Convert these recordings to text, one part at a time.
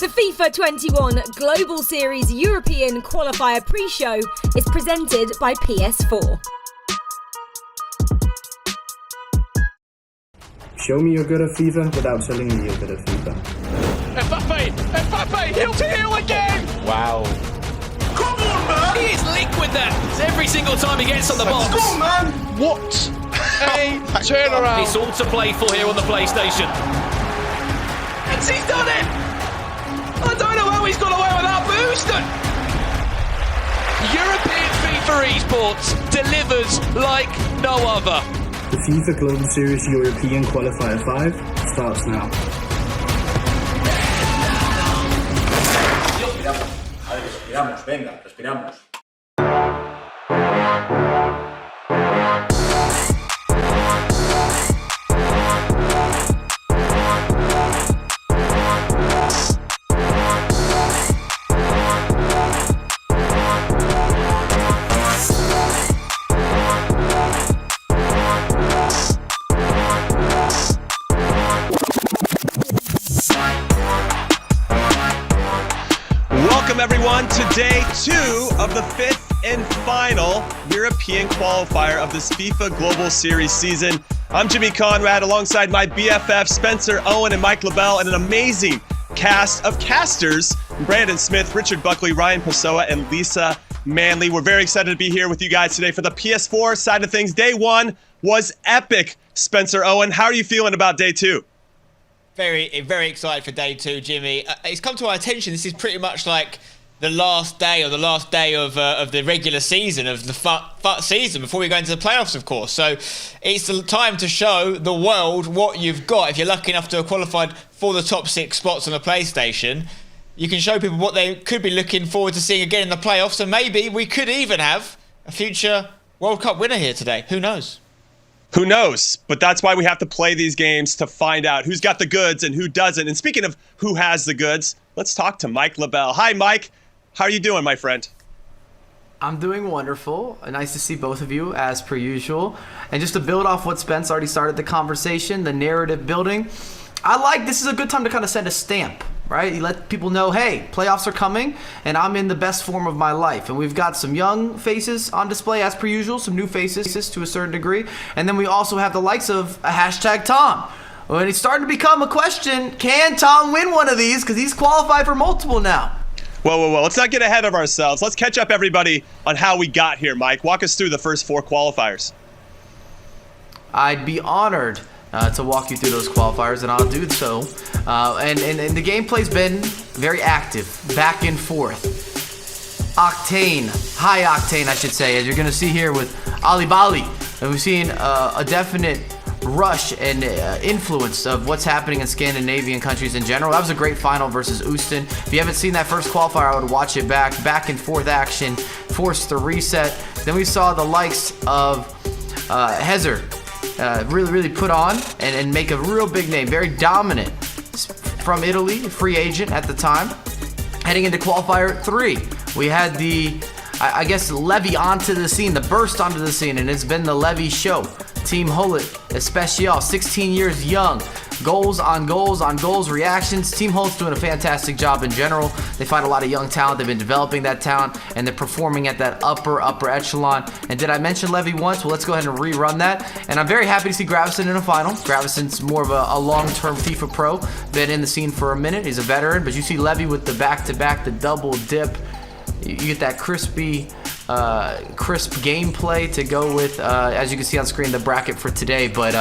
The FIFA 21 Global Series European Qualifier pre-show is presented by PS4. Show me you're good at FIFA without telling me you're good at FIFA. Mbappe, heel to heel again! Wow. Come on, man! He is liquid there. Every single time he gets on the box. Let's go, man! What a turnaround. It's all to play for here on the PlayStation. And he's done it! I don't know how he's got away with that boost. European FIFA esports delivers like no other. The FIFA Global Series European Qualifier 5 starts now. Respiramos, venga, respiramos. Welcome everyone to day 2 of the 5th and final European qualifier of this FIFA Global Series season. I'm Jimmy Conrad alongside my BFF Spencer Owen and Mike LaBelle and an amazing cast of casters, Brandon Smith, Richard Buckley, Ryan Pessoa, and Lisa Manley. We're very excited to be here with you guys today for the PS4 side of things. Day 1 was epic. Spencer Owen, how are you feeling about day 2? Very excited for day 2, Jimmy. It's come to our attention. This is pretty much like the last day of the regular season, of the season before we go into the playoffs, of course. So it's the time to show the world what you've got. If you're lucky enough to have qualified for the top 6 spots on the PlayStation, you can show people what they could be looking forward to seeing again in the playoffs. And maybe we could even have a future World Cup winner here today. Who knows? Who knows? But that's why we have to play these games to find out who's got the goods and who doesn't. And speaking of who has the goods, let's talk to Mike LaBelle. Hi, Mike. How are you doing, my friend? I'm doing wonderful. Nice to see both of you, as per usual. And just to build off what Spence already started the conversation, the narrative building, this is a good time to kind of send a stamp, right? You let people know, hey, playoffs are coming, and I'm in the best form of my life. And we've got some young faces on display, as per usual, some new faces to a certain degree. And then we also have the likes of a hashtag Tom. And it's starting to become a question, can Tom win one of these? Because he's qualified for multiple now. Whoa. Let's not get ahead of ourselves. Let's catch up everybody on how we got here, Mike. Walk us through the first 4 qualifiers. I'd be honored to walk you through those qualifiers, and I'll do so. And the gameplay's been very active, back and forth. High octane, I should say, as you're going to see here with Ali Bali. And we've seen a definite rush and influence of what's happening in Scandinavian countries in general. That was a great final versus Houston. If you haven't seen that first qualifier, I would watch it back and forth action, forced the reset. Then we saw the likes of Hezer really put on and make a real big name, very dominant from Italy, free agent at the time. Heading into qualifier 3, we had Levy onto the scene, the burst onto the scene, and it's been the Levy show. Team Hullet, Especial, 16 years young. Goals on goals, reactions. Team Hullet's doing a fantastic job in general. They find a lot of young talent. They've been developing that talent, and they're performing at that upper echelon. And did I mention Levy once? Well, let's go ahead and rerun that. And I'm very happy to see Gravison in a final. Gravison's more of a long-term FIFA pro. Been in the scene for a minute. He's a veteran. But you see Levy with the back-to-back, the double dip. You get that crisp gameplay to go with, as you can see on screen, the bracket for today. But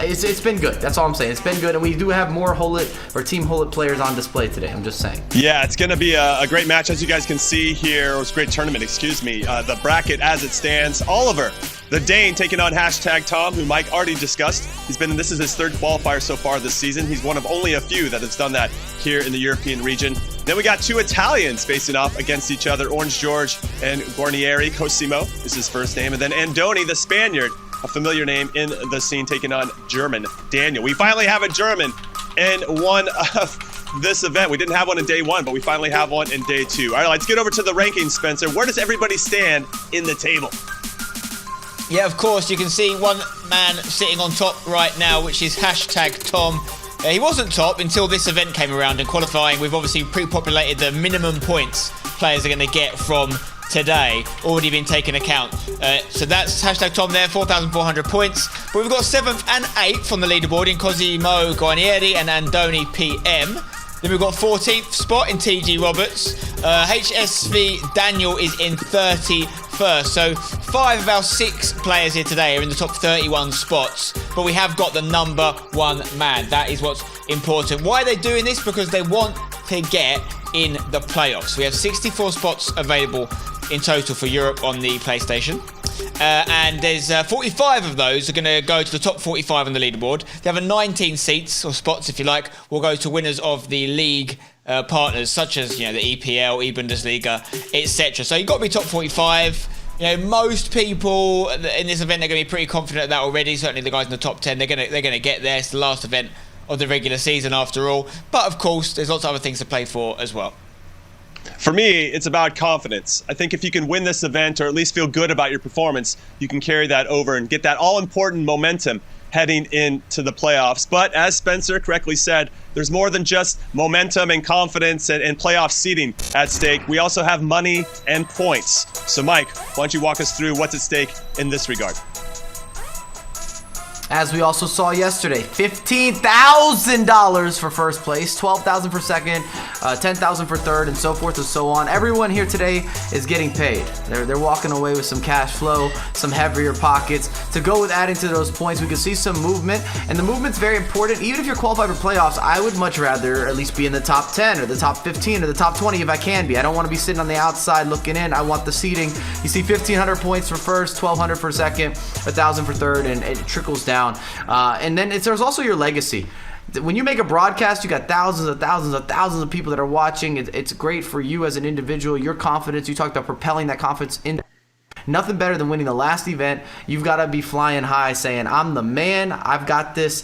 it's been good. That's all I'm saying. It's been good, and we do have more Hullet or Team Hullet players on display today. I'm just saying. Yeah, it's going to be a great match, as you guys can see here. Or it's a great tournament, excuse me. The bracket as it stands. Oliver, the Dane, taking on hashtag Tom, who Mike already discussed. This is his 3rd qualifier so far this season. He's one of only a few that has done that here in the European region. Then we got 2 Italians facing off against each other, Orange George and Guarnieri. Cosimo is his first name. And then Andoni, the Spaniard, a familiar name in the scene, taking on German Daniel. We finally have a German in one of this event. We didn't have one in day 1, but we finally have one in day 2. All right, let's get over to the rankings, Spencer. Where does everybody stand in the table? Yeah, of course, you can see one man sitting on top right now, which is hashtag Tom. He wasn't top until this event came around. In qualifying, we've obviously pre-populated the minimum points players are going to get from today, already been taken account. So that's hashtag Tom there, 4,400 points. But we've got 7th and 8th on the leaderboard in Cosimo Guarnieri and Andoni PM. Then we've got 14th spot in TG Roberts. HSV Daniel is in 31st. So 5 of our 6 players here today are in the top 31 spots. But we have got the number 1 man. That is what's important. Why are they doing this? Because they want to get in the playoffs. We have 64 spots available in total for Europe on the PlayStation. And there's 45 of those are going to go to the top 45 on the leaderboard. The other 19 seats, or spots if you like, will go to winners of the league partners, such as the EPL, E-Bundesliga, etc. So you've got to be top 45. Most people in this event are going to be pretty confident of that already. Certainly the guys in the top 10, they're going to get there. It's the last event of the regular season after all. But of course, there's lots of other things to play for as well. For me, it's about confidence. I think if you can win this event or at least feel good about your performance, you can carry that over and get that all-important momentum heading into the playoffs. But as Spencer correctly said, there's more than just momentum and confidence and playoff seeding at stake. We also have money and points. So Mike, why don't you walk us through what's at stake in this regard? As we also saw yesterday, $15,000 for first place, $12,000 for second, $10,000 for third, and so forth and so on. Everyone here today is getting paid. They're walking away with some cash flow, some heavier pockets. To go with adding to those points, we can see some movement, and the movement's very important. Even if you're qualified for playoffs, I would much rather at least be in the top 10 or the top 15 or the top 20 if I can be. I don't want to be sitting on the outside looking in. I want the seating. You see 1,500 points for first, 1,200 for second, 1,000 for third, and it trickles down. And then there's also your legacy. When you make a broadcast, you got thousands of people that are watching. It's great for you as an individual, your confidence. You talked about propelling that confidence in. Nothing better than winning the last event. You've got to be flying high saying, I'm the man, I've got this.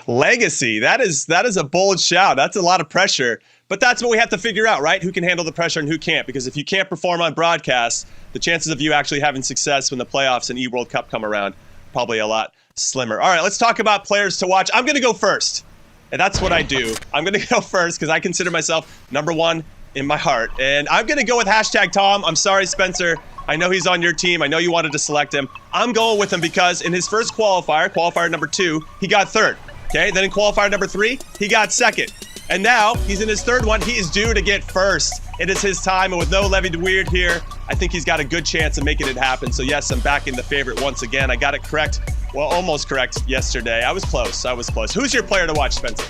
Legacy, that is a bold shout. That's a lot of pressure. But that's what we have to figure out, right? Who can handle the pressure and who can't? Because if you can't perform on broadcast, the chances of you actually having success when the playoffs and E-World Cup come around probably a lot slimmer. All right, let's talk about players to watch. I'm going to go first, and that's what I do. I'm going to go first because I consider myself number 1 in my heart, and I'm going to go with hashtag Tom. I'm sorry, Spencer. I know he's on your team. I know you wanted to select him. I'm going with him because in his first qualifier number 2, he got third. Okay, then in qualifier number 3, he got second. And now he's in his third one. He is due to get first. It is his time, and with no Levy Weird here, I think he's got a good chance of making it happen. So yes, I'm backing the favorite once again. I got it correct. Well, almost correct yesterday. I was close. Who's your player to watch, Spencer?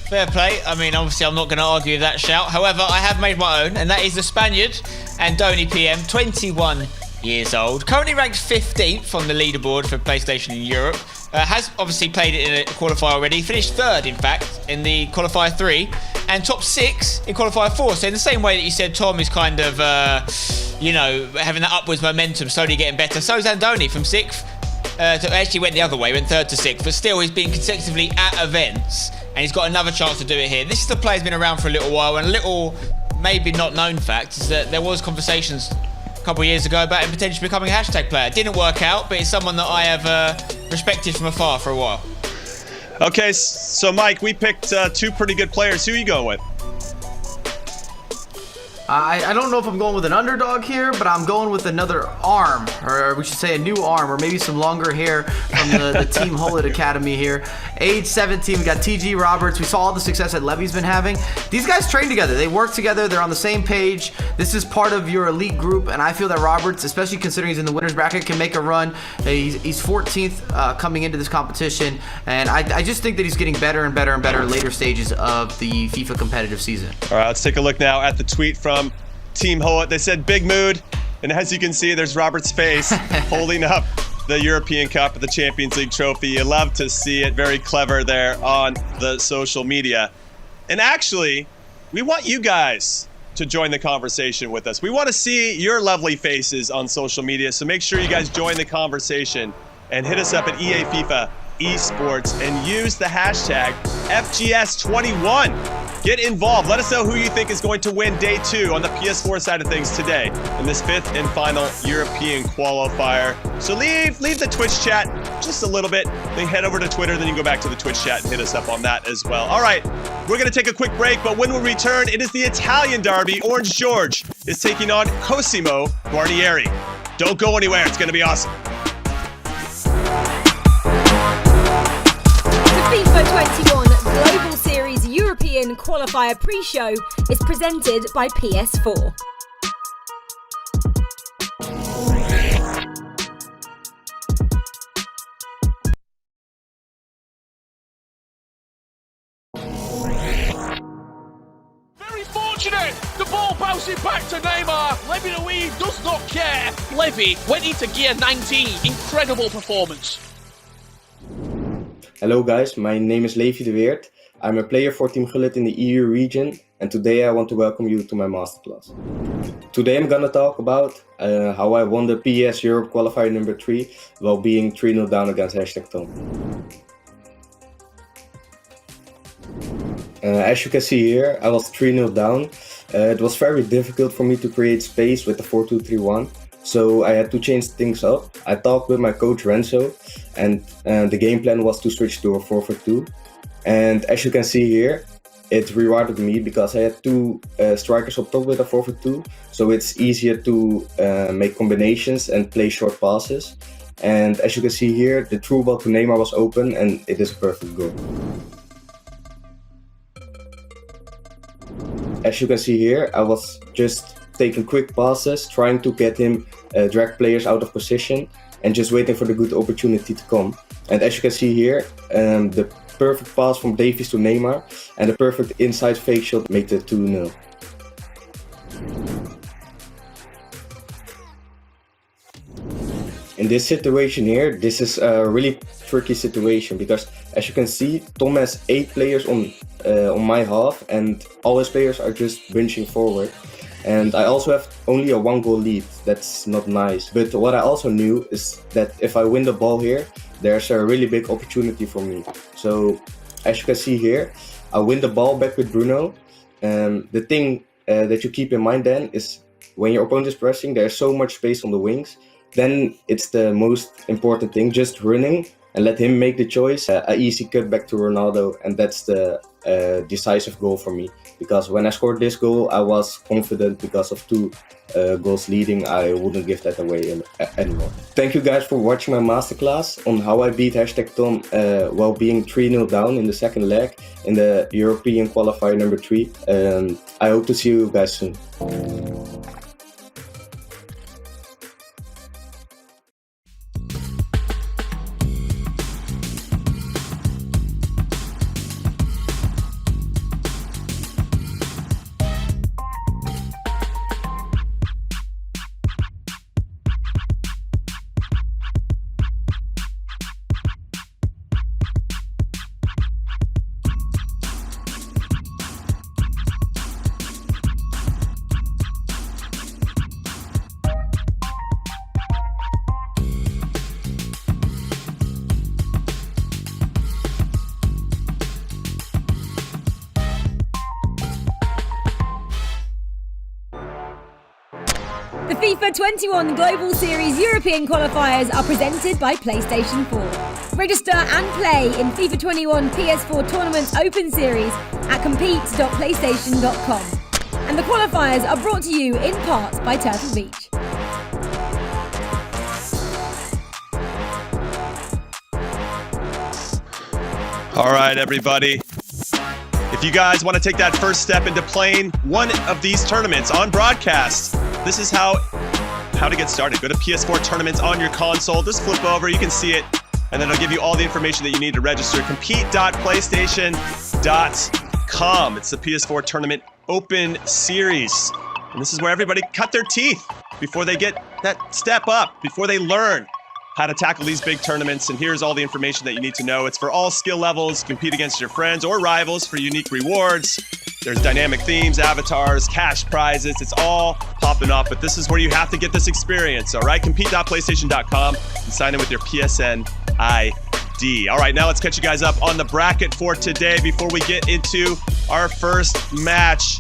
Fair play. I mean, obviously, I'm not going to argue with that shout. However, I have made my own, and that is the Spaniard, Andoni PM, 21 years old. Currently ranked 15th on the leaderboard for PlayStation in Europe. Has obviously played it in a qualifier already. Finished third, in fact, in the qualifier 3, and top 6 in qualifier 4. So in the same way that you said Tom is kind of, having that upwards momentum, slowly getting better. So is Andoni from 6th. Actually went the other way, went 3rd to 6th. But still, he's been consecutively at events, and he's got another chance to do it here. This is a player who's been around for a little while, and a little, maybe not known fact is that there was conversations a couple of years ago about him potentially becoming a hashtag player. Didn't work out, but it's someone that I have respected from afar for a while. Okay, so Mike, we picked 2 pretty good players. Who are you going with? I don't know if I'm going with an underdog here, but I'm going with another arm, or we should say a new arm, or maybe some longer hair from the Team Hullet Academy here. Age 17, we got TG Roberts. We saw all the success that Levy's been having. These guys train together. They work together. They're on the same page. This is part of your elite group, and I feel that Roberts, especially considering he's in the winner's bracket, can make a run. He's 14th coming into this competition, and I just think that he's getting better and better and better later stages of the FIFA competitive season. All right, let's take a look now at the tweet from Team Hullet. They said big mood, and as you can see, there's Robert's face holding up the European Cup, the Champions League trophy. You love to see it. Very clever there on the social media. And actually, we want you guys to join the conversation with us. We want to see your lovely faces on social media, so make sure you guys join the conversation and hit us up at EA FIFA Esports and use the hashtag FGS21. Get involved. Let us know who you think is going to win day 2 on the PS4 side of things today in this 5th and final European qualifier. So leave the Twitch chat, just a little bit, then head over to Twitter, then you can go back to the Twitch chat and hit us up on that as well. All right, we're going to take a quick break, but when we return, it is the Italian derby. Orange George is taking on Cosimo Guarnieri. Don't go anywhere. It's going to be awesome. The FIFA 21 Global Series European Qualifier pre-show is presented by PS4. Very fortunate. The ball bouncing back to Neymar. Levy does not care. Levy went into gear 19. Incredible performance. Hello guys, my name is Levy. I'm a player for Team Gullit in the EU region, and today I want to welcome you to my masterclass. Today I'm gonna talk about how I won the PS Europe Qualifier number 3 while being 3-0 down against #Tom. As you can see here, I was 3-0 down. It was very difficult for me to create space with the 4-2-3-1. So I had to change things up. I talked with my coach Renzo, and the game plan was to switch to a 4-4-2. And as you can see here, it rewarded me because I had two strikers up top with a 4-4-2. So it's easier to make combinations and play short passes. And as you can see here, the through ball to Neymar was open, and it is a perfect goal. As you can see here, I was just taking quick passes, trying to get him drag players out of position, and just waiting for the good opportunity to come. And as you can see here, the perfect pass from Davies to Neymar and the perfect inside fake shot made it 2-0. In this situation here, this is a really tricky situation because as you can see, Tom has 8 players on my half and all his players are just bunching forward. And I also have only a 1-goal lead. That's not nice. But what I also knew is that if I win the ball here, there's a really big opportunity for me. So as you can see here, I win the ball back with Bruno. The thing that you keep in mind then is when your opponent is pressing, there's so much space on the wings. Then it's the most important thing, just running and let him make the choice. An easy cut back to Ronaldo, and that's the decisive goal for me. Because when I scored this goal, I was confident because of 2 goals leading. I wouldn't give that away anymore. Thank you guys for watching my masterclass on how I beat #Tom while being 3-0 down in the second leg in the European Qualifier number 3. I hope to see you guys soon. The FIFA 21 Global Series European Qualifiers are presented by PlayStation 4. Register and play in FIFA 21 PS4 Tournament Open Series at compete.playstation.com. And the qualifiers are brought to you in part by Turtle Beach. All right, everybody. If you guys want to take that first step into playing one of these tournaments on broadcast, this is how to get started. Go to PS4 Tournaments on your console. Just flip over, you can see it, and then it'll give you all the information that you need to register. Compete.playstation.com. It's the PS4 Tournament Open Series. And this is where everybody cut their teeth before they get that step up, before they learn how to tackle these big tournaments. And here's all the information that you need to know. It's for all skill levels. Compete against your friends or rivals for unique rewards. There's dynamic themes, avatars, cash prizes. It's all popping up, but this is where you have to get this experience, all right? Compete.playstation.com and sign in with your PSN ID. All right, now let's catch you guys up on the bracket for today before we get into our first match.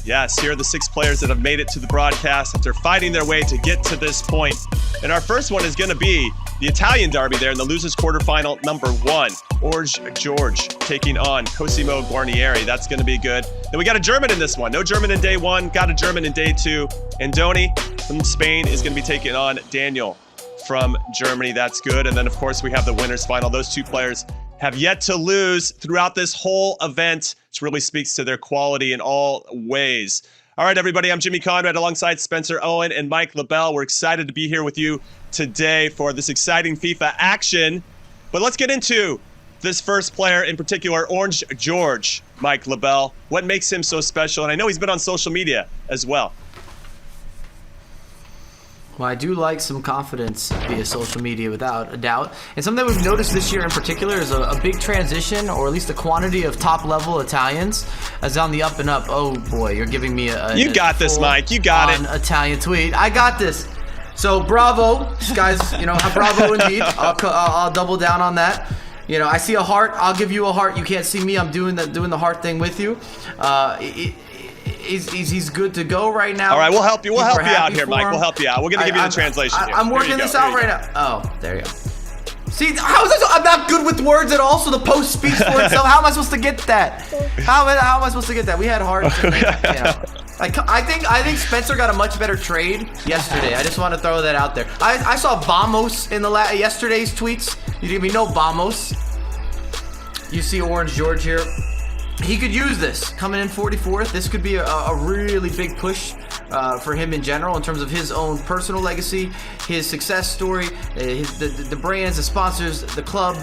Yes, here are the 6 players that have made it to the broadcast after fighting their way to get to this point. And our first one is going to be the Italian derby there in the losers quarterfinal number 1. Orange George taking on Cosimo Guarnieri. That's going to be good. Then we got a German in this one. No German in day 1, got a German in day 2. Andoni from Spain is going to be taking on Daniel from Germany. That's good. And then, of course, we have the winners final. Those two players have yet to lose throughout this whole event, which really speaks to their quality in all ways. All right, everybody, I'm Jimmy Conrad alongside Spencer Owen and Mike LaBelle. We're excited to be here with you today for this exciting FIFA action. But let's get into this first player in particular, Orange George, Mike LaBelle. What makes him so special? And I know he's been on social media as well. Well, I do like some confidence via social media without a doubt. And something we've noticed this year in particular is a big transition, or at least a quantity of top-level Italians as on the up and up. Oh boy, you're giving me a You got this, Mike. You got it. Italian tweet. I got this. So bravo, guys. You know, bravo indeed. I'll double down on that. You know, I see a heart. I'll give you a heart. You can't see me. I'm doing the heart thing with you. He's good to go right now. All right, we'll help you. We'll help you out here, Mike. We'll help you out. We're gonna give you the translation here. I'm working this out right now. Oh, there you go. See, how is this? I'm not good with words at all. So the post speaks for itself. How am I supposed to get that? How am I supposed to get that? We had hearts. I think Spencer got a much better trade yesterday. I just want to throw that out there. I saw Vamos in yesterday's tweets. You give me no Vamos. You see Orange George here. He could use this coming in 44th. This could be a really big push for him in general in terms of his own personal legacy, his success story, the brands, the sponsors, the club,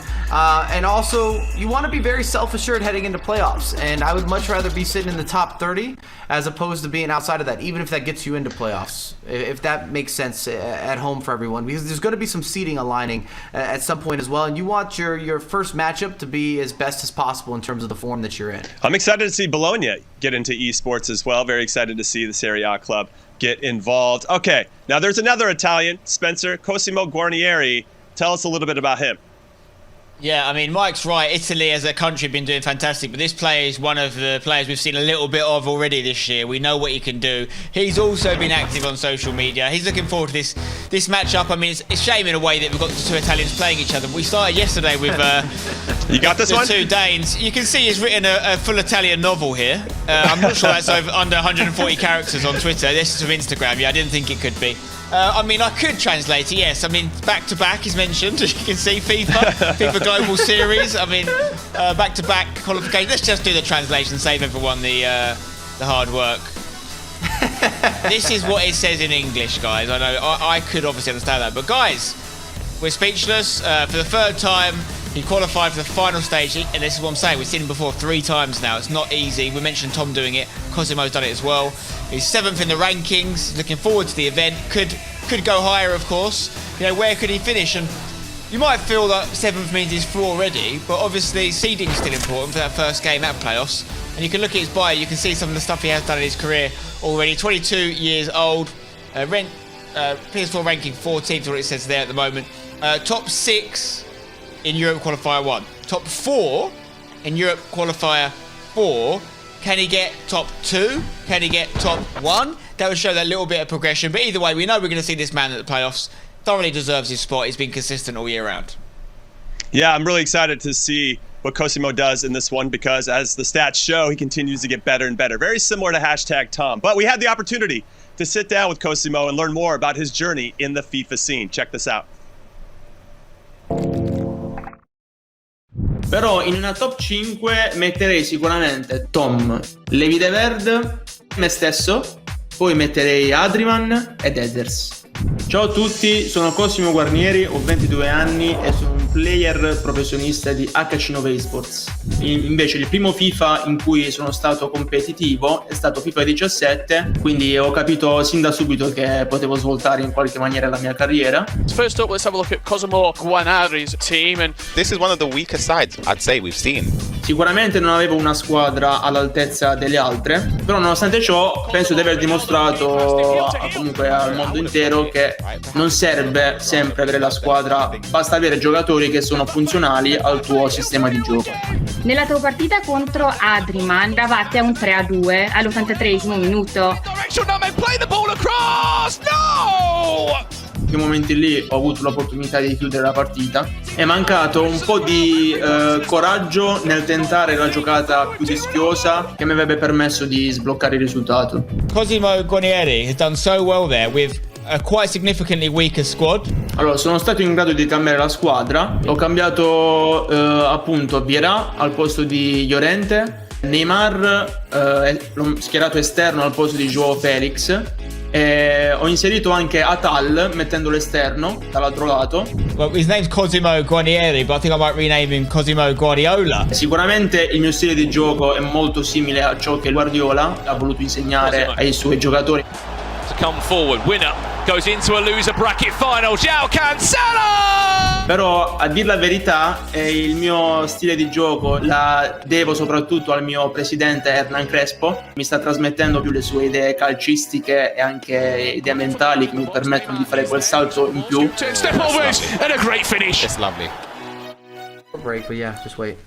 and also you want to be very self-assured heading into playoffs. And I would much rather be sitting in the top 30 as opposed to being outside of that, even if that gets you into playoffs, if that makes sense at home for everyone, because there's going to be some seeding aligning at some point as well, and you want your first matchup to be as best as possible in terms of the form that you're in. I'm excited to see Bologna get into esports as well. Very excited to see the Serie A club get involved. Okay, now there's another Italian, Spencer, Cosimo Guarnieri. Tell us a little bit about him. Yeah, I mean, Mike's right. Italy as a country have been doing fantastic, but this player is one of the players we've seen a little bit of already this year. We know what he can do. He's also been active on social media. He's looking forward to this matchup. I mean, it's a shame in a way that we've got the two Italians playing each other. We started yesterday with you got this the one? two Danes. You can see he's written a full Italian novel here. I'm not sure that's under 140 characters on Twitter. This is from Instagram. Yeah, I didn't think it could be. I mean, I could translate it, yes. I mean, back-to-back is mentioned. You can see FIFA Global Series. I mean, back-to-back qualification. Let's just do the translation, save everyone the hard work. This is what it says in English, guys. I know I could obviously understand that. But, guys, we're speechless. For the third time, he qualified for the final stage. And this is what I'm saying. We've seen him before 3 times now. It's not easy. We mentioned Tom doing it. Cosimo's done it as well. He's 7th in the rankings. Looking forward to the event. Could go higher, of course. You know, where could he finish? And you might feel that 7th means he's through already, but obviously seeding is still important for that first game at playoffs. And you can look at his bio. You can see some of the stuff he has done in his career already. 22 years old. PS4 ranking 14th, what it says there at the moment. Top 6 in Europe Qualifier 1. Top 4 in Europe Qualifier 4. Can he get top 2? Can he get top 1? That would show that little bit of progression. But either way, we know we're going to see this man at the playoffs. Thoroughly deserves his spot. He's been consistent all year round. Yeah, I'm really excited to see what Cosimo does in this one because as the stats show, he continues to get better and better. Very similar to #Tom. But we had the opportunity to sit down with Cosimo and learn more about his journey in the FIFA scene. Check this out. Però in una top 5 metterei sicuramente Tom, Levy de Verde, me stesso, poi metterei Adriman ed Eders. Ciao a tutti, sono Cosimo Guarnieri, ho 22 anni e sono un player professionista di HC9 Esports. Invece il primo FIFA in cui sono stato competitivo è stato FIFA 17, quindi ho capito sin da subito che potevo svoltare in qualche maniera la mia carriera. First up, let's have a look at Cosimo Guarnieri's team. And this is one of the weaker sides I'd say we've seen. Sicuramente non avevo una squadra all'altezza delle altre, però nonostante ciò penso di aver dimostrato comunque al mondo intero che non serve sempre avere la squadra, basta avere giocatori che sono funzionali al tuo sistema di gioco. Nella tua partita contro Adriman eravate a un 3-2 all'83esimo minuto. In quei momenti lì ho avuto l'opportunità di chiudere la partita. È mancato un po' di coraggio nel tentare la giocata più rischiosa che mi avrebbe permesso di sbloccare il risultato. Cosimo Guarnieri has done so well there with a quite significantly weaker squad. Allora, sono stato in grado di cambiare la squadra. Ho cambiato appunto Vieira al posto di Llorente, Neymar l'ho schierato esterno al posto di Joao Felix. Ho inserito anche Atal mettendolo esterno dall'altro lato. Well, his name's Cosimo Guarnieri, but I think I might rename him Cosimo Guardiola. Sicuramente il mio stile di gioco è molto simile a ciò che Guardiola ha voluto insegnare ai suoi giocatori. To come forward, winner goes into a loser bracket final. João Cancelo! Però a dir la verità il mio stile di gioco la devo soprattutto al mio presidente Hernan Crespo. Mi sta trasmettendo più le sue idee calcistiche e anche idee mentali che mi permettono di fare quel salto in più. Step overs and a great finish. It's lovely. Break, but yeah, just wait.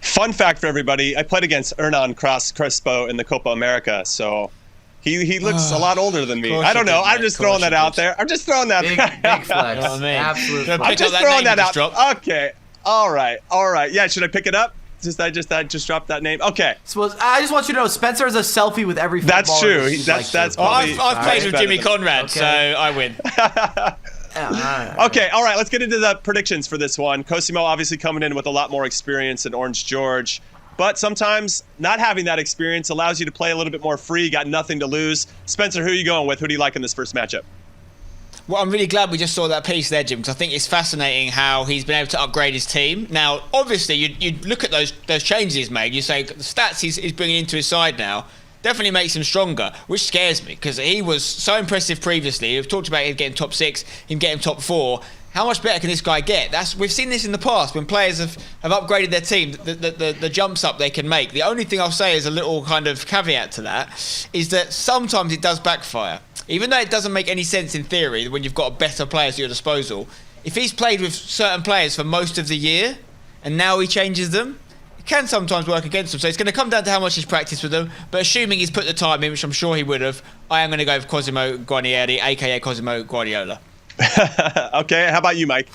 Fun fact for everybody, I played against Hernan Crespo in the Copa America, so he looks a lot older than me. I don't know, I'm just throwing that out there. I'm just throwing that Big flex. Oh, man. Absolute Should I flex. I'm pick up just that throwing name that you just out. dropped? Okay, all right. Yeah, should I pick it up? I just dropped that name. Okay. So I just want you to know, Spencer has a selfie with every footballer. That's true. That's Oh, probably. I've played with Jimmy better than- Conrad, so I win. Okay, all right, let's get into the predictions for this one. Cosimo obviously coming in with a lot more experience than Orange George, but sometimes not having that experience allows you to play a little bit more free, got nothing to lose. Spencer, who are you going with? Who do you like in this first matchup? Well, I'm really glad we just saw that piece there, Jim, because I think it's fascinating how he's been able to upgrade his team. Now, obviously, you look at those changes he's made, you say the stats he's bringing into his side now definitely makes him stronger, which scares me, because he was so impressive previously. We've talked about him getting top 6, him getting top 4. How much better can this guy get? We've seen this in the past when players have upgraded their team, the jumps up they can make. The only thing I'll say is a little kind of caveat to that is that sometimes it does backfire. Even though it doesn't make any sense in theory when you've got better players at your disposal, if he's played with certain players for most of the year and now he changes them, it can sometimes work against him. So it's going to come down to how much he's practiced with them. But assuming he's put the time in, which I'm sure he would have, I am going to go with Cosimo Guarnieri, aka Cosimo Guardiola. Okay, how about you, Mike?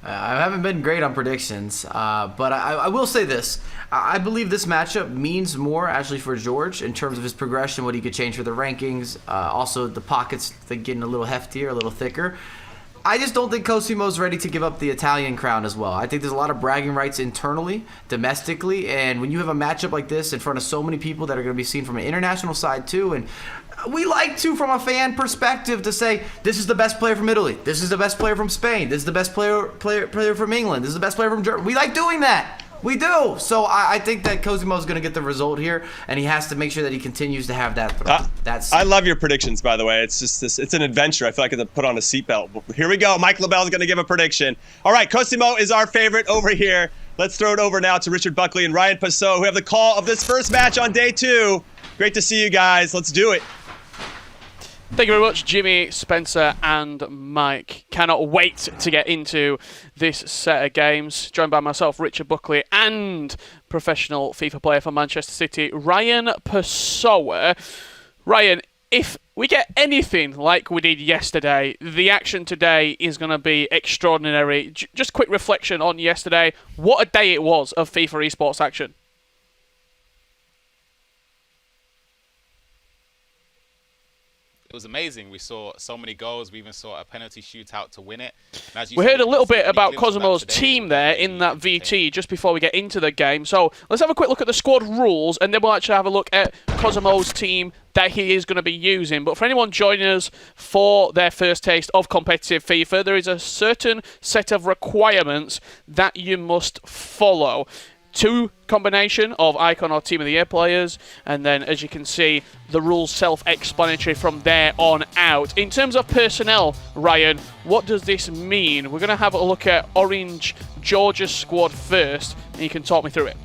I haven't been great on predictions, but I will say this. I believe this matchup means more actually for George in terms of his progression, what he could change for the rankings, also the pockets getting a little heftier, a little thicker. I just don't think Cosimo's ready to give up the Italian crown as well. I think there's a lot of bragging rights internally, domestically, and when you have a matchup like this in front of so many people that are going to be seen from an international side too, and we like to, from a fan perspective, to say this is the best player from Italy, this is the best player from Spain, this is the best player from England, this is the best player from Germany. We like doing that. We do. So I think that Cosimo's going to get the result here, and he has to make sure that he continues to have that. I love your predictions, by the way. It's just it's an adventure. I feel like I have to put on a seatbelt. Here we go. Mike LaBelle's going to give a prediction. All right, Cosimo is our favorite over here. Let's throw it over now to Richard Buckley and Ryan Passot, who have the call of this first match on day 2. Great to see you guys. Let's do it. Thank you very much, Jimmy, Spencer and Mike. Cannot wait to get into this set of games. Joined by myself, Richard Buckley, and professional FIFA player for Manchester City, Ryan Passot. Ryan, if we get anything like we did yesterday, the action today is going to be extraordinary. Just quick reflection on yesterday. What a day it was of FIFA esports action. It was amazing. We saw so many goals. We even saw a penalty shootout to win it. We heard a little bit about Cosimo's team there in that VT just before we get into the game. So let's have a quick look at the squad rules, and then we'll actually have a look at Cosimo's team that he is going to be using. But for anyone joining us for their first taste of competitive FIFA, there is a certain set of requirements that you must follow. 2 combination of icon or team of the year players, and then as you can see the rules self-explanatory from there on out. In terms of personnel, Ryan, what does this mean? We're going to have a look at Orange Georgia's squad first, and you can talk me through it.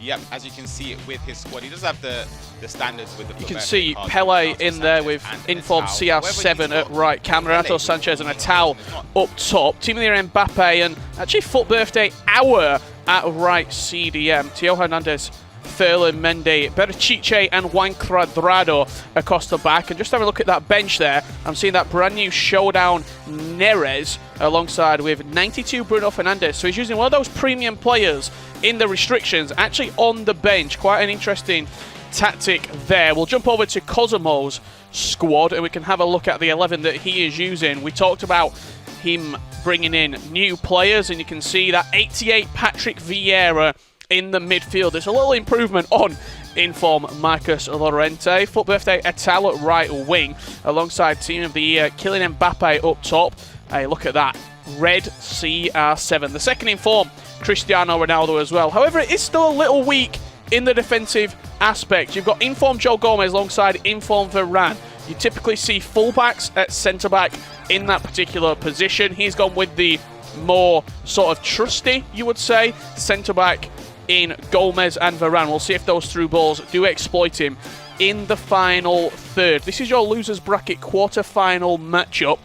Yep, as you can see with his squad, he does have the standards with the. You can see Pele in there with informed CR7 at right, Camerato, Sanchez and Atal up top. Team of the year Mbappe and actually Foot Birthday Hour at right CDM. Teo Hernandez, Ferland, Mendy, Berchiche and Juan Cuadrado across the back. And just have a look at that bench there. I'm seeing that brand new showdown Neres alongside with 92 Bruno Fernandes. So he's using one of those premium players in the restrictions, actually on the bench. Quite an interesting tactic there. We'll jump over to Cosimo's squad and we can have a look at the 11 that he is using. We talked about him bringing in new players, and you can see that 88 Patrick Vieira in the midfield. There's a little improvement on inform Marcus Llorente. Foot Birthday Atal at right wing alongside team of the year Kylian Mbappe up top. Hey, look at that. Red CR7. The second inform Cristiano Ronaldo as well. However, it is still a little weak in the defensive aspect. You've got inform Joe Gomez alongside inform Varane. You typically see fullbacks at centre-back in that particular position. He's gone with the more sort of trusty, you would say, centre-back in Gomez and Varane. We'll see if those through balls do exploit him in the final third. This is your losers bracket quarter-final matchup.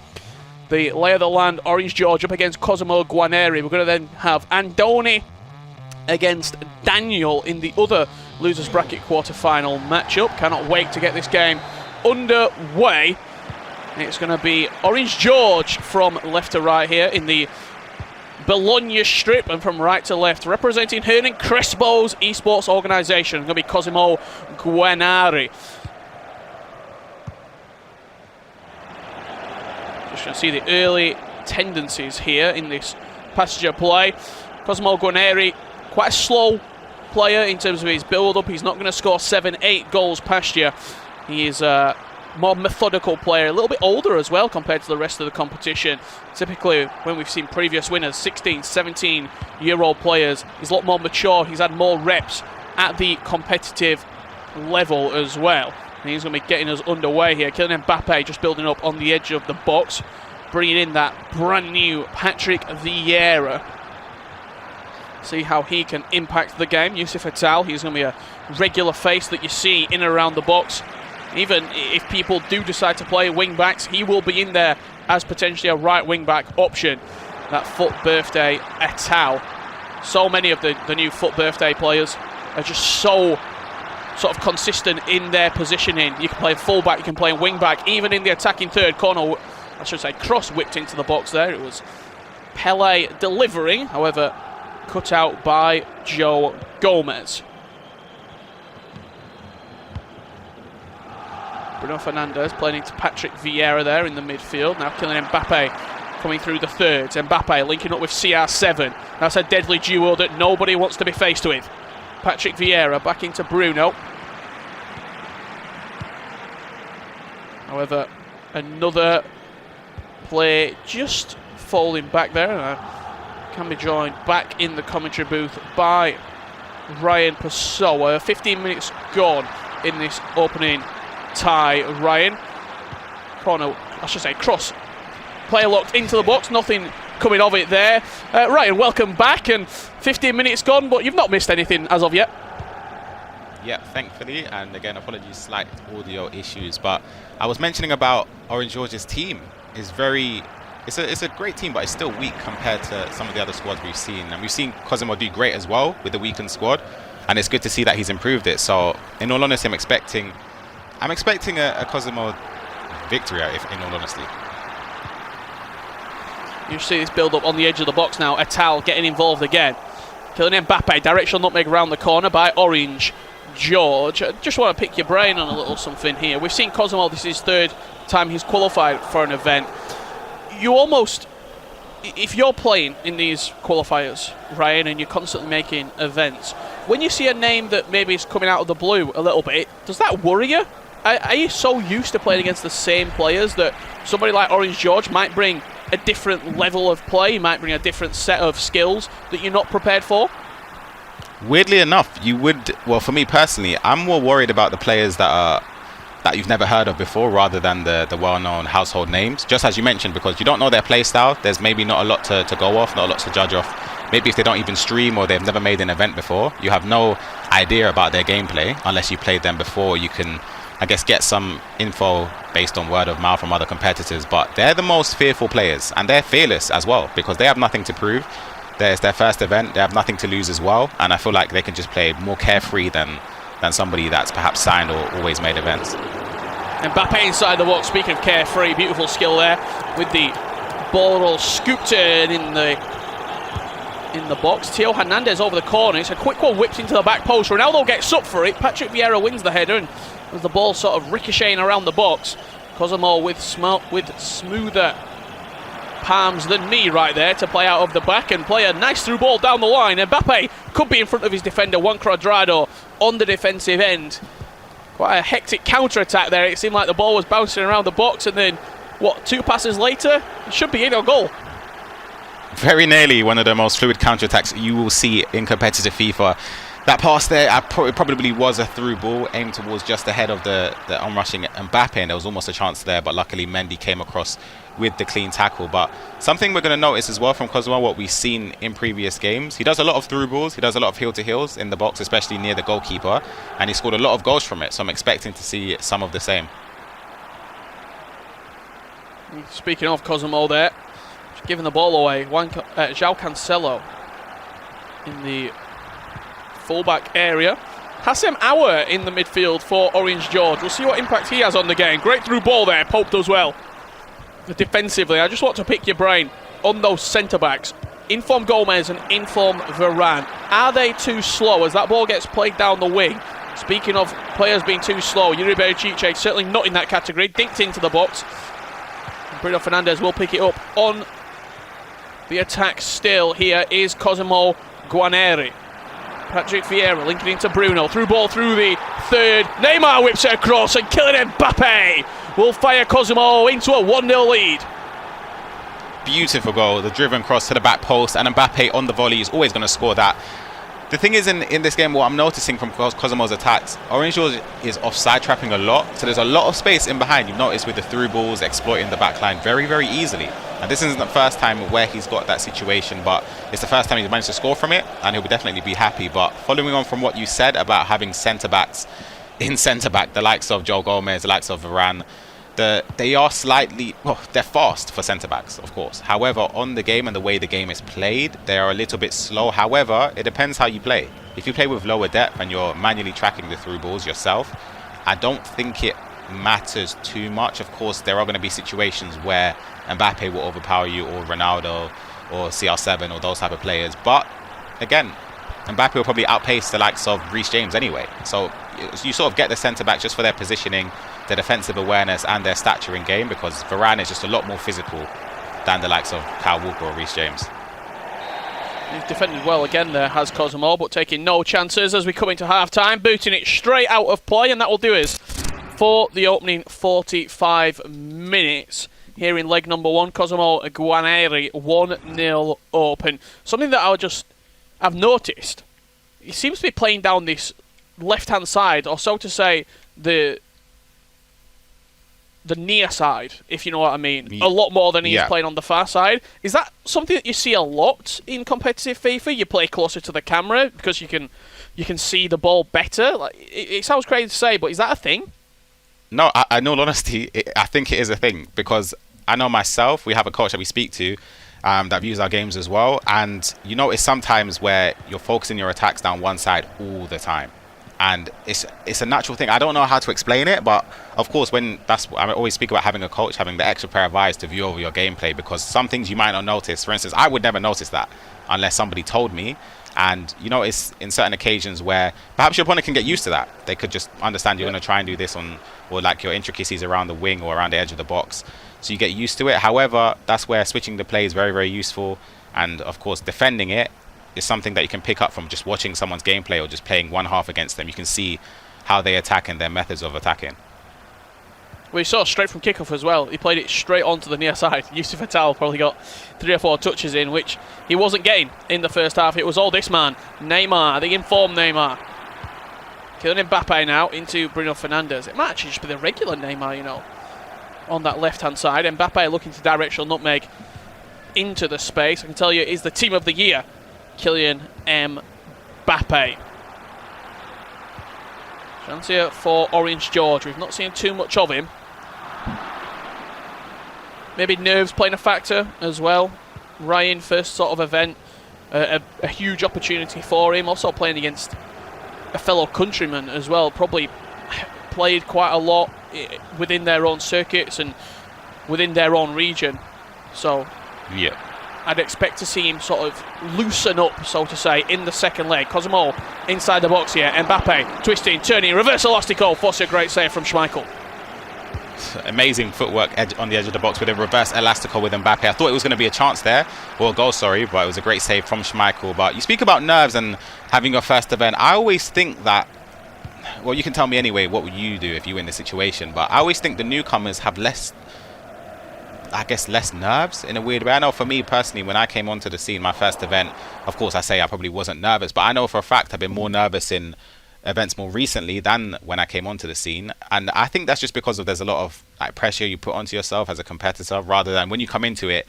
The lay of the land, Orange George up against Cosimo Guarnieri. We're going to then have Andoni against Daniel in the other losers bracket quarter-final matchup. Cannot wait to get this game underway. It's going to be Orange George from left to right here in the Bologna strip, and from right to left, representing Hernan Crespo's esports organisation, going to be Cosimo Guarnieri. Just going to see the early tendencies here in this passenger play. Cosimo Guarnieri, quite a slow player in terms of his build-up. He's not going to score 7-8 goals past you. He is a more methodical player, a little bit older as well compared to the rest of the competition. Typically, when we've seen previous winners, 16, 17-year-old players, he's a lot more mature. He's had more reps at the competitive level as well. And he's going to be getting us underway here. Kylian Mbappe just building up on the edge of the box, bringing in that brand new Patrick Vieira. See how he can impact the game. Yusuf Atal, he's going to be a regular face that you see in and around the box. Even if people do decide to play wing backs, he will be in there as potentially a right wing back option. That Foot Birthday Atal. So many of the new Foot Birthday players are just so sort of consistent in their positioning. You can play full back, you can play wing back, even in the attacking third corner. I should say cross whipped into the box there. It was Pele delivering, however, cut out by Joe Gomez. Bruno Fernandes playing into Patrick Vieira there in the midfield. Now Kylian Mbappe coming through the thirds. Mbappe linking up with CR7. That's a deadly duo that nobody wants to be faced with. Patrick Vieira back into Bruno. However, another play just falling back there. And can be joined back in the commentary booth by Ryan Pessoa. 15 minutes gone in this opening tie. Ryan, corner, I should say cross, player locked into the box, nothing coming of it there. Ryan, welcome back, and 15 minutes gone, but you've not missed anything as of yet. Yeah, thankfully, and again, apologies, slight audio issues, but I was mentioning about Orange George's team. It's a great team, but it's still weak compared to some of the other squads we've seen, and we've seen Cosimo do great as well with the weakened squad, and it's good to see that he's improved it. So in all honesty, I'm expecting a Cosimo victory, in all honesty. You see this build up on the edge of the box now. Atal getting involved again. Kylian Mbappe, directional nutmeg around the corner by Orange George. I just want to pick your brain on a little something here. We've seen Cosimo, this is his third time he's qualified for an event. You almost, if you're playing in these qualifiers, Ryan, and you're constantly making events, when you see a name that maybe is coming out of the blue a little bit, does that worry you? Are you so used to playing against the same players that somebody like Orange George might bring a different level of play, might bring a different set of skills that you're not prepared for? Weirdly enough, you would. Well, for me personally, I'm more worried about the players that you've never heard of before, rather than the well-known household names. Just as you mentioned, because you don't know their play style. There's maybe not a lot to go off, not a lot to judge off maybe if they don't even stream or they've never made an event before, you have no idea about their gameplay unless you played them before. You can, I guess, get some info based on word of mouth from other competitors, but they're the most fearful players, and they're fearless as well because they have nothing to prove. It's their first event, they have nothing to lose as well, and I feel like they can just play more carefree than somebody that's perhaps signed or always made events. Mbappe inside the box, speaking of carefree, beautiful skill there with the ball all scooped in the box. Theo Hernandez over the corner, it's a quick one whipped into the back post. Ronaldo gets up for it, Patrick Vieira wins the header, and with the ball sort of ricocheting around the box, Cosimo with smoother palms than me right there to play out of the back and play a nice through ball down the line. Mbappe could be in front of his defender, Juan Cuadrado, on the defensive end. Quite a hectic counter-attack there. It seemed like the ball was bouncing around the box, and then, what, 2 passes later? It should be in or goal. Very nearly one of the most fluid counter-attacks you will see in competitive FIFA. That pass there, probably was a through ball aimed towards just ahead of the onrushing Mbappe, and there was almost a chance there, but luckily Mendy came across with the clean tackle. But something we're going to notice as well from Cosimo, what we've seen in previous games, he does a lot of through balls, he does a lot of heel-to-heels in the box, especially near the goalkeeper, and he scored a lot of goals from it, so I'm expecting to see some of the same. Speaking of Cosimo there, giving the ball away, João Cancelo in the fullback area. Hassem Aouar in the midfield for Orange George. We'll see what impact he has on the game. Great through ball there, Pope does well. Defensively, I just want to pick your brain on those centre-backs. Inform Gomez and Inform Varane. Are they too slow as that ball gets played down the wing? Speaking of players being too slow, Yuri Berchiche certainly not in that category. Dinked into the box. Bruno Fernandes will pick it up on the attack still. Here is Cosimo Guarnieri. Patrick Vieira linking into Bruno. Through ball through the third. Neymar whips it across and Kylian Mbappe will fire Cosimo into a 1-0 lead. Beautiful goal. The driven cross to the back post, and Mbappe on the volley is always going to score that. The thing is, in this game, what I'm noticing from Cosimo's attacks, Orange George is offside trapping a lot, so there's a lot of space in behind. You've noticed with the through balls exploiting the back line very, very easily. And this isn't the first time where he's got that situation, but it's the first time he's managed to score from it, and he'll definitely be happy. But following on from what you said about having centre-backs in centre-back, the likes of Joe Gomez, the likes of Varane, they are slightly, well, they're fast for centre-backs, of course. However, on the game and the way the game is played, they are a little bit slow. However, it depends how you play. If you play with lower depth and you're manually tracking the through balls yourself, I don't think it matters too much. Of course, there are going to be situations where Mbappe will overpower you, or Ronaldo, or CR7, or those type of players. But, again, Mbappe will probably outpace the likes of Reece James anyway. So you sort of get the centre-back just for their positioning, their defensive awareness and their stature in game, because Varane is just a lot more physical than the likes of Kyle Walker or Reece James. He's defended well again there, has Cosimo, but taking no chances as we come into half-time, booting it straight out of play, and that will do us for the opening 45 minutes here in leg number 1. Cosimo Guarnieri 1-0 open. Something that I've noticed, he seems to be playing down this left-hand side, or so to say, the near side, if you know what I mean, a lot more than he's playing on the far side. Is that something that you see a lot in competitive FIFA? You play closer to the camera because you can see the ball better. Like, it sounds crazy to say, but is that a thing? No, in all honesty, I think it is a thing, because I know myself, we have a coach that we speak to that views our games as well, and you notice sometimes where you're focusing your attacks down one side all the time. And it's a natural thing. I don't know how to explain it, but of course, I always speak about having a coach, having the extra pair of eyes to view over your gameplay, because some things you might not notice. For instance, I would never notice that unless somebody told me. And you notice in certain occasions where perhaps your opponent can get used to that. They could just understand you're going to try and do this or like your intricacies around the wing or around the edge of the box. So you get used to it. However, that's where switching the play is very, very useful. And of course, defending it is something that you can pick up from just watching someone's gameplay or just playing one half against them. You can see how they attack and their methods of attacking. We saw straight from kickoff as well. He played it straight onto the near side. Yusuf Atal probably got 3 or 4 touches in, which he wasn't getting in the first half. It was all this man, Neymar, the informed Neymar. Kylian Mbappe now into Bruno Fernandes. It might actually just be the regular Neymar, you know, on that left-hand side. Mbappe looking to directional nutmeg into the space. I can tell you, is the team of the year Kylian Mbappe. Chance here for Orange George. We've not seen too much of him. Maybe nerves playing a factor as well. Ryan, first sort of event, a huge opportunity for him. Also playing against a fellow countryman as well. Probably played quite a lot within their own circuits and within their own region. So yeah, I'd expect to see him sort of loosen up, so to say, in the second leg. Cosimo inside the box here. Mbappe twisting, turning, reverse elastico. Forced a great save from Schmeichel. Amazing footwork on the edge of the box with a reverse elastico with Mbappe. I thought it was going to be a chance there, or a goal, sorry, but it was a great save from Schmeichel. But you speak about nerves and having your first event. I always think that, well, you can tell me anyway, what would you do if you were in this situation? But I always think the newcomers have less, I guess, less nerves in a weird way. I know for me personally, when I came onto the scene, my first event, of course I say I probably wasn't nervous, but I know for a fact I've been more nervous in events more recently than when I came onto the scene. And I think that's just because there's a lot of like pressure you put onto yourself as a competitor, rather than when you come into it,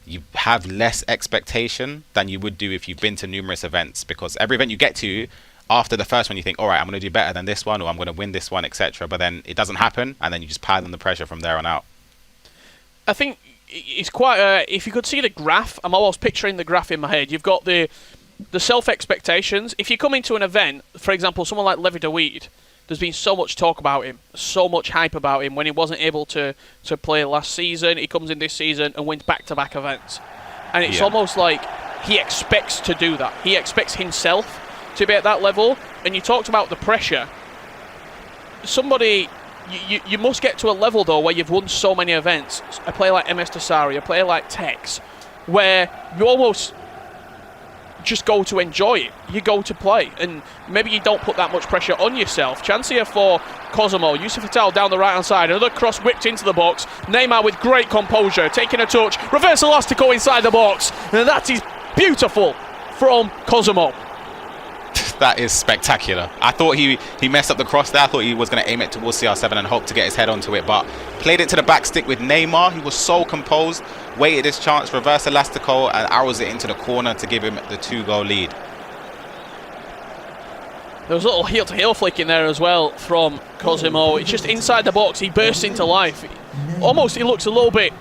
you have less expectation than you would do if you've been to numerous events, because every event you get to, after the first one you think, all right, I'm going to do better than this one, or I'm going to win this one, etc. But then it doesn't happen, and then you just pile on the pressure from there on out. I think it's quite if you could see the graph, I'm almost picturing the graph in my head. You've got the self-expectations. If you come into an event, for example, someone like Levy, there's been so much talk about him, so much hype about him when he wasn't able to play last season. He comes in this season and wins back-to-back events. And it's almost like he expects to do that. He expects himself to be at that level. And you talked about the pressure. You must get to a level, though, where you've won so many events. A player like MS Tassari, a player like Tex, where you almost just go to enjoy it. You go to play. And maybe you don't put that much pressure on yourself. Chance here for Cosimo. Yusuf Atal down the right-hand side. Another cross whipped into the box. Neymar with great composure, taking a touch. Reverse elastico inside the box. And that is beautiful from Cosimo. That is spectacular. I thought he messed up the cross there. I thought he was going to aim it towards CR7 and hope to get his head onto it, but played it to the back stick with Neymar. He was so composed, waited his chance, reverse elastico, and arrows it into the corner to give him the 2-goal lead. There was a little heel-to-heel flick in there as well from Cosimo. It's just inside the box. He bursts into life. Almost he looks a little bit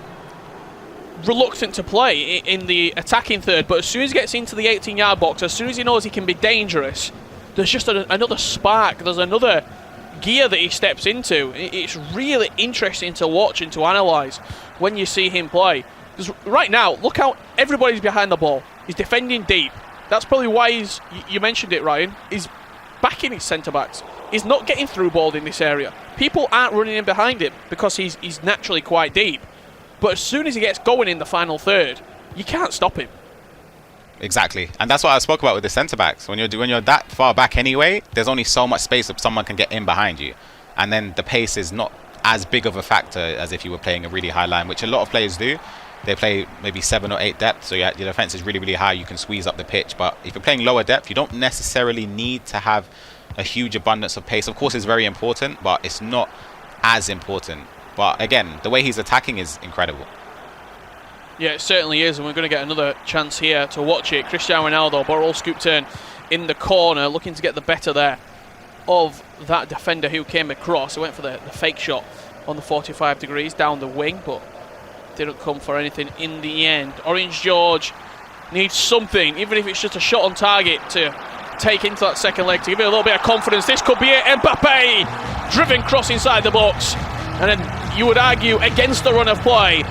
reluctant to play in the attacking third, but as soon as he gets into the 18-yard box, as soon as he knows he can be dangerous, there's just another spark, there's another gear that he steps into. It's really interesting to watch and to analyse when you see him play. Because right now, look how everybody's behind the ball. He's defending deep. That's probably why you mentioned it, Ryan, he's backing his centre-backs. He's not getting through ball in this area. People aren't running in behind him because he's naturally quite deep. But as soon as he gets going in the final third, you can't stop him. Exactly, and that's what I spoke about with the centre-backs. When you're that far back anyway, there's only so much space that someone can get in behind you. And then the pace is not as big of a factor as if you were playing a really high line, which a lot of players do. They play maybe 7 or 8 depth, so your defence is really, really high. You can squeeze up the pitch. But if you're playing lower depth, you don't necessarily need to have a huge abundance of pace. Of course, it's very important, but it's not as important. But again, the way he's attacking is incredible. Yeah, it certainly is, and we're going to get another chance here to watch it. Cristiano Ronaldo, ball scoop turn in the corner, looking to get the better there of that defender who came across. He went for the fake shot on the 45 degrees down the wing, but didn't come for anything in the end. Orange George needs something, even if it's just a shot on target, to take into that second leg, to give it a little bit of confidence. This could be it. Mbappe, driven cross inside the box. And then you would argue against the run of play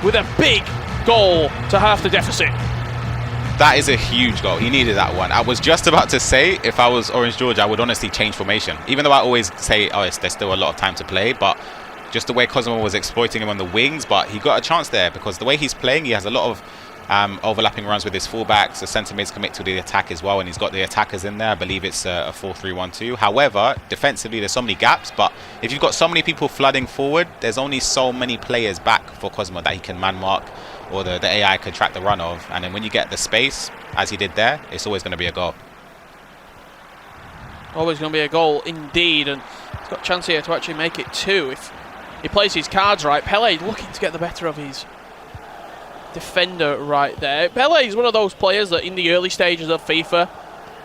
with a big goal to half the deficit. That is a huge goal. He needed that one. I was just about to say, if I was Orange George, I would honestly change formation. Even though I always say, oh, there's still a lot of time to play, but just the way Cosimo was exploiting him on the wings, but he got a chance there because the way he's playing, he has a lot of overlapping runs with his fullbacks. The centre mids commit to the attack as well, and he's got the attackers in there. I believe it's a 4-3-1-2. However, defensively, there's so many gaps, but if you've got so many people flooding forward, there's only so many players back for Cosimo that he can man mark, or the AI could track the run of. And then when you get the space, as he did there, it's always going to be a goal. Always going to be a goal indeed, and he's got a chance here to actually make it 2 if he plays his cards right. Pele looking to get the better of his defender right there. Pele is one of those players that in the early stages of FIFA,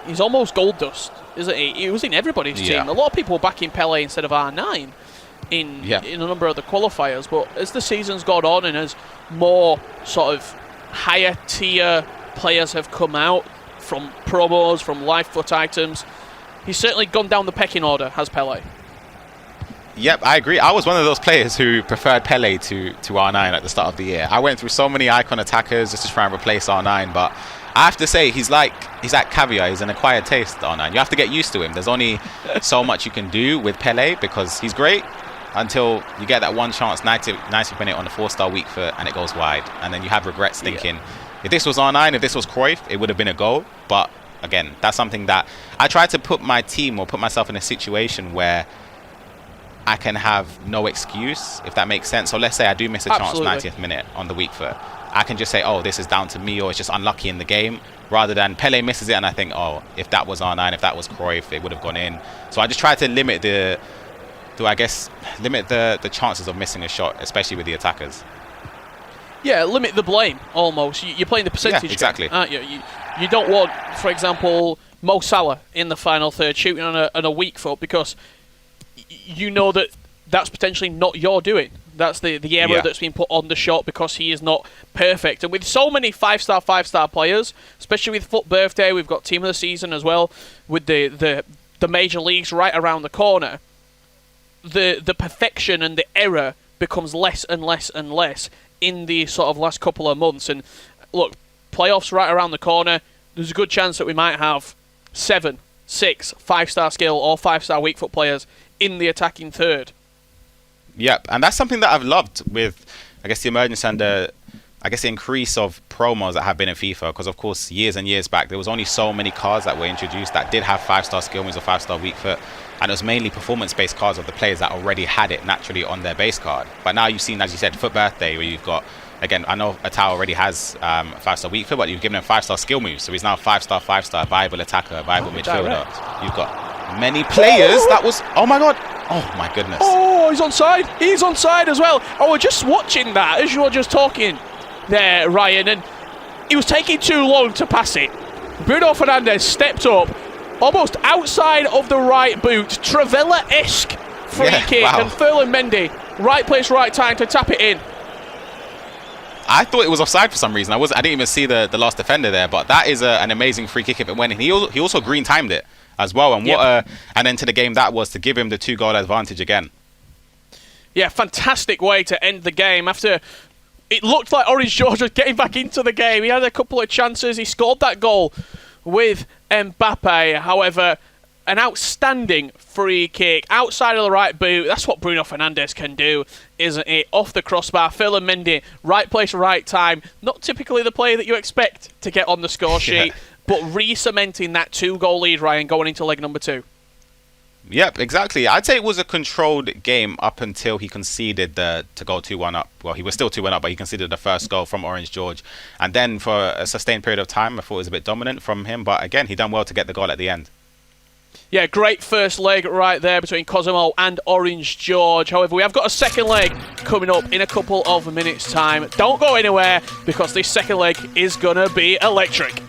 he's almost gold dust, isn't he? He was in everybody's team. A lot of people were backing Pele instead of R9 in a number of the qualifiers, but as the season's gone on and as more sort of higher tier players have come out from promos, from live foot items, he's certainly gone down the pecking order, has Pele. Yep, I agree. I was one of those players who preferred Pele to R9 at the start of the year. I went through so many icon attackers just to try and replace R9, but I have to say he's like caviar. He's an acquired taste, R9. You have to get used to him. There's only so much you can do with Pele because he's great until you get that one chance, 90th minute on the 4-star weak foot, and it goes wide. And then you have regrets thinking, if this was R9, if this was Cruyff, it would have been a goal. But again, that's something that I try to put my team or put myself in a situation where I can have no excuse, if that makes sense. So let's say I do miss a chance 90th minute on the weak foot. I can just say, oh, this is down to me, or it's just unlucky in the game, rather than Pele misses it and I think, oh, if that was R9, if that was Cruyff, it would have gone in. So I just try to limit the chances of missing a shot, especially with the attackers. Yeah, limit the blame, almost. You're playing the percentage game, exactly. aren't you? You don't want, for example, Mo Salah in the final third shooting on a weak foot because you know that that's potentially not your doing. That's the error that's been put on the shot because he is not perfect. And with so many 5-star players, especially with Foot Birthday, we've got Team of the Season as well, with the major leagues right around the corner, the perfection and the error becomes less and less and less in the sort of last couple of months. And look, playoffs right around the corner, there's a good chance that we might have 7, 6 5-star skill or 5-star weak foot players in the attacking third. Yep, and that's something that I've loved with, I guess, the emergence and the increase of promos that have been in FIFA. Because, of course, years and years back, there was only so many cards that were introduced that did have 5-star skill moves or 5-star weak foot. And it was mainly performance-based cards of the players that already had it naturally on their base card. But now you've seen, as you said, Foot Birthday, where you've got, again, I know Atao already has 5-star weak foot, but you've given him 5-star skill moves. So he's now 5-star, viable attacker, viable midfielder. You've got many players that was, oh my god, oh my goodness. Oh, he's onside. He's onside as well. Oh, we're just watching that as you were just talking there, Ryan, and he was taking too long to pass it. Bruno Fernandes stepped up, almost outside of the right boot, Travella-esque free kick, and Ferland Mendy, right place, right time to tap it in. I thought it was offside for some reason. I didn't even see the last defender there, but that is an amazing free kick if it went in. He also green timed it as well, and what an end to the game that was to give him the 2-goal advantage again. Yeah, fantastic way to end the game after it looked like Orange George was getting back into the game. He had a couple of chances. He scored that goal with Mbappe. However, an outstanding free kick outside of the right boot. That's what Bruno Fernandes can do, isn't it? Off the crossbar, Ferland Mendy, right place, right time. Not typically the player that you expect to get on the score sheet, but re-cementing that 2-goal lead, Ryan, going into leg number 2. Yep, exactly. I'd say it was a controlled game up until he conceded to go 2-1 up. Well, he was still 2-1 up, but he conceded the first goal from Orange George. And then for a sustained period of time, I thought it was a bit dominant from him. But again, he done well to get the goal at the end. Yeah, great first leg right there between Cosimo and Orange George. However, we have got a second leg coming up in a couple of minutes' time. Don't go anywhere, because this second leg is going to be electric.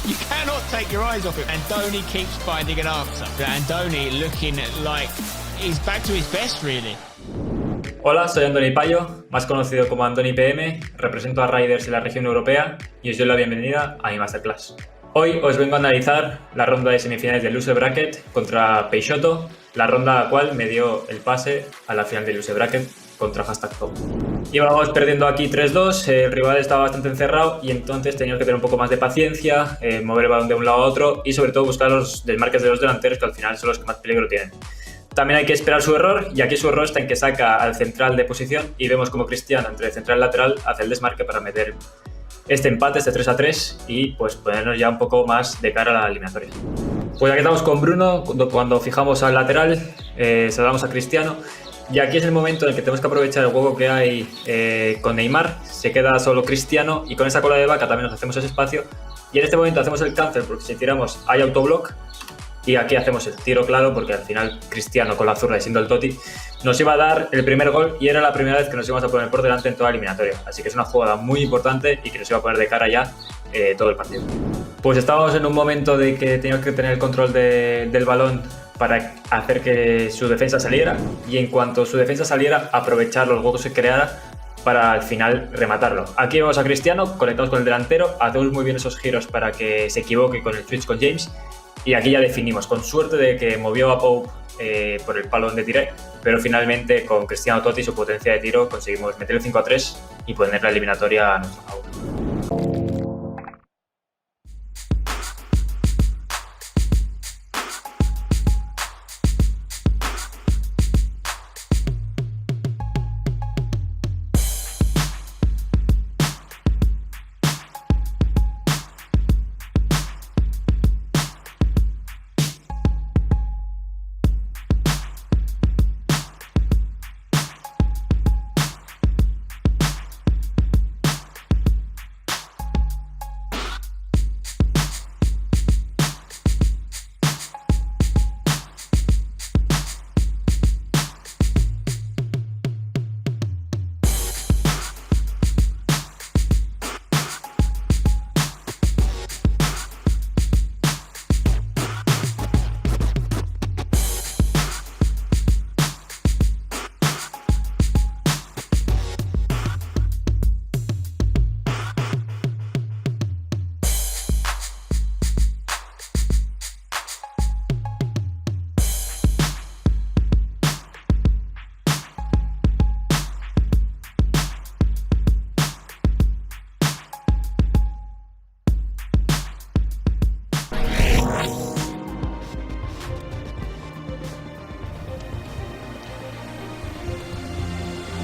You cannot take your eyes off it. Andoni keeps finding an answer. Andoni looking like he's back to his best, really. Hola, soy Andoni Payo, más conocido como Andoni PM, represento a Riders en la región europea y os doy la bienvenida a mi masterclass. Hoy os vengo a analizar la ronda de semifinales del Loser Bracket contra Peixoto, la ronda a la cual me dio el pase a la final del Loser Bracket contra #Top. Íbamos perdiendo aquí 3-2, el rival estaba bastante encerrado y entonces teníamos que tener un poco más de paciencia, mover el balón de un lado a otro y sobre todo buscar los desmarques de los delanteros, que al final son los que más peligro tienen. También hay que esperar su error, y aquí su error está en que saca al central de posición y vemos como Cristiano entre el central y el lateral hace el desmarque para meter este empate, este 3-3, y pues ponernos ya un poco más de cara a la eliminatoria. Pues aquí estamos con Bruno, cuando fijamos al lateral, saludamos a Cristiano Y aquí es el momento en el que tenemos que aprovechar el hueco que hay con Neymar. Se queda solo Cristiano y con esa cola de vaca también nos hacemos ese espacio. Y en este momento hacemos el cancel porque si tiramos hay autoblock. Y aquí hacemos el tiro claro porque al final Cristiano con la zurda y siendo el Totti nos iba a dar el primer gol y era la primera vez que nos íbamos a poner por delante en toda la eliminatoria. Así que es una jugada muy importante y que nos iba a poner de cara ya todo el partido. Pues estábamos en un momento de que teníamos que tener el control del balón para hacer que su defensa saliera y en cuanto su defensa saliera aprovechar los huecos que creara para al final rematarlo. Aquí vemos a Cristiano, conectamos con el delantero, hacemos muy bien esos giros para que se equivoque con el switch con James y aquí ya definimos, con suerte de que movió a Pope por el palo donde tiré, pero finalmente con Cristiano Totti y su potencia de tiro conseguimos meter el 5-3 y poner la eliminatoria a nuestro favor.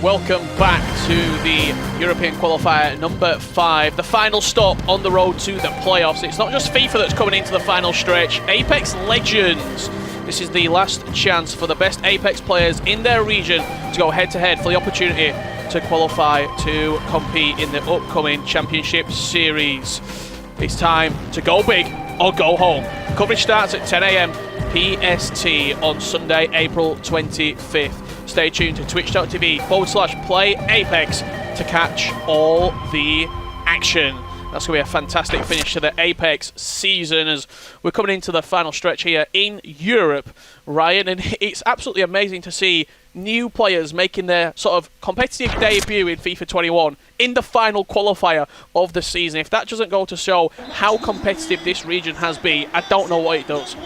Welcome back to the European Qualifier number 5, the final stop on the road to the playoffs. It's not just FIFA that's coming into the final stretch, Apex Legends. This is the last chance for the best Apex players in their region to go head-to-head for the opportunity to qualify to compete in the upcoming Championship Series. It's time to go big or go home. Coverage starts at 10 AM PST on Sunday, April 25th. Stay tuned to twitch.tv/playapex to catch all the action. That's going to be a fantastic finish to the Apex season as we're coming into the final stretch here in Europe, Ryan, and it's absolutely amazing to see new players making their sort of competitive debut in FIFA 21 in the final qualifier of the season. If that doesn't go to show how competitive this region has been, I don't know what it does.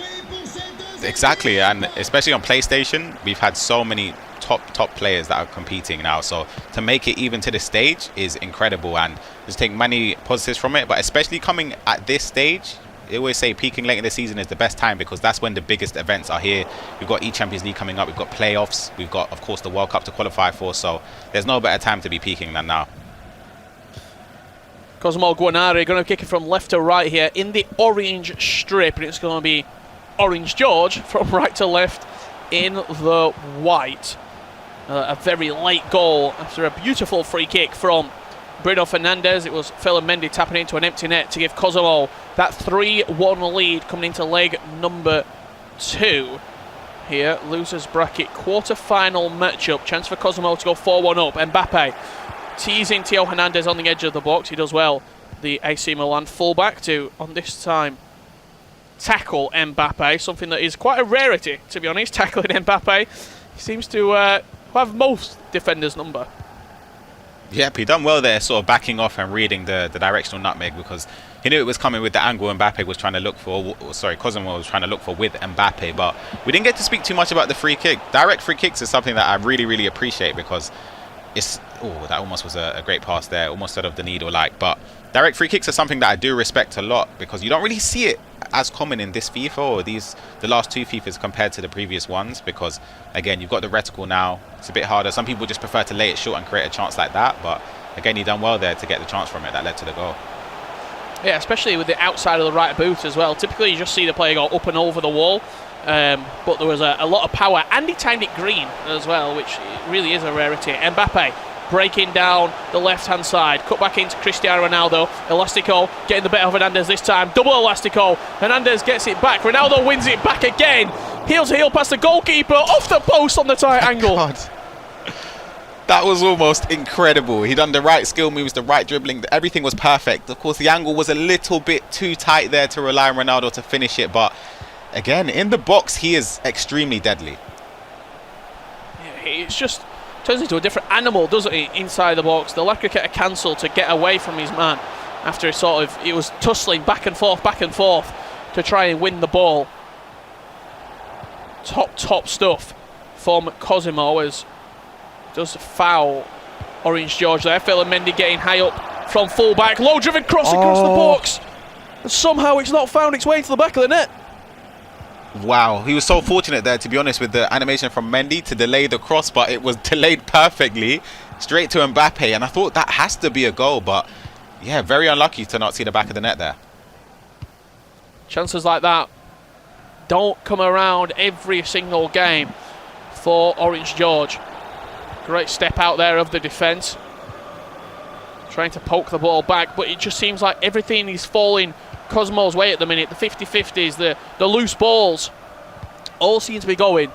Exactly, and especially on PlayStation, we've had so many top players that are competing now, so to make it even to this stage is incredible, and just take many positives from it. But especially coming at this stage, they always say peaking late in the season is the best time because that's when the biggest events are here. We've got E-Champions League coming up, we've got playoffs, we've got of course the World Cup to qualify for, so there's no better time to be peaking than now. Cosmo Guarnieri going to kick it from left to right here in the orange strip, and it's going to be Orange George from right to left in the white. A very late goal after a beautiful free kick from Bruno Fernandes. It was Phil Mendy tapping into an empty net to give Cosmo that 3-1 lead coming into leg number 2. Here, losers bracket quarter-final matchup. Chance for Cosmo to go 4-1 up. Mbappe teasing Theo Hernandez on the edge of the box. He does well. The AC Milan fullback to, on this time, tackle Mbappe, something that is quite a rarity, to be honest, tackling Mbappe. He seems to have most defenders' number. Yep, he done well there, sort of backing off and reading the directional nutmeg because he knew it was coming with the angle Mbappe was trying to look for, sorry, Cosmo was trying to look for with Mbappe, but we didn't get to speak too much about the free kick. Direct free kicks is something that I really, really appreciate because it's, oh, that almost was a great pass there, almost out of the needle like, but direct free kicks are something that I do respect a lot because you don't really see it as common in this FIFA or the last two FIFAs compared to the previous ones because again you've got the reticle now, it's a bit harder. Some people just prefer to lay it short and create a chance like that, but again he done well there to get the chance from it that led to the goal. Yeah, especially with the outside of the right boot as well. Typically you just see the player go up and over the wall. but there was a lot of power, and he timed it green as well, which really is a rarity. Mbappe breaking down the left-hand side, cut back into Cristiano Ronaldo. Elastico getting the better of Hernandez this time, double Elastico. Hernandez gets it back, Ronaldo wins it back again. Heel to heel past the goalkeeper, off the post on the tight angle. God. That was almost incredible. He done the right skill moves, the right dribbling, everything was perfect. Of course, the angle was a little bit too tight there to rely on Ronaldo to finish it, but again, in the box, he is extremely deadly. Yeah, it's just turns into a different animal, doesn't he, inside the box. The left cricketer cancelled to get away from his man after he was tussling back and forth to try and win the ball. Top stuff from Cosimo as does foul Orange George there. Phil and Mendy getting high up from full back. Low driven cross across the box. And somehow it's not found its way to the back of the net. Wow, he was so fortunate there, to be honest, with the animation from Mendy to delay the cross, but it was delayed perfectly straight to Mbappe, and I thought that has to be a goal, but yeah, very unlucky to not see the back of the net there. Chances like that don't come around every single game for Orange George. Great step out there of the defence, trying to poke the ball back, but it just seems like everything is falling Cosmo's way at the minute. The 50-50s, the loose balls, all seem to be going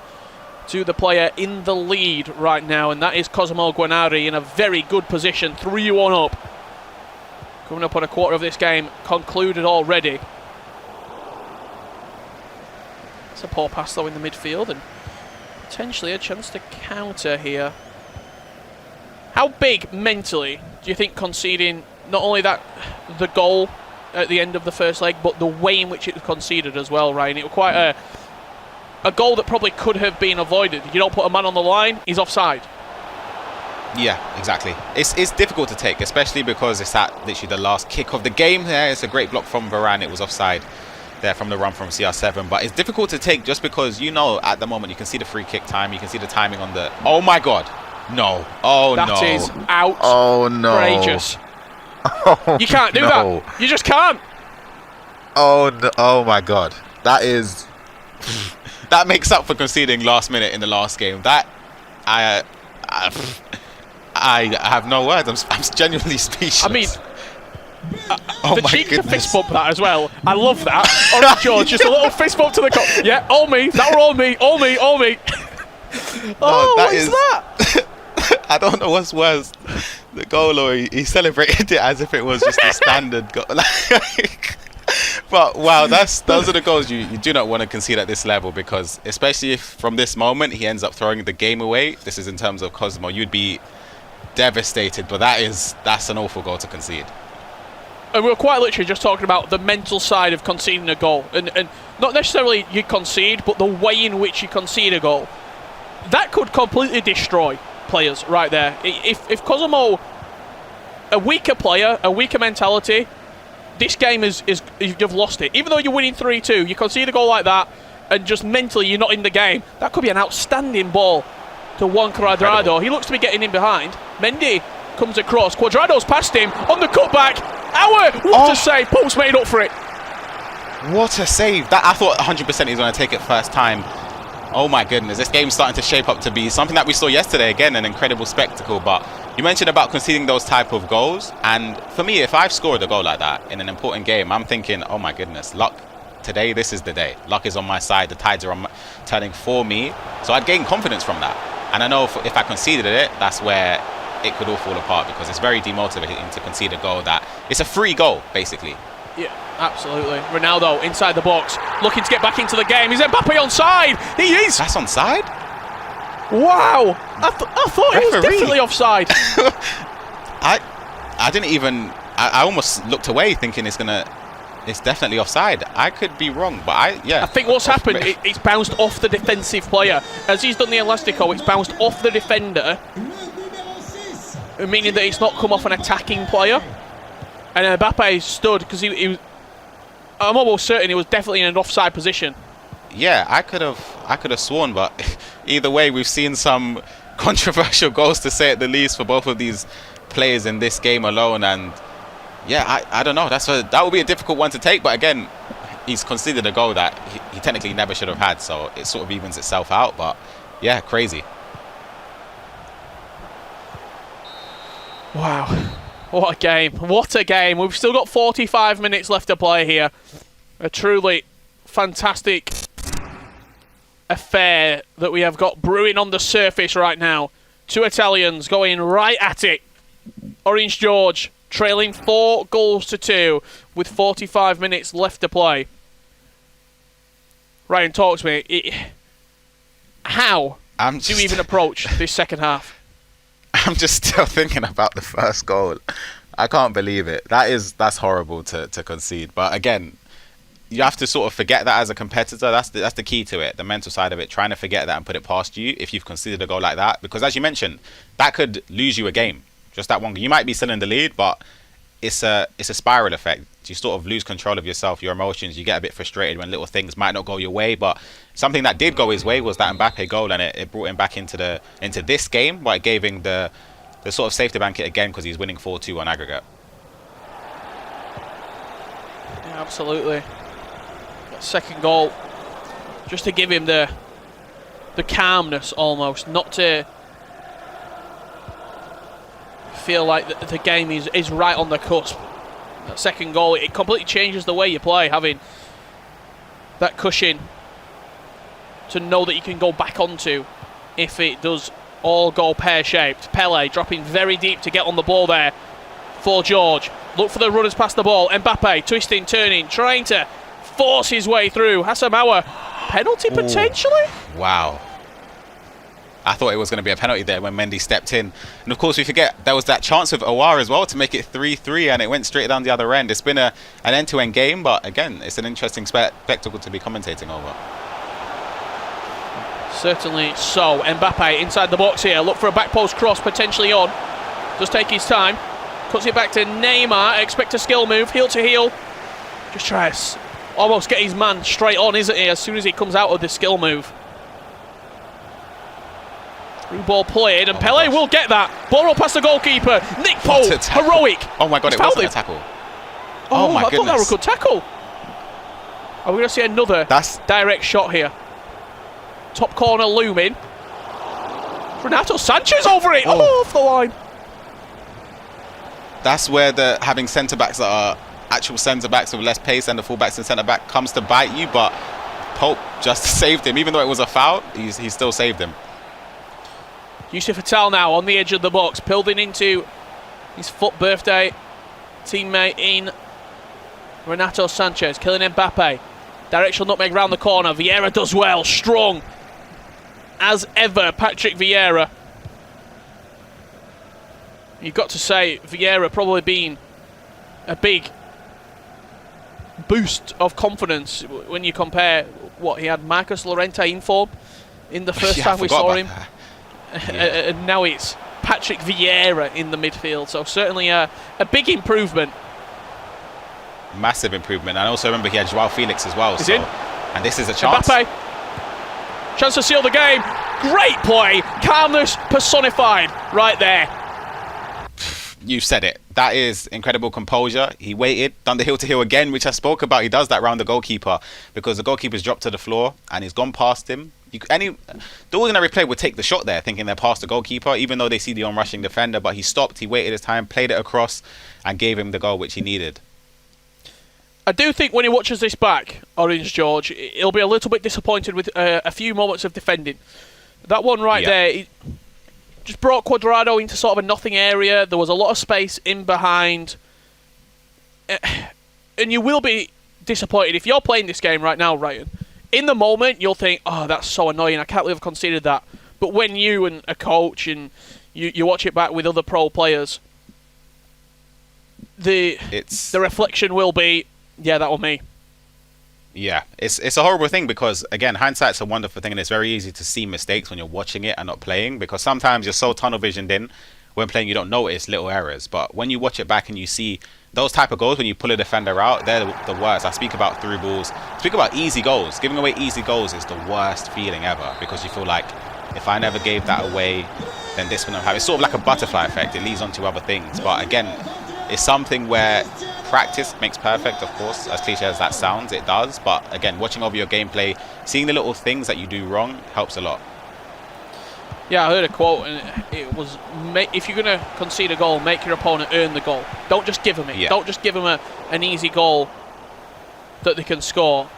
to the player in the lead right now, and that is Cosmo Guarnieri in a very good position, 3-1 up. Coming up on a quarter of this game concluded already. It's a poor pass though in the midfield, and potentially a chance to counter here. How big mentally do you think conceding not only that the goal at the end of the first leg, but the way in which it was conceded as well, Ryan? It was quite a goal that probably could have been avoided. You don't put a man on the line, he's offside. Yeah, exactly. It's difficult to take, especially because it's at literally the last kick of the game. There, it's a great block from Varane. It was offside there from the run from CR7, but it's difficult to take just because, you know, at the moment you can see the free kick time, you can see the timing on the... Oh my God. No. Oh no. That is outrageous. Oh no. Oh, you can't do that. You just can't. Oh no. Oh my God. That is... that makes up for conceding last minute in the last game. That... I have no words. I'm genuinely speechless. I mean... the cheek to fist bump that as well. I love that. Orange George, just a little fist bump to the cup. Yeah, all me. That were all me. All me. All me. Oh, what is that? I don't know what's worse, the goal, or he celebrated it as if it was just a standard goal. But wow, those are the goals you do not want to concede at this level, because especially if from this moment he ends up throwing the game away. This is in terms of Cosmo, you'd be devastated. But that's an awful goal to concede. And we're quite literally just talking about the mental side of conceding a goal, and not necessarily you concede, but the way in which you concede a goal. That could completely destroy players right there. If Cosmo, a weaker player, a weaker mentality, this game is you've lost it. Even though you're winning 3-2, you concede a goal like that, and just mentally you're not in the game. That could be an outstanding ball to Juan Cuadrado. He looks to be getting in behind. Mendy comes across. Cuadrado's past him on the cutback. What a save. Post made up for it. What a save. That I thought 100% he's going to take it first time. Oh my goodness, this game's starting to shape up to be something that we saw yesterday. Again, an incredible spectacle. But you mentioned about conceding those type of goals, and for me, if I've scored a goal like that in an important game, I'm thinking, oh my goodness, luck. Today, this is the day. Luck is on my side. The tides are turning for me. So I'd gain confidence from that. And I know if I conceded it, that's where it could all fall apart, because it's very demotivating to concede a goal that it's a free goal, basically. Yeah, absolutely. Ronaldo inside the box, looking to get back into the game. Is Mbappe onside? He is. That's onside? Wow. I thought he was definitely offside. I didn't even... I almost looked away thinking it's definitely offside. I could be wrong, but I think what's happened, it's bounced off the defensive player. As he's done the Elastico, it's bounced off the defender, meaning that it's not come off an attacking player. And Mbappe stood because he was... I'm almost certain he was definitely in an offside position. Yeah, I could have sworn, but either way, we've seen some controversial goals, to say at the least, for both of these players in this game alone. And yeah, I don't know. That would be a difficult one to take. But again, he's conceded a goal that he technically never should have had, so it sort of evens itself out. But yeah, crazy. Wow. What a game. What a game. We've still got 45 minutes left to play here. A truly fantastic affair that we have got brewing on the surface right now. Two Italians going right at it. Orange George trailing 4-2 with 45 minutes left to play. Ryan, talk to me. How do you even approach this second half? I'm just still thinking about the first goal. I can't believe it. That's horrible to concede. But again, you have to sort of forget that as a competitor. That's the key to it, the mental side of it, trying to forget that and put it past you if you've conceded a goal like that. Because as you mentioned, that could lose you a game. Just that one. You might be still in the lead, but it's a spiral effect. You sort of lose control of yourself, your emotions. You get a bit frustrated when little things might not go your way. But something that did go his way was that Mbappe goal, and it brought him back into this game, but it gave him the sort of safety blanket again because he's winning 4-2 on aggregate. Yeah, absolutely. That second goal, just to give him the calmness almost, not to feel like the game is right on the cusp. That second goal, it completely changes the way you play, having that cushion to know that you can go back onto if it does all go pear-shaped. Pele dropping very deep to get on the ball there for George. Look for the runners past the ball. Mbappe twisting, turning, trying to force his way through. Hasamawa, penalty potentially? Wow. I thought it was going to be a penalty there when Mendy stepped in. And of course, we forget there was that chance with Aouar as well to make it 3-3, and it went straight down the other end. It's been an end-to-end game, but again, it's an interesting spectacle to be commentating over. Certainly so. Mbappe inside the box here. Look for a back post cross potentially on. Does take his time. Cuts it back to Neymar. Expect a skill move. Heel to heel. Just tries to almost get his man straight on, isn't he, as soon as he comes out of the skill move. Through ball played, and Pele will get that. Ball past the goalkeeper. Nick Pope, heroic. Oh my god, it wasn't a tackle. Oh my I goodness. thought that was a good tackle. Are we going to see another direct shot here? Top corner looming. Renato Sanchez over it. Oh, off the line. That's where having centre-backs that are actual centre-backs with less pace and the full-backs and centre-back comes to bite you, but Pope just saved him. Even though it was a foul, he still saved him. Yusuf Atal now on the edge of the box, building into his foot birthday teammate in Renato Sanchez, killing Mbappe. Directional nutmeg round the corner. Vieira does well, strong as ever, Patrick Vieira. You've got to say, Vieira probably been a big boost of confidence when you compare what he had Marcus Llorente in form in the first time we saw him. And now it's Patrick Vieira in the midfield, so certainly a big improvement. Massive improvement. And I also remember he had Joao Felix as well. He's in. And this is a chance. Mbappe. Chance to seal the game. Great play. Calmness personified right there. You said it. That is incredible composure. He waited, done the heel to heel again, which I spoke about. He does that round the goalkeeper because the goalkeeper's dropped to the floor and he's gone past him. The ordinary player would take the shot there thinking they're past the goalkeeper, even though they see the onrushing defender, but he stopped, he waited his time, played it across and gave him the goal which he needed. I do think when he watches this back, Orange George, he'll be a little bit disappointed with a few moments of defending. That one there, he just brought Cuadrado into sort of a nothing area. There was a lot of space in behind. And you will be disappointed. If you're playing this game right now, Ryan, in the moment, you'll think, oh, that's so annoying. I can't believe I've conceded that. But when you and a coach and you watch it back with other pro players, the reflection will be, yeah, that was me. Yeah, it's a horrible thing because, again, hindsight's a wonderful thing and it's very easy to see mistakes when you're watching it and not playing because sometimes you're so tunnel visioned in when playing you don't notice little errors. But when you watch it back and you see those type of goals when you pull a defender out, they're the worst. I speak about through balls, speak about easy goals. Giving away easy goals is the worst feeling ever because you feel like if I never gave that away, then this wouldn't have. It's sort of like a butterfly effect. It leads on to other things. But again, it's something where practice makes perfect, of course, as cliche as that sounds, it does. But again, watching over your gameplay, seeing the little things that you do wrong helps a lot. Yeah, I heard a quote, and it was, if you're going to concede a goal, make your opponent earn the goal. Don't just give them it. Don't just give them an easy goal that they can score.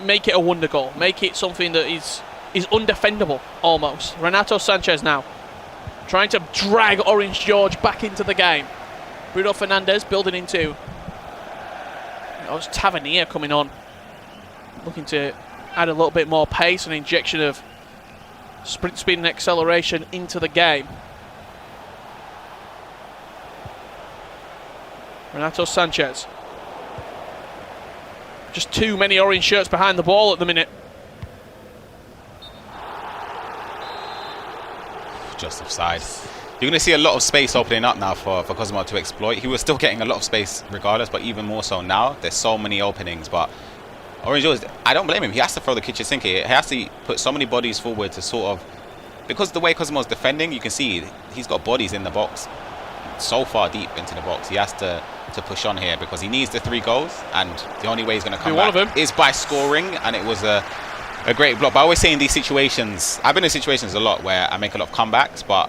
Make it a wonder goal. Make it something that is undefendable, almost. Renato Sanchez now, trying to drag Orange George back into the game. Bruno Fernandes building into. It's Tavernier coming on, looking to add a little bit more pace, an injection of sprint speed and acceleration into the game. Renato Sanchez. Just too many orange shirts behind the ball at the minute. Just offside. You're going to see a lot of space opening up now for Cosmo to exploit. He was still getting a lot of space regardless, but even more so now. There's so many openings, but Orange George, I don't blame him. He has to throw the kitchen sink here. He has to put so many bodies forward to sort of... Because the way Cosmo's defending, you can see he's got bodies in the box. So far deep into the box. He has to push on here because he needs the 3 goals, and the only way he's going to come back is by scoring, and it was a great block. But I always say in these situations, I've been in situations a lot where I make a lot of comebacks, but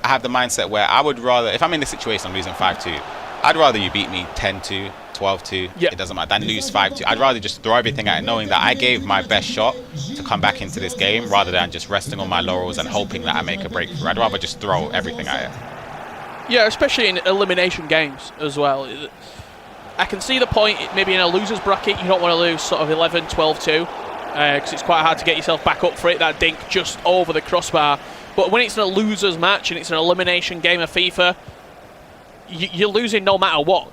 I have the mindset where I would rather, if I'm in this situation, I'm losing 5-2, I'd rather you beat me 10-2, 12-2, it doesn't matter, than lose 5-2. I'd rather just throw everything at it, knowing that I gave my best shot to come back into this game, rather than just resting on my laurels and hoping that I make a breakthrough. I'd rather just throw everything at it. Yeah, especially in elimination games as well. I can see the point, maybe in a loser's bracket, you don't want to lose sort of 11, 12-2, because it's quite hard to get yourself back up for it, that dink just over the crossbar. But when it's in a loser's match and it's an elimination game of FIFA, you're losing no matter what.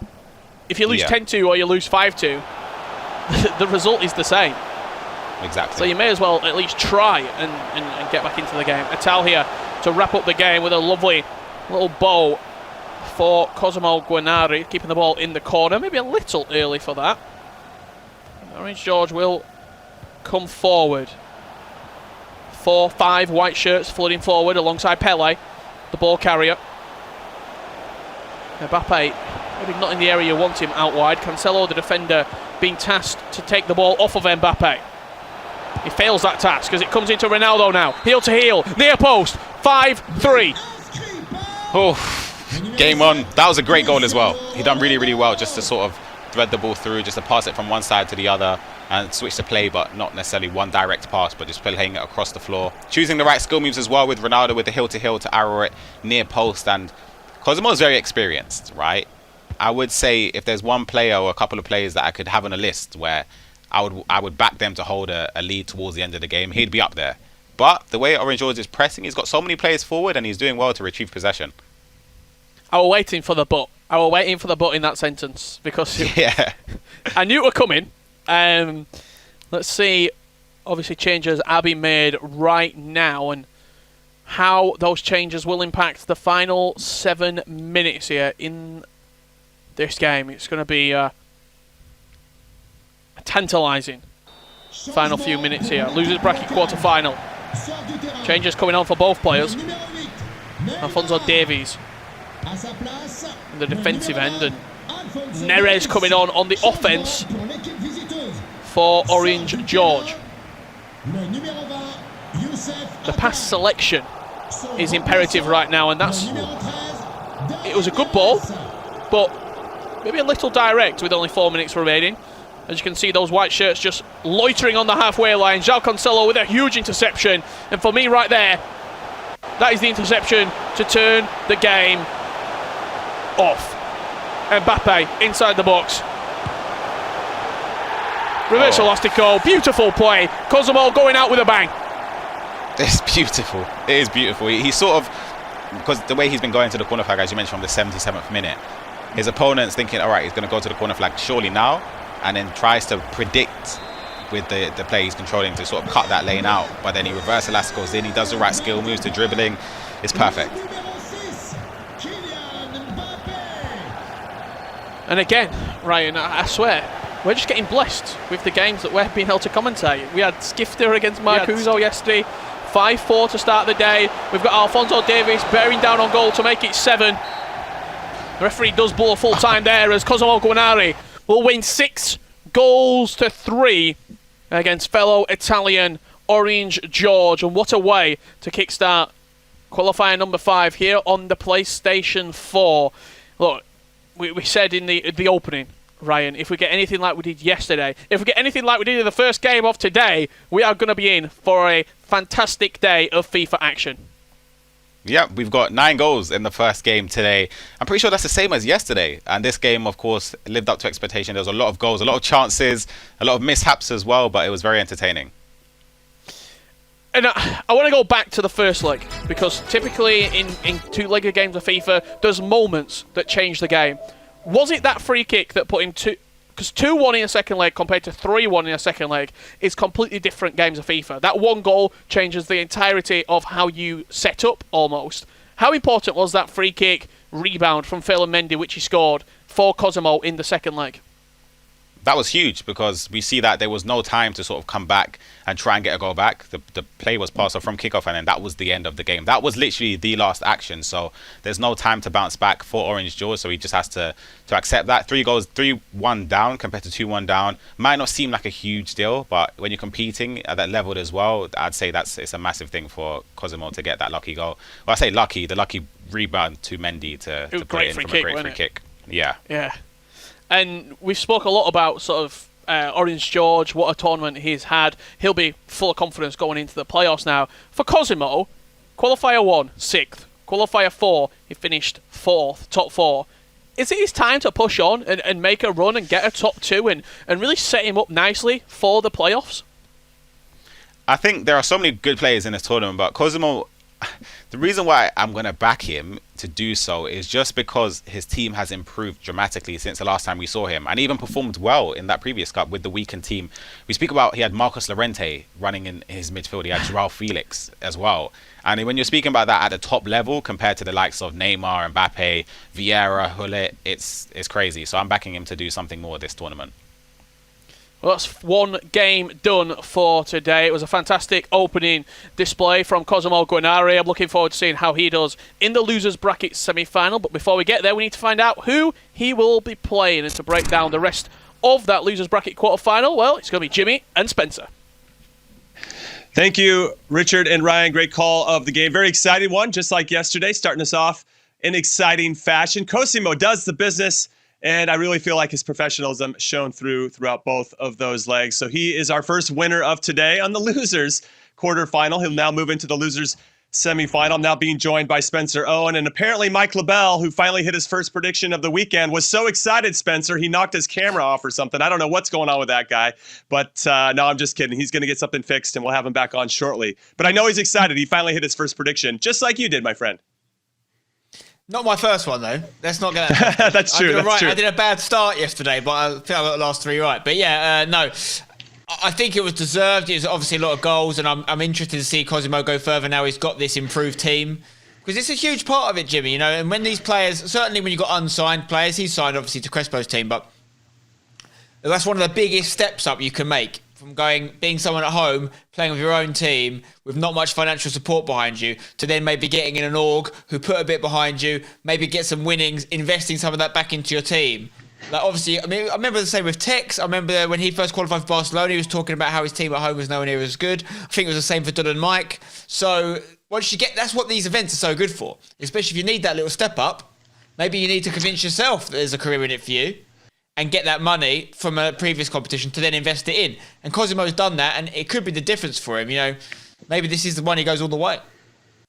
If you lose 10-2 or you lose 5-2, the result is the same. Exactly. So you may as well at least try and get back into the game. Atal here to wrap up the game with a lovely little bow for Cosimo Guarnieri, keeping the ball in the corner. Maybe a little early for that. Orange George will come forward. 4-5 white shirts flooding forward alongside Pele, the ball carrier. Mbappe, maybe not in the area you want him out wide. Cancelo, the defender, being tasked to take the ball off of Mbappe. He fails that task as it comes into Ronaldo now. Heel to heel, near post, 5-3. Oh, game on. That was a great goal as well. He done really, really well just to sort of thread the ball through, just to pass it from one side to the other and switch the play, but not necessarily one direct pass, but just playing it across the floor. Choosing the right skill moves as well with Ronaldo with the heel to heel to arrow it near post. And Cosmo is very experienced, right? I would say if there's one player or a couple of players that I could have on a list where I would back them to hold a lead towards the end of the game, he'd be up there. But the way Orange George is pressing, he's got so many players forward and he's doing well to retrieve possession. I was waiting for the but. I was waiting for the but in that sentence because I knew it were coming. Let's see. Obviously, changes are being made right now, and how those changes will impact the final 7 minutes here in this game. It's going to be a tantalising final few minutes here. Losers bracket quarter-final. Changes coming on for both players. Alphonso Davies in the defensive end, and Neres coming on the offence for Orange George. The pass selection is imperative right now, and it was a good ball, but maybe a little direct with only 4 minutes remaining. As you can see, those white shirts just loitering on the halfway line. João Cancelo with a huge interception, and for me right there, that is the interception to turn the game off. Mbappe inside the box. Reverse elastico, beautiful play. Cosmo going out with a bang. It's beautiful. It is beautiful. He sort of, because the way he's been going to the corner flag, as you mentioned, from the 77th minute, his opponent's thinking, all right, he's going to go to the corner flag surely now, and then tries to predict with the play he's controlling to sort of cut that lane out. But then he reverse elasticos in, he does the right skill moves to dribbling. It's perfect. And again, Ryan, I swear, we're just getting blessed with the games that we're being able to commentate. We had Skifter against Marcuso yesterday, 5-4 to start the day. We've got Alphonso Davies bearing down on goal to make it 7. The referee does blow full time there as Cosimo Guarnieri will win 6-3 against fellow Italian Orange George. And what a way to kickstart qualifier number 5 here on the PlayStation 4. Look, we said in the opening, Ryan, if we get anything like we did yesterday, if we get anything like we did in the first game of today, we are going to be in for a fantastic day of FIFA action. Yeah, we've got 9 goals in the first game today. I'm pretty sure that's the same as yesterday. And this game, of course, lived up to expectation. There was a lot of goals, a lot of chances, a lot of mishaps as well, but it was very entertaining. And I want to go back to the first leg, because typically in two-legged games of FIFA, there's moments that change the game. Was it that free kick that put him because 2-1 in a second leg compared to 3-1 in a second leg is completely different games of FIFA. That one goal changes the entirety of how you set up, almost. How important was that free kick rebound from Ferland Mendy, which he scored for Cosimo in the second leg? That was huge, because we see that there was no time to sort of come back and try and get a goal back. The play was passed off from kickoff, and then that was the end of the game. That was literally the last action, so there's no time to bounce back for Orange George, so he just has to accept that. 3 goals, 3-1 down compared to 2-1 down. Might not seem like a huge deal, but when you're competing at that level as well, I'd say it's a massive thing for Cosimo to get that lucky goal. Well, I say lucky, the lucky rebound to Mendy to put it in from a great free kick. Yeah. Yeah. And we've spoke a lot about sort of Orange George, what a tournament he's had. He'll be full of confidence going into the playoffs now. For Cosimo, Qualifier 1, 6th. Qualifier 4, he finished 4th, top 4. Is it his time to push on and make a run and get a top 2 and really set him up nicely for the playoffs? I think there are so many good players in this tournament, but Cosimo, the reason why I'm going to back him to do so is just because his team has improved dramatically since the last time we saw him, and even performed well in that previous cup with the weakened team. We speak about he had Marcos Llorente running in his midfield, he had Joao Felix as well. And when you're speaking about that at the top level compared to the likes of Neymar, Mbappe, Vieira, Hullet, it's crazy. So I'm backing him to do something more this tournament. Well, that's one game done for today. It was a fantastic opening display from Cosimo Guarnieri. I'm looking forward to seeing how he does in the losers bracket semi-final. But before we get there, we need to find out who he will be playing. And to break down the rest of that losers bracket quarterfinal, well, it's going to be Jimmy and Spencer. Thank you, Richard and Ryan. Great call of the game. Very exciting one, just like yesterday, starting us off in exciting fashion. Cosimo does the business, and I really feel like his professionalism shone throughout both of those legs. So he is our first winner of today on the losers quarterfinal. He'll now move into the losers semifinal, now being joined by Spencer Owen. And apparently Mike LaBelle, who finally hit his first prediction of the weekend, was so excited, Spencer, he knocked his camera off or something. I don't know what's going on with that guy. But no, I'm just kidding. He's going to get something fixed, and we'll have him back on shortly. But I know he's excited. He finally hit his first prediction, just like you did, my friend. Not my first one, though. That's not going to... That's true. I did a bad start yesterday, but I think I got the last 3 right. But yeah, no. I think it was deserved. It was obviously a lot of goals, and I'm interested to see Cosimo go further now he's got this improved team. Because it's a huge part of it, Jimmy, you know, and when these players, certainly when you've got unsigned players, he's signed obviously to Crespo's team, but that's one of the biggest steps up you can make from being someone at home, playing with your own team, with not much financial support behind you, to then maybe getting in an org who put a bit behind you, maybe get some winnings, investing some of that back into your team. Like obviously, I mean, I remember the same with Tex. I remember when he first qualified for Barcelona, he was talking about how his team at home was nowhere near as good. I think it was the same for Dylan and Mike. So once you get, that's what these events are so good for. Especially if you need that little step up, maybe you need to convince yourself that there's a career in it for you and get that money from a previous competition to then invest it in. And Cosimo's done that, and it could be the difference for him. You know, maybe this is the one he goes all the way.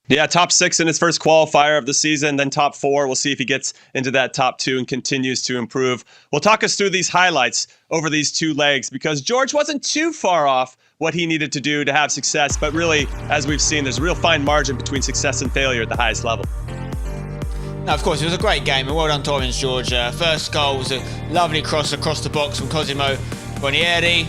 Yeah, top 6 in his first qualifier of the season, then top 4. We'll see if he gets into that top 2 and continues to improve. We'll talk us through these highlights over these 2 legs, because George wasn't too far off what he needed to do to have success. But really, as we've seen, there's a real fine margin between success and failure at the highest level. Now, of course, it was a great game, and well done to Orange George. First goal was a lovely cross across the box from Cosimo Guarnieri.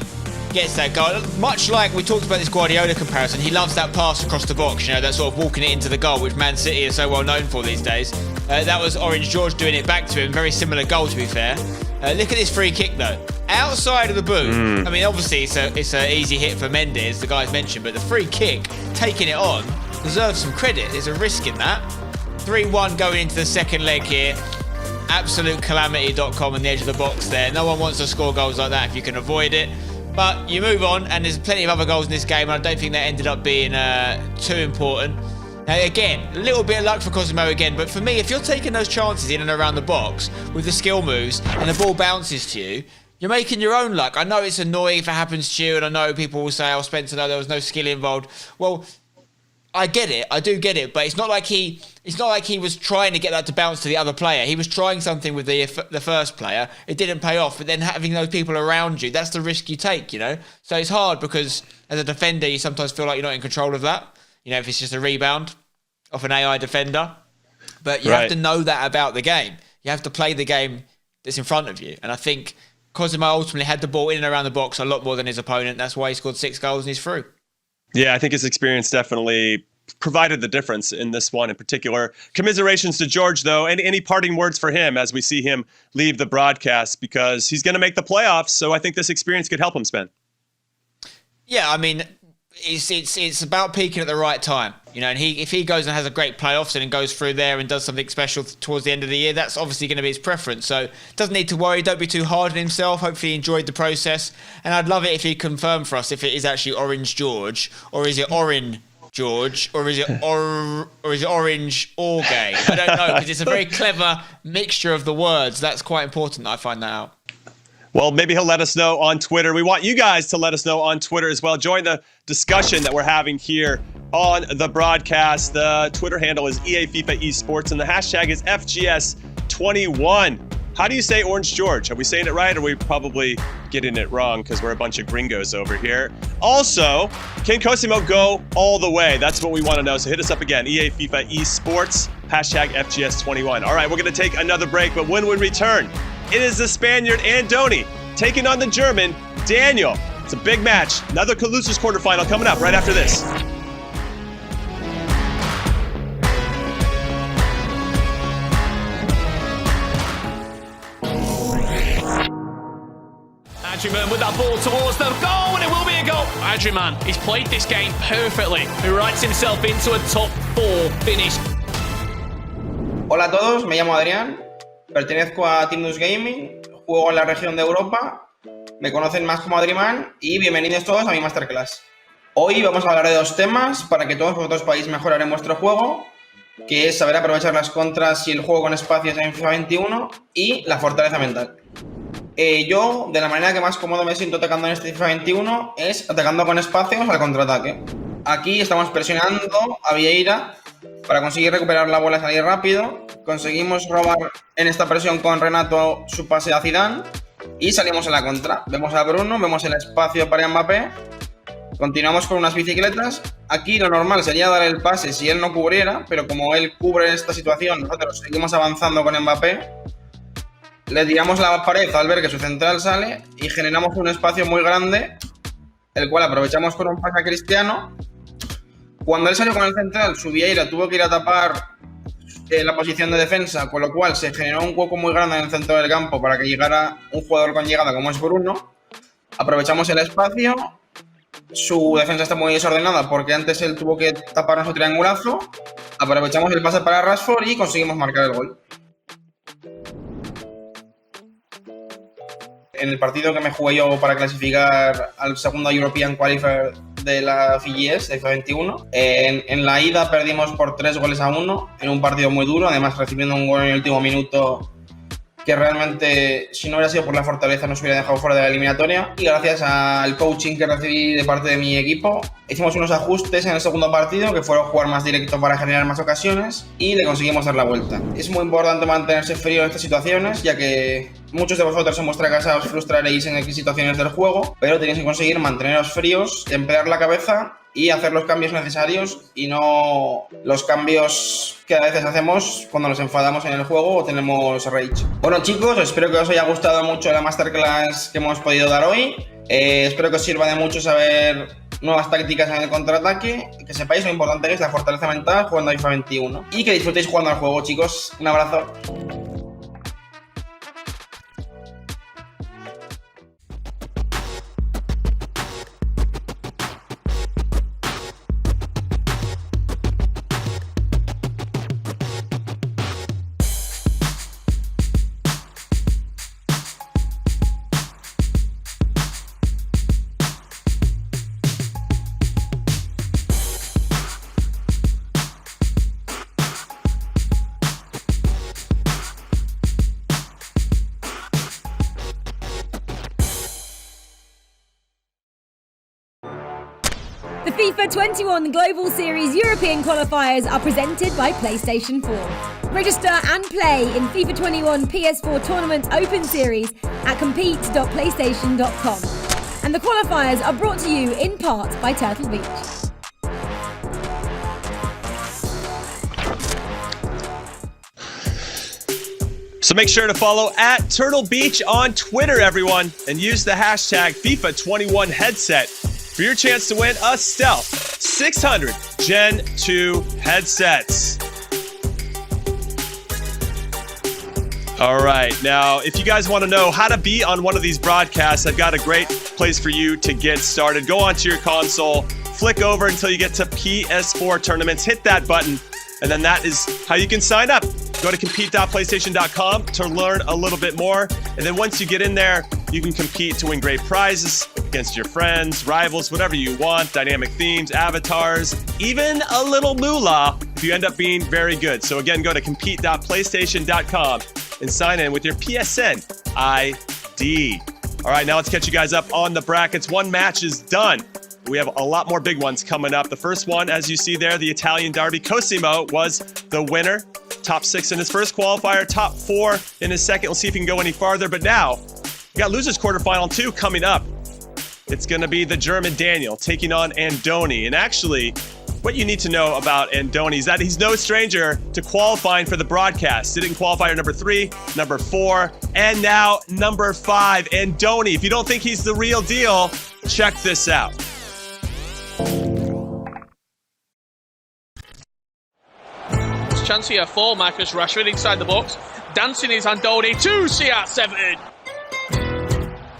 Gets that goal. Much like we talked about this Guardiola comparison, he loves that pass across the box, you know, that sort of walking it into the goal, which Man City is so well known for these days. That was Orange George doing it back to him. Very similar goal, to be fair. Look at this free kick, though. Outside of the boot. I mean, obviously, it's an easy hit for Mendes, the guys mentioned, but the free kick, taking it on, deserves some credit. There's a risk in that. 3-1 going into the second leg here. absolute calamity.com on the edge of the box there. No one wants to score goals like that if you can avoid it. But you move on, and there's plenty of other goals in this game, and I don't think that ended up being too important. Now, again, a little bit of luck for Cosimo again, but for me, if you're taking those chances in and around the box with the skill moves and the ball bounces to you, you're making your own luck. I know it's annoying if it happens to you, and I know people will say, oh, Spencer, no, there was no skill involved. Well, I get it. I do get it, but it's not like he was trying to get that to bounce to the other player. He was trying something with the first player. It didn't pay off, but then having those people around you, that's the risk you take, you know? So it's hard because as a defender, you sometimes feel like you're not in control of that. You know, if it's just a rebound off an AI defender. But you have to know that about the game. You have to play the game that's in front of you. And I think Cosimo ultimately had the ball in and around the box a lot more than his opponent. That's why he scored 6 goals and he's through. Yeah, I think his experience definitely provided the difference in this one in particular. Commiserations to George, though. Any parting words for him as we see him leave the broadcast? Because he's going to make the playoffs, so I think this experience could help him, Spen. Yeah, I mean, it's about peaking at the right time. You know, and if he goes and has a great playoffs and goes through there and does something special towards the end of the year, that's obviously going to be his preference. So doesn't need to worry. Don't be too hard on himself. Hopefully he enjoyed the process. And I'd love it if he confirmed for us if it is actually Orange George, or is it Orin George, or is it Orange or gay? I don't know, because it's a very clever mixture of the words. That's quite important that I find that out. Well, maybe he'll let us know on Twitter. We want you guys to let us know on Twitter as well. Join the discussion that we're having here on the broadcast. The Twitter handle is EA FIFA Esports, and the hashtag is FGS21. How do you say Orange George? Are we saying it right, or are we probably getting it wrong because we're a bunch of gringos over here? Also, can Cosimo go all the way? That's what we want to know. So hit us up again, EA FIFA Esports, hashtag FGS21. All right, we're going to take another break, but when we return, it is the Spaniard Andoni taking on the German Daniel. It's a big match. Another losers quarterfinal coming up right after this. Adriman with that ball towards them. Goal, and it will be a goal. Adriman, he's played this game perfectly. He writes himself into a top 4 finish. Hola a todos, me llamo Adrián, pertenezco a Team News Gaming, juego en la región de Europa, me conocen más como Adriman y bienvenidos todos a mi masterclass. Hoy vamos a hablar de 2 temas para que todos vosotros podáis mejorar en vuestro juego, que es saber aprovechar las contras y el juego con espacios en FIFA 21 y la fortaleza mental. Yo, de la manera que más cómodo me siento atacando en este FIFA 21 es atacando con espacios al contraataque. Aquí estamos presionando a Vieira para conseguir recuperar la bola y salir rápido. Conseguimos robar en esta presión con Renato su pase a Zidane y salimos en la contra. Vemos a Bruno, vemos el espacio para Mbappé. Continuamos con unas bicicletas. Aquí lo normal sería dar el pase si él no cubriera, pero como él cubre esta situación, nosotros seguimos avanzando con Mbappé. Le tiramos la pared al ver que su central sale y generamos un espacio muy grande, el cual aprovechamos con un pase a Cristiano. Cuando él salió con el central, su Vieira tuvo que ir a tapar la posición de defensa, con lo cual se generó un hueco muy grande en el centro del campo para que llegara un jugador con llegada como es Bruno. Aprovechamos el espacio. Su defensa está muy desordenada porque antes él tuvo que taparnos su triangulazo. Aprovechamos el pase para Rashford y conseguimos marcar el gol. En el partido que me jugué yo para clasificar al segundo European Qualifier de la FGS, de FIFA 21, en la ida perdimos por 3-1 en un partido muy duro, además recibiendo un gol en el último minuto que realmente, si no hubiera sido por la fortaleza, nos hubiera dejado fuera de la eliminatoria. Y gracias al coaching que recibí de parte de mi equipo, hicimos unos ajustes en el segundo partido, que fueron jugar más directo para generar más ocasiones, y le conseguimos dar la vuelta. Es muy importante mantenerse frío en estas situaciones, ya que muchos de vosotros en vuestra casa os frustraréis en X situaciones del juego, pero tenéis que conseguir manteneros fríos, emplear la cabeza y hacer los cambios necesarios y no los cambios que a veces hacemos cuando nos enfadamos en el juego o tenemos rage. Bueno chicos, espero que os haya gustado mucho la masterclass que hemos podido dar hoy. Espero que os sirva de mucho saber nuevas tácticas en el contraataque, que sepáis lo importante que es la fortaleza mental jugando a FIFA 21 y que disfrutéis jugando al juego chicos. Un abrazo. FIFA 21 Global Series European Qualifiers are presented by PlayStation 4. Register and play in FIFA 21 PS4 Tournament Open Series at compete.playstation.com. And the qualifiers are brought to you in part by Turtle Beach. So make sure to follow at Turtle Beach on Twitter, everyone, and use the hashtag FIFA21headset for your chance to win a Stealth 600 Gen 2 headsets. All right, now, if you guys want to know how to be on one of these broadcasts, I've got a great place for you to get started. Go onto your console, flick over until you get to PS4 tournaments, hit that button, and then that is how you can sign up. Go to compete.playstation.com to learn a little bit more. And then once you get in there, you can compete to win great prizes against your friends, rivals, whatever you want, dynamic themes, avatars, even a little moolah if you end up being very good. So again, go to compete.playstation.com and sign in with your PSN ID. All right, now let's catch you guys up on the brackets. One match is done. We have a lot more big ones coming up. The first one, as you see there, the Italian derby. Cosimo was the winner. Top 6 in his first qualifier, top 4 in his second. We'll see if he can go any farther. But now, we got losers quarterfinal 2 coming up. It's going to be the German Daniel taking on Andoni. And actually, what you need to know about Andoni is that he's no stranger to qualifying for the broadcast. Sitting qualifier number 3, number 4, and now number 5. Andoni, if you don't think he's the real deal, check this out. Chance here for Marcus Rashford inside the box. Dancing is Andoni to CR7.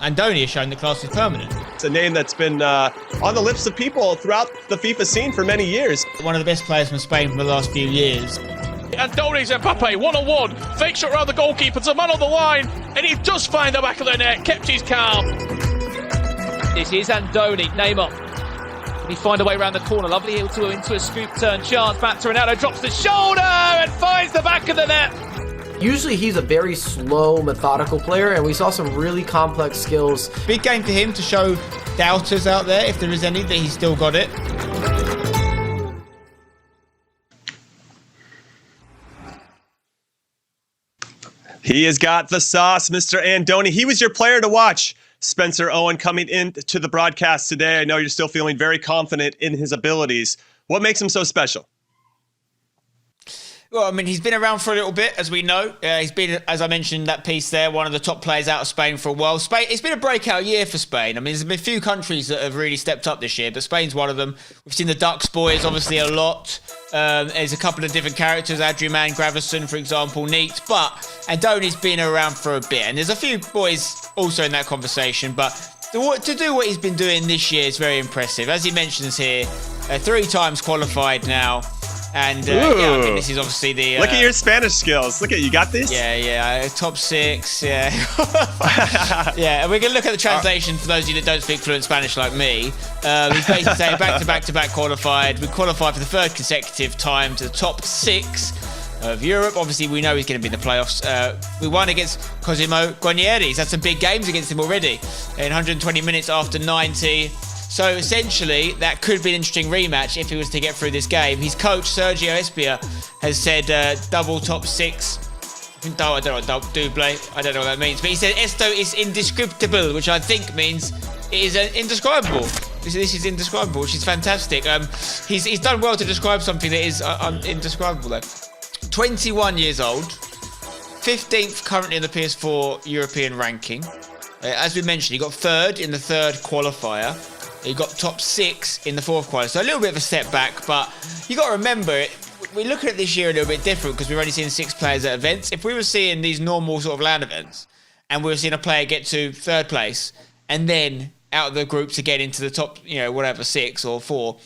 Andoni has shown the class is permanent. It's a name that's been on the lips of people throughout the FIFA scene for many years. One of the best players from Spain for the last few years. Andoni's Mbappe, one-on-one. Fake shot around the goalkeeper, it's a man on the line, and he does find the back of the net, kept his calm. This is Andoni, Neymar. He find a way around the corner, lovely into a scoop turn chance, back to Ronaldo, drops the shoulder and finds the back of the net. Usually he's a very slow, methodical player, and we saw some really complex skills. Big game for him to show doubters out there, if there is any, that he's still got it. He has got the sauce, Mr. Andoni. He was your player to watch. Spencer Owen coming into the broadcast today. I know you're still feeling very confident in his abilities. What makes him so special? Well, I mean, he's been around for a little bit, as we know. He's been, as I mentioned in that piece there, one of the top players out of Spain for a while. Spain, it's been a breakout year for Spain. I mean, there's been a few countries that have really stepped up this year, but Spain's one of them. We've seen the Ducks boys, obviously, a lot. There's a couple of different characters, Adrian Gravison, for example, neat. But Andoni's been around for a bit, and there's a few boys also in that conversation, but to do what he's been doing this year is very impressive. As he mentions here, 3 times qualified now. And yeah, I mean, this is obviously the... Look at your Spanish skills. Look at you got this? Yeah, top 6, yeah. Yeah, and we're going to look at the translation for those of you that don't speak fluent Spanish like me. He's basically saying back-to-back qualified. We qualified for the 3rd consecutive time to the top 6 of Europe. Obviously, we know he's going to be in the playoffs. We won against Cosimo Guarnieri. He's had some big games against him already in 120 minutes after 90. So essentially, that could be an interesting rematch if he was to get through this game. His coach, Sergio Espia, has said double top 6. I don't know what double, I don't know what that means. But he said esto is indescriptible, which I think means it is indescribable. This is indescribable, which is fantastic. He's done well to describe something that is indescribable, though. 21 years old, 15th currently in the PS4 European ranking. As we mentioned, he got 3rd in the 3rd qualifier. He got top 6 in the 4th qualifier. So a little bit of a step back, but you got to remember, we look at it this year a little bit different because we're only seeing 6 players at events. If we were seeing these normal sort of LAN events and we were seeing a player get to 3rd place and then out of the group to get into the top, 6 or 4,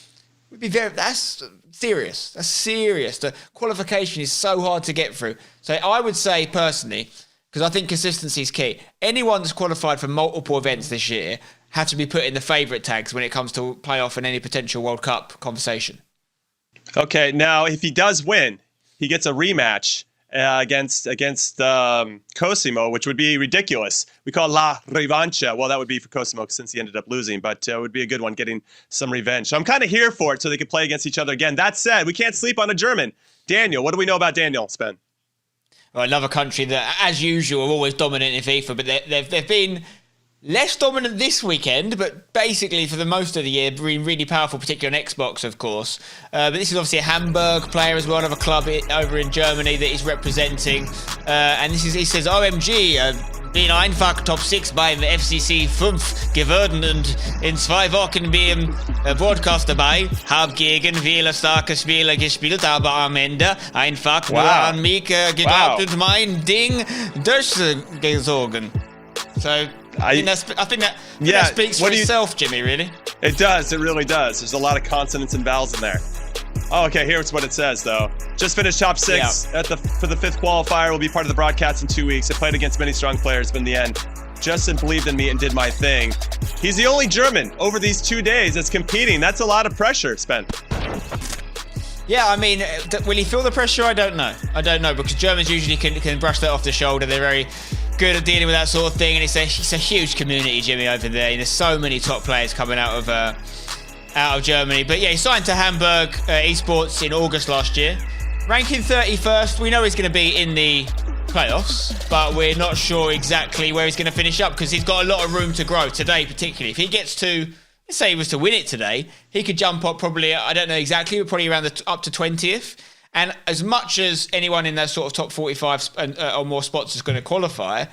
would be that's serious. That's serious. The qualification is so hard to get through. So I would say personally, because I think consistency is key, anyone that's qualified for multiple events this year have to be put in the favourite tags when it comes to playoff and any potential World Cup conversation. Okay, now if he does win, he gets a rematch against Cosimo, which would be ridiculous. We call La Revancha. Well, that would be for Cosimo since he ended up losing, but it would be a good one, getting some revenge. So I'm kind of here for it so they can play against each other again. That said, we can't sleep on a German. Daniel, what do we know about Daniel, Spen? Well, another country that, as usual, are always dominant in FIFA, but they've been less dominant this weekend, but basically for the most of the year, been really powerful, particularly on Xbox, of course. But this is obviously a Hamburg player as well, another club over in Germany that he's representing. And he says, OMG, bin einfach Top 6 beim FCC 5 geworden und in 2 Wochen beim Broadcast dabei. Hab gegen viele starke Spieler gespielt, aber am Ende einfach nur an mich geglaubt und mein Ding durchgezogen. So I think that speaks for itself, Jimmy, really. It does. It really does. There's a lot of consonants and vowels in there. Oh, okay, here's what it says, though. Just finished top 6 for the 5th qualifier. Will be part of the broadcast in 2 weeks. I played against many strong players, but in the end, Justin believed in me and did my thing. He's the only German over these 2 days that's competing. That's a lot of pressure, Spen. Yeah, I mean, will he feel the pressure? I don't know. Because Germans usually can brush that off the shoulder. They're very good at dealing with that sort of thing, and it's a huge community, Jimmy, over there. There's so many top players coming out of Germany. But yeah, he signed to Hamburg Esports in August last year. Ranking 31st. We know he's going to be in the playoffs, but we're not sure exactly where he's going to finish up because he's got a lot of room to grow today, particularly. If he gets to, let's say he was to win it today, he could jump up probably, I don't know exactly, but probably around up to 20th. And as much as anyone in that sort of top 45 or more spots is going to qualify,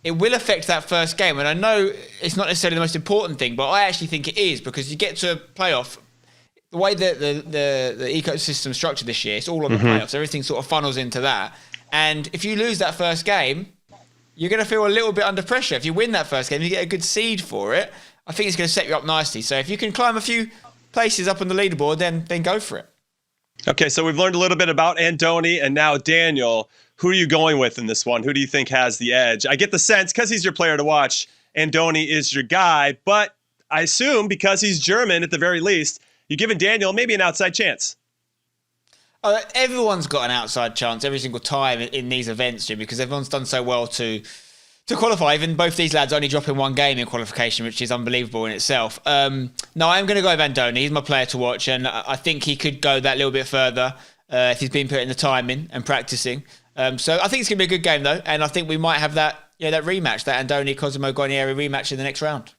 it will affect that first game. And I know it's not necessarily the most important thing, but I actually think it is, because you get to a playoff, the way that the ecosystem structured this year, it's all on the playoffs. Everything sort of funnels into that. And if you lose that first game, you're going to feel a little bit under pressure. If you win that first game, you get a good seed for it, I think it's going to set you up nicely. So if you can climb a few places up on the leaderboard, then go for it. Okay, so we've learned a little bit about Andoni, and now Daniel. Who are you going with in this one? Who do you think has the edge? I get the sense, because he's your player to watch, Andoni is your guy, but I assume because he's German at the very least, you're giving Daniel maybe an outside chance. Everyone's got an outside chance every single time in these events, Jim, because everyone's done so well to qualify. Even both these lads only dropping one game in qualification, which is unbelievable in itself. No, I'm going to go with Andoni. He's my player to watch, and I think he could go that little bit further if he's been putting the time in and practicing. So I think it's going to be a good game, though, and I think we might have that rematch, that Andoni Cosimo Guarnieri rematch in the next round.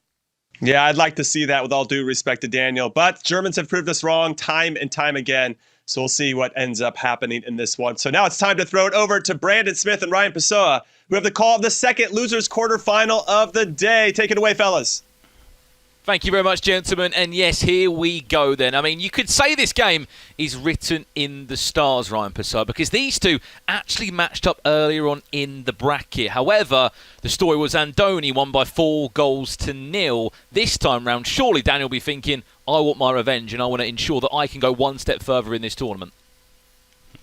Yeah, I'd like to see that, with all due respect to Daniel, but Germans have proved us wrong time and time again. So we'll see what ends up happening in this one. So now it's time to throw it over to Brandon Smith and Ryan Pessoa, who have the call of the second losers quarterfinal of the day. Take it away, fellas. Thank you very much, gentlemen. And yes, here we go then. I mean, you could say this game is written in the stars, Ryan Pessoa, because these two actually matched up earlier on in the bracket. However, the story was Andoni won by 4-0. This time round, surely Daniel will be thinking, I want my revenge and I want to ensure that I can go one step further in this tournament.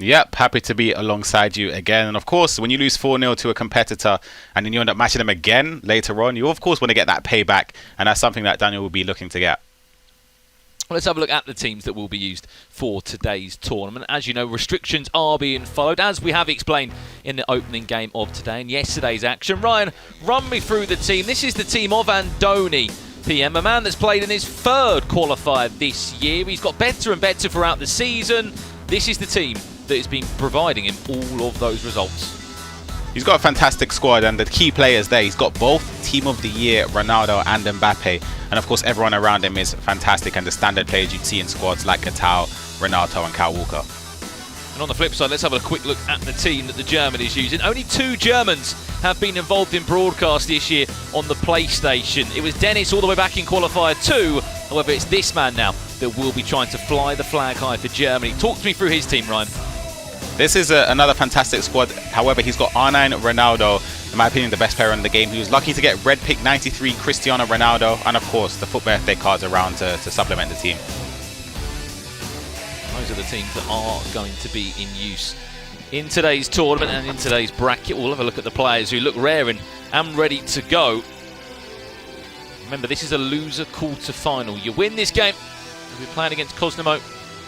Yep, happy to be alongside you again. And of course, when you lose 4-0 to a competitor and then you end up matching them again later on, you of course want to get that payback. And that's something that Daniel will be looking to get. Well, let's have a look at the teams that will be used for today's tournament. As you know, restrictions are being followed, as we have explained in the opening game of today and yesterday's action. Ryan, run me through the team. This is the team of Andoni, PM, a man that's played in his third qualifier this year. He's got better and better throughout the season. This is the team that has been providing him all of those results. He's got a fantastic squad, and the key players there, he's got both Team of the Year, Ronaldo and Mbappe, and of course everyone around him is fantastic, and the standard players you'd see in squads like Gatao, Renato and Kyle Walker. And on the flip side, let's have a quick look at the team that the German is using. Only 2 Germans have been involved in broadcast this year on the PlayStation. It was Dennis all the way back in qualifier 2. However, it's this man now that will be trying to fly the flag high for Germany. Talk to me through his team, Ryan. This is another fantastic squad. However, he's got R9 Ronaldo, in my opinion, the best player in the game. He was lucky to get red pick 93 Cristiano Ronaldo, and of course the FUT birthday cards around to supplement the team. Those are the teams that are going to be in use in today's tournament and in today's bracket. We'll have a look at the players who look raring and ready to go. Remember, this is a loser quarter-final. You win this game, you'll be playing against Cosimo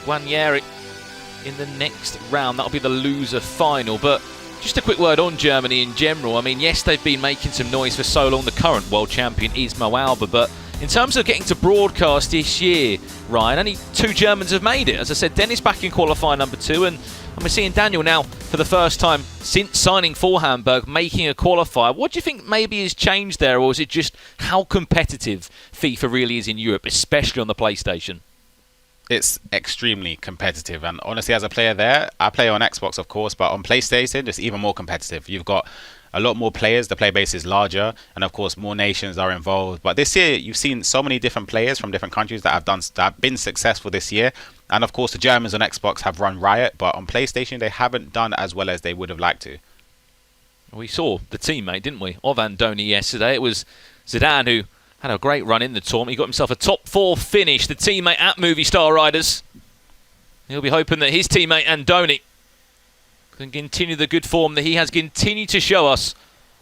Guarnieri in the next round. That'll be the loser final. But Just a quick word on Germany in general. I mean, yes, they've been making some noise for so long. The current world champion is Mo Alba, but in terms of getting to broadcast this year, Ryan, only 2 Germans have made it. As I said, Dennis back in qualifier number 2, and we're seeing Daniel now for the first time since signing for Hamburg, making a qualifier. What do you think maybe has changed there, or is it just how competitive FIFA really is in Europe, especially on the PlayStation? It's extremely competitive, and honestly, as a player there, I play on Xbox, of course, but on PlayStation, it's even more competitive. You've got a lot more players, the player base is larger, and of course, more nations are involved. But this year, you've seen so many different players from different countries that have been successful this year. And of course, the Germans on Xbox have run riot, but on PlayStation, they haven't done as well as they would have liked to. We saw the teammate, didn't we, of Andoni yesterday. It was Zidane who had a great run in the tournament. He got himself a top 4 finish, the teammate at Movie Star Riders. He'll be hoping that his teammate Andoni can continue the good form that he has continued to show us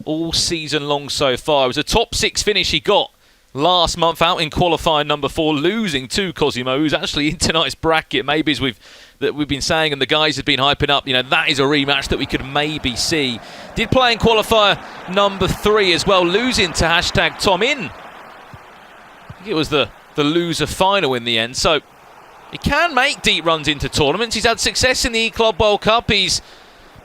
all season long so far. It was a top 6 finish he got last month out in qualifier number 4, losing to Cosimo, who's actually in tonight's bracket. Maybe as we've been saying, and the guys have been hyping up, that is a rematch that we could maybe see. Did play in qualifier number 3 as well, losing to #Tom in. I think it was the loser final in the end. So he can make deep runs into tournaments. He's had success in the E-Club World Cup. He's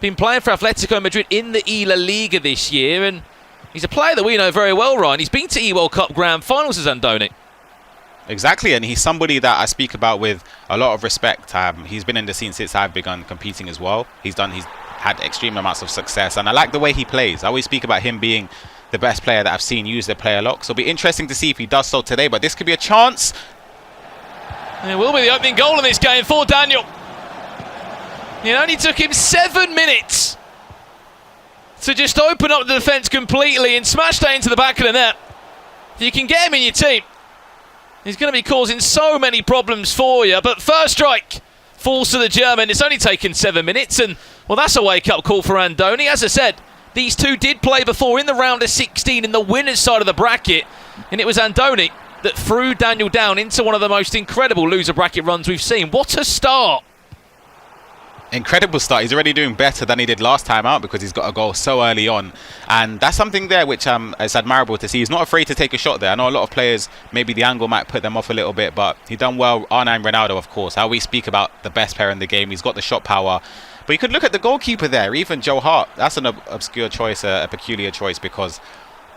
been playing for Atletico Madrid in the E-La Liga this year, and he's a player that we know very well, Ryan. He's been to E-World Cup Grand Finals as Andoni. Exactly, and he's somebody that I speak about with a lot of respect. He's been in the scene since I've begun competing as well. He's had extreme amounts of success, and I like the way he plays. I always speak about him being the best player that I've seen use the player lock. So it'll be interesting to see if he does so today, but this could be a chance. It will be the opening goal in this game for Daniel. It only took him 7 minutes to just open up the defence completely and smash that into the back of the net. If you can get him in your team, he's going to be causing so many problems for you. But first strike falls to the German. It's only taken 7 minutes, and well, that's a wake-up call for Andoni. As I said, these two did play before in the round of 16 in the winner's side of the bracket, and it was Andoni that threw Daniel down into one of the most incredible loser bracket runs we've seen. What a start! Incredible start. He's already doing better than he did last time out because he's got a goal so early on, and that's something there which is admirable to see. He's not afraid to take a shot there. I know a lot of players, maybe the angle might put them off a little bit, but he done well. R9 Ronaldo, of course, how we speak about the best player in the game. He's got the shot power. But you could look at the goalkeeper there, even Joe Hart. That's an obscure choice, a peculiar choice, because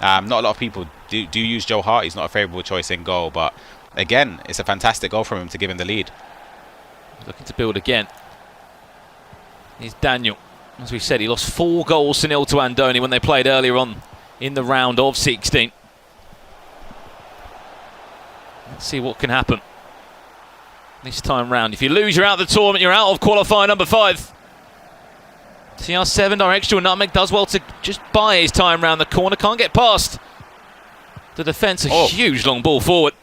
not a lot of people do use Joe Hart. He's not a favourable choice in goal, but again, it's a fantastic goal from him to give him the lead. Looking to build again. Here's Daniel. As we said, he lost 4 goals to 0 to Andoni when they played earlier on in the round of 16. Let's see what can happen this time round. If you lose, you're out of the tournament. You're out of qualifier number 5. CR7 directional nutmeg does well to just buy his time round the corner. Can't get past the defence. A huge long ball forward.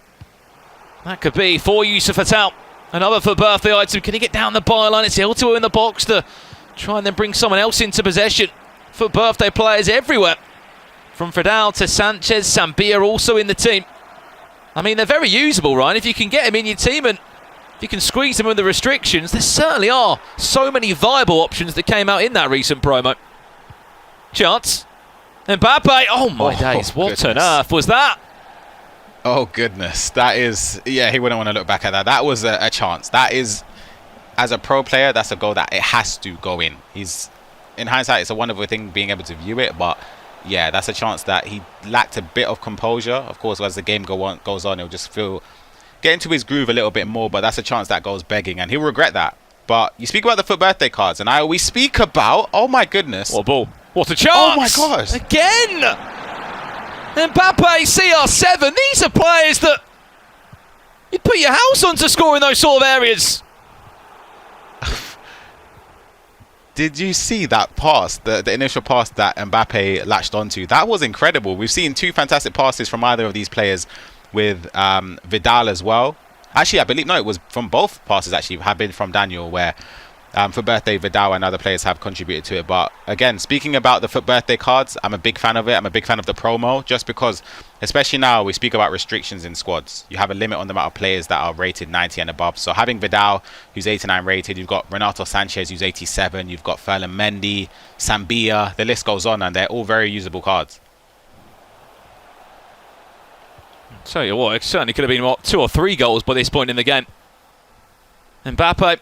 That could be for Yusuf Atal. Another for birthday item. Can he get down the byline? It's Iltuo in the box to try and then bring someone else into possession. For birthday players everywhere. From Fredal to Sanchez, Sambia also in the team. I mean, they're very usable, Ryan. If you can get him in your team and if you can squeeze them with the restrictions, there certainly are so many viable options that came out in that recent promo. Chance. Mbappe. Oh my days. What on earth was that? Oh goodness, that is, yeah, he wouldn't want to look back at that. That was a chance. That is, as a pro player, that's a goal that it has to go in. He's, in hindsight, it's a wonderful thing being able to view it, but yeah, that's a chance that he lacked a bit of composure. Of course, as the game goes on, he'll just get into his groove a little bit more, but that's a chance that goes begging, and he'll regret that. But you speak about the FUT birthday cards, and I always speak about, oh my goodness. What a ball. What a chance! Oh my gosh. Again! Mbappe, CR7, these are players that you'd put your house on to score in those sort of areas. Did you see that pass, the initial pass that Mbappe latched onto? That was incredible. We've seen 2 fantastic passes from either of these players with Vidal as well. Actually, I believe, no, it was from both passes actually, have been from Daniel, where For birthday, Vidal and other players have contributed to it. But again, speaking about the FUT birthday cards, I'm a big fan of it. I'm a big fan of the promo, just because, especially now, we speak about restrictions in squads. You have a limit on the amount of players that are rated 90 and above. So having Vidal, who's 89 rated, you've got Renato Sanchez, who's 87, you've got Ferland Mendy, Sambia, the list goes on, and they're all very usable cards. I'll tell you what, it certainly could have been, what, 2 or 3 goals by this point in the game. Mbappe.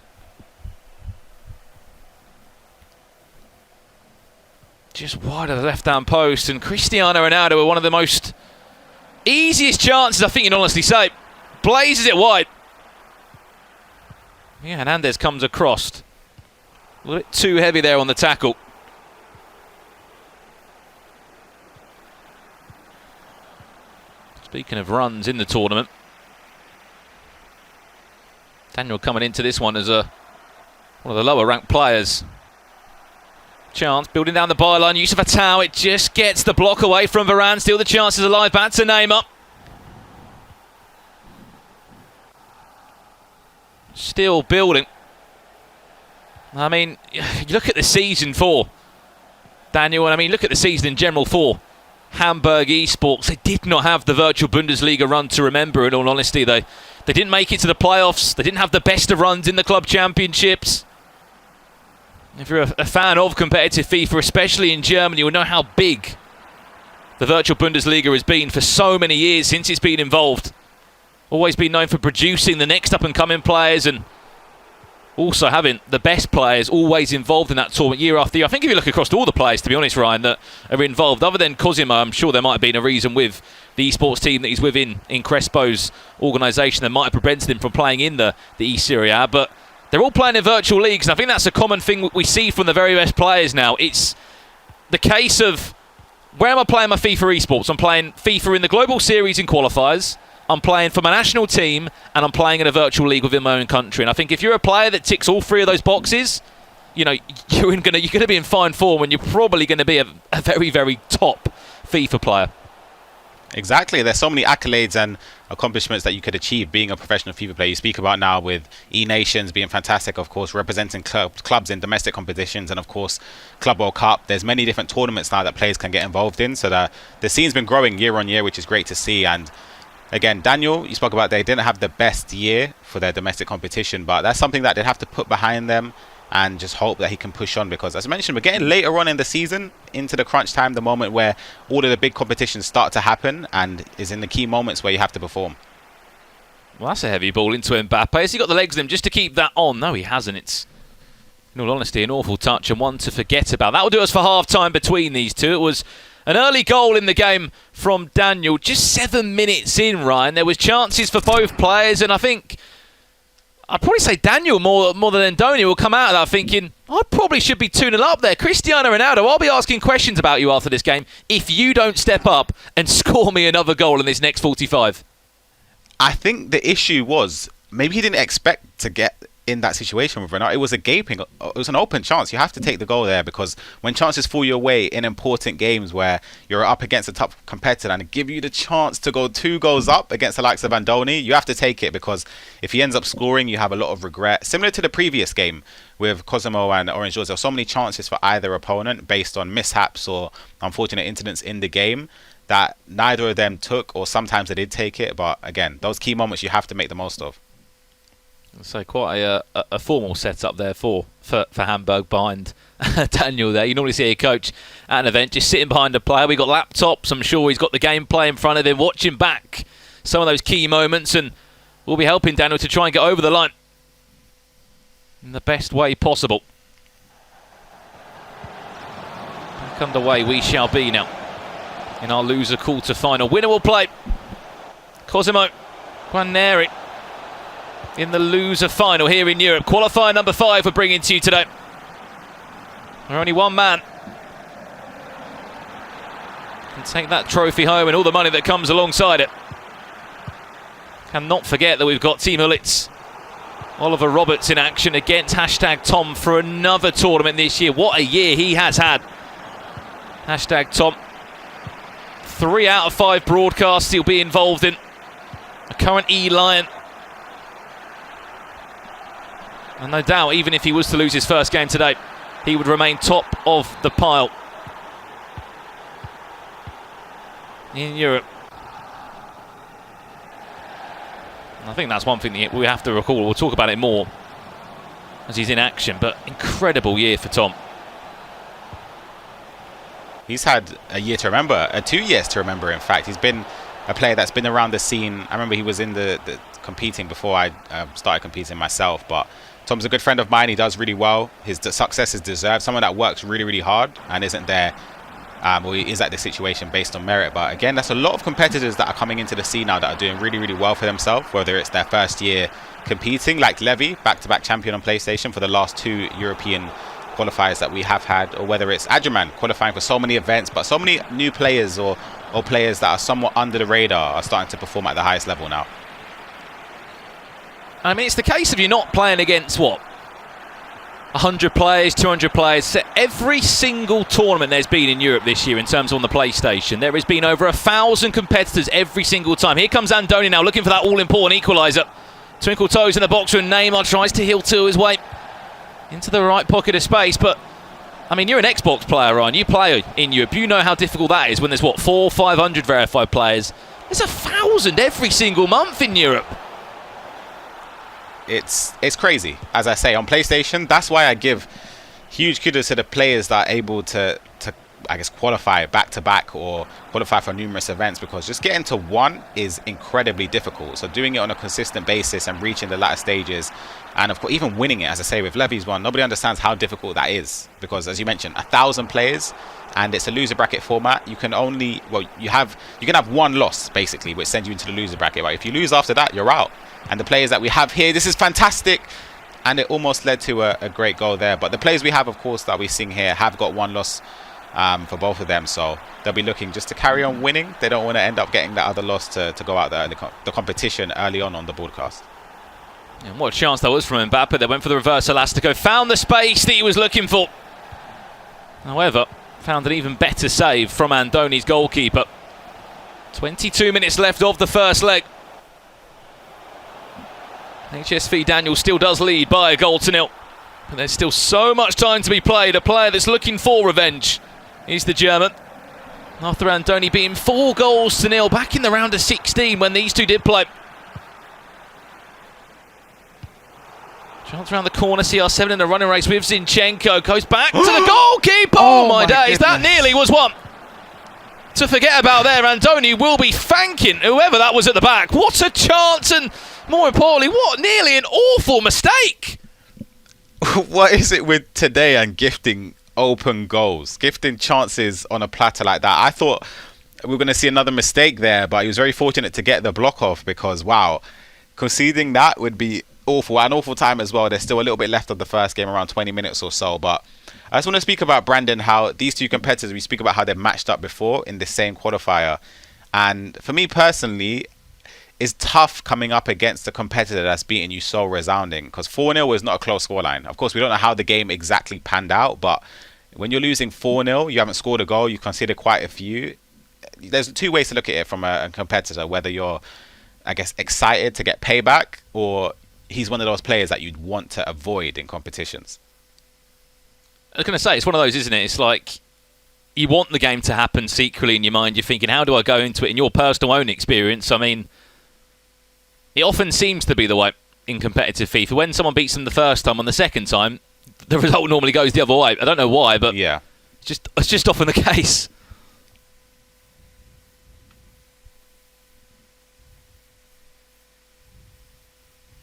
Just wide of the left-hand post, and Cristiano Ronaldo with one of the most easiest chances, I think you can honestly say. Blazes it wide. Yeah, Hernandez comes across. A little bit too heavy there on the tackle. Speaking of runs in the tournament, Daniel coming into this one as one of the lower-ranked players. Chance, building down the byline, use of a towel, it just gets the block away from Varane, still the chances alive, back to Neymar. Still building. I mean, you look at the season for Daniel, and I mean, look at the season in general for Hamburg Esports. They did not have the virtual Bundesliga run to remember, in all honesty. They didn't make it to the playoffs, they didn't have the best of runs in the club championships. If you're a fan of competitive FIFA, especially in Germany, you will know how big the virtual Bundesliga has been for so many years since it's been involved. Always been known for producing the next up-and-coming players and also having the best players always involved in that tournament year after year. I think if you look across all the players, to be honest, Ryan, that are involved, other than Cosimo, I'm sure there might have been a reason with the esports team that he's within in Crespo's organisation that might have prevented him from playing in the E-Serie A, but they're all playing in virtual leagues, and I think that's a common thing we see from the very best players now. It's the case of, where am I playing my FIFA esports? I'm playing FIFA in the Global Series in qualifiers, I'm playing for my national team, and I'm playing in a virtual league within my own country. And I think if you're a player that ticks all 3 of those boxes, you know, you're going to be in fine form, and you're probably going to be a very, very top FIFA player. Exactly. There's so many accolades and accomplishments that you could achieve being a professional FIFA player. You speak about now with E-Nations being fantastic, of course, representing clubs in domestic competitions, and of course Club World Cup. There's many different tournaments now that players can get involved in, so the scene's been growing year on year, which is great to see. And again, Daniel, you spoke about they didn't have the best year for their domestic competition, but that's something that they'd have to put behind them and just hope that he can push on, because as I mentioned, we're getting later on in the season, into the crunch time, the moment where all of the big competitions start to happen, and is in the key moments where you have to perform. Well, that's a heavy ball into Mbappe. Has he got the legs in him just to keep that on? No, he hasn't. It's, in all honesty, an awful touch and one to forget about. That will do us for half-time between these two. It was an early goal in the game from Daniel. Just 7 minutes in, Ryan. There was chances for both players, and I think I'd probably say Daniel more than Andoni will come out of that thinking, I probably should be 2-0 up there. Cristiano Ronaldo, I'll be asking questions about you after this game if you don't step up and score me another goal in this next 45. I think the issue was maybe he didn't expect to get in that situation with Ronaldo. It was it was an open chance. You have to take the goal there, because when chances fall your way in important games where you're up against a top competitor and give you the chance to go 2 goals up against the likes of Andoni, you have to take it, because if he ends up scoring, you have a lot of regret. Similar to the previous game with Cosimo and Orange Doors, there were so many chances for either opponent based on mishaps or unfortunate incidents in the game that neither of them took, or sometimes they did take it. But again, those key moments you have to make the most of. So quite a formal setup there for Hamburg behind Daniel there. You normally see a coach at an event just sitting behind a player. We've got laptops. I'm sure he's got the gameplay in front of him, watching back some of those key moments, and we'll be helping Daniel to try and get over the line in the best way possible. Back underway we shall be now in our loser quarter-final. Winner will play Cosimo Guarnieri in the loser final here in Europe. Qualifier number 5 we're bringing to you today. We're only one man can take that trophy home and all the money that comes alongside it. Cannot forget that we've got Team Hullit's Oliver Roberts in action against #Tom for another tournament this year. What a year he has had. #Tom. 3 out of 5 broadcasts he'll be involved in. A current E-Lion. And no doubt, even if he was to lose his first game today, he would remain top of the pile in Europe. And I think that's one thing that we have to recall. We'll talk about it more as he's in action, but incredible year for Tom. He's had a year to remember, 2 years to remember, in fact. He's been a player that's been around the scene. I remember he was in the competing before I started competing myself, but Tom's a good friend of mine. He does really well. His success is deserved. Someone that works really, really hard and isn't there, or is at this situation based on merit. But again, that's a lot of competitors that are coming into the scene now that are doing really, really well for themselves, whether it's their first year competing, like Levy, back-to-back champion on PlayStation for the last 2 European qualifiers that we have had, or whether it's Adriman qualifying for so many events, but so many new players or players that are somewhat under the radar are starting to perform at the highest level now. I mean, it's the case of you're not playing against, what, 100 players, 200 players. So every single tournament there's been in Europe this year in terms of on the PlayStation, there has been over 1,000 competitors every single time. Here comes Andoni now, looking for that all-important equaliser. Twinkle toes in the box when Neymar tries to heel to his way into the right pocket of space. But, I mean, you're an Xbox player, Ryan. You play in Europe. You know how difficult that is when there's, what, 400, 500 verified players. There's 1,000 every single month in Europe. It's crazy. As I say, on PlayStation, that's why I give huge kudos to the players that are able to I guess, qualify back-to-back or qualify for numerous events, because just getting to one is incredibly difficult. So doing it on a consistent basis and reaching the latter stages, and of course even winning it, as I say, with Levy's one, nobody understands how difficult that is, because as you mentioned, 1,000 players, and it's a loser bracket format. You can only, well, you can have one loss basically, which sends you into the loser bracket. But if you lose after that, you're out. And the players that we have here, this is fantastic, and it almost led to a great goal there. But the players we have, of course, that we sing here have got one loss for both of them, so they'll be looking just to carry on winning. They don't want to end up getting that other loss to go out there, the competition early on the broadcast. And what a chance that was from Mbappe. They went for the reverse elastico, found the space that he was looking for. However, found an even better save from Andoni's goalkeeper. 22 minutes left of the first leg. HSV Daniel still does lead by a goal to nil. But there's still so much time to be played. A player that's looking for revenge is the German. After Andoni being 4 goals to nil back in the round of 16 when these two did play. Chance around the corner, CR7 in a running race with Zinchenko. Goes back to the goalkeeper. Oh my days, that nearly was one to forget about there. Andoni will be thanking whoever that was at the back. What a chance, and more importantly, what nearly an awful mistake. What is it with today and gifting open goals, gifting chances on a platter like that? I thought we were going to see another mistake there, but he was very fortunate to get the block off, because wow, conceding that would be awful. An awful time as well. There's still a little bit left of the first game, around 20 minutes or so. But I just want to speak about Brandon, how these two competitors, we speak about how they've matched up before in the same qualifier. And for me personally, it's tough coming up against a competitor that's beating you so resounding, because 4-0 is not a close scoreline. Of course, we don't know how the game exactly panned out, but when you're losing 4-0, you haven't scored a goal, you consider quite a few. There's 2 ways to look at it from a competitor, whether you're, I guess, excited to get payback, or he's one of those players that you'd want to avoid in competitions. I was going to say, it's one of those, isn't it? It's like you want the game to happen secretly in your mind. You're thinking, how do I go into it? In your personal own experience, I mean, it often seems to be the way in competitive FIFA. When someone beats them the first time, on the second time, the result normally goes the other way. I don't know why, but yeah, it's just often the case.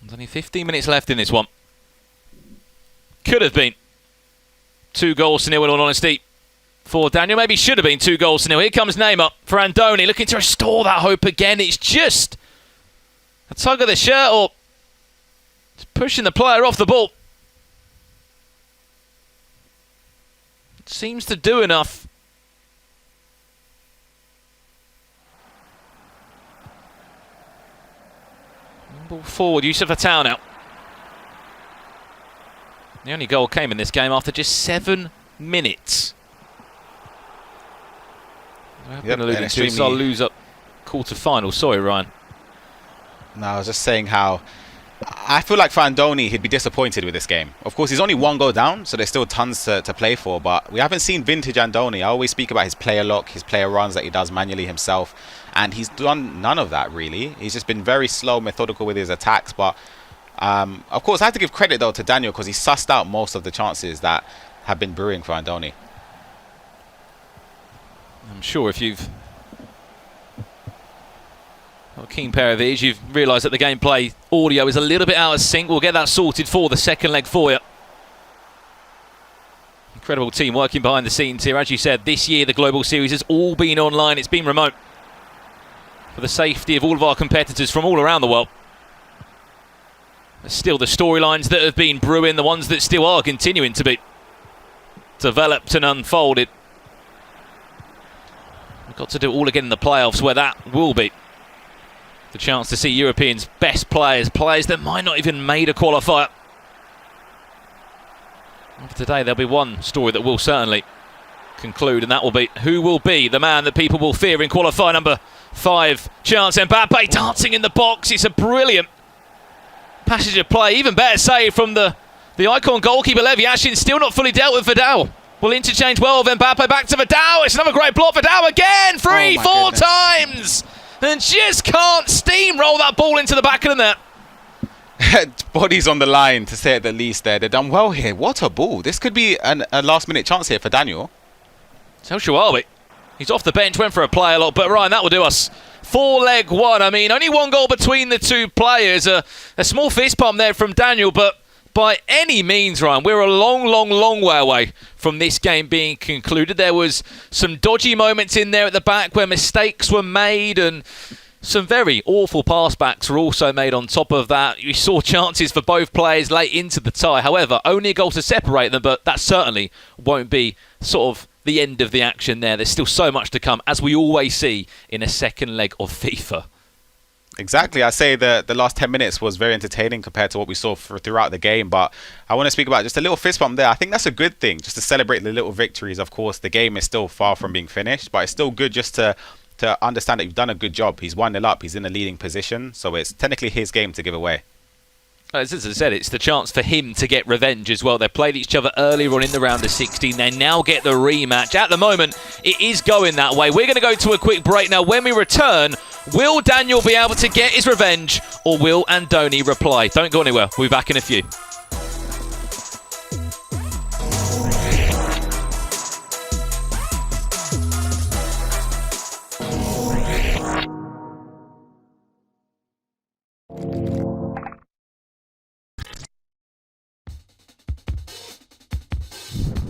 There's only 15 minutes left in this one. Could have been 2 goals to nil, in all honesty, for Daniel. Maybe should have been 2 goals to nil. Here comes Neymar for Andoni, looking to restore that hope again. It's just a tug of the shirt, or just pushing the player off the ball. It seems to do enough. Ball forward, Yusuf Atau now. The only goal came in this game after just 7 minutes. I've been alluding to I'll lose up quarter-final. Sorry, Ryan. No, I was just saying how I feel like for Andoni, he'd be disappointed with this game. Of course, he's only one goal down, so there's still tons to play for, but we haven't seen vintage Andoni. I always speak about his player lock, his player runs that he does manually himself, and he's done none of that, really. He's just been very slow, methodical with his attacks, but of course, I have to give credit, though, to Daniel, because he sussed out most of the chances that have been brewing for Andoni. I'm sure if you've got a keen pair of ears, you've realised that the gameplay audio is a little bit out of sync. We'll get that sorted for the second leg for you. Incredible team working behind the scenes here. As you said, this year the Global Series has all been online. It's been remote for the safety of all of our competitors from all around the world. There's still the storylines that have been brewing, the ones that still are continuing to be developed and unfolded. We've got to do it all again in the playoffs, where that will be the chance to see Europeans' best players, players that might not even made a qualifier. After today, there'll be one story that will certainly conclude, and that will be who will be the man that people will fear in qualifier number 5. Chance Mbappe dancing in the box. It's a brilliant passage of play. Even better save from the icon goalkeeper Levy. Actually, still not fully dealt with. Vidal will interchange well with Mbappe. Back to Vidal. It's another great block. Vidal again. 4 times. And just can't steamroll that ball into the back of the net. Body's on the line, to say it the least there. They've done well here. What a ball. This could be a last-minute chance here for Daniel. So Shawawi. He's off the bench, went for a play a lot, but Ryan, that will do us. 4-leg one. I mean, only one goal between the two players. A small fist pump there from Daniel, but by any means, Ryan, we're a long way away from this game being concluded. There was some dodgy moments in there at the back where mistakes were made, and some very awful pass-backs were also made on top of that. You saw chances for both players late into the tie. However, only a goal to separate them, but that certainly won't be sort of the end of the action there. There's still so much to come, as we always see in a second leg of FIFA. Exactly. I say the last 10 minutes was very entertaining compared to what we saw throughout the game. But I want to speak about just a little fist bump there. I think that's a good thing, just to celebrate the little victories. Of course, the game is still far from being finished, but it's still good just to understand that you've done a good job. He's 1-0 up. He's in a leading position. So it's technically his game to give away. As I said, it's the chance for him to get revenge as well. They played each other earlier on in the round of 16. They now get the rematch. At the moment, it is going that way. We're going to go to a quick break now. When we return, will Daniel be able to get his revenge, or will Andoni reply? Don't go anywhere. We'll be back in a few.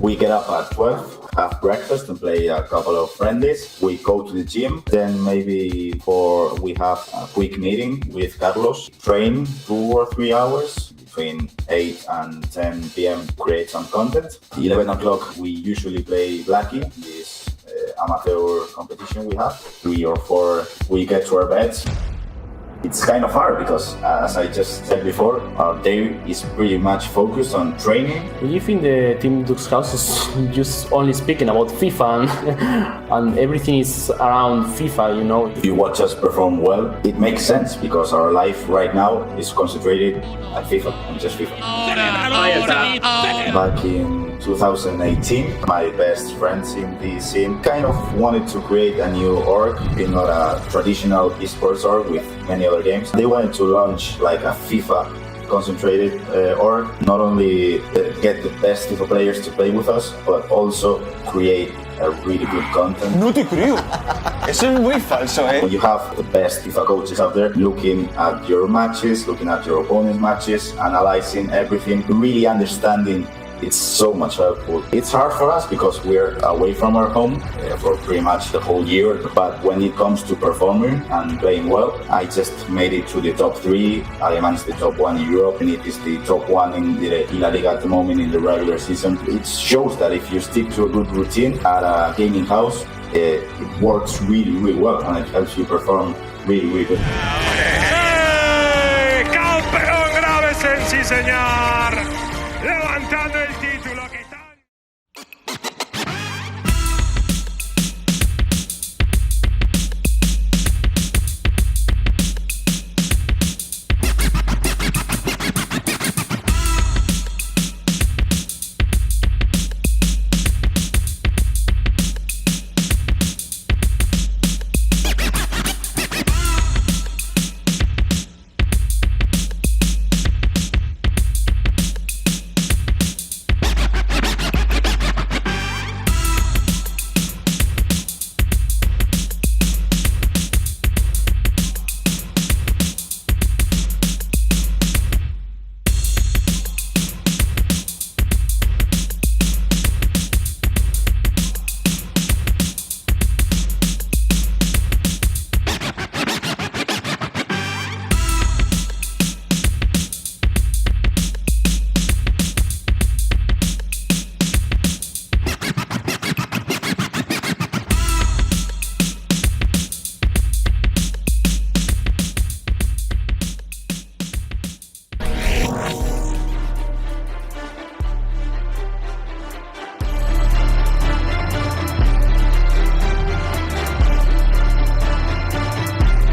We get up at 12, have breakfast and play a couple of friendlies. We go to the gym, then maybe we have a quick meeting with Carlos, train 2 or 3 hours between 8 and 10 p.m. create some content. 11 o'clock we usually play Blackie, this amateur competition we have. 3 or 4 we get to our beds. It's kind of hard because, as I just said before, our day is pretty much focused on training. We live in the Team Duke's house is just only speaking about FIFA and everything is around FIFA, you know. If you watch us perform well, it makes sense because our life right now is concentrated at FIFA and just FIFA. Back in 2018, my best friends in the scene kind of wanted to create a new org, not a traditional esports org with many other games. They wanted to launch like a FIFA concentrated org, not only get the best FIFA players to play with us, but also create a really good content. No te creo. Eso es muy falso, eh. You have the best FIFA coaches out there looking at your matches, looking at your opponent's matches, analyzing everything, really understanding. It's so much helpful. It's hard for us because we're away from our home for pretty much the whole year. But when it comes to performing and playing well, I just made it to the top 3. Aleman is the top 1 in Europe, and it is the top 1 in the La Liga at the moment in the regular season. It shows that if you stick to a good routine at a gaming house, it works really, really well, and it helps you perform really, really good. ¡Hey! ¡Campeón Gravesen, sí señor! Levantando el título que está...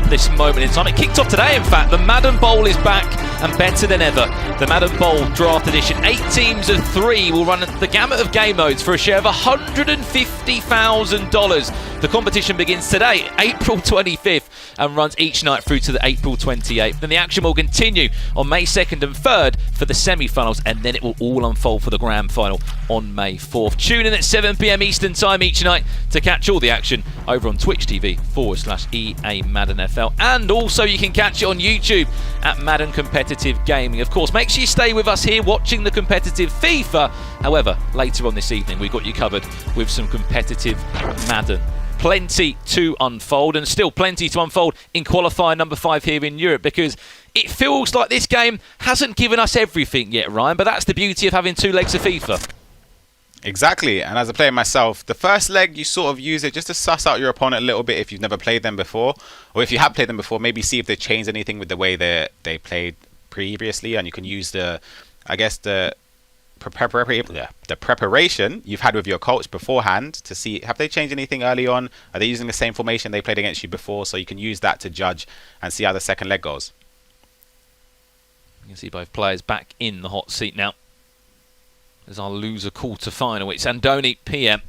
this moment in time. It kicked off today, in fact. The Madden Bowl is back and better than ever. The Madden Bowl Draft Edition. 8 teams of 3 will run the gamut of game modes for a share of $150,000. The competition begins today, April 25th, and runs each night through to the April 28th. Then the action will continue on May 2nd and 3rd for the semi-finals, and then it will all unfold for the grand final on May 4th. Tune in at 7 PM Eastern Time each night to catch all the action over on Twitch TV/EA Madden FL. And also you can catch it on YouTube at Madden Competitive Gaming. Of course, make sure you stay with us here watching the competitive FIFA. However, later on this evening, we've got you covered with some competitive Madden. Plenty to unfold, and still plenty to unfold in qualifier number 5 here in Europe, because it feels like this game hasn't given us everything yet, Ryan, but that's the beauty of having 2 legs of FIFA. Exactly, and as a player myself, the first leg you sort of use it just to suss out your opponent a little bit if you've never played them before, or if you have played them before, maybe see if they changed anything with the way they played previously, and you can use the preparation you've had with your coach beforehand to see, have they changed anything early on? Are they using the same formation they played against you before? So you can use that to judge and see how the second leg goes. You can see both players back in the hot seat now. As our loser quarter-final, it's Andoni PM.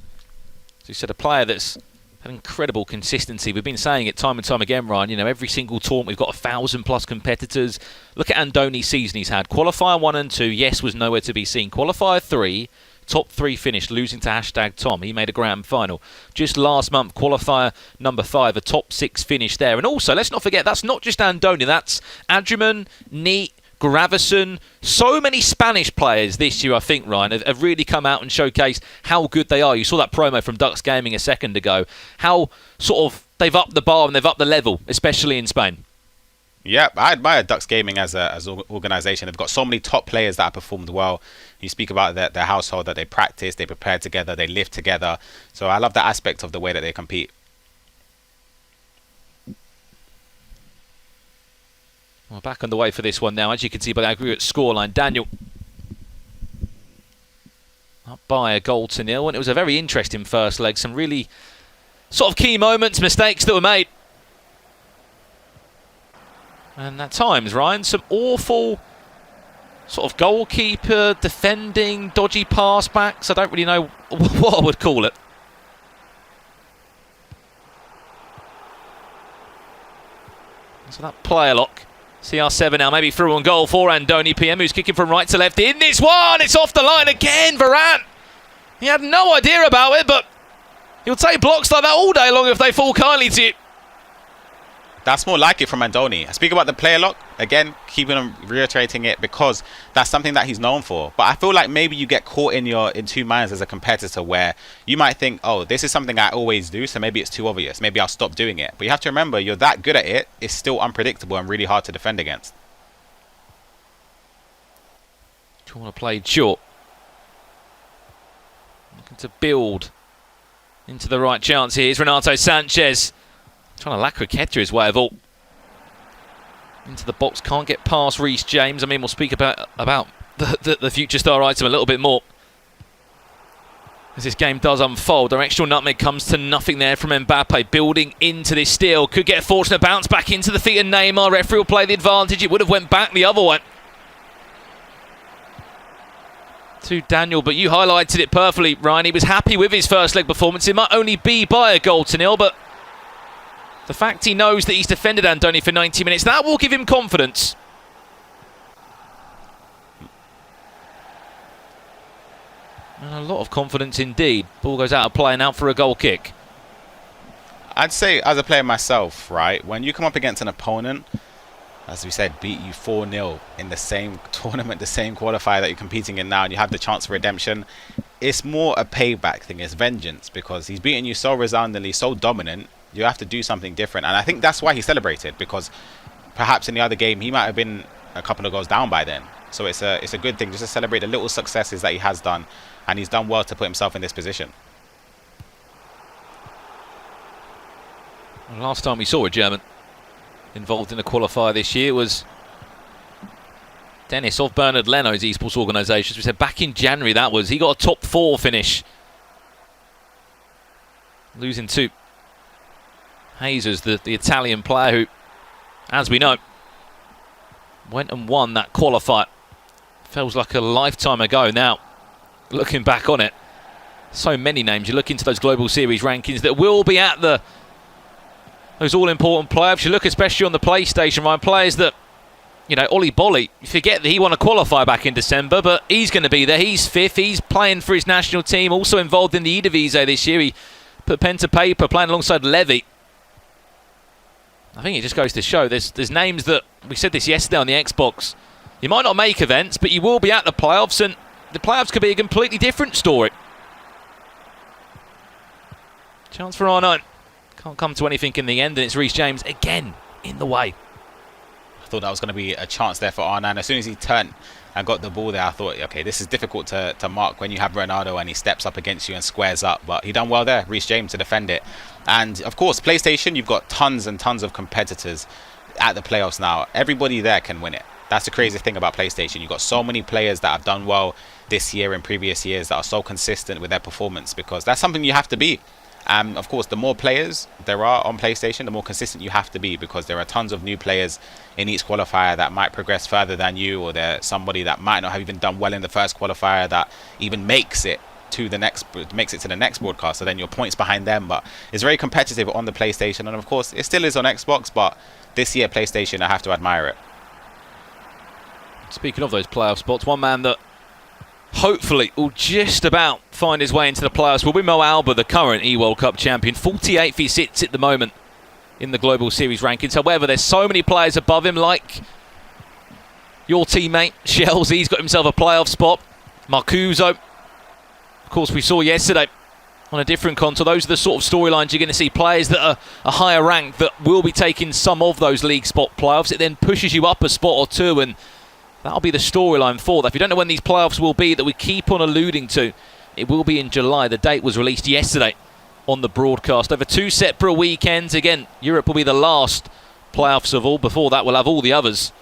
So you said a player that's had incredible consistency. We've been saying it time and time again, Ryan. You know, every single tournament we've got 1,000+ competitors. Look at Andoni's season he's had. Qualifier 1 and 2, yes, was nowhere to be seen. Qualifier 3, top 3 finish, losing to #Tom. He made a grand final. Just last month, qualifier number 5, a top 6 finish there. And also, let's not forget, that's not just Andoni. That's Adriman, Neat, Gravison. So many Spanish players this year, I think, Ryan, have really come out and showcased how good they are. You saw that promo from Dux Gaming a second ago. How sort of they've upped the bar and they've upped the level, especially in Spain. Yeah, I admire Dux Gaming as an organisation. They've got so many top players that have performed well. You speak about their household, that they practice, they prepare together, they live together. So I love that aspect of the way that they compete. Well, back on the way for this one now, as you can see by the aggregate scoreline. Daniel up by a goal to 0, and it was a very interesting first leg. Some really sort of key moments, mistakes that were made. And at times, Ryan, some awful sort of goalkeeper, defending, dodgy pass backs. I don't really know what I would call it. So that player lock. CR7 now, maybe through on goal for Andoni PM, who's kicking from right to left in this one. It's off the line again, Varane. He had no idea about it, but he'll take blocks like that all day long if they fall kindly to you. That's more like it from Andoni. I speak about the player lock, again, keeping on reiterating it because that's something that he's known for. But I feel like maybe you get caught in two minds as a competitor where you might think, oh, this is something I always do, so maybe it's too obvious. Maybe I'll stop doing it. But you have to remember, you're that good at it, it's still unpredictable and really hard to defend against. Do you want to play short? Looking to build into the right chance here. Here's Renato Sanchez. Trying to lacquer his way of all into the box. Can't get past Reece James. I mean, we'll speak about the future star item a little bit more as this game does unfold. Directional nutmeg comes to nothing there from Mbappe. Building into this steal. Could get a fortunate bounce back into the feet of Neymar. Referee will play the advantage. It would have went back the other way to Daniel, but you highlighted it perfectly, Ryan. He was happy with his first leg performance. It might only be by a goal to 0, but the fact he knows that he's defended Andoni for 90 minutes, that will give him confidence. And a lot of confidence indeed. Ball goes out of play and out for a goal kick. I'd say, as a player myself, right, when you come up against an opponent, as we said, beat you 4-0 in the same tournament, the same qualifier that you're competing in now, and you have the chance for redemption, it's more a payback thing. It's vengeance, because he's beaten you so resoundingly, so dominant. You have to do something different, and I think that's why he celebrated, because perhaps in the other game he might have been a couple of goals down by then. So it's a good thing just to celebrate the little successes that he has done, and he's done well to put himself in this position. Well, last time we saw a German involved in a qualifier this year was Dennis of Bernard Leno's esports organisation. We said back in January that was. He got a top 4 finish, losing to Jesus, the Italian player who as we know, went and won that qualifier. Feels like a lifetime ago now, looking back on it. So many names. You look into those Global Series rankings that will be at those all-important playoffs. You look especially on the PlayStation, Ryan, players that, you know, Ollie Bolly, you forget that he won a qualifier back in December, but he's going to be there. He's fifth. He's playing for his national team, also involved in the Eredivisie this year. He put pen to paper, playing alongside Levy. I think it just goes to show there's names that, we said this yesterday on the Xbox, you might not make events, but you will be at the playoffs, and the playoffs could be a completely different story. Chance for R9. Can't come to anything in the end, and it's Reece James again in the way. I thought that was going to be a chance there for R9. As soon as he turned and got the ball there, I thought, okay, this is difficult to mark when you have Ronaldo and he steps up against you and squares up. But he done well there, Reece James, to defend it. And of course, PlayStation, you've got tons and tons of competitors at the playoffs now. Everybody there can win it. That's the crazy thing about PlayStation. You've got so many players that have done well this year and previous years that are so consistent with their performance, because that's something you have to be. And of course, the more players there are on PlayStation, the more consistent you have to be, because there are tons of new players in each qualifier that might progress further than you, or there's somebody that might not have even done well in the first qualifier that even makes it to the next broadcast, so then your points behind them. But it's very competitive on the PlayStation, and of course it still is on Xbox, but this year PlayStation, I have to admire it. Speaking of those playoff spots, one man that hopefully will just about find his way into the playoffs will be Mo Alba, the current E-World Cup champion. 48th he sits at the moment in the Global Series rankings. However, there's so many players above him, like your teammate Shells. He's got himself a playoff spot. Marcuso, of course, we saw yesterday on a different console. Those are the sort of storylines you're going to see. Players that are a higher rank that will be taking some of those league spot playoffs. It then pushes you up a spot or two, and that'll be the storyline for that. If you don't know when these playoffs will be, that we keep on alluding to, it will be in July. The date was released yesterday on the broadcast. Over 2 separate weekends. Again, Europe will be the last playoffs of all. Before that, we'll have all the others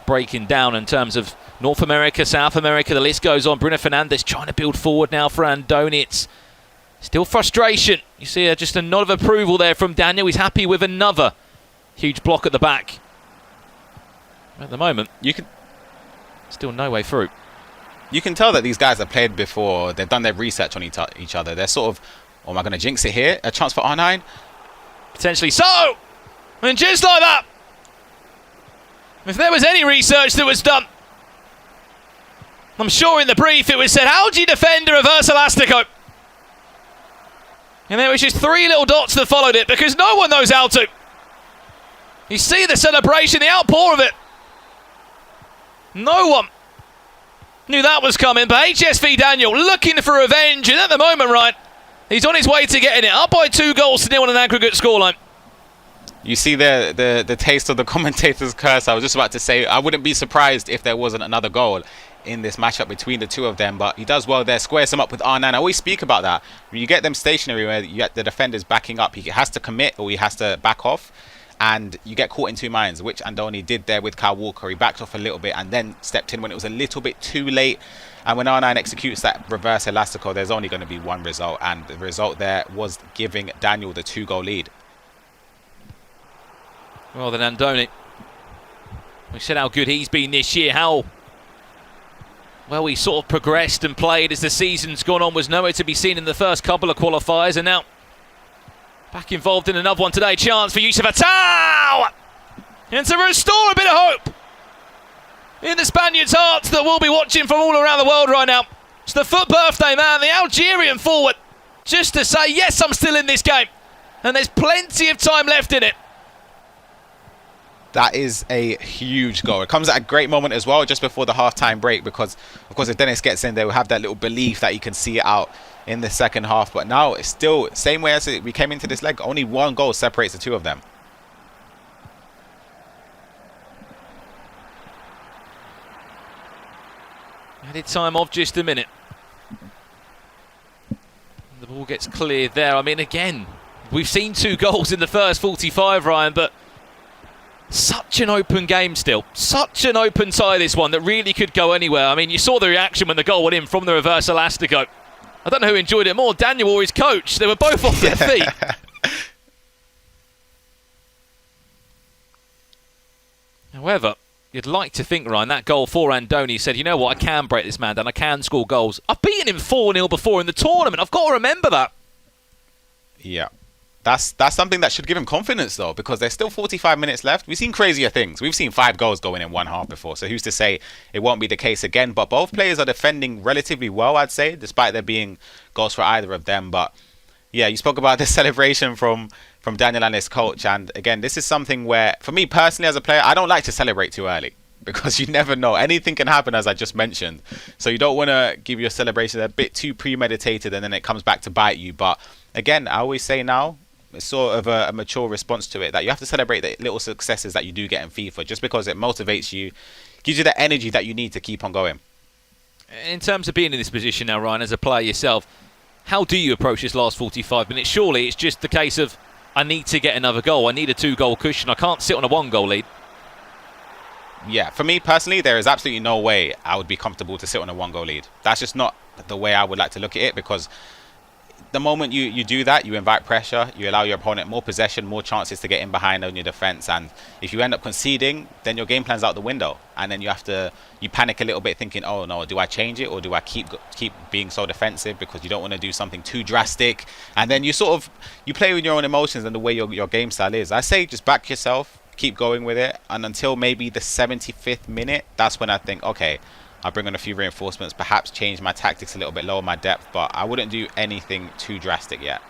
breaking down in terms of North America, South America. The list goes on. Bruno Fernandes trying to build forward now for Andoni. It's still frustration. You see just a nod of approval there from Daniel. He's happy with another huge block at the back. At the moment, you can still no way through. You can tell that these guys have played before. They've done their research on each other. They're sort of, oh, am I going to jinx it here? A chance for R9? Potentially so! And just like that, if there was any research that was done, I'm sure in the brief it was said, how do you defend a reverse elastico? And there was just 3 little dots that followed it, because no one knows how to. You see the celebration, the outpour of it. No one knew that was coming, but HSV Daniel looking for revenge, and at the moment, right, he's on his way to getting it, up by 2-0 on an aggregate scoreline. You see the taste of the commentator's curse. I was just about to say, I wouldn't be surprised if there wasn't another goal in this matchup between the two of them, but he does well there, squares them up with R9. I always speak about that. When you get them stationary, where you get the defenders backing up, he has to commit or he has to back off, and you get caught in two minds, which Andoni did there with Kyle Walker. He backed off a little bit and then stepped in when it was a little bit too late. And when R9 executes that reverse elastico, there's only going to be one result, and the result there was giving Daniel the 2-goal lead. Well then, Andoni, we said how good he's been this year, how well he sort of progressed and played as the season's gone on, was nowhere to be seen in the first couple of qualifiers, and now back involved in another one today. Chance for Yusuf Atau! And to restore a bit of hope in the Spaniards' hearts that will be watching from all around the world right now. It's the foot birthday man, the Algerian forward, just to say, yes, I'm still in this game. And there's plenty of time left in it. That is a huge goal. It comes at a great moment as well, just before the half-time break, because, of course, if Dennis gets in, they will have that little belief that he can see it out in the second half. But now it's still same way as we came into this leg. Only one goal separates the two of them. Added time of just a minute. The ball gets cleared there. I mean, again, we've seen 2 goals in the first 45, Ryan, but such an open game still. Such an open tie, this one, that really could go anywhere. I mean, you saw the reaction when the goal went in from the reverse elastico. I don't know who enjoyed it more, Daniel or his coach. They were both off their feet. However, you'd like to think, Ryan, that goal for Andoni said, you know what, I can break this man down, I can score goals. I've beaten him 4-0 before in the tournament. I've got to remember that. Yeah. That's something that should give him confidence, though, because there's still 45 minutes left. We've seen crazier things. We've seen 5 goals going in one half before, so who's to say it won't be the case again? But both players are defending relatively well, I'd say, despite there being goals for either of them. But yeah, you spoke about the celebration from Daniel and his coach, and again, this is something where, for me personally as a player, I don't like to celebrate too early, because you never know. Anything can happen, as I just mentioned. So you don't want to give your celebration a bit too premeditated and then it comes back to bite you. But again, I always say now, it's sort of a mature response to it, that you have to celebrate the little successes that you do get in FIFA, just because it motivates you, gives you the energy that you need to keep on going. In terms of being in this position now, Ryan, as a player yourself, how do you approach this last 45 minutes? Surely it's just the case of, I need to get another goal. I need a 2-goal cushion. I can't sit on a 1-goal lead. Yeah, for me personally, there is absolutely no way I would be comfortable to sit on a 1-goal lead. That's just not the way I would like to look at it, because the moment you do that, you invite pressure, you allow your opponent more possession, more chances to get in behind on your defense, and if you end up conceding, then your game plan's out the window, and then you panic a little bit thinking, oh no, do I change it, or do I keep being so defensive, because you don't want to do something too drastic, and then you play with your own emotions and the way your game style is. I say just back yourself, keep going with it, and until maybe the 75th minute, that's when I think, okay, I'll bring on a few reinforcements, perhaps change my tactics a little bit, lower my depth, but I wouldn't do anything too drastic yet.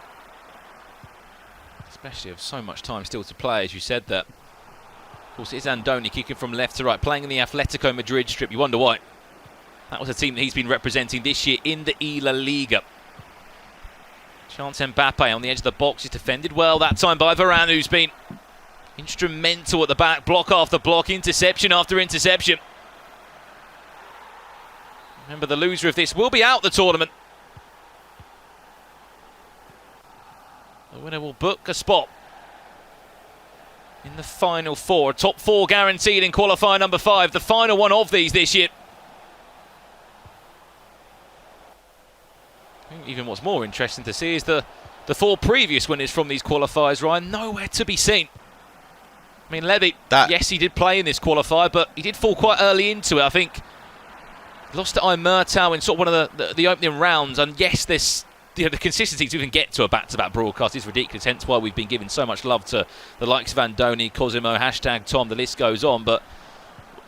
Especially with so much time still to play, as you said that. Of course, it is Andoni kicking from left to right, playing in the Atletico Madrid strip. You wonder why. That was a team that he's been representing this year in the La Liga. Chance Mbappe on the edge of the box is defended well that time by Varane, who's been instrumental at the back, block after block, interception after interception. Remember, the loser of this will be out the tournament. The winner will book a spot in the final 4. Top 4 guaranteed in qualifier number 5, the final one of these this year. I think even what's more interesting to see is the 4 previous winners from these qualifiers, Ryan, nowhere to be seen. I mean, Levy, yes, he did play in this qualifier, but he did fall quite early into it. I think lost to Murtau in sort of one of the opening rounds, and yes, this the consistency to even get to a back-to-back broadcast is ridiculous, hence why we've been giving so much love to the likes of Andoni, Cosimo, hashtag Tom, the list goes on. But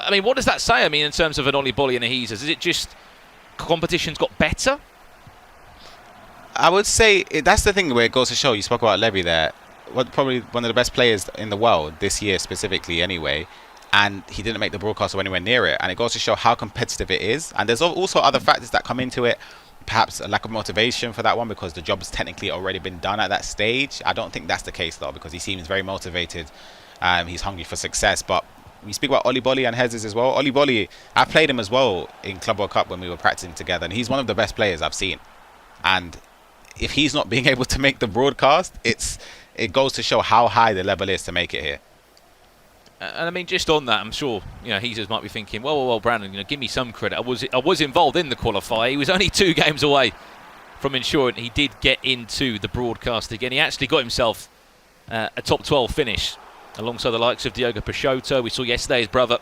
I mean, what does that say? I mean, in terms of an Oliboli and a Heezers, is it just competition's got better? I would say that's the thing where it goes to show, you spoke about Levy there, probably one of the best players in the world this year specifically anyway, and he didn't make the broadcast or anywhere near it, and it goes to show how competitive it is. And there's also other factors that come into it, perhaps a lack of motivation for that one, because the job has technically already been done at that stage. I don't think that's the case though, because he seems very motivated. He's hungry for success. But we speak about Oliboli and Heezers as well. Oliboli, I played him as well in Club World Cup when we were practicing together, and he's one of the best players I've seen. And if he's not being able to make the broadcast, it goes to show how high the level is to make it here. And I mean, just on that, I'm sure Heezers might be thinking, well, Brandon, give me some credit. I was involved in the qualifier. He was only 2 games away from ensuring he did get into the broadcast again. He actually got himself a top 12 finish alongside the likes of Diogo Peixoto. We saw yesterday his brother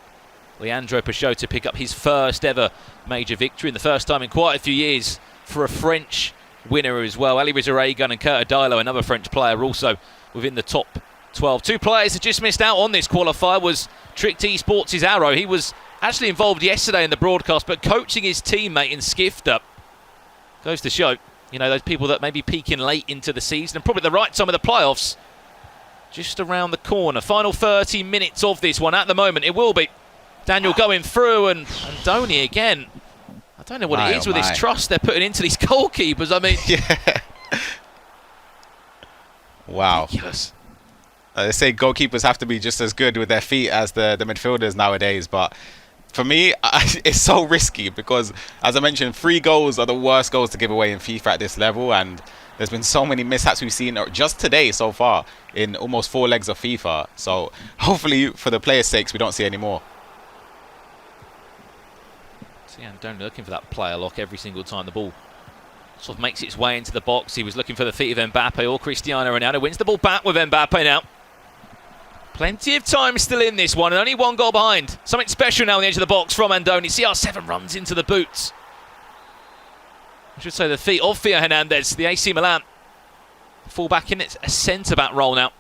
Leandro Peixoto pick up his first ever major victory, and the first time in quite a few years for a French winner as well. Ali Rizarragan and Kurt Adilo, another French player, also within the top 12. 2 players that just missed out on this qualifier was Tricked Esports' Arrow. He was actually involved yesterday in the broadcast, but coaching his teammate in Skifter. Goes to show, those people that may be peaking late into the season and probably the right time of the playoffs just around the corner. Final 30 minutes of this one at the moment. It will be Daniel going through, and Andoni again. I don't know what it is with this trust they're putting into these goalkeepers. I mean, yeah. Wow. Ridiculous. They say goalkeepers have to be just as good with their feet as the midfielders nowadays, but for me, it's so risky because, as I mentioned, 3 goals are the worst goals to give away in FIFA at this level, and there's been so many mishaps we've seen just today so far in almost 4 legs of FIFA. So hopefully, for the players' sakes, we don't see any more. See Andoni looking for that player lock every single time the ball sort of makes its way into the box. He was looking for the feet of Mbappe or Cristiano Ronaldo. Wins the ball back with Mbappe now. Plenty of time still in this one, and only one goal behind. Something special now on the edge of the box from Andoni. CR7 runs into the boots. I should say the feet of Theo Hernandez, the AC Milan. Full-back in, it's a centre-back role now.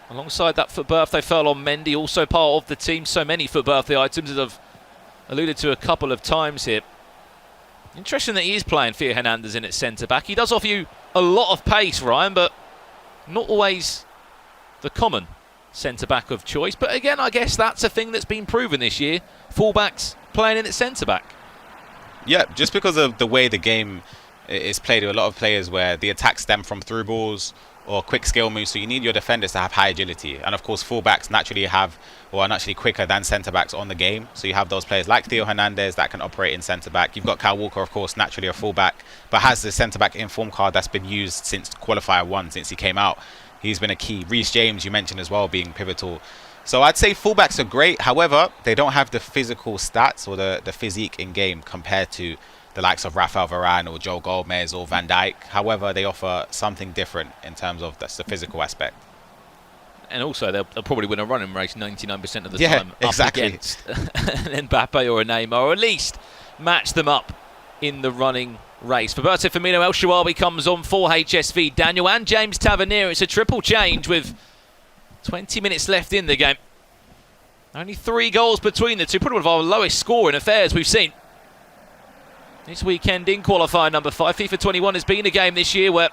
Alongside that foot birthday furl on Mendy, also part of the team. So many foot birthday items, as I've alluded to a couple of times here. Interesting that he is playing Theo Hernandez in at centre-back. He does offer you a lot of pace, Ryan, but not always the common centre-back of choice. But again, I guess that's a thing that's been proven this year. Full-backs playing in at centre-back. Yeah, just because of the way the game is played with a lot of players where the attacks stem from through balls or quick skill moves, so you need your defenders to have high agility. And of course, fullbacks naturally have, or are naturally quicker than centre-backs on the game. So you have those players like Theo Hernandez that can operate in centre-back. You've got Kyle Walker, of course, naturally a fullback, but has the centre-back inform card that's been used since Qualifier 1, since he came out. He's been a key. Reece James, you mentioned as well, being pivotal. So I'd say fullbacks are great. However, they don't have the physical stats or the physique in game compared to the likes of Rafael Varane or Joe Gomez or Van Dijk. However, they offer something different in terms of that's the physical aspect. And also, they'll probably win a running race 99% of the yeah, time exactly. up against an Mbappe or a Neymar, or at least match them up in the running race. Roberto Firmino, El Shaarawy comes on for HSV. Daniel and James Tavernier. It's a triple change with 20 minutes left in the game. Only 3 goals between the two. Probably one of our lowest scoring affairs we've seen this weekend in qualifier number 5. FIFA 21 has been a game this year where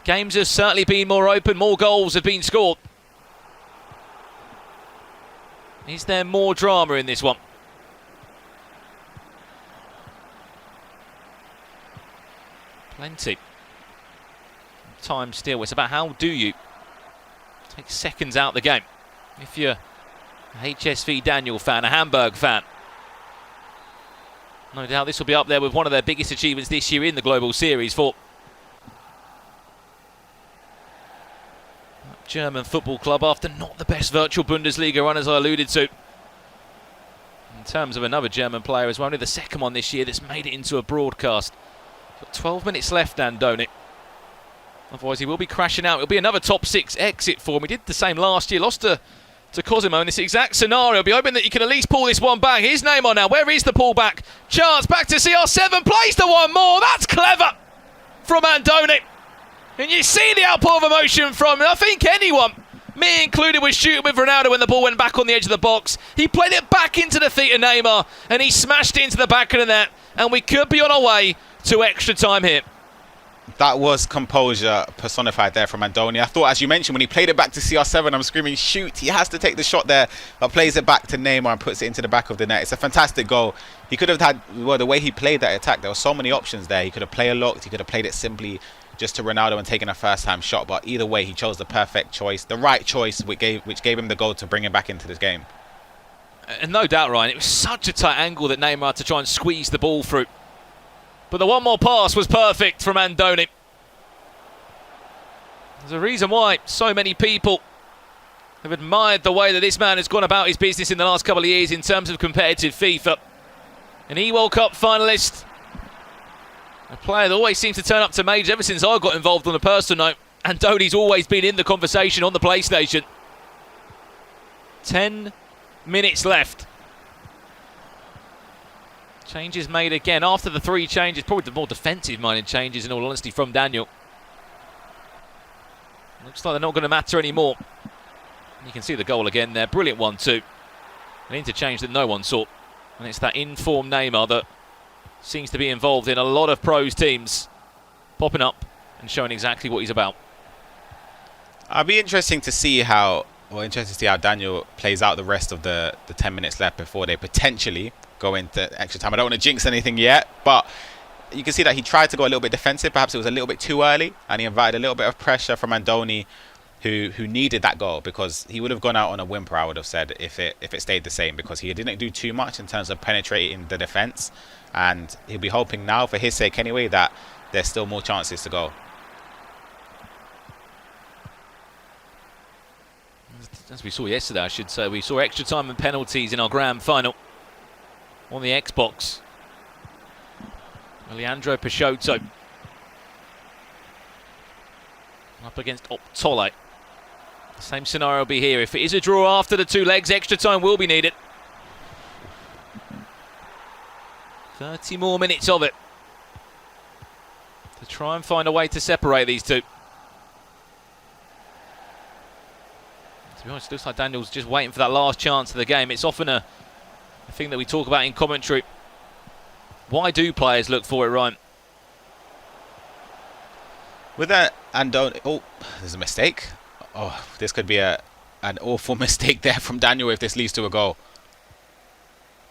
games have certainly been more open, more goals have been scored. Is there more drama in this one? Plenty. Time still. It's about how do you take seconds out the game. If you're a HSV Daniel fan, a Hamburg fan, no doubt this will be up there with one of their biggest achievements this year in the Global Series for German football club after not the best virtual Bundesliga run, as I alluded to. In terms of another German player as well, only the second one this year that's made it into a broadcast. Got 12 minutes left, Andoni. Otherwise he will be crashing out. It'll be another top 6 exit for him. He did the same last year, lost to Cosimo in this exact scenario. It'll be hoping that you can at least pull this one back. Here's Neymar now. Where is the pullback? Chance back to CR7. Plays the one more. That's clever from Andoni. And you see the outpour of emotion from him. I think anyone, me included, was shooting with Ronaldo when the ball went back on the edge of the box. He played it back into the feet of Neymar and he smashed it into the back of the net. And we could be on our way to extra time here. That was composure personified there from Andoni. I thought, as you mentioned, when he played it back to CR7, I'm screaming, shoot, he has to take the shot there, but plays it back to Neymar and puts it into the back of the net. It's a fantastic goal. He could have had, well, the way he played that attack, there were so many options there. He could have player locked, he could have played it simply just to Ronaldo and taken a first-time shot, but either way, he chose the perfect choice, the right choice, which gave him the goal to bring him back into this game. And no doubt, Ryan, it was such a tight angle that Neymar had to try and squeeze the ball through. But the one more pass was perfect from Andoni. There's a reason why so many people have admired the way that this man has gone about his business in the last couple of years in terms of competitive FIFA. An E-World Cup finalist. A player that always seems to turn up to majors ever since I got involved on a personal note. Andoni's always been in the conversation on the PlayStation. 10 minutes left. Changes made again after the 3 changes, probably the more defensive-minded changes in all honesty from Daniel. Looks like they're not going to matter anymore. You can see the goal again there, brilliant 1-2. An interchange that no one saw. And it's that informed Neymar that seems to be involved in a lot of pros teams, popping up and showing exactly what he's about. I'll be interesting to see how Daniel plays out the rest of the 10 minutes left before they potentially go into extra time. I don't want to jinx anything yet, but you can see that he tried to go a little bit defensive. Perhaps it was a little bit too early, and he invited a little bit of pressure from Andoni, who needed that goal, because he would have gone out on a whimper, I would have said, if it stayed the same, because he didn't do too much in terms of penetrating the defence, and he'll be hoping now, for his sake anyway, that there's still more chances to go. As we saw yesterday, I should say, we saw extra time and penalties in our grand final on the Xbox. Leandro Same scenario will be here. If it is a draw after the 2 legs, extra time will be needed. 30 more minutes of it to try and find a way to separate these two. To be honest, it looks like Daniel's just waiting for that last chance of the game. It's often a thing that we talk about in commentary. Why do players look for it, Ryan? With that Andoni, oh, there's a mistake. Oh, this could be an awful mistake there from Daniel if this leads to a goal.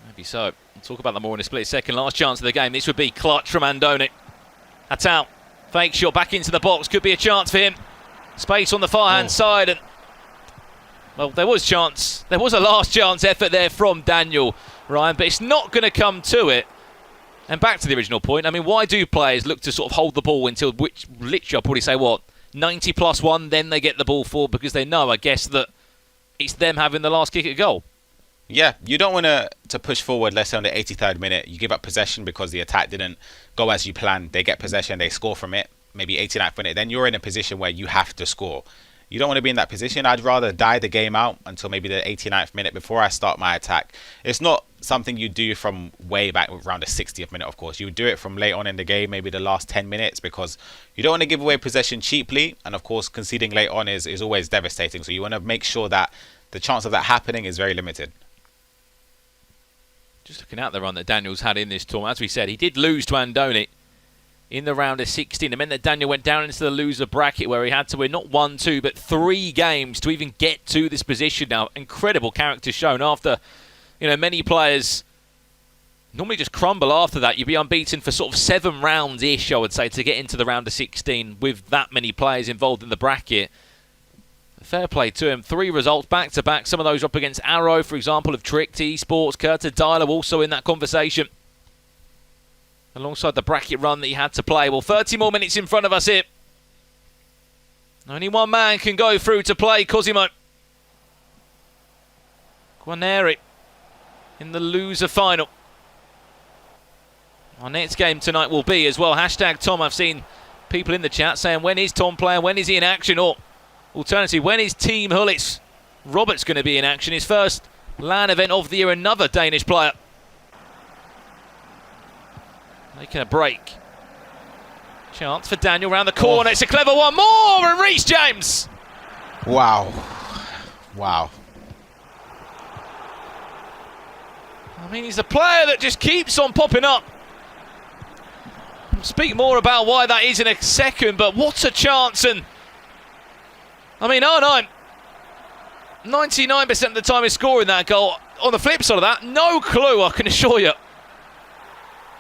Maybe so. We'll talk about that more in a split second. Last chance of the game. This would be clutch from Andoni. That's out. Fake shot back into the box. Could be a chance for him. Space on the far hand side. And well, there was chance. There was a last chance effort there from Daniel, Ryan, but it's not going to come to it. And back to the original point. I mean, why do players look to sort of hold the ball until, which literally I'll probably say, what, 90 plus 1, then they get the ball forward because they know, I guess, that it's them having the last kick at goal. Yeah, you don't want to push forward, let's say on the 83rd minute. You give up possession because the attack didn't go as you planned. They get possession, they score from it, maybe 89th minute. Then you're in a position where you have to score. You don't want to be in that position. I'd rather die the game out until maybe the 89th minute before I start my attack. It's not something you do from way back around the 60th minute, of course. You would do it from late on in the game, maybe the last 10 minutes, because you don't want to give away possession cheaply. And of course, conceding late on is always devastating. So you want to make sure that the chance of that happening is very limited. Just looking at the run that Daniel's had in this tournament, as we said, he did lose to Andoni in the round of 16. It meant that Daniel went down into the loser bracket where he had to win not 1, 2, but 3 games to even get to this position now. Incredible character shown after, many players normally just crumble after that. You'd be unbeaten for sort of 7 rounds-ish, I would say, to get into the round of 16 with that many players involved in the bracket. Fair play to him. 3 results back-to-back. Some of those up against Arrow, for example, of Tricked Esports. Curta Dyler also in that conversation, alongside the bracket run that he had to play. Well, 30 more minutes in front of us here. Only one man can go through to play Cosimo. Guarnieri in the loser final. Our next game tonight will be as well. #Tom. I've seen people in the chat saying, when is Tom playing? When is he in action? Or alternatively, when is Team Hullitz Roberts going to be in action? His first LAN event of the year, another Danish player making a break. Chance for Daniel round the corner. It's a clever one more, and Reece James. Wow. I mean, he's a player that just keeps on popping up. I'll speak more about why that is in a second, but what a chance. And I mean, R9, 99% of the time is scoring that goal. On the flip side of that, no clue, I can assure you,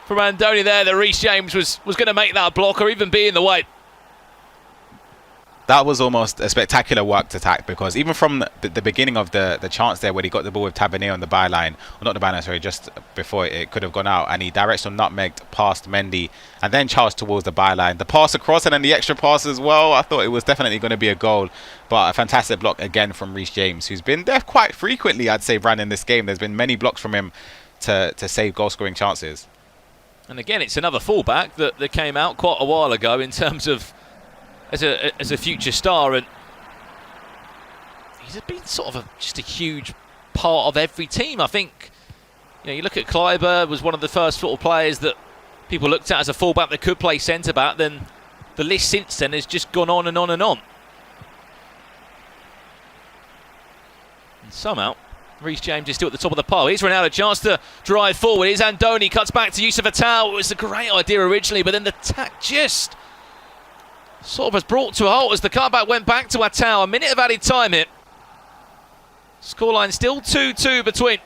from Andoni there that Reece James was going to make that block or even be in the way. That was almost a spectacular worked attack, because even from the beginning of the chance there, when he got the ball with Tavernier on the byline, or not the byline, sorry, just before it could have gone out, and he directs on nutmegged past Mendy and then charged towards the byline. The pass across and then the extra pass as well. I thought it was definitely going to be a goal, but a fantastic block again from Reece James, who's been there quite frequently, I'd say, Bran, in this game. There's been many blocks from him to save goal-scoring chances. And again, it's another fullback that came out quite a while ago in terms of as a future star, and he's been sort of just a huge part of every team. I think, you look at Kleiber, was one of the first sort of players that people looked at as a fullback that could play centre-back. Then the list since then has just gone on and on and on. And somehow Reece James is still at the top of the pile. Here's Ronaldo, a chance to drive forward. Here's Andoni, cuts back to Yusuf Attal. It was a great idea originally, but then the attack just sort of was brought to a halt as the cutback went back to Attal. A minute of added time here. Scoreline still 2-2 between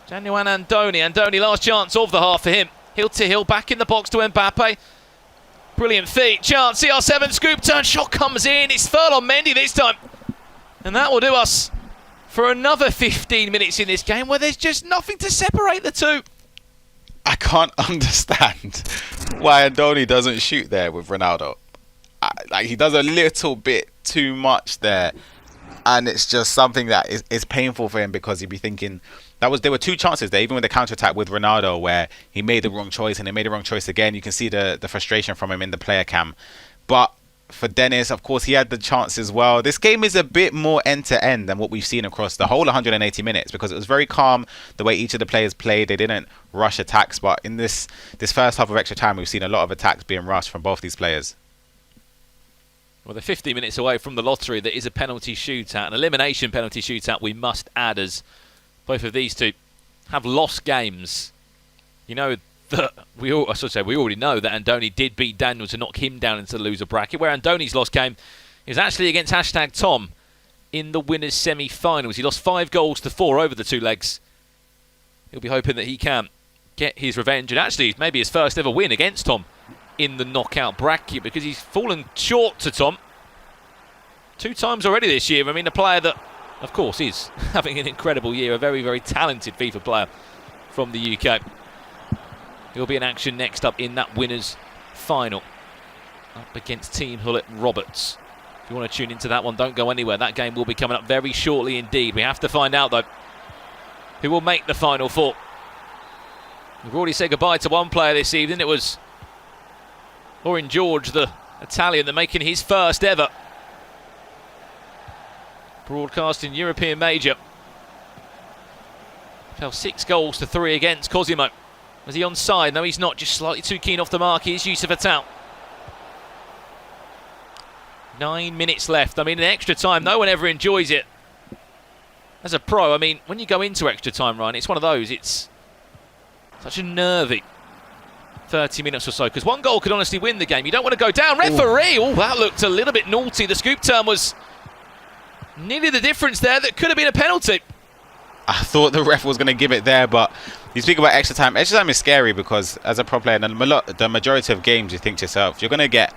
Daniel and Andoni. Andoni, last chance of the half for him. Hill to Hill, back in the box to Mbappe. Brilliant feet, chance, CR7, scoop turn, shot comes in. It's Furlong Mendy this time. And that will do us for another 15 minutes in this game where there's just nothing to separate the two. I can't understand why Andoni doesn't shoot there with Ronaldo. Like, he does a little bit too much there, and it's just something that is painful for him, because he'd be thinking there were 2 chances there, even with the counter attack with Ronaldo, where he made the wrong choice and he made the wrong choice again. You can see the frustration from him in the player cam. But for Dennis. Of course, he had the chance as well. This game is a bit more end-to-end than what we've seen across the whole 180 minutes because it was very calm the way each of the players played. They didn't rush attacks, but in this first half of extra time, we've seen a lot of attacks being rushed from both these players. Well, they're 50 minutes away from the lottery that is a penalty shootout, an elimination penalty shootout, we must add, as both of these two have lost games. You know that we already know that Andoni did beat Daniel to knock him down into the loser bracket, where Andoni's lost game is actually against #Tom in the winners' semi-finals. He lost 5-4 over the two legs. He'll be hoping that he can get his revenge, and actually maybe his first ever win against Tom in the knockout bracket, because he's fallen short to Tom 2 times already this year. I mean, a player that, of course, is having an incredible year, a very, very talented FIFA player from the UK. He'll be in action next up in that winners' final, up against Team Hullet Roberts. If you want to tune into that one, don't go anywhere. That game will be coming up very shortly indeed. We have to find out, though, who will make the Final Four. We've already said goodbye to one player this evening. It was Lauren George, the Italian, that making his first ever broadcasting European major. Fell 6-3 against Cosimo. Was he onside? No, he's not. Just slightly too keen off the mark. Here's Yusuf Atal. 9 minutes left. I mean, in extra time, no one ever enjoys it. As a pro, I mean, when you go into extra time, Ryan, it's one of those. It's such a nervy 30 minutes or so, because one goal could honestly win the game. You don't want to go down. Referee! Oh, that looked a little bit naughty. The scoop turn was nearly the difference there. That could have been a penalty. I thought the ref was going to give it there, but you speak about extra time. Extra time is scary because as a pro player, the majority of games, you think to yourself, you're going to get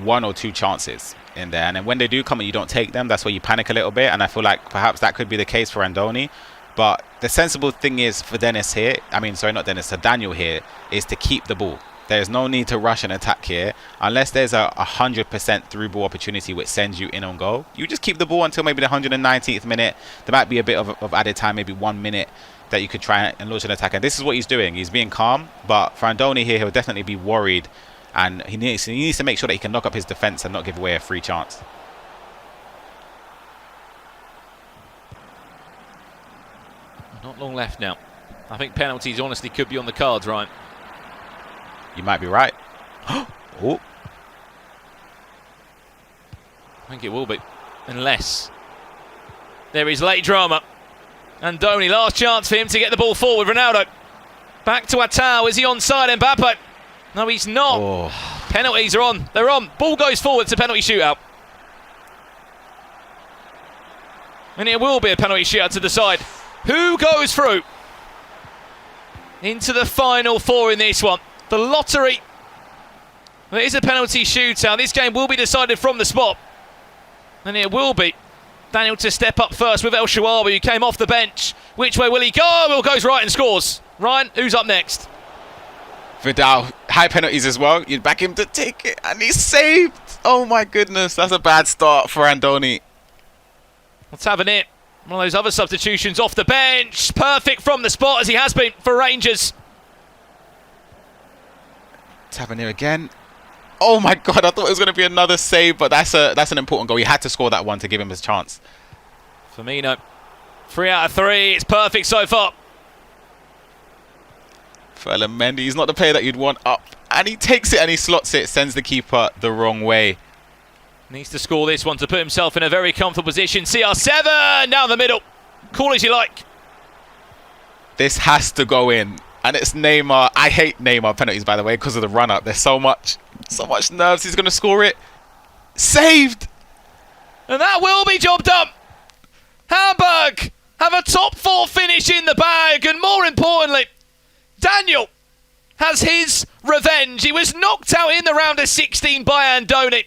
1 or 2 chances in there. And then when they do come and you don't take them, that's where you panic a little bit. And I feel like perhaps that could be the case for Andoni. But the sensible thing is for Dennis here, so Daniel here, is to keep the ball. There's no need to rush an attack here. Unless there's a 100% through ball opportunity which sends you in on goal, you just keep the ball until maybe the 119th minute. There might be a bit of added time, maybe 1 minute, that you could try and launch an attack. And this is what he's doing. He's being calm. But for Andoni here, he'll definitely be worried. And he needs to make sure that he can knock up his defence and not give away a free chance. Not long left now. I think penalties honestly could be on the cards, Ryan. You might be right. Oh. I think it will be. Unless there is late drama. Andoni, last chance for him to get the ball forward. Ronaldo. Back to Atal. Is he onside? Mbappe. No, he's not. Oh. Penalties are on. They're on. Ball goes forward to penalty shootout. And it will be a penalty shootout to decide who goes through into the Final Four in this one. The lottery. There is a penalty shootout. This game will be decided from the spot. And it will be Daniel to step up first with El Shawabi, who came off the bench. Which way will he go? Will goes right and scores. Ryan, who's up next? Vidal, high penalties as well. You'd back him to take it, and he's saved. Oh my goodness, that's a bad start for Andoni. Let's have an it. One of those other substitutions off the bench. Perfect from the spot, as he has been for Rangers. Tavernier again. Oh my god, I thought it was going to be another save, but that's an important goal. He had to score that one to give him his chance. Firmino, 3 out of 3. It's perfect so far. Ferland Mendy, he's not the player that you'd want up. And he takes it and he slots it, sends the keeper the wrong way. Needs to score this one to put himself in a very comfortable position. CR7 down the middle. Call as you like. This has to go in. And it's Neymar. I hate Neymar penalties, by the way, because of the run-up. There's so much nerves. He's going to score it. Saved! And that will be job done. Hamburg have a top 4 finish in the bag. And more importantly, Daniel has his revenge. He was knocked out in the round of 16 by Andoni.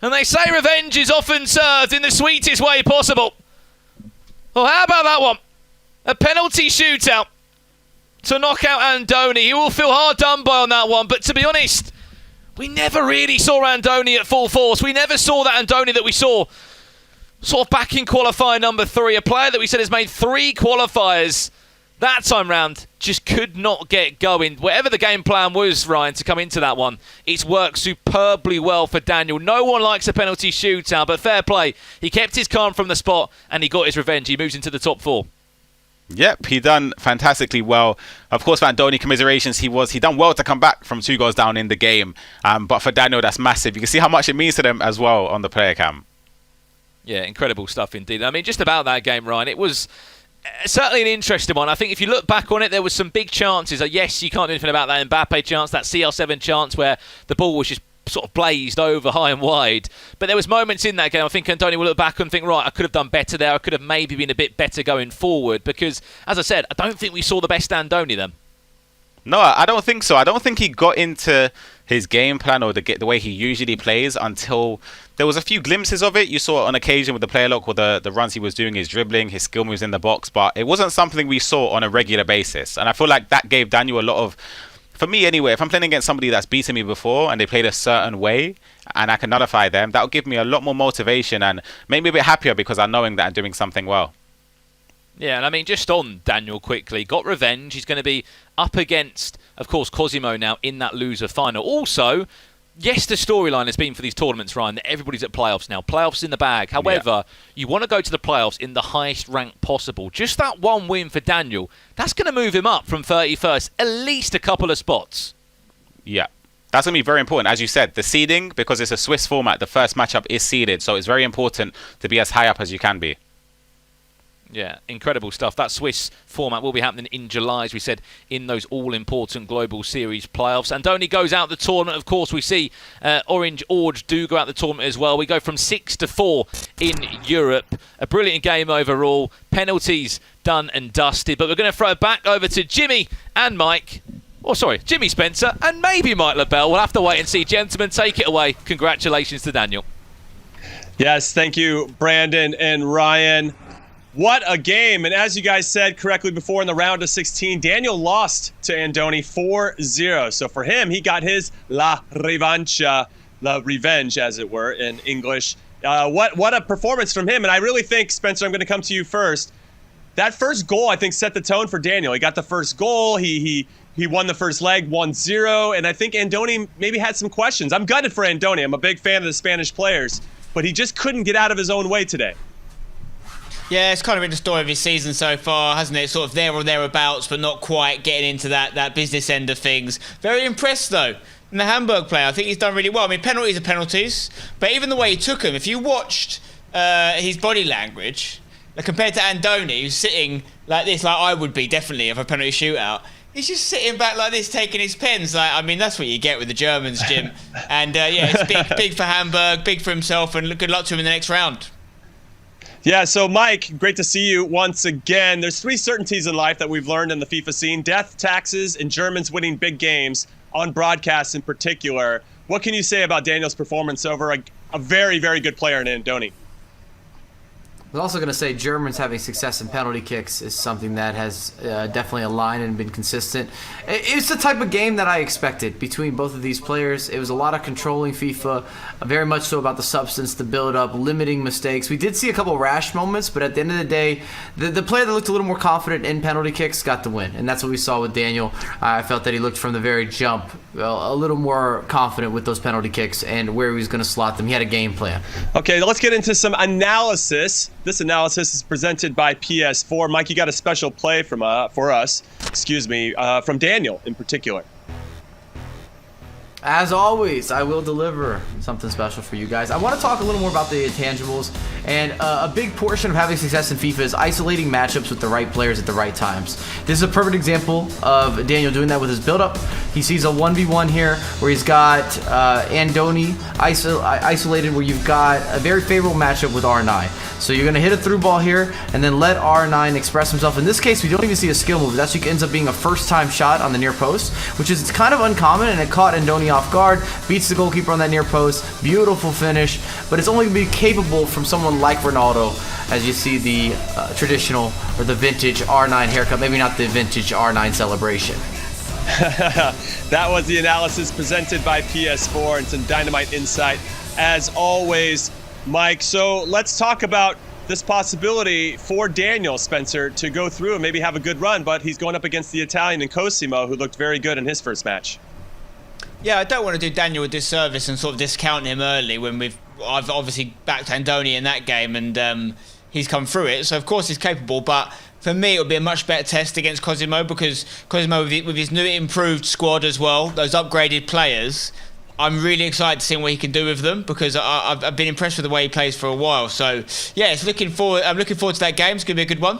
And they say revenge is often served in the sweetest way possible. Well, how about that one? A penalty shootout to knock out Andoni. He will feel hard done by on that one. But to be honest, we never really saw Andoni at full force. We never saw that Andoni that we saw sort of back in qualifier number 3. A player that we said has made 3 qualifiers That time round, just could not get going. Whatever the game plan was, Ryan, to come into that one, it's worked superbly well for Daniel. No one likes a penalty shootout, but fair play. He kept his calm from the spot, and he got his revenge. He moves into the top 4. Yep, he done fantastically well. Of course, for Andoni, commiserations. He done well to come back from 2 goals down in the game. But for Daniel, that's massive. You can see how much it means to them as well on the player cam. Yeah, incredible stuff indeed. I mean, just about that game, Ryan, it was certainly an interesting one. I think if you look back on it, there was some big chances. Yes, you can't do anything about that Mbappe chance, that CL7 chance where the ball was just sort of blazed over high and wide. But there was moments in that game, I think Andoni will look back and think, right, I could have done better there. I could have maybe been a bit better going forward. Because, as I said, I don't think we saw the best Andoni then. No, I don't think so. I don't think he got into his game plan or the way he usually plays until there was a few glimpses of it. You saw it on occasion with the player lock, with the runs he was doing, his dribbling, his skill moves in the box. But it wasn't something we saw on a regular basis. And I feel like that gave Daniel a lot of... For me, anyway, if I'm playing against somebody that's beaten me before and they played a certain way and I can nullify them, that'll give me a lot more motivation and make me a bit happier because I'm knowing that I'm doing something well. Yeah, and I mean, just on Daniel quickly, got revenge. He's going to be up against, of course, Cosimo now in that loser final. Also, yes, the storyline has been for these tournaments, Ryan, that everybody's at playoffs now. Playoffs in the bag. However, you want to go to the playoffs in the highest rank possible. Just that one win for Daniel, that's going to move him up from 31st, at least a couple of spots. Yeah. That's going to be very important. As you said, the seeding, because it's a Swiss format, the first matchup is seeded. So it's very important to be as high up as you can be. Yeah, incredible stuff. That Swiss format will be happening in July, as we said, in those all-important Global Series playoffs. Andoni goes out the tournament. Of course, we see Orange Orge do go out the tournament as well. We go from 6 to 4 in Europe. A brilliant game overall. Penalties done and dusted. But we're going to throw it back over to Jimmy and Mike. Oh, sorry, Jimmy Spencer and maybe Mike LaBelle. We'll have to wait and see. Gentlemen, take it away. Congratulations to Daniel. Yes, thank you, Brandon and Ryan. What a game. And as you guys said correctly before, in the round of 16, Daniel lost to Andoni 4-0. So for him, he got his la revancha, la revenge, as it were, in English. What a performance from him. And I really think, Spencer, I'm going to come to you first. That first goal, I think, set the tone for Daniel. He got the first goal. He won the first leg 1-0. And I think Andoni maybe had some questions. I'm gutted for Andoni. I'm a big fan of the Spanish players. But he just couldn't get out of his own way today. Yeah, it's kind of been the story of his season so far, hasn't it? Sort of there or thereabouts, but not quite getting into that business end of things. Very impressed, though. And the Hamburg player, I think he's done really well. I mean, penalties are penalties, but even the way he took them, if you watched his body language, like compared to Andoni, who's sitting like this, like I would be definitely of a penalty shootout, he's just sitting back like this, taking his pens. Like, I mean, that's what you get with the Germans, Jim. And yeah, it's big for Hamburg, big for himself, and good luck to him in the next round. Yeah, so Mike, great to see you once again. There's 3 certainties in life that we've learned in the FIFA scene: death, taxes, and Germans winning big games, on broadcasts in particular. What can you say about Daniel's performance over a very, very good player in Andoni? I was also going to say Germans having success in penalty kicks is something that has definitely aligned and been consistent. It's the type of game that I expected between both of these players. It was a lot of controlling FIFA, very much so about the substance, the build-up, limiting mistakes. We did see a couple rash moments, but at the end of the day, the player that looked a little more confident in penalty kicks got the win, and that's what we saw with Daniel. I felt that he looked from the very jump a little more confident with those penalty kicks and where he was going to slot them. He had a game plan. Okay, let's get into some analysis. This analysis is presented by PS4. Mike, you got a special play from for us, from Daniel in particular. As always, I will deliver something special for you guys. I want to talk a little more about the intangibles, and a big portion of having success in FIFA is isolating matchups with the right players at the right times. This is a perfect example of Daniel doing that with his build-up. He sees a 1v1 here where he's got Andoni isolated, where you've got a very favorable matchup with R9. So you're going to hit a through ball here and then let R9 express himself. In this case, we don't even see a skill move. It actually ends up being a first-time shot on the near post, which is kind of uncommon, and it caught Andoni off guard, beats the goalkeeper on that near post. Beautiful finish, but it's only going to be capable from someone like Ronaldo, as you see the traditional or the vintage R9 haircut, maybe not the vintage R9 celebration. That was the analysis presented by PS4 and some dynamite insight as always, Mike. So let's talk about this possibility for Daniel, Spencer, to go through and maybe have a good run, but he's going up against the Italian in Cosimo, who looked very good in his first match. Yeah, I don't want to do Daniel a disservice and sort of discount him early when I've obviously backed Andoni in that game and he's come through it, so of course he's capable, but for me it would be a much better test against Cosimo, because Cosimo with his new improved squad as well, those upgraded players, I'm really excited to see what he can do with them, because I've been impressed with the way he plays for a while. So yeah, I'm looking forward to that game. It's going to be a good one.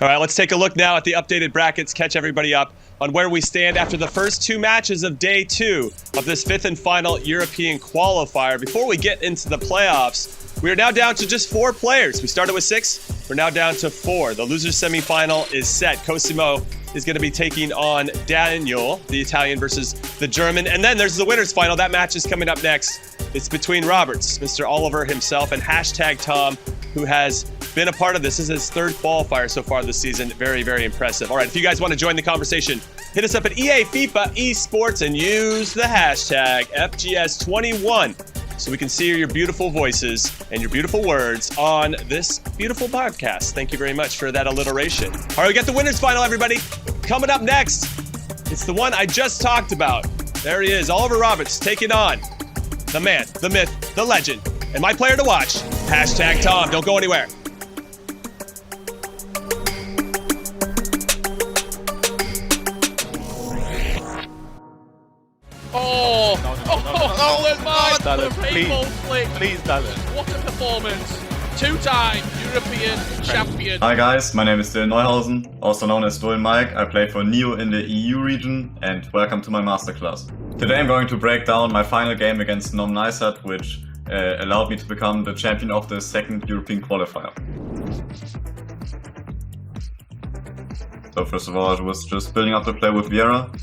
All right, let's take a look now at the updated brackets, catch everybody up on where we stand after the first 2 matches of day 2 of this 5th and final European qualifier. Before we get into the playoffs, we are now down to just 4 players. We started with 6, we're now down to 4. The loser's semifinal is set. Cosimo is going to be taking on Daniel, the Italian, versus the German. And then there's the winner's final. That match is coming up next. It's between Roberts, Mr. Oliver himself, and #Tom, who has been a part of this. This is his 3rd qualifier so far this season. Very, very impressive. All right, if you guys want to join the conversation, hit us up at EA FIFA Esports and use the hashtag FGS21 so we can see your beautiful voices and your beautiful words on this beautiful podcast. Thank you very much for that alliteration. All right, we got the winner's final, everybody. Coming up next, it's the one I just talked about. There he is, Oliver Roberts, taking on the man, the myth, the legend, and my player to watch, #Tom. Don't go anywhere. Please, Dallas. What a performance. 2-time European champion. Hi guys, my name is Dylan Neuhausen, also known as Stolen Mike. I play for Neo in the EU region, and welcome to my masterclass. Today I'm going to break down my final game against Nom Neisat, which allowed me to become the champion of the 2nd European qualifier. So first of all, I was just building up the play with Vieira,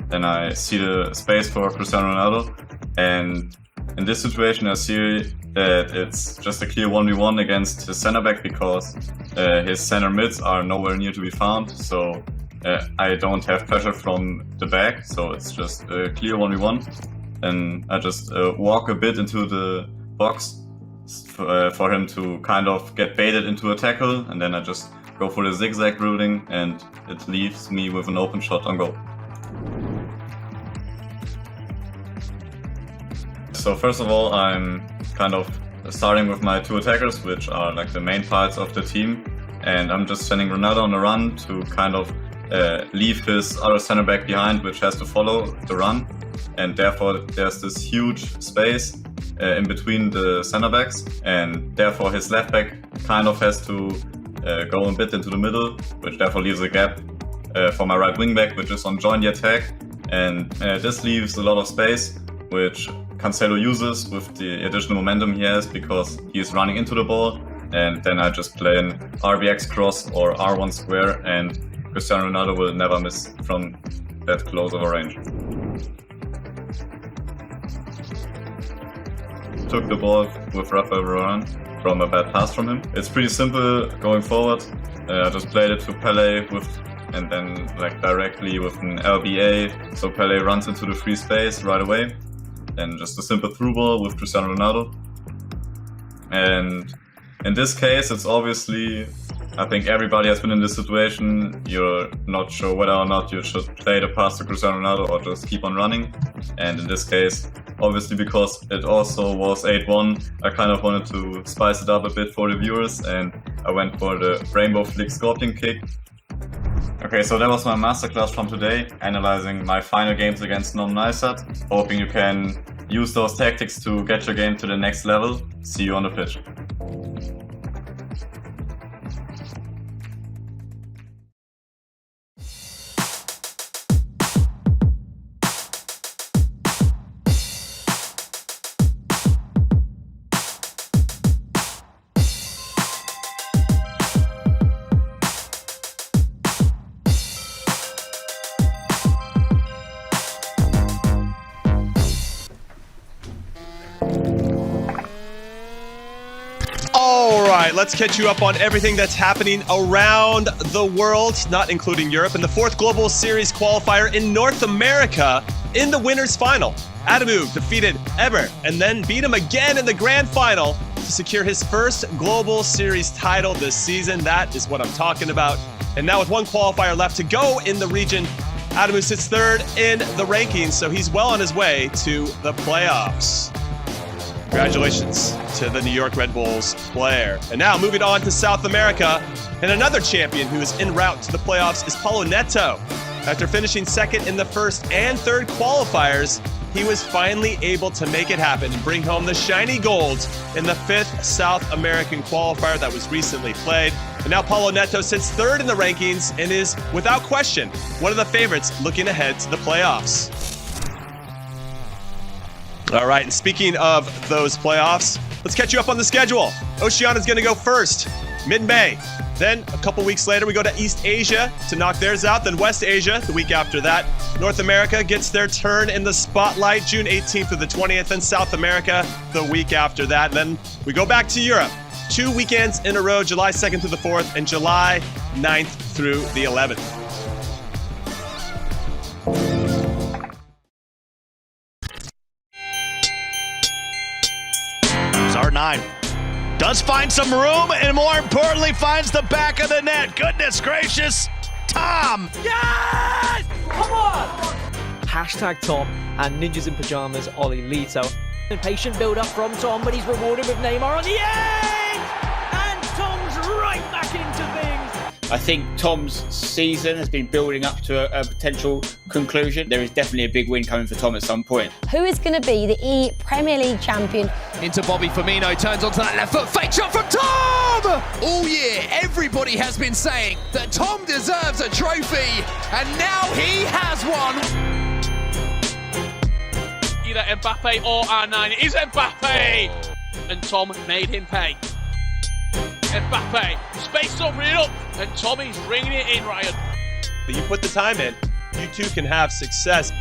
then I see the space for Cristiano Ronaldo, and in this situation I see that it's just a clear 1v1 against his center back, because his center mids are nowhere near to be found, so I don't have pressure from the back, so it's just a clear 1v1. And I just walk a bit into the box for him to kind of get baited into a tackle, and then I just go for the zigzag dribbling, and it leaves me with an open shot on goal. So first of all, I'm kind of starting with my 2 attackers, which are like the main parts of the team, and I'm just sending Ronaldo on a run to kind of leave his other center back behind, which has to follow the run, and therefore there's this huge space in between the center backs, and therefore his left back kind of has to go a bit into the middle, which therefore leaves a gap for my right wing back, which is on join the attack, and this leaves a lot of space, which Cancelo uses with the additional momentum he has, because he is running into the ball, and then I just play an RBX cross or R1 square, and Cristiano Ronaldo will never miss from that close of a range. Took the ball with Rafael Varane from a bad pass from him. It's pretty simple going forward. I just played it to Pele and then like directly with an LBA, so Pele runs into the free space right away. And just a simple through ball with Cristiano Ronaldo. And in this case, it's obviously, I think everybody has been in this situation. You're not sure whether or not you should play the pass to Cristiano Ronaldo or just keep on running. And in this case, obviously because it also was 8-1, I kind of wanted to spice it up a bit for the viewers, and I went for the Rainbow Flick Scorpion Kick. Okay, so that was my masterclass from today, analyzing my final games against Nom Neisat. Hoping you can use those tactics to get your game to the next level. See you on the pitch. Let's catch you up on everything that's happening around the world, not including Europe, in the 4th Global Series qualifier in North America in the winner's final. Adamu defeated Eber and then beat him again in the grand final to secure his first Global Series title this season. That is what I'm talking about. And now with one qualifier left to go in the region, Adamu sits third in the rankings, so he's well on his way to the playoffs. Congratulations to the New York Red Bulls player. And now moving on to South America, and another champion who is en route to the playoffs is Paulo Neto. After finishing second in the first and third qualifiers, he was finally able to make it happen and bring home the shiny gold in the 5th South American qualifier that was recently played. And now Paulo Neto sits third in the rankings and is, without question, one of the favorites looking ahead to the playoffs. All right, and speaking of those playoffs, let's catch you up on the schedule. Oceania's going to go first, mid-May. Then, a couple weeks later, we go to East Asia to knock theirs out. Then West Asia, the week after that. North America gets their turn in the spotlight, June 18th through the 20th. And South America, the week after that. Then we go back to Europe. 2 weekends in a row, July 2nd through the 4th, and July 9th through the 11th. R9 does find some room, and more importantly, finds the back of the net. Goodness gracious, Tom! Yes! Come on! Hashtag Tom and Ninjas in Pajamas Ollie leads out. Impatient build-up from Tom, but he's rewarded with Neymar on the end! And Tom's right back into things. I think Tom's season has been building up to a potential conclusion. There is definitely a big win coming for Tom at some point. Who is going to be the Premier League champion? Into Bobby Firmino, turns onto that left foot, fake shot from Tom! All year, everybody has been saying that Tom deserves a trophy, and now he has one. Either Mbappe or R9. It is Mbappe! And Tom made him pay. Mbappe, space opening up, and Tommy's ringing it in, Ryan. But you put the time in, you too can have success.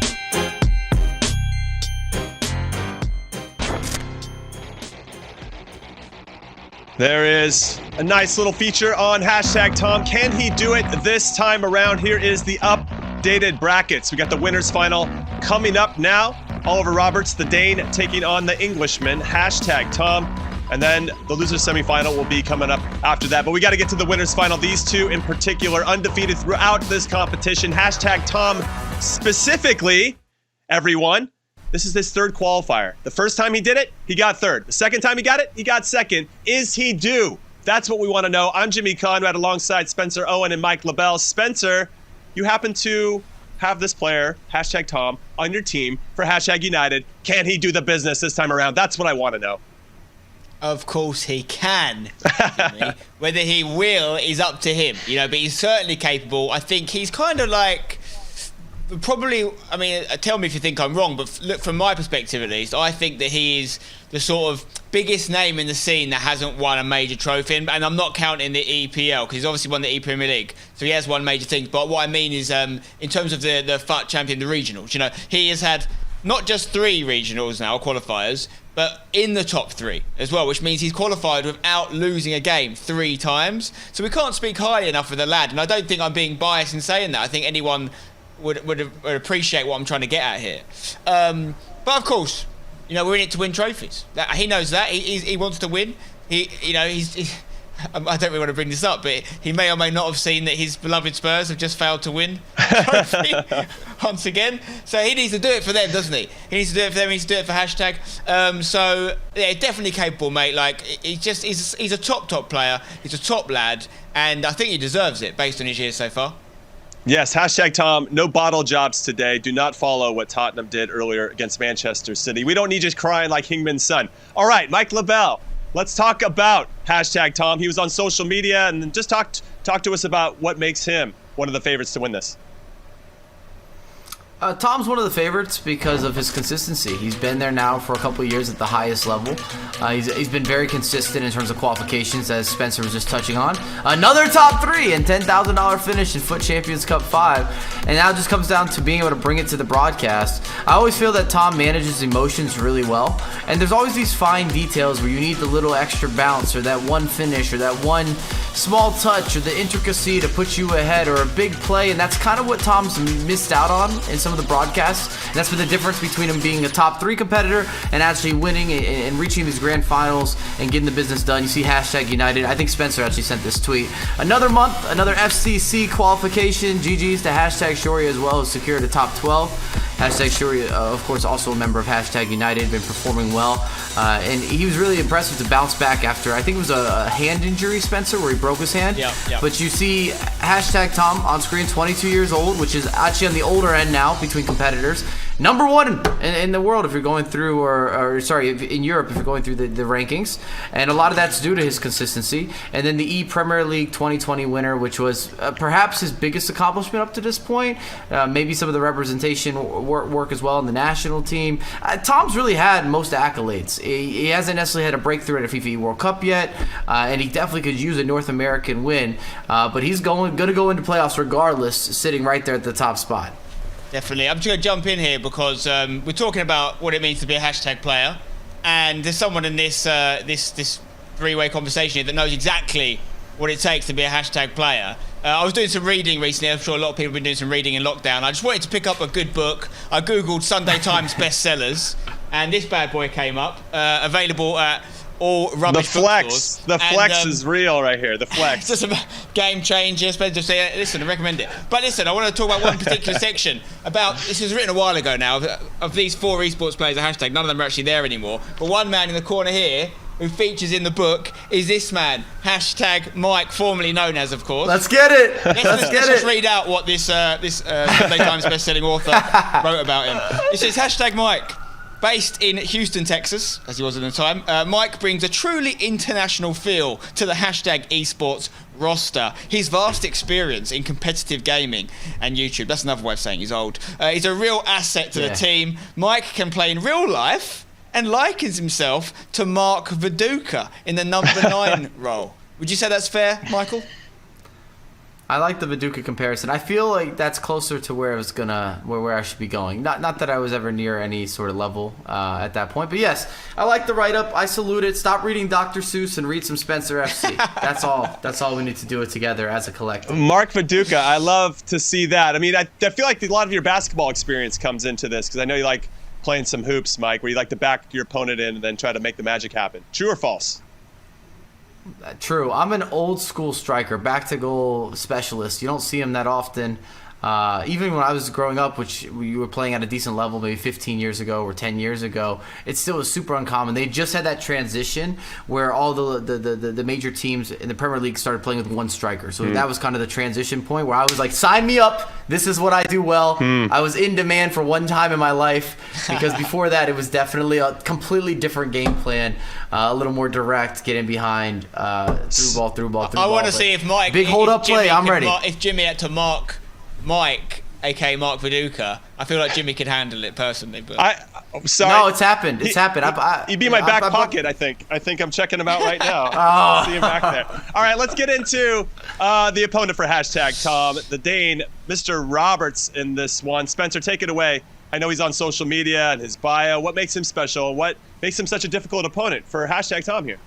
There is a nice little feature on hashtag Tom. Can he do it this time around? Here is the updated brackets. We got the winners final coming up now. Oliver Roberts, the Dane, taking on the Englishman. Hashtag Tom. And then the loser semifinal will be coming up after that. But we got to get to the winners final. These two in particular, undefeated throughout this competition. Hashtag Tom specifically, everyone. This is his third qualifier. The first time he did it, he got third. The second time he got it, he got second. Is he due? That's what we want to know. I'm Jimmy Conrad alongside Spencer Owen and Mike LaBelle. Spencer, you happen to have this player, hashtag Tom, on your team for hashtag United. Can he do the business this time around? That's what I want to know. Of course he can. Whether he will is up to him, but he's certainly capable. I think he's kind of like, probably, tell me if you think I'm wrong, but look, from my perspective at least, I think that he is the sort of biggest name in the scene that hasn't won a major trophy, and I'm not counting the EPL, because he's obviously won the E-Premier League, so he has won major things, but what I mean is, in terms of the FUT champion, the regionals, he has had not just 3 regionals now, qualifiers, but in the top 3 as well, which means he's qualified without losing a game 3 times. So we can't speak highly enough of the lad, and I don't think I'm being biased in saying that. I think anyone would appreciate what I'm trying to get at here. But of course, we're in it to win trophies. He knows that. He wants to win. I don't really want to bring this up, but he may or may not have seen that his beloved Spurs have just failed to win a trophy once again. So he needs to do it for them, doesn't he? He needs to do it for them. He needs to do it for hashtag. So yeah, definitely capable, mate. Like he's a top player. He's a top lad, and I think he deserves it based on his years so far. Yes, hashtag Tom, no bottle jobs today. Do not follow what Tottenham did earlier against Manchester City. We don't need you crying like Hingmin's son. All right, Mike LaBelle. Let's talk about hashtag Tom. He was on social media, and just talk to us about what makes him one of the favorites to win this. Tom's one of the favorites because of his consistency. He's been there now for a couple of years at the highest level. He's been very consistent in terms of qualifications, as Spencer was just touching on. Another top 3 and $10,000 finish in FUT Champions Cup 5. And now it just comes down to being able to bring it to the broadcast. I always feel that Tom manages emotions really well. And there's always these fine details where you need the little extra bounce, or that one finish, or that one small touch, or the intricacy to put you ahead, or a big play. And that's kind of what Tom's missed out on in some some of the broadcasts. And that's been the difference between him being a top 3 competitor and actually winning and reaching these grand finals and getting the business done. You see hashtag United. I think Spencer actually sent this tweet. Another month, another FCC qualification. GG's to hashtag Shoria as well, who secured a top 12. Hashtag Shoria, of course, also a member of hashtag United, been performing well. And he was really impressive to bounce back after, I think it was a hand injury, Spencer, where he broke his hand. Yeah. But you see hashtag Tom on screen, 22 years old, which is actually on the older end now between competitors. Number 1 in the world if you're going through, or sorry, in Europe if you're going through the rankings. And a lot of that's due to his consistency. And then the E-Premier League 2020 winner, which was perhaps his biggest accomplishment up to this point. Maybe some of the representation work as well in the national team. Tom's really had most accolades. He hasn't necessarily had a breakthrough at a FIFA World Cup yet, and he definitely could use a North American win. But he's going to go into playoffs regardless, sitting right there at the top spot. Definitely. I'm just going to jump in here because we're talking about what it means to be a hashtag player, and there's someone in this this three-way conversation here that knows exactly what it takes to be a hashtag player. I was doing some reading recently. I'm sure a lot of people have been doing some reading in lockdown. I just wanted to pick up a good book. I googled Sunday Times bestsellers, and this bad boy came up, available at all rubbish bookstores. The flex is real right here. The flex. It's just a game changer. Spencer say, listen, I recommend it. But listen, I want to talk about one particular section about, this was written a while ago now, of these 4 esports players, a hashtag. None of them are actually there anymore. But one man in the corner here who features in the book is this man, hashtag Mike, formerly known as, of course. Let's get it. Let's just read out what this Sunday Times best-selling author wrote about him. It says, hashtag Mike. Based in Houston, Texas, as he was at the time, Mike brings a truly international feel to the hashtag esports roster. His vast experience in competitive gaming and YouTube, that's another way of saying he's old, he's a real asset to the team. Mike can play in real life and likens himself to Mark Viduka in the number 9 role. Would you say that's fair, Michael? I like the Viduka comparison. I feel like that's closer to where I should be going. Not that I was ever near any sort of level at that point, but yes, I like the write-up. I salute it. Stop reading Dr. Seuss and read some Spencer FC. That's all. That's all we need to do it together as a collective. Mark Viduka, I love to see that. I mean, I feel like a lot of your basketball experience comes into this because I know you like playing some hoops, Mike, where you like to back your opponent in and then try to make the magic happen. True or false? True. I'm an old school striker, back to goal specialist. You don't see him that often. Even when I was growing up, which you were playing at a decent level maybe 15 years ago or 10 years ago, it still was super uncommon. They just had that transition where all the major teams in the Premier League started playing with one striker. So that was kind of the transition point where I was like, sign me up. This is what I do well. I was in demand for one time in my life because before that it was definitely a completely different game plan, a little more direct, getting behind, through ball. I want to see if Mike... Big hold-up play, I'm ready. If Jimmy had to mark Mike, aka Mark Viduka, I feel like Jimmy could handle it personally. But I'm sorry. No, it's happened. It's happened. He'd be in my back pocket, I think. I think I'm checking him out right now. See him back there. All right, let's get into the opponent for hashtag Tom, the Dane, Mr. Roberts in this one. Spencer, take it away. I know he's on social media and his bio. What makes him special? What makes him such a difficult opponent for hashtag Tom here?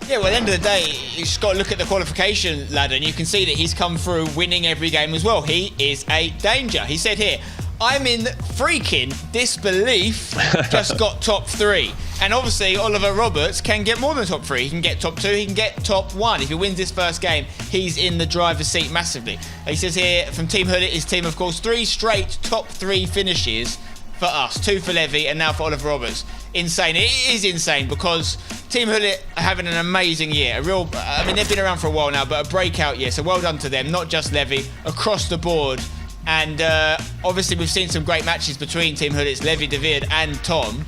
Yeah, well, at the end of the day, you just got to look at the qualification ladder and you can see that he's come through winning every game as well. He is a danger. He said here, I'm in freaking disbelief, just got top 3. And obviously, Oliver Roberts can get more than top 3. He can get top 2, he can get top 1. If he wins this first game, he's in the driver's seat massively. He says here, from Team Hullet, his team, of course, 3 straight top 3 finishes for us, 2 for Levy, and now for Oliver Roberts. Insane. It is insane because Team Hullet are having an amazing year. I mean, they've been around for a while now, but a breakout year. So well done to them, not just Levy, across the board. And obviously, we've seen some great matches between Team Hullet's Levy, David, and Tom.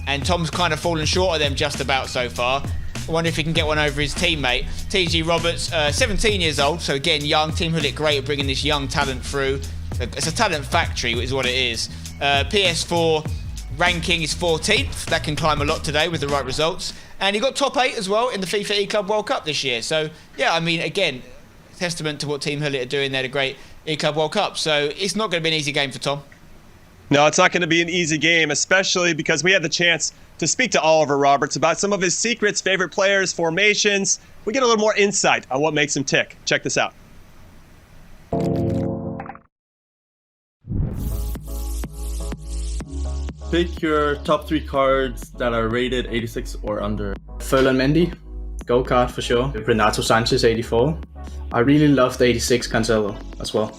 And Tom's kind of fallen short of them just about so far. I wonder if he can get one over his teammate. TG Roberts, 17 years old, so again, young. Team Hullet great at bringing this young talent through. It's a talent factory, is what it is. PS4 ranking is 14th. That can climb a lot today with the right results. And he got top 8 as well in the FIFA E-Club World Cup this year. So, yeah, I mean, again, testament to what Team Hullet are doing there, the great E-Club World Cup. So it's not going to be an easy game for Tom. No, it's not going to be an easy game, especially because we had the chance to speak to Oliver Roberts about some of his secrets, favorite players, formations. We get a little more insight on what makes him tick. Check this out. Pick your top 3 cards that are rated 86 or under. Ferland Mendy, gold card for sure. Renato Sanchez 84. I really love the 86 Cancelo as well.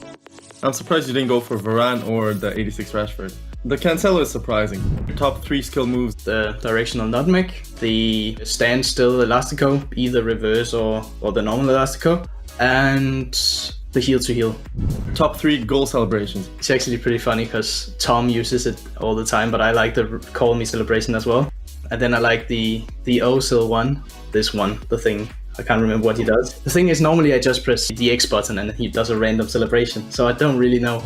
I'm surprised you didn't go for Varane or the 86 Rashford. The Cancelo is surprising. Your top 3 skill moves. The directional nutmeg, the standstill elastico, either reverse or the normal elastico, and the heel to heel. Top 3 goal celebrations. It's actually pretty funny because Tom uses it all the time, but I like the call me celebration as well. And then I like the Ozil one, this one, the thing. I can't remember what he does. The thing is, normally I just press the X button and he does a random celebration, so I don't really know.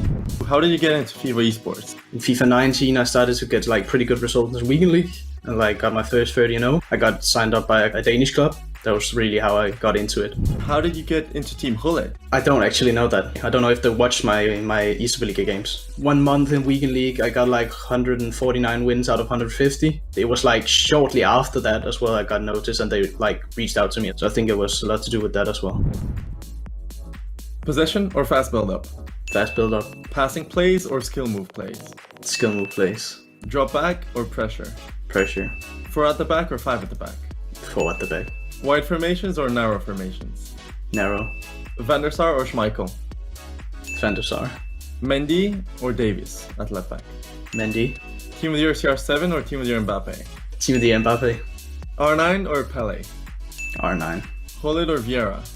How did you get into FIFA esports? In FIFA 19, I started to get like pretty good results in the weekend league, and like got my first 30-0. I got signed up by a Danish club. That was really how I got into it. How did you get into Team Hullet? I don't actually know that. I don't know if they watched my Easterliga games. 1 month in weekend league, I got like 149 wins out of 150. It was like shortly after that as well I got noticed and they like reached out to me. So I think it was a lot to do with that as well. Possession or fast build-up? Fast build-up. Passing plays or skill move plays? Skill move plays. Drop back or pressure? Pressure. 4 at the back or 5 at the back? 4 at the back. Wide formations or narrow formations? Narrow. Van der Sar or Schmeichel? Van der Sar. Mendy or Davies at left back? Mendy. Team of the Year CR7 or Team of the Year Mbappe? Team of the Year Mbappe. R9 or Pele? R9. Hullet or Vieira?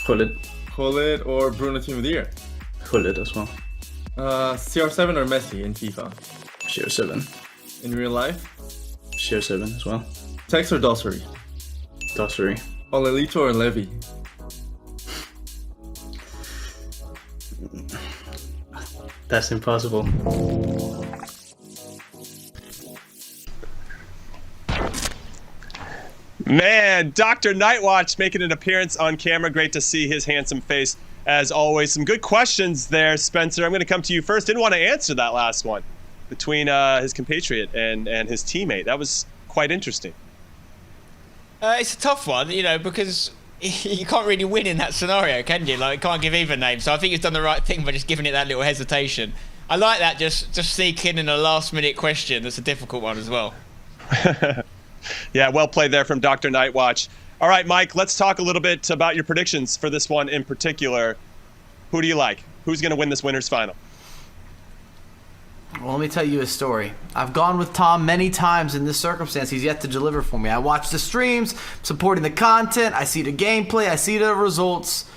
Hullet. Hullet or Bruno Team of the Year? Hullet as well. CR7 or Messi in FIFA? CR7. In real life? CR7 as well. Text or Dossery? Dossery. Olelito or Levy? That's impossible. Man, Dr. Nightwatch making an appearance on camera. Great to see his handsome face as always. Some good questions there, Spencer. I'm going to come to you first. Didn't want to answer that last one between his compatriot and his teammate. That was quite interesting. It's a tough one, you know, because you can't really win in that scenario, can you? Like, you can't give either name. So I think he's done the right thing by just giving it that little hesitation. I like that, just sneak in a last-minute question. That's a difficult one as well. Yeah, well played there from Dr. Nightwatch. All right, Mike, let's talk a little bit about your predictions for this one in particular. Who do you like? Who's going to win this winner's final? Well, let me tell you a story. I've gone with Tom many times in this circumstance. He's yet to deliver for me. I watch the streams, supporting the content. I see the gameplay. I see the results.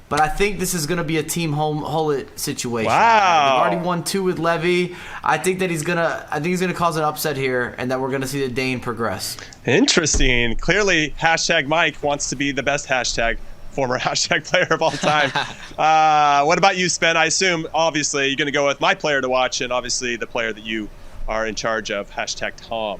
But I think this is going to be a Team Hullet situation. Wow. They've already won 2 with Levy. I think he's gonna cause an upset here, and that we're going to see the Dane progress. Interesting. Clearly, hashtag Mike wants to be the best hashtag former hashtag player of all time. What about you, Spen? I assume, obviously, you're going to go with my player to watch and obviously the player that you are in charge of, hashtag Tom.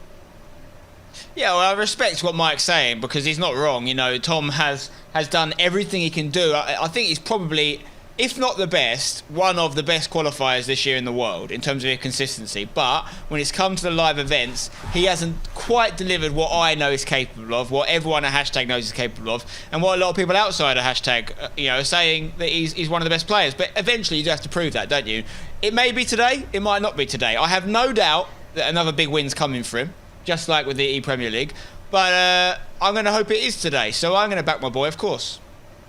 Yeah, well, I respect what Mike's saying because he's not wrong. You know, Tom has done everything he can do. I think he's probably, if not the best, one of the best qualifiers this year in the world in terms of his consistency. But when it's come to the live events, he hasn't quite delivered what I know he's capable of, what everyone at hashtag knows he's capable of, and what a lot of people outside of hashtag, are saying that he's one of the best players. But eventually you do have to prove that, don't you? It may be today, it might not be today. I have no doubt that another big win's coming for him, just like with the E-Premier League. But I'm going to hope it is today, so I'm going to back my boy, of course.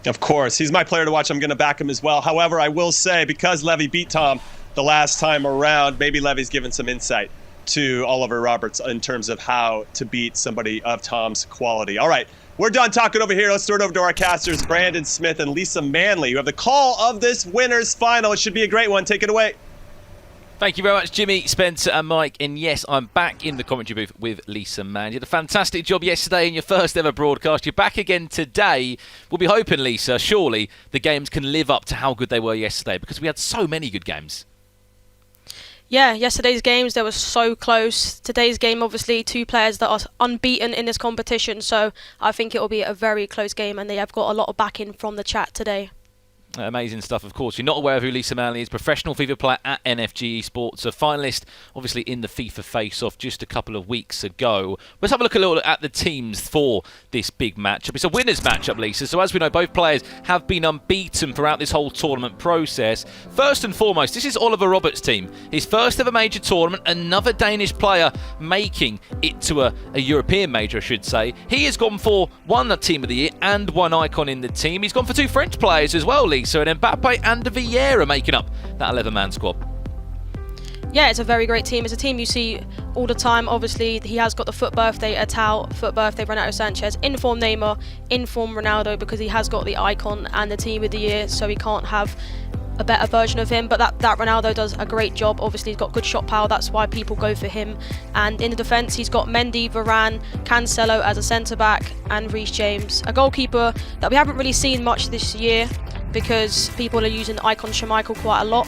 Of course. He's my player to watch. I'm going to back him as well. However, I will say, because Levy beat Tom the last time around, maybe Levy's given some insight to Oliver Roberts in terms of how to beat somebody of Tom's quality. All right, we're done talking over here. Let's throw it over to our casters, Brandon Smith and Lisa Manley, who have the call of this winner's final. It should be a great one. Take it away. Thank you very much, Jimmy, Spencer and Mike. And yes, I'm back in the commentary booth with Lisa Mann. You did a fantastic job yesterday in your first ever broadcast. You're back again today. We'll be hoping, Lisa, surely the games can live up to how good they were yesterday, because we had so many good games. Yeah, yesterday's games, they were so close. Today's game, obviously, 2 players that are unbeaten in this competition. So I think it will be a very close game, and they have got a lot of backing from the chat today. Amazing stuff, of course. You're not aware of who Lisa Manley is. Professional FIFA player at NFG Esports. A finalist, obviously, in the FIFA face-off just a couple of weeks ago. Let's have a look a little at the teams for this big matchup. It's a winners matchup, Lisa. So as we know, both players have been unbeaten throughout this whole tournament process. First and foremost, this is Oliver Roberts' team. His first ever major tournament. Another Danish player making it to a European major, I should say. He has gone for one Team of the Year and one icon in the team. He's gone for 2 French players as well, Lisa. And Mbappe and De Vieira making up that 11-man squad. Yeah, it's a very great team. It's a team you see all the time. Obviously, he has got the foot birthday Atal, foot birthday Renato Sanchez, in-form Neymar, in-form Ronaldo, because he has got the icon and the Team of the Year, so he can't have a better version of him. But that Ronaldo does a great job. Obviously, he's got good shot power. That's why people go for him. And in the defence, he's got Mendy, Varane, Cancelo as a centre-back, and Reece James. A goalkeeper that we haven't really seen much this year, because people are using Icon Schmeichel quite a lot.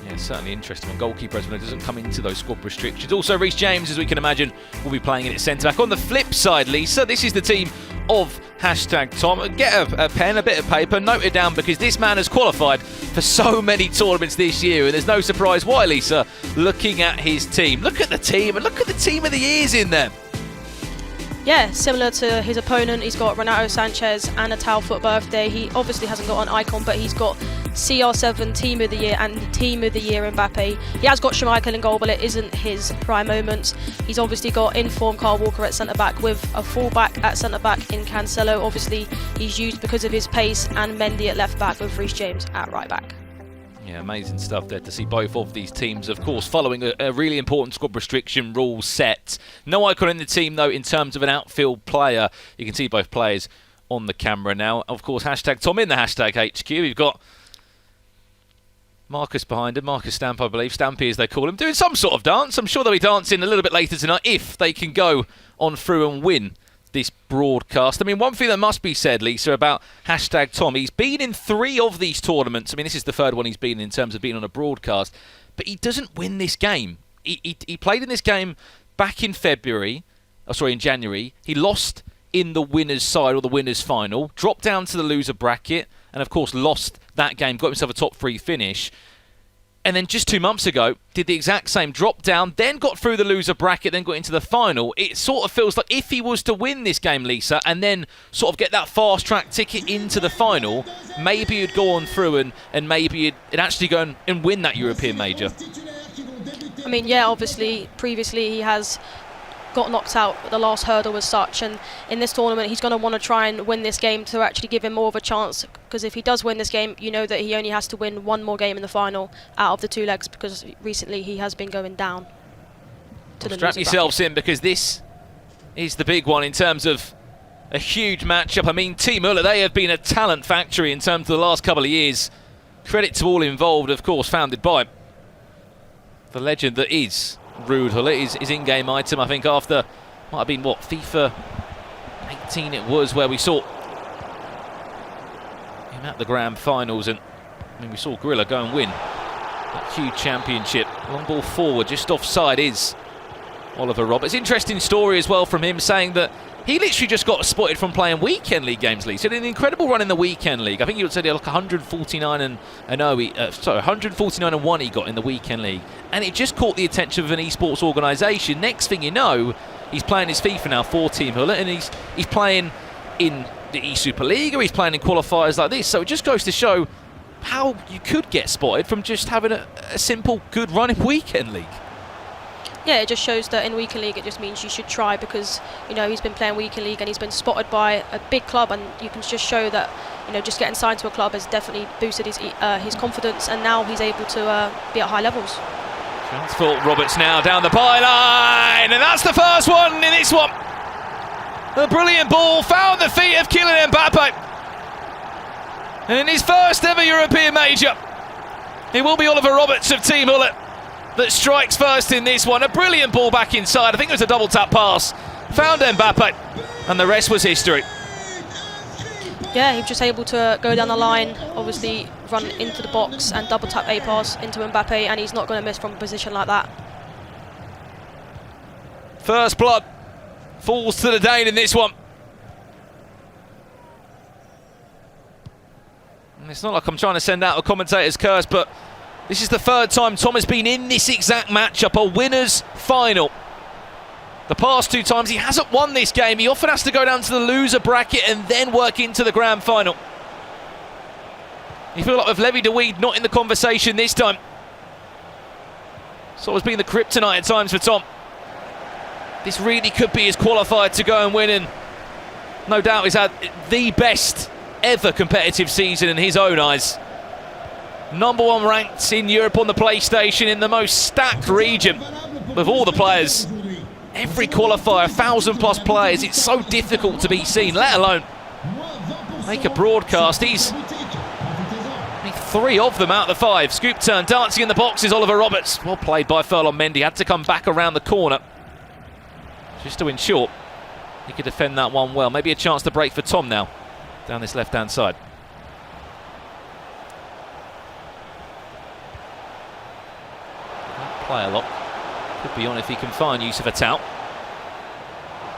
Yeah, certainly interesting when goalkeeper as well doesn't come into those squad restrictions. Also, Reece James, as we can imagine, will be playing in at centre-back. On the flip side, Lisa, this is the team of #Tom. Get a pen, a bit of paper, note it down, because this man has qualified for so many tournaments this year, and there's no surprise why, Lisa, looking at his team. Look at the team, and look at the Team of the Years in there. Yeah, similar to his opponent, he's got Renato Sanchez and Atal foot birthday. He obviously hasn't got an icon, but he's got CR7 Team of the Year and Team of the Year Mbappe. He has got Schmeichel in goal, but it isn't his prime moments. He's obviously got in-form Kyle Walker at centre-back with a full-back at centre-back in Cancelo. Obviously, he's used because of his pace, and Mendy at left-back with Reece James at right-back. Yeah, amazing stuff there to see both of these teams, of course, following a really important squad restriction rule set. No icon in the team, though, in terms of an outfield player. You can see both players on the camera now. Of course, #Tom in the #HQ. We've got Marcus behind him, Marcus Stamp, I believe, Stampy as they call him, doing some sort of dance. I'm sure they'll be dancing a little bit later tonight if they can go on through and win this broadcast. I mean, one thing that must be said, Lisa, about #Tom, he's been in 3 of these tournaments. I mean, this is the 3rd one he's been in terms of being on a broadcast, but he doesn't win this game. He played in this game back in January. He lost in the winners' side, or the winners' final, dropped down to the loser bracket, and of course lost that game, got himself a top 3 finish. And then just 2 months ago, did the exact same, drop down, then got through the loser bracket, then got into the final. It sort of feels like if he was to win this game, Lisa, and then sort of get that fast-track ticket into the final, maybe he'd go on through and maybe he'd actually go and win that European major. I mean, yeah, obviously, previously he has got knocked out at the last hurdle as such, and in this tournament he's going to want to try and win this game to actually give him more of a chance, because if he does win this game, you know that he only has to win 1 more game in the final out of the 2 legs, because recently he has been going down to the strap yourselves in, because this is the big one in terms of a huge matchup. I mean, Team Müller, they have been a talent factory in terms of the last couple of years. Credit to all involved, of course, founded by the legend that is Ruud Gullit. His in-game item, I think, after, might have been, what, FIFA 18 it was, where we saw him at the grand finals, and I mean, we saw Gorilla go and win that huge championship. Long ball forward, just offside is Oliver Roberts. Interesting story as well from him, saying that he literally just got spotted from playing weekend league games, Lee. So he had an incredible run in the weekend league. I think he would say like 149 and 149 and 1 he got in the weekend league, and it just caught the attention of an esports organisation. Next thing you know, he's playing his FIFA now for Team Gullit, and he's playing in the eSuper League, or he's playing in qualifiers like this. So it just goes to show how you could get spotted from just having a simple good run in weekend league. Yeah, it just shows that in weekend league it just means you should try, because you know he's been playing weekend league and he's been spotted by a big club, and you can just show that just getting signed to a club has definitely boosted his confidence, and now he's able to be at high levels. Transport Roberts now down the byline, and that's the first one in this one. The brilliant ball found the feet of Kylian Mbappe, and in his first ever European major, it will be Oliver Roberts of Team Gullit that strikes first in this one. A brilliant ball back inside. I think it was a double tap pass. Found Mbappe, and the rest was history. Yeah, he was just able to go down the line, obviously run into the box and double tap a pass into Mbappe, and he's not going to miss from a position like that. First blood falls to the Dane in this one. And it's not like I'm trying to send out a commentator's curse, but this is the third time Tom has been in this exact matchup, a winner's final. The past 2 times he hasn't won this game. He often has to go down to the loser bracket and then work into the grand final. You feel like with Levy de Weed not in the conversation this time. It's always been the kryptonite at times for Tom. This really could be his qualifier to go and win, and no doubt he's had the best ever competitive season in his own eyes. #1 ranked in Europe on the PlayStation, in the most stacked region with all the players. Every qualifier, 1,000+ players, it's so difficult to be seen, let alone make a broadcast. He's 3 of them out of the 5. Scoop turn, dancing in the box is Oliver Roberts. Well played by Furlong Mendy, had to come back around the corner just to ensure he could defend that one well. Maybe a chance to break for Tom now, down this left-hand side. Player lock. Could be on if he can find Yusuf Atal.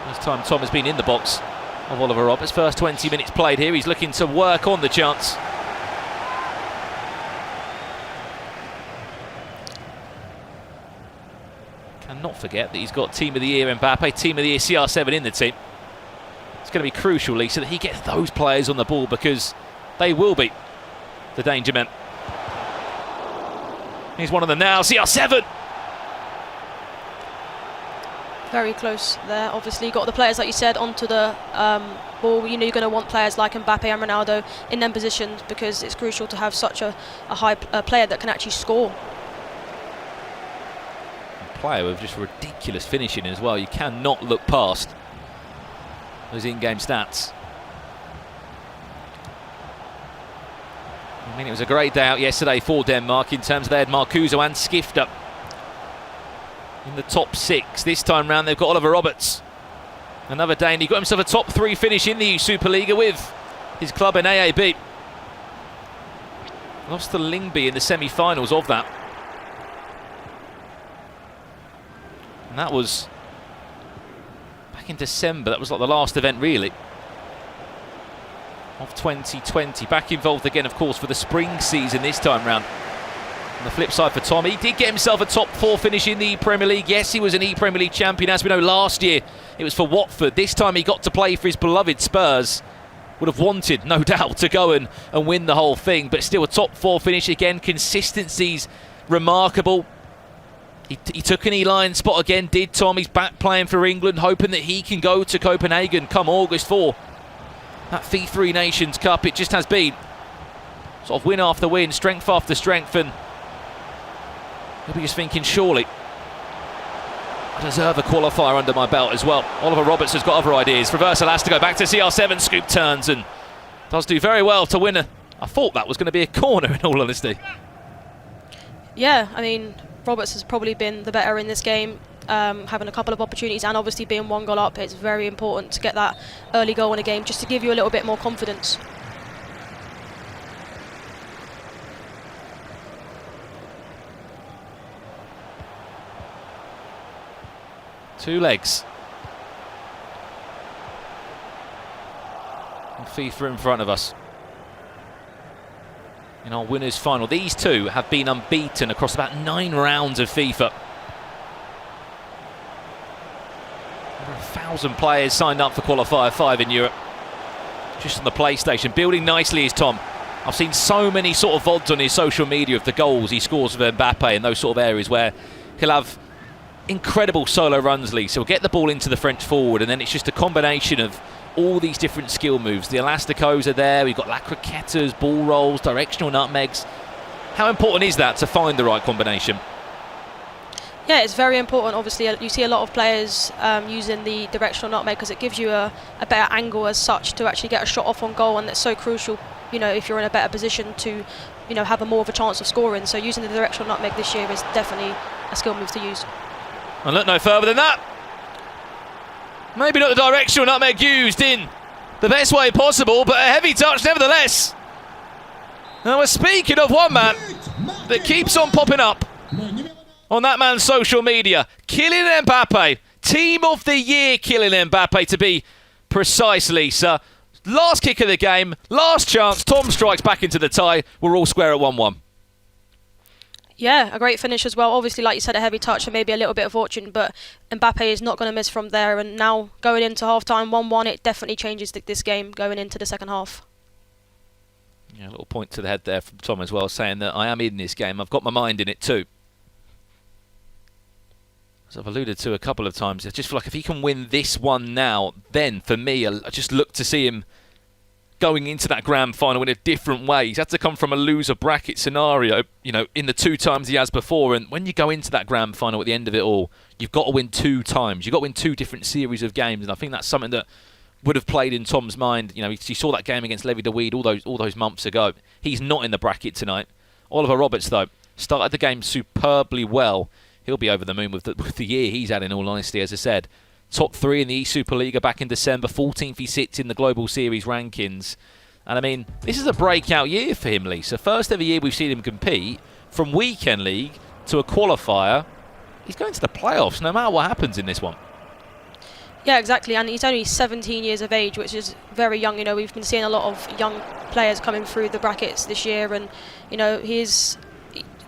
This time Tom has been in the box of Oliver Roberts. First 20 minutes played here. He's looking to work on the chance. Cannot forget that he's got Team of the Year Mbappe, Team of the Year CR7 in the team. It's going to be crucial, Lisa, that he gets those players on the ball, because they will be the danger men. He's one of them now, CR7! Very close there. Obviously, got the players, like you said, onto the ball. You know, you're going to want players like Mbappe and Ronaldo in them positions, because it's crucial to have such a high player that can actually score. A player with just ridiculous finishing as well. You cannot look past those in-game stats. I mean, it was a great day out yesterday for Denmark in terms of they had Marcuso and Skifter in the top 6. This time round they've got Oliver Roberts. Another day, and he got himself a top 3 finish in the Superliga with his club in AAB. Lost to Lyngby in the semi-finals of that. And that was back in December. That was like the last event really of 2020. Back involved again, of course, for the spring season this time round. On the flip side for Tom, he did get himself a top 4 finish in the Premier League. Yes, he was an E-Premier League champion. As we know, last year it was for Watford. This time he got to play for his beloved Spurs. Would have wanted, no doubt, to go and win the whole thing, but still a top 4 finish again. Consistency's remarkable. He took an E-line spot again, did Tom. He's back playing for England, hoping that he can go to Copenhagen come August for that FIFA Nations Cup. It just has been sort of win after win, strength after strength, and you'll be just thinking, surely I deserve a qualifier under my belt as well. Oliver Roberts has got other ideas. Reversal has to go back to CR7. Scoop turns and does do very well to win. I thought that was going to be a corner, in all honesty. Yeah, I mean, Roberts has probably been the better in this game, having a couple of opportunities and obviously being 1 goal up. It's very important to get that early goal in a game just to give you a little bit more confidence. Two legs. And FIFA in front of us in our winners' final. These two have been unbeaten across about 9 rounds of FIFA. Over 1,000 players signed up for Qualifier 5 in Europe, just on the PlayStation. Building nicely is Tom. I've seen so many sort of VODs on his social media of the goals he scores with Mbappe in those sort of areas where he'll have incredible solo runs, Lee. So we'll get the ball into the French forward, and then it's just a combination of all these different skill moves. The elasticos are there, we've got la croquetas, ball rolls, directional nutmegs. How important is that to find the right combination? Yeah, it's very important. Obviously, you see a lot of players using the directional nutmeg because it gives you a better angle as such to actually get a shot off on goal, and that's so crucial, you know, if you're in a better position to, you know, have a more of a chance of scoring. So using the directional nutmeg this year is definitely a skill move to use. And look no further than that. Maybe not the directional nutmeg used in the best way possible, but a heavy touch nevertheless. Now we're speaking of one man that keeps on popping up on that man's social media. Kylian Mbappe, Team of the Year Kylian Mbappe to be precise, Lisa. Last kick of the game, last chance. Tom strikes back into the tie. We're all square at 1-1. Yeah, a great finish as well. Obviously, like you said, a heavy touch and maybe a little bit of fortune, but Mbappe is not going to miss from there. And now going into half-time 1-1, it definitely changes this game going into the second half. Yeah, a little point to the head there from Tom as well, saying that I am in this game. I've got my mind in it too. As I've alluded to a couple of times, I just feel like if he can win this one now, then for me, I just look to see him going into that grand final in a different way. He's had to come from a loser bracket scenario, you know, in the 2 times he has before. And when you go into that grand final at the end of it all, you've got to win 2 times. You've got to win 2 different series of games. And I think that's something that would have played in Tom's mind. You know, he saw that game against Levy all those months ago. He's not in the bracket tonight. Oliver Roberts, though, started the game superbly well. He'll be over the moon with the year he's had, in all honesty, as I said. Top 3 in the E-Superliga back in December. 14th he sits in the Global Series rankings. And I mean, this is a breakout year for him, Lisa. First ever year we've seen him compete. From weekend league to a qualifier. He's going to the playoffs no matter what happens in this one. Yeah, exactly. And he's only 17 years of age, which is very young. You know, we've been seeing a lot of young players coming through the brackets this year. And, you know, he's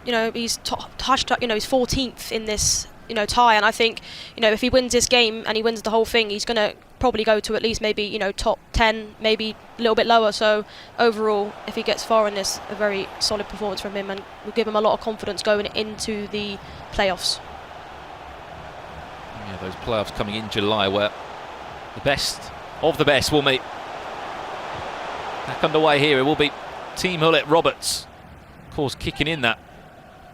14th in this tie, and I think, if he wins this game and he wins the whole thing, he's going to probably go to at least maybe, top 10, maybe a little bit lower. So overall, if he gets far in this, a very solid performance from him, and will give him a lot of confidence going into the playoffs. Yeah, those playoffs coming in July, where the best of the best will meet. Back underway here, it will be Team Hullet Roberts, of course, kicking in that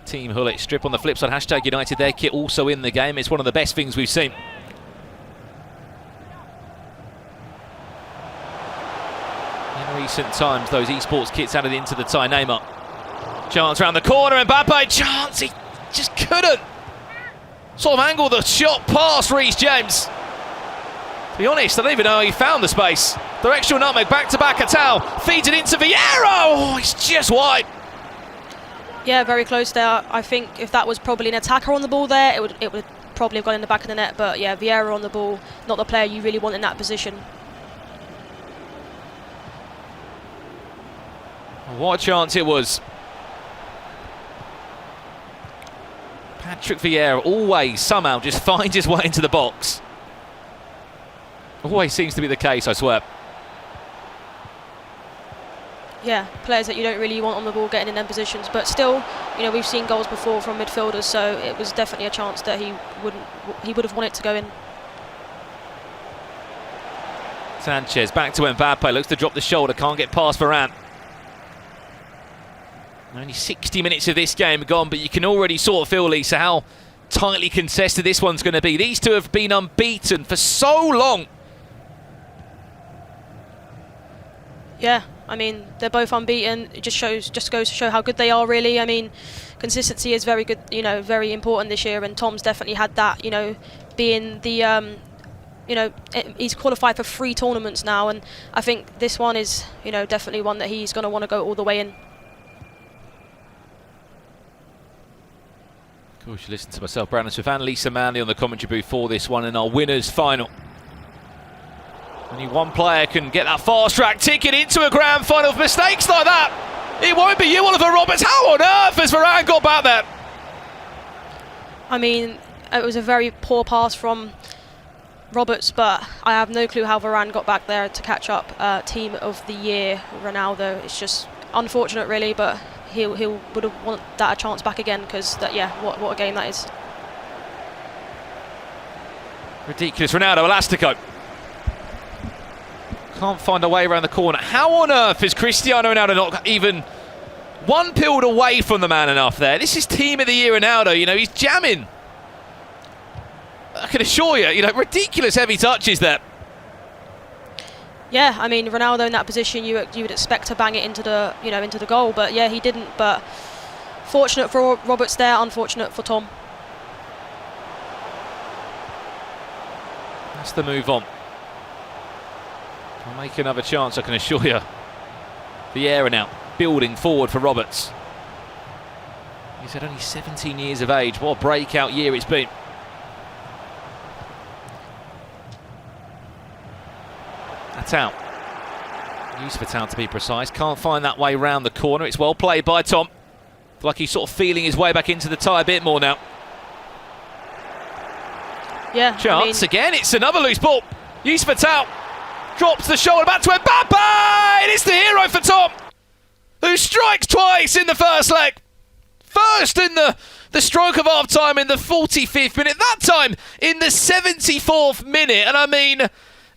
Team Hullet strip. On the flip side, hashtag United, their kit also in the game. It's one of the best things we've seen. In recent times, those esports kits added into the tie. Neymar. Chance round the corner, Mbappe. Chance, he just couldn't sort of angle the shot past Reece James. To be honest, I don't even know how he found the space. Directional nutmeg, back-to-back Atal. Feeds it into Vieira. Oh, he's just wide. Yeah, very close there. I think if that was probably an attacker on the ball there, it would probably have gone in the back of the net. But yeah, Vieira on the ball, not the player you really want in that position. What a chance it was. Patrick Vieira always somehow just finds his way into the box. Always seems to be the case, I swear. Yeah, players that you don't really want on the ball getting in them positions, but still, we've seen goals before from midfielders, so it was definitely a chance that he would have wanted to go in. Sanchez back to Mbappe, looks to drop the shoulder, can't get past Varane. Only 60 minutes of this game gone, but you can already sort of feel, Lisa, how tightly contested this one's going to be. These two have been unbeaten for so long. Yeah, I mean, they're both unbeaten. It just goes to show how good they are, really. I mean, consistency is very good, very important this year, and Tom's definitely had that, being the, he's qualified for 3 tournaments now, and I think this one is, definitely one that he's going to want to go all the way in. Of course, you listen to myself, Brandon Swift, and Lisa Manley on the commentary booth for this one in our winners' final. Only one player can get that fast-track ticket into a grand final. With mistakes like that, it won't be you, Oliver Roberts. How on earth has Varane got back there? I mean, it was a very poor pass from Roberts, but I have no clue how Varane got back there to catch up. Team of the year, Ronaldo. It's just unfortunate, really, but he would have wanted that a chance back again, because what a game that is. Ridiculous. Ronaldo, Elastico. Can't find a way around the corner. How on earth is Cristiano Ronaldo not even one pilled away from the man enough there? This is Team of the Year Ronaldo. He's jamming. I can assure you, ridiculous heavy touches there. Yeah, I mean, Ronaldo in that position, you would expect to bang it into the, into the goal, but yeah, he didn't. But fortunate for Roberts there, unfortunate for Tom. That's the move on. I'll make another chance, I can assure you. Vieira now, building forward for Roberts. He's had only 17 years of age. What a breakout year it's been. That's out. Yusufatown to be precise. Can't find that way round the corner. It's well played by Tom. Feel like he's sort of feeling his way back into the tie a bit more now. Yeah. Chance again. It's another loose ball. Yusufatown drops the shoulder back to Mbappe. And it's the hero for Tom, who strikes twice in the first leg. First in the stroke of half time in the 45th minute. That time in the 74th minute. And I mean,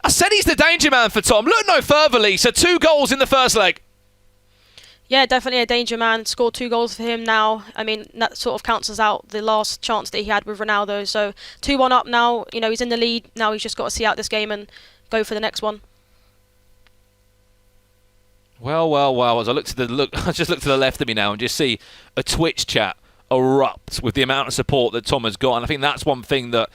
I said he's the danger man for Tom. Look no further, Lisa. 2 goals in the first leg. Yeah, definitely a danger man. Scored 2 goals for him now. I mean, that sort of cancels out the last chance that he had with Ronaldo. So 2-1 up now. You know, he's in the lead. Now he's just got to see out this game and go for the next one. Well. As I just look to the left of me now and just see a Twitch chat erupt with the amount of support that Tom has got. And I think that's one thing that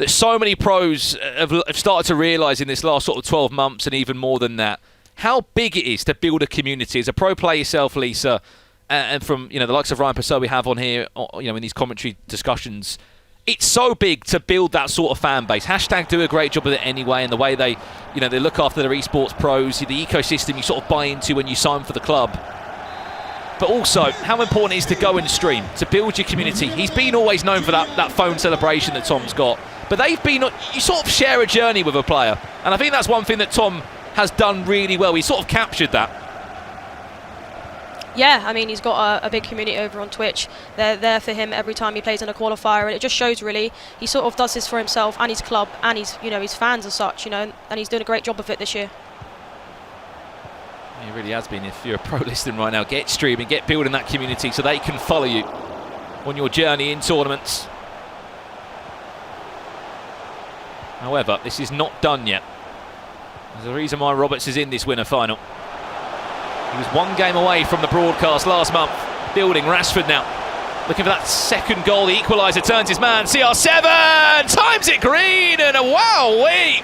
so many pros have started to realise in this last sort of 12 months and even more than that. How big it is to build a community. As a pro player yourself, Lisa, and from the likes of Ryan Purcell we have on here, in these commentary discussions, it's so big to build that sort of fan base. Hashtag do a great job with it anyway, and the way they look after their esports pros, the ecosystem you sort of buy into when you sign for the club. But also, how important it is to go and stream, to build your community. He's been always known for that phone celebration that Tom's got. But you sort of share a journey with a player. And I think that's one thing that Tom has done really well. He sort of captured that. Yeah, I mean, he's got a big community over on Twitch. They're there for him every time he plays in a qualifier, and it just shows really he sort of does this for himself and his club and his fans as such, and he's doing a great job of it this year. He really has been. If you're a pro listening right now, get streaming, get building that community so they can follow you on your journey in tournaments. However, this is not done yet. There's a reason why Roberts is in this winner final. He was 1 game away from the broadcast last month. Building Rashford now. Looking for that second goal. The equaliser turns his man. CR7 times it green, and wowee!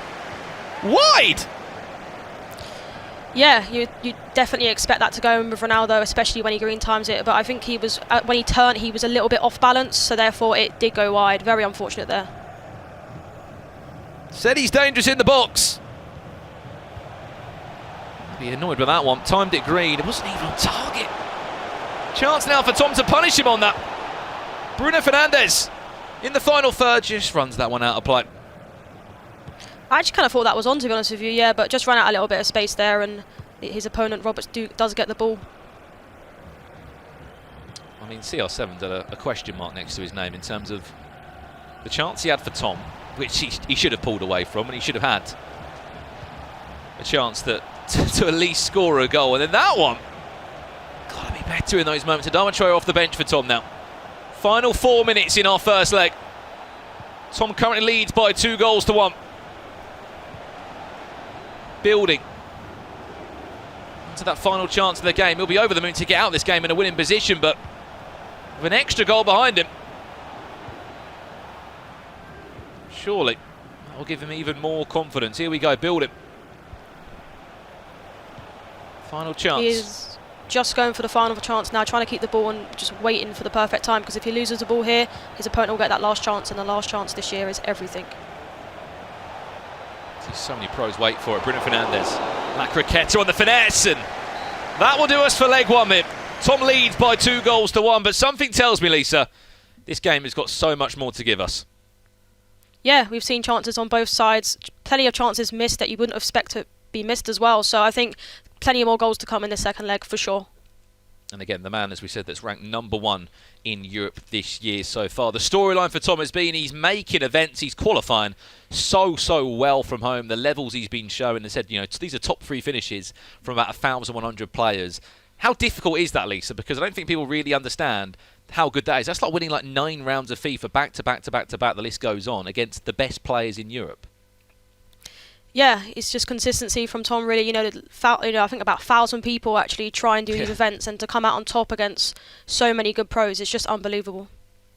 Wide! Yeah, you definitely expect that to go in with Ronaldo, especially when he green times it. But I think he was when he turned, he was a little bit off balance, so therefore it did go wide. Very unfortunate there. Said he's dangerous in the box. Be annoyed with that one. Timed it green. It wasn't even on target. Chance now for Tom to punish him on that. Bruno Fernandes in the final third just runs that one out of play. I actually kind of thought that was on, to be honest with you, yeah, but just ran out a little bit of space there, and his opponent Roberts does get the ball. I mean, CR7's had a question mark next to his name in terms of the chance he had for Tom, which he should have pulled away from, and he should have had a chance to at least score a goal. And then that one, gotta be better in those moments. Adama Traore off the bench for Tom now. Final 4 minutes in our first leg. Tom currently leads by 2-1. Building into that final chance of the game. He'll be over the moon to get out of this game in a winning position, but with an extra goal behind him, surely that will give him even more confidence. Here we go, building. Final chance. He is just going for the final chance now, trying to keep the ball and just waiting for the perfect time, because if he loses the ball here, his opponent will get that last chance, and the last chance this year is everything. So many pros wait for it. Bruno Fernandes. Macraqueta on the finesse, and that will do us for leg 1 minute. Tom leads by 2-1, but something tells me, Lisa, this game has got so much more to give us. Yeah, we've seen chances on both sides. Plenty of chances missed that you wouldn't expect to be missed as well. So I think plenty more goals to come in the second leg for sure. And again, the man, as we said, that's ranked #1 in Europe this year so far. The storyline for Tom has been he's making events, he's qualifying so well from home. The levels he's been showing, they said, these are top 3 finishes from about 1,100 players. How difficult is that, Lisa? Because I don't think people really understand how good that is. That's like winning like 9 rounds of FIFA back to back. The list goes on, against the best players in Europe. Yeah, it's just consistency from Tom, really. I think about 1,000 people actually try and do these events, and to come out on top against so many good pros, it's just unbelievable.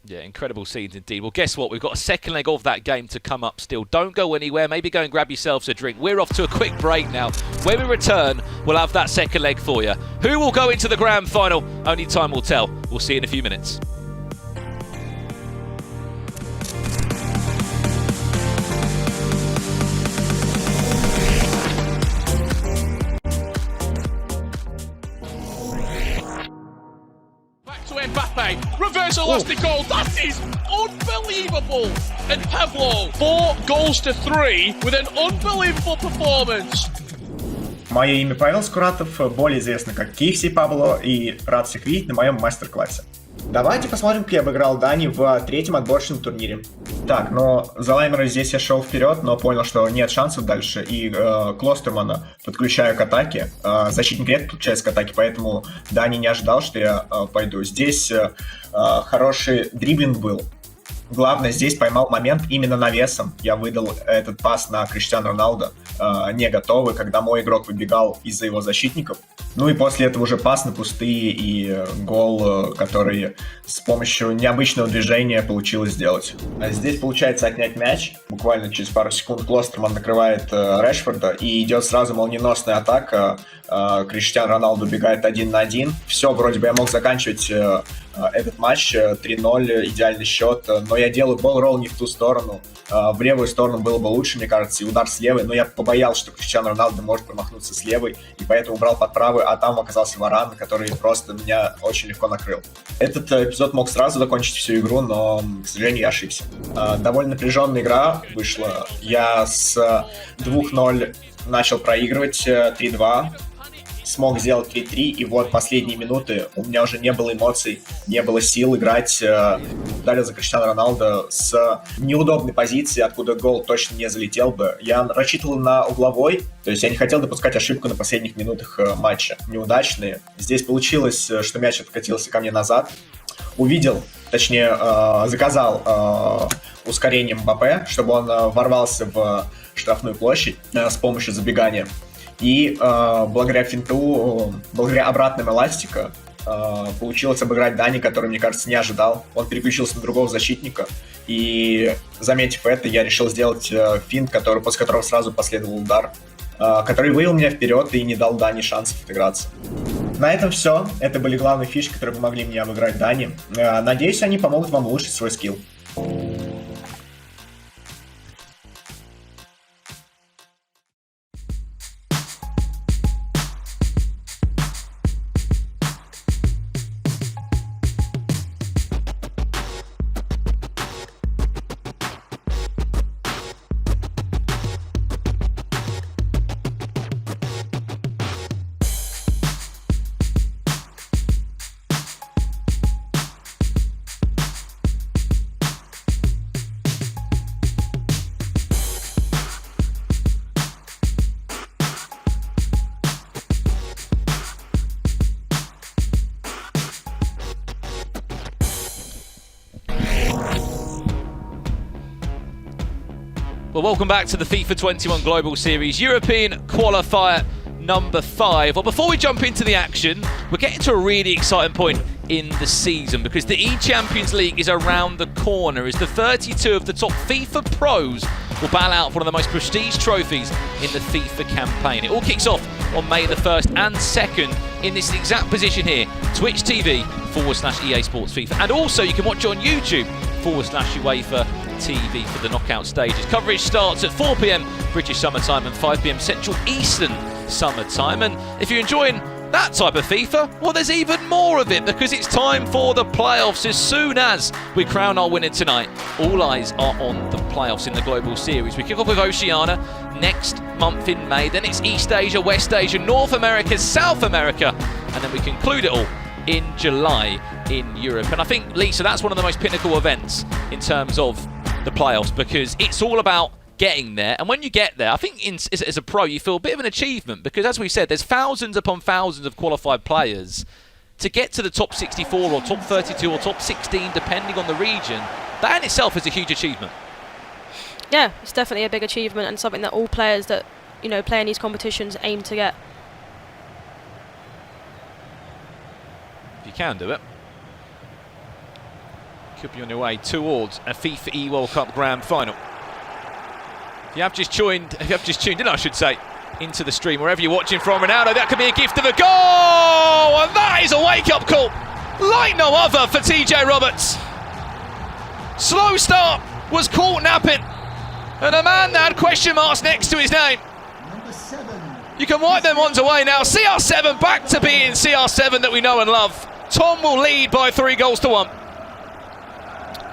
Yeah, incredible scenes indeed. Well, guess what? We've got a second leg of that game to come up still. Don't go anywhere. Maybe go and grab yourselves a drink. We're off to a quick break now. When we return, we'll have that second leg for you. Who will go into the grand final? Only time will tell. We'll see you in a few minutes. fantastic goal. That is unbelievable. And Pablo, 4 goals to 3 with an unbelievable performance. Мое имя Павел Скуратов, более известно как KFC Пабло, и рад всех видеть на моем мастер-классе. Давайте посмотрим, как я обыграл Дани в 3-м отборочном турнире. Так, но за лаймера здесь я шел вперед, но понял, что нет шансов дальше, и Клостермана подключаю к атаке. Защитник редко подключается к атаке, поэтому Дани не ожидал, что я пойду. Здесь хороший дриблинг был. Главное, здесь поймал момент именно навесом. Я выдал этот пас на Криштиану Роналдо, не готовый, когда мой игрок выбегал из-за его защитников. Ну и после этого уже пас на пустые и гол, который с помощью необычного движения получилось сделать. Здесь получается отнять мяч. Буквально через пару секунд Клостерман накрывает Решфорда, и идет сразу молниеносная атака. Криштиану Роналдо убегает 1 на 1. Все, вроде бы я мог заканчивать этот матч 3-0, идеальный счет, но я делаю болл-ролл не в ту сторону. В левую сторону было бы лучше, мне кажется, и удар с левой, но я побоялся, что Криштиану Роналдо может промахнуться с левой, и поэтому брал под правую, а там оказался Варан, который просто меня очень легко накрыл. Этот эпизод мог сразу закончить всю игру, но, к сожалению, я ошибся. Довольно напряженная игра вышла. Я с 2-0 начал проигрывать 3-2, смог сделать 3-3, и вот последние минуты у меня уже не было эмоций, не было сил играть. Ударил за Криштиану Роналдо с неудобной позиции, откуда гол точно не залетел бы. Я рассчитывал на угловой, то есть я не хотел допускать ошибку на последних минутах матча. Неудачные. Здесь получилось, что мяч откатился ко мне назад. Увидел, точнее, заказал ускорение Мбаппе, чтобы он ворвался в штрафную площадь с помощью забегания. И благодаря финту, благодаря обратным эластика получилось обыграть Дани, который, мне кажется, не ожидал. Он переключился на другого защитника. И, заметив это, я решил сделать финт, после которого сразу последовал удар, который вывел меня вперед и не дал Дани шансов отыграться. На этом все. Это были главные фишки, которые помогли мне обыграть Дани. Надеюсь, они помогут вам улучшить свой скилл. Well, welcome back to the FIFA 21 Global Series European Qualifier number 5. Well, before we jump into the action, we're getting to a really exciting point in the season because the E-Champions League is around the corner as the 32 of the top FIFA pros will battle out for one of the most prestige trophies in the FIFA campaign. It all kicks off on May the 1st and 2nd in this exact position here, Twitch TV/EA Sports FIFA. And also you can watch it on YouTube/UEFA TV for the knockout stages. Coverage starts at 4 PM British Summer Time and 5 PM Central Eastern Summer Time. And if you're enjoying that type of FIFA, well, there's even more of it because it's time for the playoffs. As soon as we crown our winner tonight, all eyes are on the playoffs in the Global Series. We kick off with Oceania next month in May, then it's East Asia, West Asia, North America, South America, and then we conclude it all in July in Europe. And I think, Lisa, that's one of the most pinnacle events in terms of the playoffs because it's all about getting there. And when you get there, I think as a pro, you feel a bit of an achievement because, as we said, there's thousands upon thousands of qualified players. To get to the top 64 or top 32 or top 16, depending on the region, that in itself is a huge achievement. Yeah, it's definitely a big achievement and something that all players that, you know, play in these competitions aim to get. If you can do it, could be on your way towards a FIFA E World Cup Grand Final. If you have just tuned in, I should say, into the stream, wherever you're watching from, Ronaldo, that could be a gift of a goal! And that is a wake-up call like no other for TJ Roberts. Slow start was caught napping, and a man that had question marks next to his name. You can wipe them ones away now. CR7 back to being CR7 that we know and love. Tom will lead by 3 goals to 1.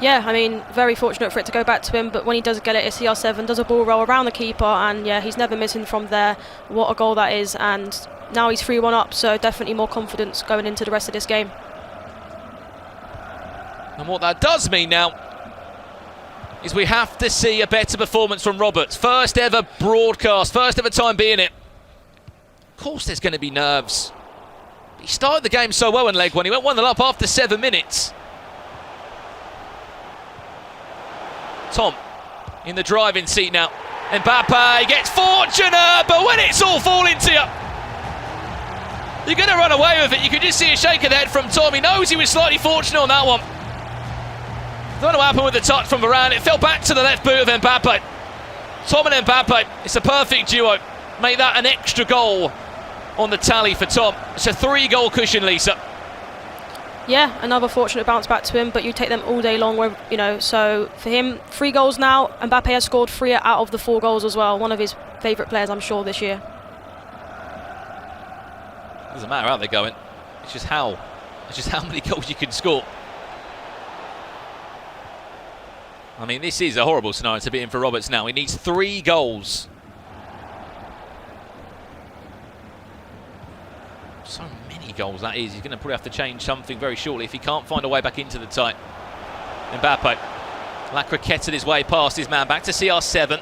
Yeah, I mean, very fortunate for it to go back to him, but when he does get it, it's CR7, does a ball roll around the keeper, and yeah, he's never missing from there. What a goal that is, and now he's 3-1 up, so definitely more confidence going into the rest of this game. And what that does mean now is we have to see a better performance from Roberts. First ever broadcast, first ever time being it. Of course there's going to be nerves. He started the game so well in leg one. He went 1-0 up after 7 minutes. Tom in the driving seat now. Mbappe gets fortunate, but when it's all falling to you, you're going to run away with it. You can just see a shake of the head from Tom. He knows he was slightly fortunate on that one. I don't know what happened with the touch from Varane. It fell back to the left boot of Mbappe. Tom and Mbappe, it's a perfect duo. Make that an extra goal on the tally for Tom. It's a 3-goal cushion, Lisa. Yeah, another fortunate bounce back to him, but you take them all day long, you know, so for him, 3 goals now. Mbappe has scored 3 out of the 4 goals as well. One of his favourite players, I'm sure, this year. Doesn't matter how they're going. It's just how many goals you can score. I mean, this is a horrible scenario to be in for Roberts now. He needs 3 goals. So many goals that is. He's going to probably have to change something very shortly if he can't find a way back into the tie. Mbappe lacroquetted his way past his man back to CR7.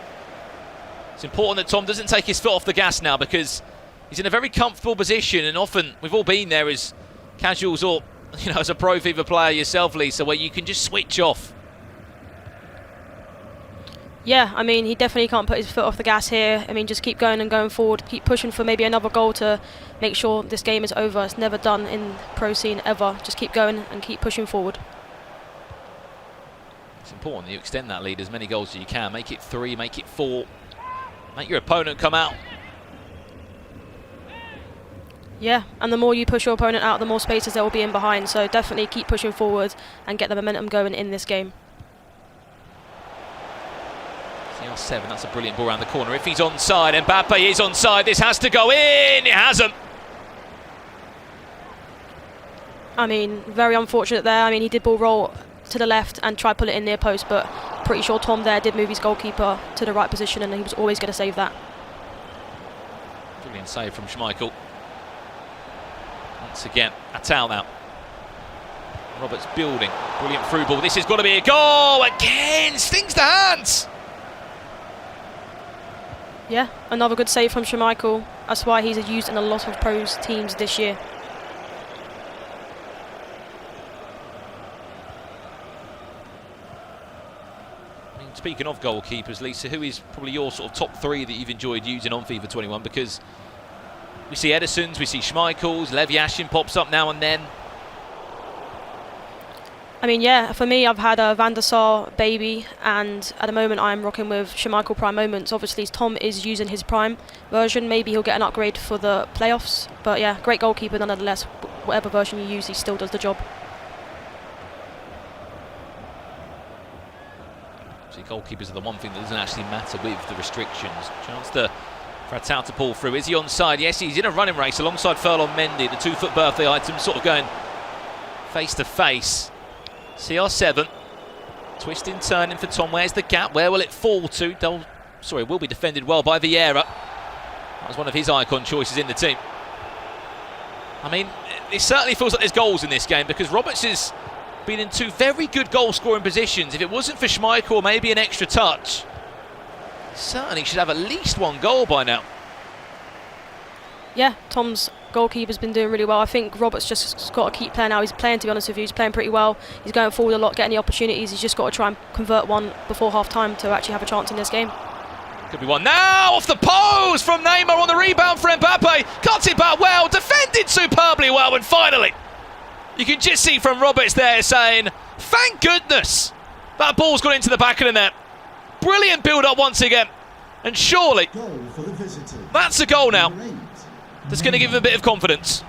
It's important that Tom doesn't take his foot off the gas now, because he's in a very comfortable position, and often we've all been there as casuals or, you know, as a pro FIFA player yourself, Lisa, where you can just switch off. Yeah, I mean, he definitely can't put his foot off the gas here. I mean, just keep going and going forward, keep pushing for maybe another goal to make sure this game is over. It's never done in pro scene ever. Just keep going and keep pushing forward. It's important that you extend that lead as many goals as you can. Make it 3, make it 4. Make your opponent come out. Yeah, and the more you push your opponent out, the more spaces there will be in behind. So definitely keep pushing forward and get the momentum going in this game. CR7, that's a brilliant ball around the corner. If he's onside, Mbappe is onside. This has to go in. It hasn't. I mean, very unfortunate there. I mean, he did ball roll to the left and try to pull it in near post, but pretty sure Tom there did move his goalkeeper to the right position, and he was always going to save that. Brilliant save from Schmeichel. Once again, Atal now. Roberts building. Brilliant through ball. This has got to be a goal. Again, stings the hands. Yeah, another good save from Schmeichel. That's why he's used in a lot of pros teams this year. I mean, speaking of goalkeepers, Lisa, who is probably your sort of top 3 that you've enjoyed using on FIFA 21? Because we see Ederson's, we see Schmeichel's, Levy pops up now and then. I mean, yeah, for me, I've had a Van der Sar baby, and at the moment I'm rocking with Schmeichel Prime Moments. Obviously, Tom is using his Prime version. Maybe he'll get an upgrade for the playoffs. But yeah, great goalkeeper nonetheless. Whatever version you use, he still does the job. See, goalkeepers are the one thing that doesn't actually matter with the restrictions. Chance for Atal to pull through. Is he onside? Yes, he's in a running race alongside Furlong Mendy. The 2-foot birthday items sort of going face to face. CR7 twisting, turning for Tom. Where's the gap? Where will it fall to? It will be defended well by Vieira. That was one of his icon choices in the team. I mean, it certainly feels like there's goals in this game, because Roberts has been in 2 very good goal-scoring positions. If it wasn't for Schmeichel, maybe an extra touch, certainly should have at least 1 goal by now. Yeah, Tom's goalkeeper's been doing really well. I think Roberts just got to keep playing now. He's playing, to be honest with you, he's playing pretty well. He's going forward a lot, getting the opportunities. He's just got to try and convert one before half-time to actually have a chance in this game. Could be one now, off the post from Neymar on the rebound for Mbappe. Cuts it back well, defended superbly well, and finally, you can just see from Roberts there saying, thank goodness that ball's got into the back of the net. Brilliant build-up once again, and surely that's a goal now. That's going to give him a bit of confidence.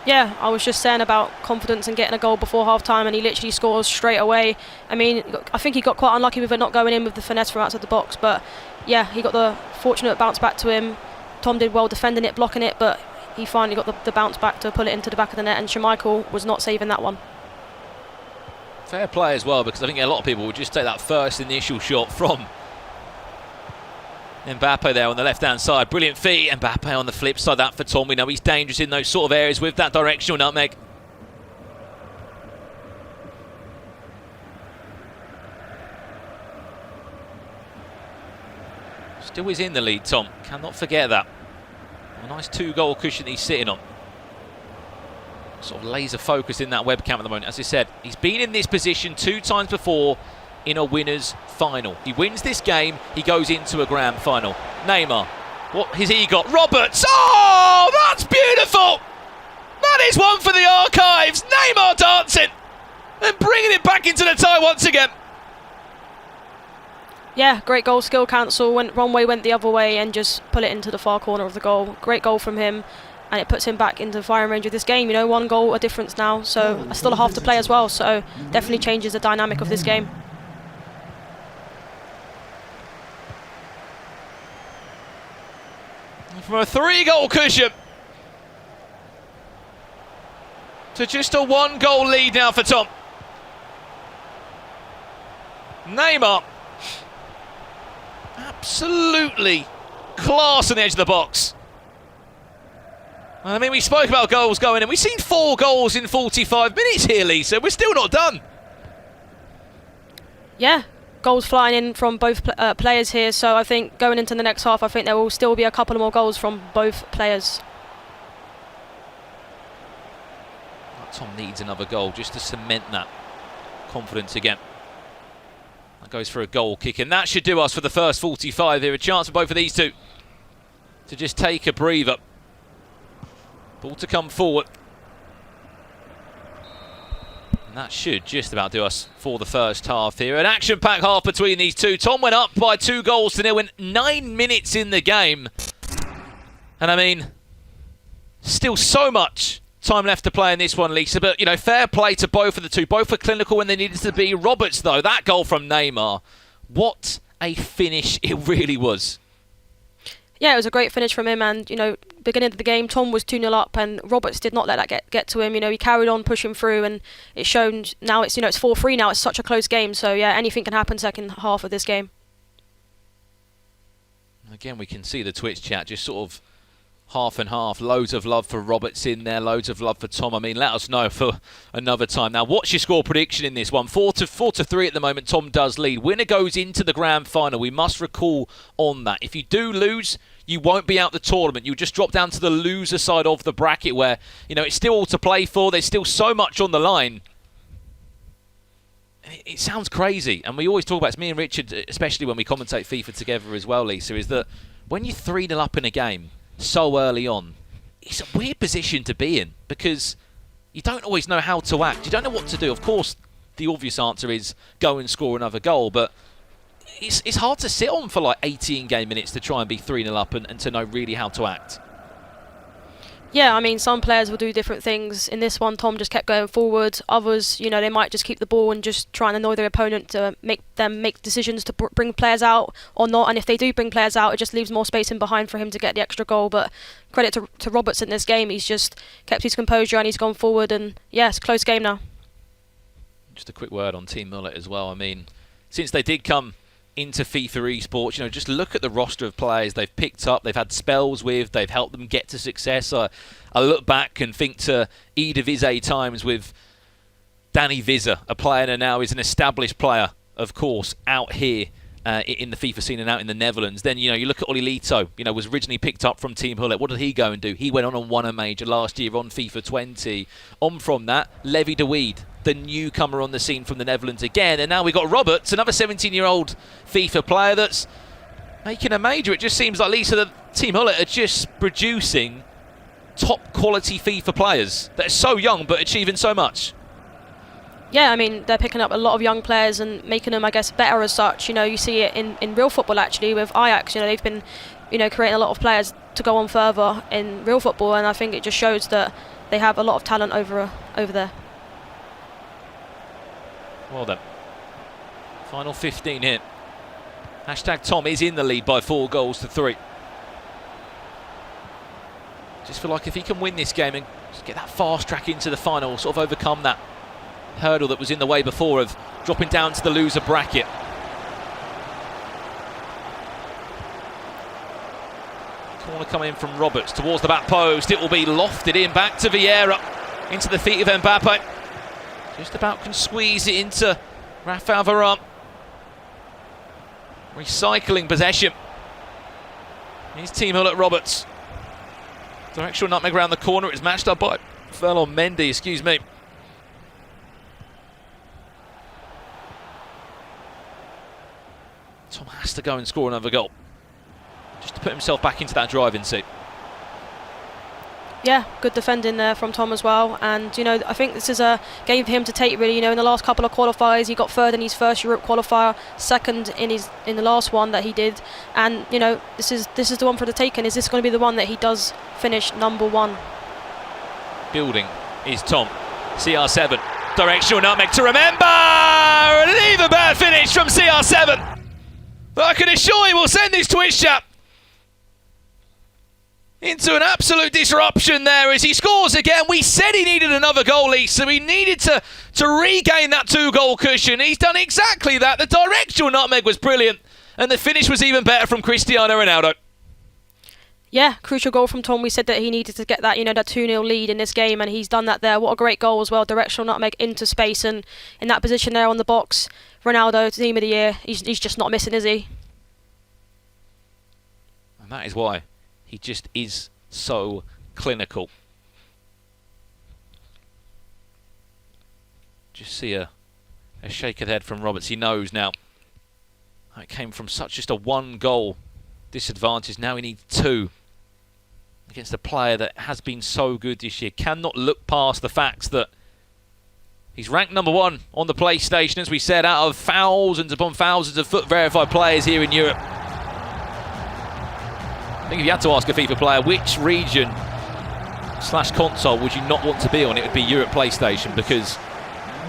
Yeah, I was just saying about confidence and getting a goal before half-time, and he literally scores straight away. I mean, I think he got quite unlucky with it not going in with the finesse from outside the box, but yeah, he got the fortunate bounce back to him. Tom did well defending it, blocking it, but he finally got the bounce back to pull it into the back of the net, and Schmeichel was not saving that one. Fair play as well, because I think a lot of people would just take that first initial shot from Mbappe there on the left-hand side. Brilliant feet. Mbappe on the flip side. That for Tom. We know he's dangerous in those sort of areas with that directional nutmeg. Still is in the lead, Tom. Cannot forget that. A nice 2-goal cushion he's sitting on. Sort of laser focused in that webcam at the moment. As I said, he's been in this position 2 times before in a winner's final. He wins this game, he goes into a grand final. Neymar, what has he got? Roberts! Oh, that's beautiful! That is one for the archives. Neymar dancing and bringing it back into the tie once again. Yeah, great goal, skill cancel, went one way, went the other way, and just put it into the far corner of the goal. Great goal from him. And it puts him back into the firing range of this game. You know, 1 goal a difference now, so still a half to play as well, so definitely changes the dynamic of this game. From a 3-goal cushion to just a 1-goal lead now for Tom. Neymar, absolutely class on the edge of the box. I mean, we spoke about goals going in. We've seen 4 goals in 45 minutes here, Lisa. We're still not done. Yeah, goals flying in from both players here. So I think going into the next half, I think there will still be a couple more goals from both players. Tom needs another goal just to cement that confidence again. That goes for a goal kick, and that should do us for the first 45 here. A chance for both of these two to just take a breather. Ball to come forward. And that should just about do us for the first half here. An action-packed half between these two. Tom went up by 2 goals to 0 in 9 minutes in the game. And I mean, still so much time left to play in this one, Lisa. But, you know, fair play to both of the two. Both were clinical when they needed to be. Roberts, though, that goal from Neymar. What a finish it really was. Yeah, it was a great finish from him, and, you know, beginning of the game, Tom was 2-0 up, and Roberts did not let that get to him. You know, he carried on pushing through, and it's shown now it's, you know, it's 4-3 now. It's such a close game, so yeah, anything can happen second half of this game. Again, we can see the Twitch chat just sort of half and half. Loads of love for Roberts in there, loads of love for Tom. I mean, let us know for another time. Now, what's your score prediction in this one? 4-3 at the moment. Tom does lead. Winner goes into the grand final. We must recall on that. If you do lose, you won't be out the tournament. You'll just drop down to the loser side of the bracket where, you know, it's still all to play for. There's still so much on the line. It sounds crazy. And we always talk about, it's me and Richard, especially when we commentate FIFA together as well, Lisa, is that when you're 3-0 up in a game so early on, it's a weird position to be in because you don't always know how to act. You don't know what to do. Of course, the obvious answer is go and score another goal, but it's hard to sit on for like 18 game minutes to try and be 3-0 up and to know really how to act. Yeah, I mean, some players will do different things. In this one, Tom just kept going forward. Others, you know, they might just keep the ball and just try and annoy their opponent to make them make decisions to bring players out or not. And if they do bring players out, it just leaves more space in behind for him to get the extra goal. But credit to Roberts in this game. He's just kept his composure and he's gone forward. And yeah, it's a close game now. Just a quick word on Team Mullet as well. I mean, since they did come into FIFA esports, you know, just look at the roster of players they've picked up, they've had spells with, they've helped them get to success. I look back and think to Eredivisie times with Danny Vizza, a player that now is an established player, of course, out here in the FIFA scene and out in the Netherlands. Then, you know, you look at Olilito, you know, was originally picked up from Team Hullet. What did he go and do? He went on and won a major last year on FIFA 20. On from that, Levy de Weed, the newcomer on the scene from the Netherlands again. And now we've got Roberts, another 17-year-old FIFA player that's making a major. It just seems like, Lisa, the Team Hullet are just producing top-quality FIFA players that are so young but achieving so much. Yeah, I mean, they're picking up a lot of young players and making them, I guess, better as such. You know, you see it in real football, actually, with Ajax. You know, they've been, you know, creating a lot of players to go on further in real football, and I think it just shows that they have a lot of talent over there. Well done. Final 15 here. Hashtag Tom is in the lead by 4-3. Just feel like if he can win this game and just get that fast track into the final, sort of overcome that hurdle that was in the way before of dropping down to the loser bracket. Corner coming in from Roberts towards the back post. It will be lofted in back to Vieira, into the feet of Mbappe. Just about can squeeze it into Rafael Varane. Recycling possession. His team at Roberts. Directional nutmeg around the corner. It's matched up by Ferland Mendy, excuse me. Tom has to go and score another goal, just to put himself back into that driving seat. Yeah, good defending there from Tom as well. And, you know, I think this is a game for him to take, really. You know, in the last couple of qualifiers, he got third in his first Europe qualifier, second in the last one that he did. And, you know, this is the one for the taking. Is this going to be the one that he does finish number one? Building is Tom. CR7. Directional nutmeg to remember! And an even better finish from CR7. But I can assure you we'll send this Twitch chat into an absolute disruption there as he scores again. We said he needed another goalie, so he needed to regain that 2-goal cushion. He's done exactly that. The directional nutmeg was brilliant, and the finish was even better from Cristiano Ronaldo. Yeah, crucial goal from Tom. We said that he needed to get that, you know, that 2-0 lead in this game, and he's done that there. What a great goal as well. Directional nutmeg into space, and in that position there on the box, Ronaldo, team of the year, he's just not missing, is he? And that is why he just is so clinical. Just see a shake of the head from Roberts. He knows now. It came from just a 1-goal disadvantage. Now he needs 2 against a player that has been so good this year. Cannot look past the facts that he's ranked number 1 on the PlayStation, as we said, out of thousands upon thousands of FUT-verified players here in Europe. I think if you had to ask a FIFA player which region / console would you not want to be on, it would be Europe PlayStation, because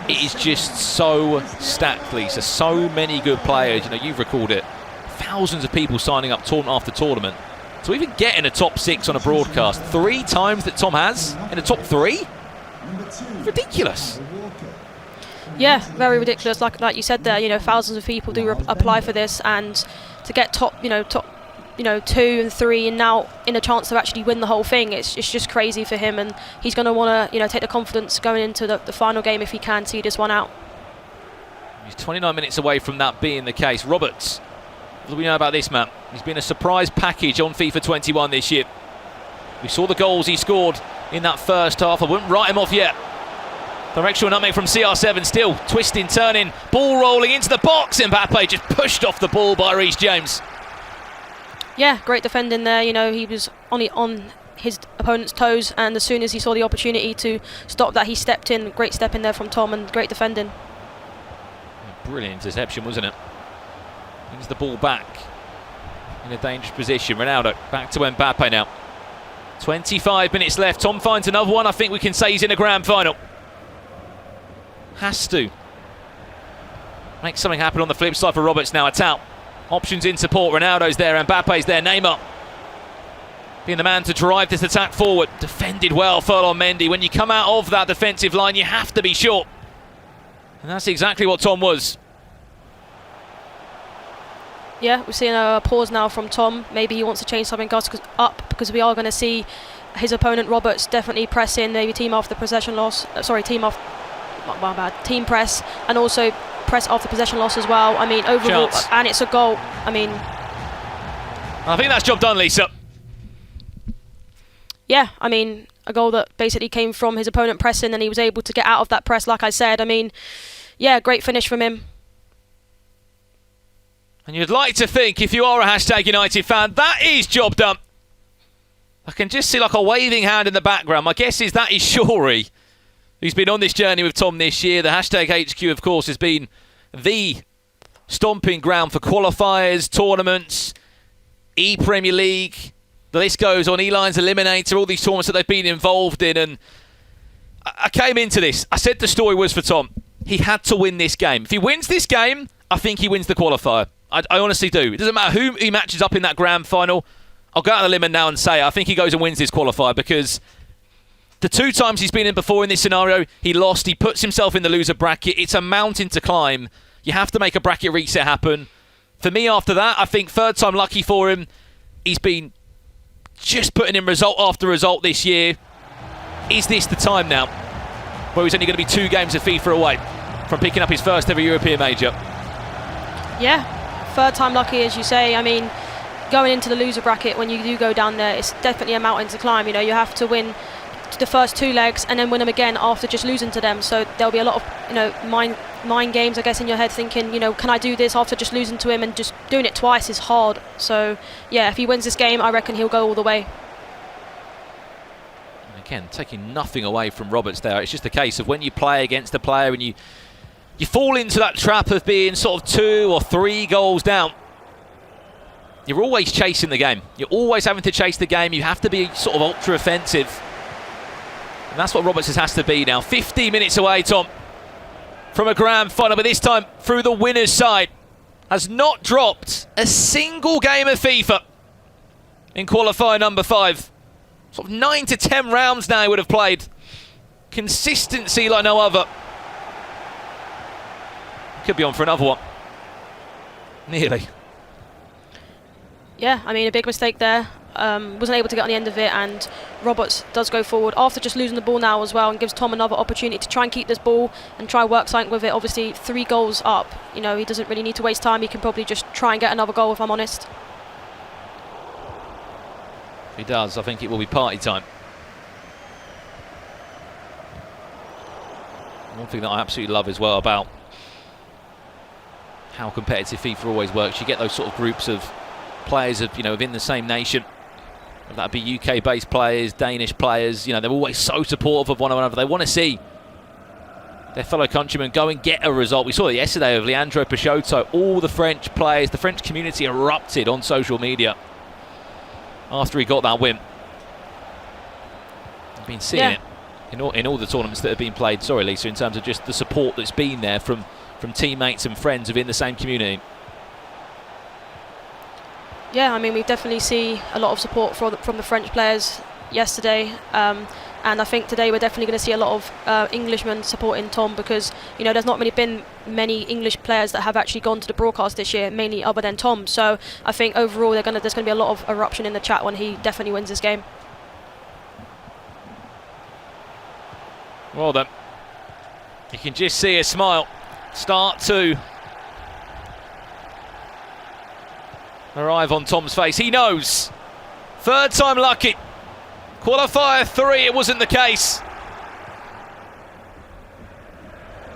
it is just so stacked, Lisa. So many good players. You know, you've recorded it. Thousands of people signing up tournament after tournament. To even get in a top 6 on a broadcast 3 times that Tom has in a top 3? Ridiculous. Yeah, very ridiculous. Like you said there, you know, thousands of people do apply for this, and to get top 2 and 3, and now in a chance to actually win the whole thing, it's just crazy for him, and he's going to want to, you know, take the confidence going into the final game if he can see this one out. He's 29 minutes away from that being the case. Roberts, what do we know about this man? He's been a surprise package on FIFA 21 this year. We saw the goals he scored in that first half. I wouldn't write him off yet. Directional nutmeg from CR7, still twisting, turning, ball rolling into the box. Mbappe just pushed off the ball by Reece James. Yeah, great defending there. You know, he was on his opponent's toes, and as soon as he saw the opportunity to stop that, he stepped in. Great step in there from Tom, and great defending. Brilliant interception, wasn't it? Brings the ball back in a dangerous position. Ronaldo back to Mbappe now. 25 minutes left. Tom finds another one. I think we can say he's in a grand final. Has to make something happen on the flip side for Roberts now. It's out. Options in support. Ronaldo's there, Mbappe's there, Neymar being the man to drive this attack forward. Defended well, Ferland Mendy. When you come out of that defensive line, you have to be short. And that's exactly what Tom was. Yeah, we're seeing a pause now from Tom. Maybe he wants to change something up, because we are going to see his opponent Roberts definitely press in, maybe team off the possession loss. Team press, and also press off the possession loss as well. I mean, overall, chance. And it's a goal. I mean, I think that's job done, Lisa. Yeah, I mean, a goal that basically came from his opponent pressing, and he was able to get out of that press, like I said. I mean, yeah, great finish from him. And you'd like to think, if you are a hashtag United fan, that is job done. I can just see like a waving hand in the background. My guess is that is Shorey, who's been on this journey with Tom this year. The hashtag HQ, of course, has been the stomping ground for qualifiers, tournaments, E-Premier League. The list goes on, E-Line's Eliminator, all these tournaments that they've been involved in. And I came into this, I said the story was for Tom. He had to win this game. If he wins this game, I think he wins the qualifier. I honestly do. It doesn't matter who he matches up in that grand final. I'll go out on a limb now and say I think he goes and wins this qualifier, because The 2 times he's been in before in this scenario, he lost. He puts himself in the loser bracket. It's a mountain to climb. You have to make a bracket reset happen. For me, after that, I think 3rd time lucky for him. He's been just putting in result after result this year. Is this the time now where he's only going to be 2 games of FIFA away from picking up his first ever European major? Yeah, 3rd time lucky, as you say. I mean, going into the loser bracket, when you do go down there, it's definitely a mountain to climb. You know, you have to win the first 2 legs and then win them again after just losing to them. So there'll be a lot of, mind games, I guess, in your head, thinking, can I do this after just losing to him? And just doing it twice is hard. So yeah, if he wins this game, I reckon he'll go all the way. Again, taking nothing away from Roberts there. It's just a case of when you play against a player and you fall into that trap of being sort of 2 or 3 goals down, you're always chasing the game. You're always having to chase the game. You have to be sort of ultra offensive. And that's what Roberts has to be now. 50 minutes away, Tom, from a grand final, but this time through the winner's side. Has not dropped a single game of FIFA in qualifier number 5. Sort of 9 to 10 rounds now he would have played. Consistency like no other. Could be on for another one. Nearly. Yeah, I mean, a big mistake there. Wasn't able to get on the end of it, and Roberts does go forward after just losing the ball now as well, and gives Tom another opportunity to try and keep this ball and try and work something with it. Obviously 3 goals up, he doesn't really need to waste time. He can probably just try and get another goal, if I'm honest. If he does, I think it will be party time. One thing that I absolutely love as well about how competitive FIFA always works, you get those sort of groups of players of, within the same nation. That'd be UK-based players, Danish players. They're always so supportive of one another. They want to see their fellow countrymen go and get a result. We saw it yesterday with Leandro Peixoto. All the French players, the French community erupted on social media after he got that win. I've been seeing it in all the tournaments that have been played. Sorry, Lisa, in terms of just the support that's been there from teammates and friends within the same community. Yeah, I mean, we definitely see a lot of support from the French players yesterday, and I think today we're definitely going to see a lot of Englishmen supporting Tom, because there's not been many English players that have actually gone to the broadcast this year, mainly other than Tom. So I think overall there's going to be a lot of eruption in the chat when he definitely wins this game. Well done. You can just see a smile start to arrive on Tom's face. He knows. 3rd time lucky. Qualifier 3, it wasn't the case.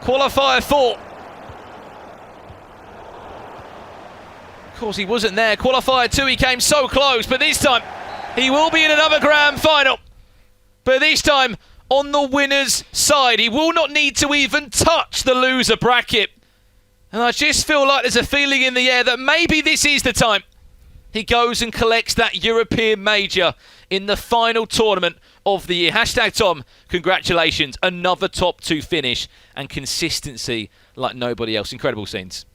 Qualifier 4. Of course, he wasn't there. Qualifier 2, he came so close, but this time he will be in another grand final. But this time on the winner's side. He will not need to even touch the loser bracket. And I just feel like there's a feeling in the air that maybe this is the time he goes and collects that European major in the final tournament of the year. Hashtag Tom, congratulations. Another top 2 finish and consistency like nobody else. Incredible scenes.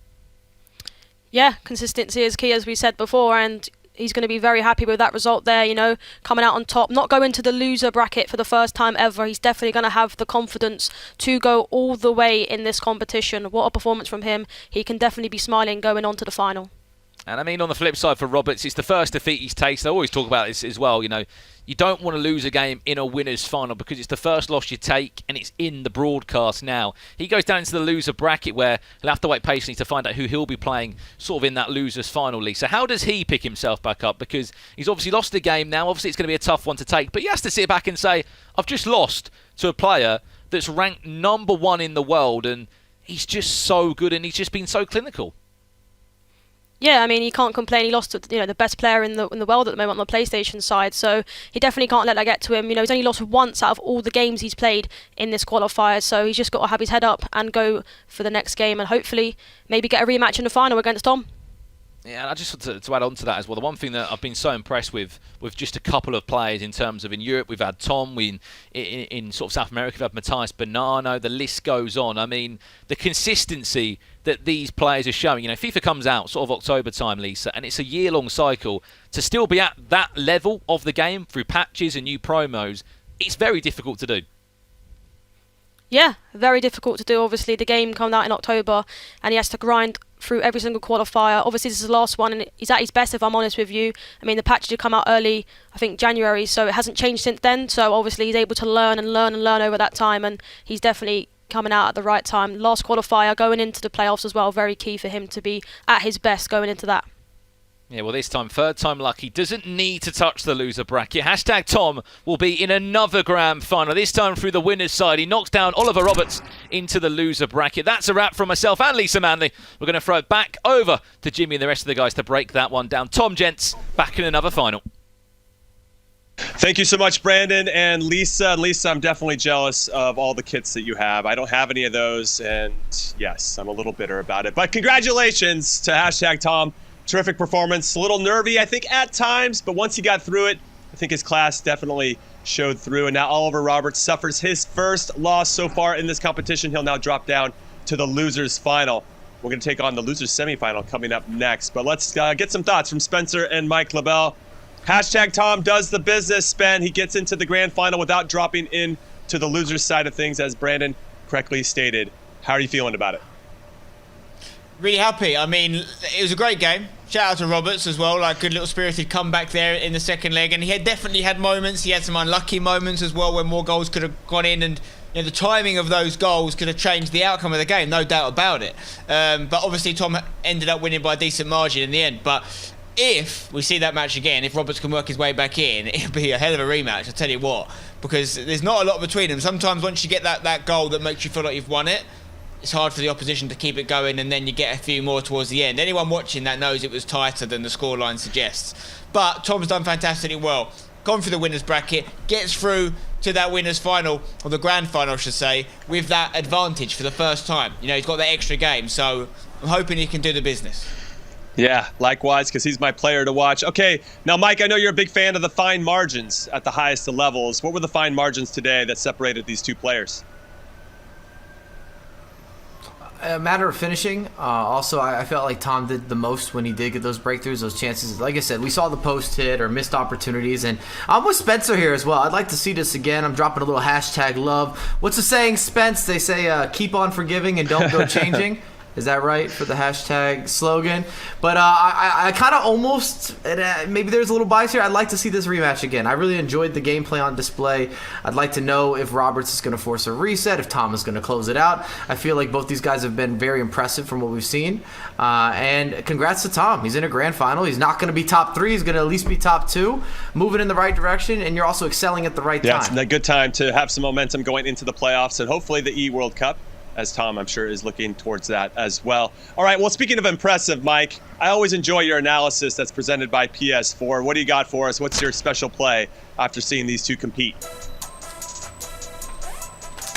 Yeah, consistency is key, as we said before, and he's going to be very happy with that result there, coming out on top, not going to the loser bracket for the first time ever. He's definitely going to have the confidence to go all the way in this competition. What a performance from him. He can definitely be smiling going on to the final. And I mean, on the flip side for Roberts, it's the first defeat he's tasted. I always talk about this as well, you don't want to lose a game in a winner's final because it's the first loss you take and it's in the broadcast now. He goes down into the loser bracket where he'll have to wait patiently to find out who he'll be playing sort of in that loser's final league. So how does he pick himself back up? Because he's obviously lost a game now. Obviously it's going to be a tough one to take, but he has to sit back and say, I've just lost to a player that's ranked number 1 in the world, and he's just so good and he's just been so clinical. Yeah, I mean, he can't complain. He lost to the best player in the world at the moment on the PlayStation side, so he definitely can't let that get to him. He's only lost once out of all the games he's played in this qualifier, so he's just got to have his head up and go for the next game and hopefully maybe get a rematch in the final against Tom. Yeah, and I just want to add on to that as well. The one thing that I've been so impressed with just a couple of players in terms of in Europe, we've had Tom, in sort of South America, we've had Matthias Bonanno, the list goes on. I mean, the consistency that these players are showing. FIFA comes out sort of October time, Lisa, and it's a year-long cycle. To still be at that level of the game through patches and new promos, it's very difficult to do. Yeah, very difficult to do. Obviously, the game comes out in October, and he has to grind through every single qualifier. Obviously, this is the last one, and he's at his best, if I'm honest with you. I mean, the patch did come out early, I think January, so it hasn't changed since then. So obviously, he's able to learn over that time, and he's definitely coming out at the right time. Last qualifier, going into the playoffs as well, very key for him to be at his best going into that. Yeah, well, this time, third time lucky, doesn't need to touch the loser bracket. Hashtag Tom will be in another grand final, this time through the winner's side. He knocks down Oliver Roberts into the loser bracket. That's a wrap from myself and Lisa Manley. We're going to throw it back over to Jimmy and the rest of the guys to break that one down. Tom, gents, back in another final. Thank you so much, Brandon and Lisa. Lisa, I'm definitely jealous of all the kits that you have. I don't have any of those, and yes, I'm a little bitter about it. But congratulations to Hashtag Tom. Terrific performance. A little nervy, I think, at times, but once he got through it, I think his class definitely showed through. And now Oliver Roberts suffers his first loss so far in this competition. He'll now drop down to the losers final. We're going to take on the losers semifinal coming up next. But let's get some thoughts from Spencer and Mike LaBelle. Hashtag Tom does the business, Spen. He gets into the grand final without dropping in to the losers side of things, as Brandon correctly stated. How are you feeling about it? Really happy. I mean, it was a great game. Shout out to Roberts as well. Like, good little spirited comeback there in the second leg. And he had definitely had moments. He had some unlucky moments as well where more goals could have gone in. And you know, the timing of those goals could have changed the outcome of the game, no doubt about it. But obviously, Tom ended up winning by a decent margin in the end. But if we see that match again, if Roberts can work his way back in, it'll be a hell of a rematch, I'll tell you what. Because there's not a lot between them. Sometimes once you get that goal that makes you feel like you've won it, it's hard for the opposition to keep it going, and then you get a few more towards the end. Anyone watching that knows it was tighter than the scoreline suggests. But Tom's done fantastically well. Gone through the winners bracket, gets through to that winners final, or the grand final I should say, with that advantage for the first time. You know, he's got that extra game, so I'm hoping he can do the business. Yeah, likewise, because he's my player to watch. Okay, now Mike, I know you're a big fan of the fine margins at the highest of levels. What were the fine margins today that separated these two players? A matter of finishing. Also, I felt like Tom did the most when he did get those breakthroughs, those chances. Like I said, we saw the post hit or missed opportunities, and I'm with Spencer here as well. I'd like to see this again. I'm dropping a little hashtag love. What's the saying, Spence? They say keep on forgiving and don't go changing. Is that right for the hashtag slogan? But I kind of almost, maybe there's a little bias here, I'd like to see this rematch again. I really enjoyed the gameplay on display. I'd like to know if Roberts is going to force a reset, if Tom is going to close it out. I feel like both these guys have been very impressive from what we've seen. And congrats to Tom. He's in a grand final. He's not going to be top 3. He's going to at least be top 2. Moving in the right direction, and you're also excelling at the right time. Yeah, it's a good time to have some momentum going into the playoffs and hopefully the E-World Cup, as Tom, I'm sure, is looking towards that as well. All right, well, speaking of impressive, Mike, I always enjoy your analysis that's presented by PS4. What do you got for us? What's your special play after seeing these two compete?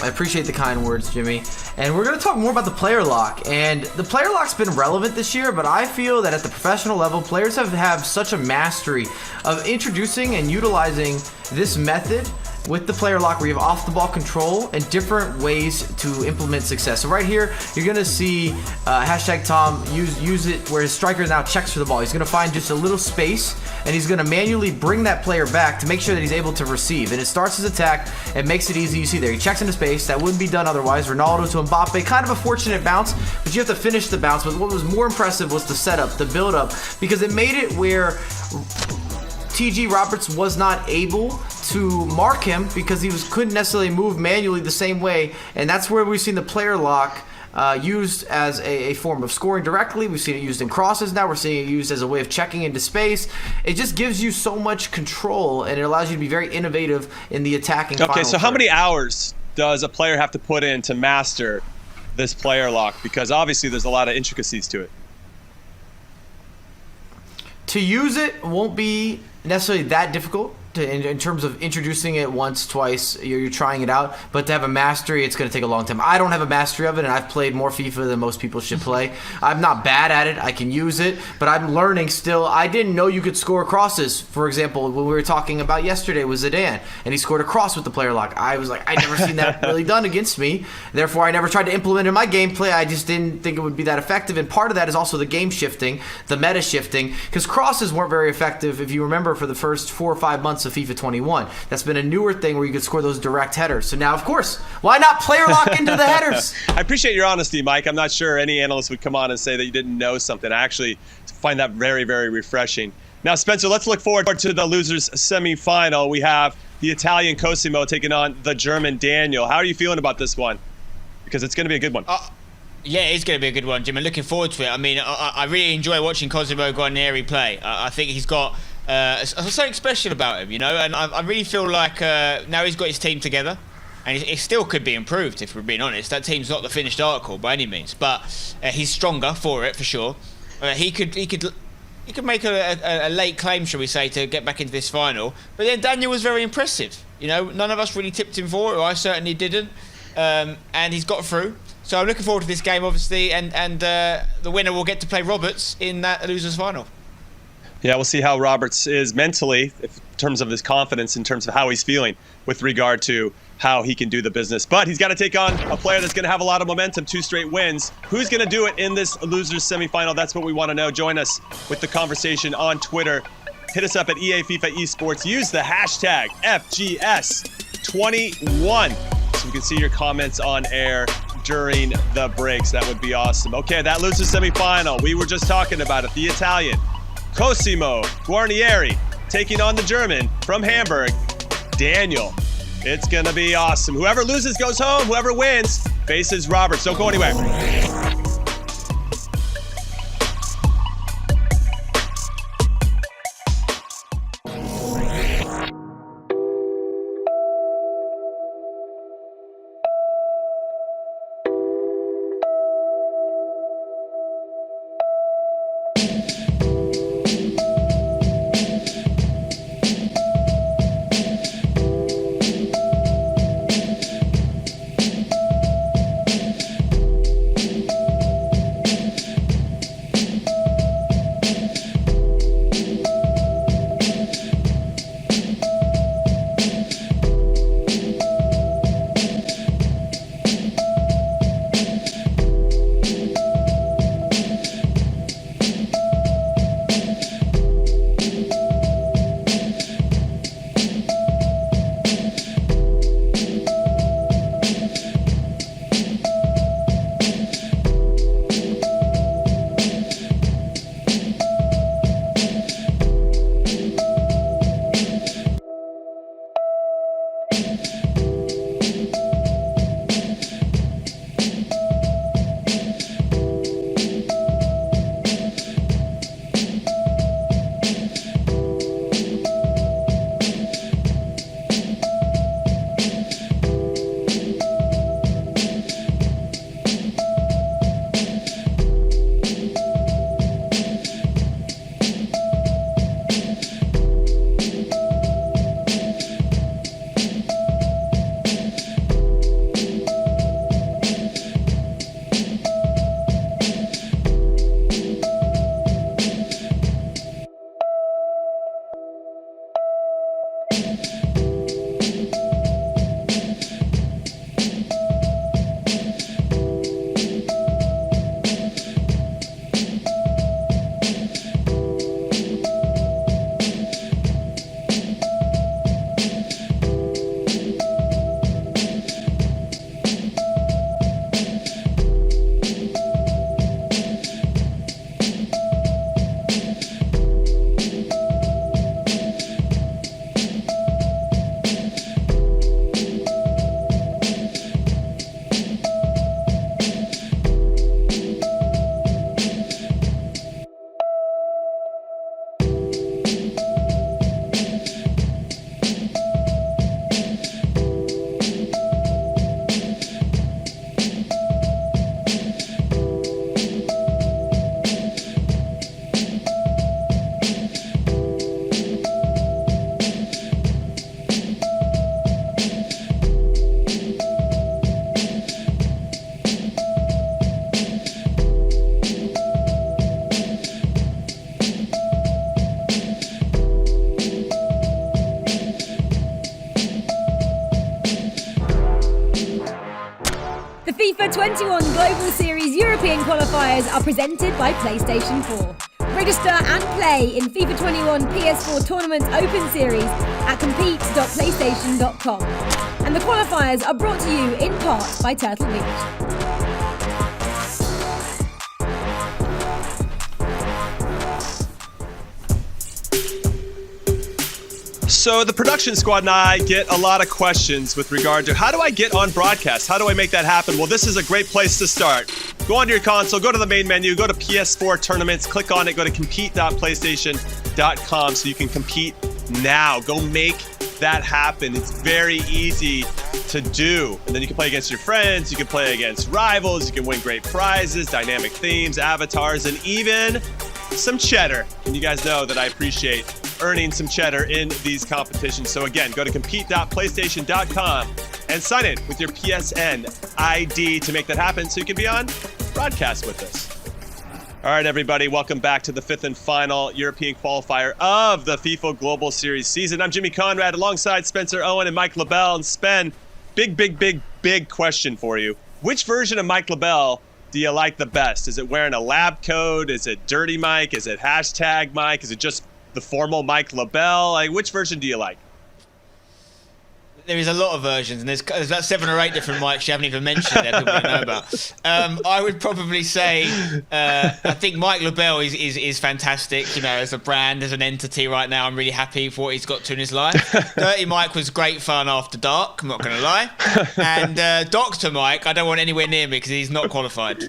I appreciate the kind words, Jimmy. And we're going to talk more about the player lock. And the player lock's been relevant this year, but I feel that at the professional level, players have such a mastery of introducing and utilizing this method with the player lock, where you have off-the-ball control and different ways to implement success. So right here, you're going to see hashtag Tom use it where his striker now checks for the ball. He's going to find just a little space, and he's going to manually bring that player back to make sure that he's able to receive. And it starts his attack and makes it easy. You see there, he checks into space. That wouldn't be done otherwise. Ronaldo to Mbappe, kind of a fortunate bounce, but you have to finish the bounce. But what was more impressive was the setup, the build-up, because it made it where TG Roberts was not able to mark him because he couldn't necessarily move manually the same way, and that's where we've seen the player lock used as a form of scoring directly. We've seen it used in crosses now. We're seeing it used as a way of checking into space. It just gives you so much control, and it allows you to be very innovative in the attacking. Okay, so how many hours does a player have to put in to master this player lock? Because obviously there's a lot of intricacies to it. To use it won't be necessarily that difficult in terms of introducing it once, twice, you're trying it out, but to have a mastery, it's going to take a long time. I don't have a mastery of it, and I've played more FIFA than most people should play. I'm not bad at it. I can use it, but I'm learning still. I didn't know you could score crosses. For example, when we were talking about yesterday was Zidane, and he scored a cross with the player lock. I was like, I'd never seen that really done against me. Therefore, I never tried to implement it in my gameplay. I just didn't think it would be that effective, and part of that is also the game shifting, the meta shifting, because crosses weren't very effective, if you remember, for the first 4 or 5 months of FIFA 21. That's been a newer thing where you could score those direct headers. So now, of course, why not player lock into the headers? I appreciate your honesty, Mike. I'm not sure any analyst would come on and say that you didn't know something. I actually find that very, very refreshing. Now, Spencer, let's look forward to the losers semifinal. We have the Italian Cosimo taking on the German Daniel. How are you feeling about this one? Because it's going to be a good one. Yeah, it's going to be a good one, Jim. I'm looking forward to it. I mean, I really enjoy watching Cosimo Guarnieri play. I think he's got something special about him, you know, and I really feel like now he's got his team together, and it still could be improved, if we're being honest. That team's not the finished article by any means, but he's stronger for it, for sure. He could make a late claim, shall we say, to get back into this final. But then Daniel was very impressive. You know, none of us really tipped him for it, or I certainly didn't. And he's got through. So I'm looking forward to this game, obviously, and the winner will get to play Roberts in that losers final. Yeah, we'll see how Roberts is mentally, in terms of his confidence, in terms of how he's feeling with regard to how he can do the business. But he's got to take on a player that's going to have a lot of momentum, 2 straight wins. Who's going to do it in this losers semifinal? That's what we want to know. Join us with the conversation on Twitter. Hit us up at EA FIFA Esports. Use the hashtag FGS21 so we can see your comments on air during the breaks. That would be awesome. Okay, that losers semifinal. We were just talking about it. The Italian Cosimo Guarnieri taking on the German from Hamburg, Daniel. It's going to be awesome. Whoever loses goes home. Whoever wins faces Roberts. Don't go anywhere. FIFA 21 Global Series European Qualifiers are presented by PlayStation 4. Register and play in FIFA 21 PS4 Tournament Open Series at compete.playstation.com. And the qualifiers are brought to you in part by Turtle Beach. So the production squad and I get a lot of questions with regard to how do I get on broadcast? How do I make that happen? Well, this is a great place to start. Go onto your console, go to the main menu, go to PS4 Tournaments, click on it, go to compete.playstation.com so you can compete now. Go make that happen. It's very easy to do. And then you can play against your friends, you can play against rivals, you can win great prizes, dynamic themes, avatars, and even some cheddar. And you guys know that I appreciate earning some cheddar in these competitions. So again, go to compete.playstation.com and sign in with your PSN ID to make that happen so you can be on broadcast with us. All right, everybody, welcome back to the 5th and final European qualifier of the FIFA Global Series season. I'm Jimmy Conrad alongside Spencer Owen and Mike LaBelle. And Spen, big question for you. Which version of Mike LaBelle do you like the best? Is it wearing a lab coat? Is it dirty Mike? Is it hashtag Mike? Is it just the formal Mike LaBelle? Like, which version do you like? There is a lot of versions, and there's about 7 or 8 different mics you haven't even mentioned that people don't know about. I would probably say I think Mike LaBelle is fantastic. You know, as a brand, as an entity right now, I'm really happy for what he's got to in his life. Dirty Mike was great fun after dark, I'm not going to lie. And Dr. Mike, I don't want anywhere near me because he's not qualified.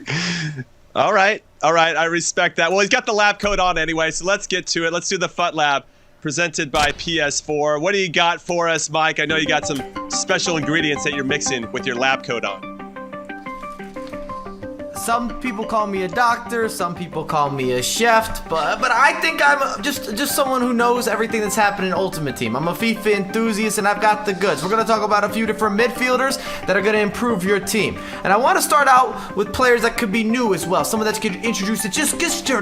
All right, I respect that. Well, he's got the lab coat on anyway, so let's get to it. Let's do the FUT Lab presented by PS4. What do you got for us, Mike? I know you got some special ingredients that you're mixing with your lab coat on. Some people call me a doctor, some people call me a chef, but I think I'm just someone who knows everything that's happening in Ultimate Team. I'm a FIFA enthusiast and I've got the goods. We're going to talk about a few different midfielders that are going to improve your team. And I want to start out with players that could be new as well. Someone that could introduce it, just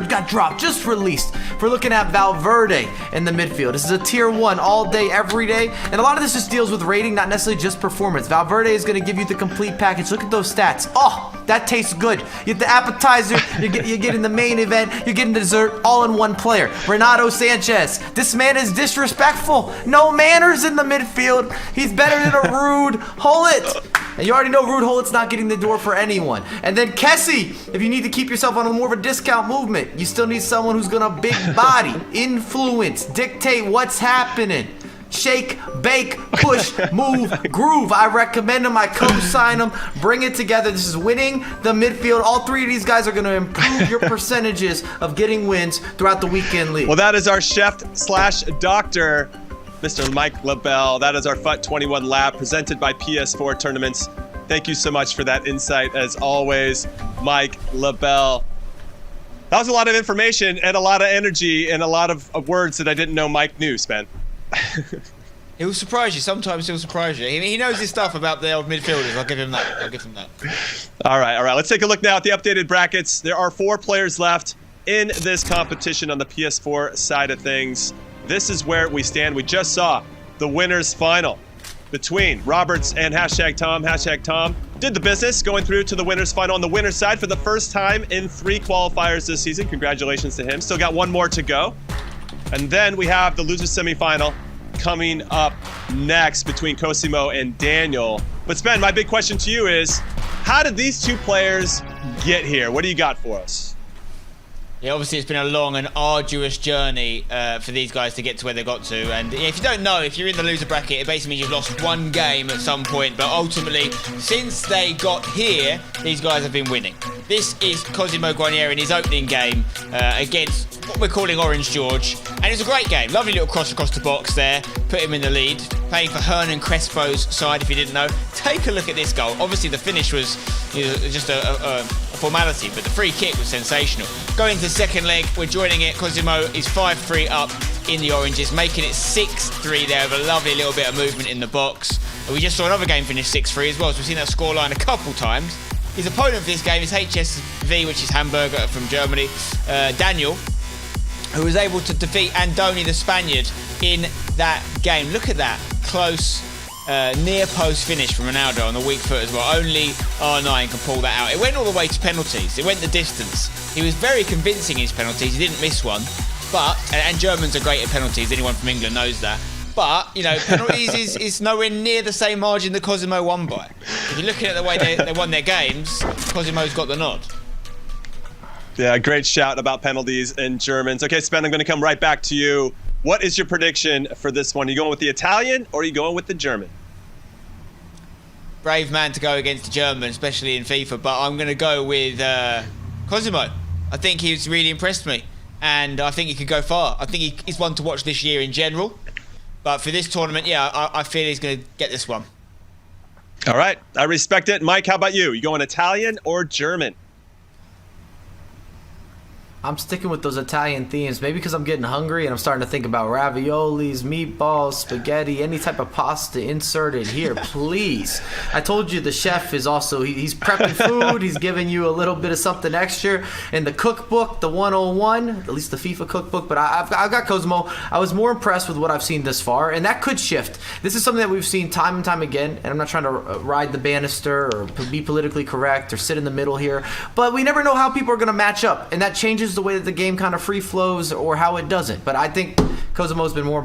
got dropped, just released. We're looking at Valverde in the midfield. This is a tier 1 all day, every day. And a lot of this just deals with rating, not necessarily just performance. Valverde is going to give you the complete package. Look at those stats. Oh, that tastes good. You get the appetizer, you're getting the main event, you're getting dessert, all in one player. Renato Sanchez. This man is disrespectful. No manners in the midfield. He's better than a Ruud Gullit. And you already know Ruud Gullit's not getting the door for anyone. And then Kessie, if you need to keep yourself on a more of a discount movement, you still need someone who's gonna big body, influence, dictate what's happening. Shake, bake, push, move, groove. I recommend him. I co-sign him. Bring it together. This is winning the midfield. All 3 of these guys are going to improve your percentages of getting wins throughout the weekend league. Well, that is our chef/doctor, Mr. Mike LaBelle. That is our FUT 21 Lab presented by PS4 Tournaments. Thank you so much for that insight, as always, Mike LaBelle. That was a lot of information and a lot of energy and a lot of words that I didn't know Mike knew, Spen. He'll surprise you. Sometimes he'll surprise you. He knows his stuff about the old midfielders. I'll give him that. All right. Let's take a look now at the updated brackets. There are 4 players left in this competition on the PS4 side of things. This is where we stand. We just saw the winners final between Roberts and #Tom. #Tom did the business, going through to the winners final on the winner's side for the first time in 3 qualifiers this season. Congratulations to him. Still got 1 more to go. And then we have the loser semifinal coming up next between Cosimo and Daniel. But Spen, my big question to you is, how did these 2 players get here? What do you got for us? Yeah, obviously it's been a long and arduous journey for these guys to get to where they got to. And if you don't know, if you're in the loser bracket, it basically means you've lost 1 game at some point. But ultimately, since they got here, these guys have been winning. This is Cosimo Guarnieri in his opening game against what we're calling Orange George. And it's a great game. Lovely little cross across the box there. Put him in the lead. Playing for Hernan Crespo's side, if you didn't know. Take a look at this goal. Obviously, the finish was just a formality, but the free kick was sensational. Going to the second leg, we're joining it. Cosimo is 5-3 up in the Oranges, making it 6-3 there with a lovely little bit of movement in the box. We just saw another game finish 6-3 as well, so we've seen that scoreline a couple times. His opponent for this game is HSV, which is Hamburger from Germany, Daniel, who was able to defeat Andoni, the Spaniard, in that game. Look at that. Close near post finish from Ronaldo on the weak foot as well. Only R9 can pull that out. It went all the way to penalties. It went the distance. He was very convincing in his penalties. He didn't miss one. But, and Germans are great at penalties. Anyone from England knows that. But, you know, penalties is nowhere near the same margin that Cosimo won by. If you're looking at the way they won their games, Cosimo's got the nod. Yeah, great shout about penalties in Germans. Okay, Sven, I'm going to come right back to you. What is your prediction for this one? Are you going with the Italian or are you going with the German? Brave man to go against the German, especially in FIFA, but I'm going to go with Cosimo. I think he's really impressed me, and I think he could go far. I think he's one to watch this year in general, but for this tournament, yeah, I feel he's going to get this one. All right, I respect it. Mike, how about you? You going Italian or German? I'm sticking with those Italian themes, maybe because I'm getting hungry and I'm starting to think about raviolis, meatballs, spaghetti, any type of pasta inserted here, please. I told you the chef is also, he's prepping food, he's giving you a little bit of something extra. In the cookbook, the 101, at least the FIFA cookbook, but I've got Cosimo. I was more impressed with what I've seen thus far, and that could shift. This is something that we've seen time and time again, and I'm not trying to ride the banister or be politically correct or sit in the middle here, but we never know how people are going to match up, and that changes the way that the game kind of free flows or how it doesn't. But I think Cosimo's been more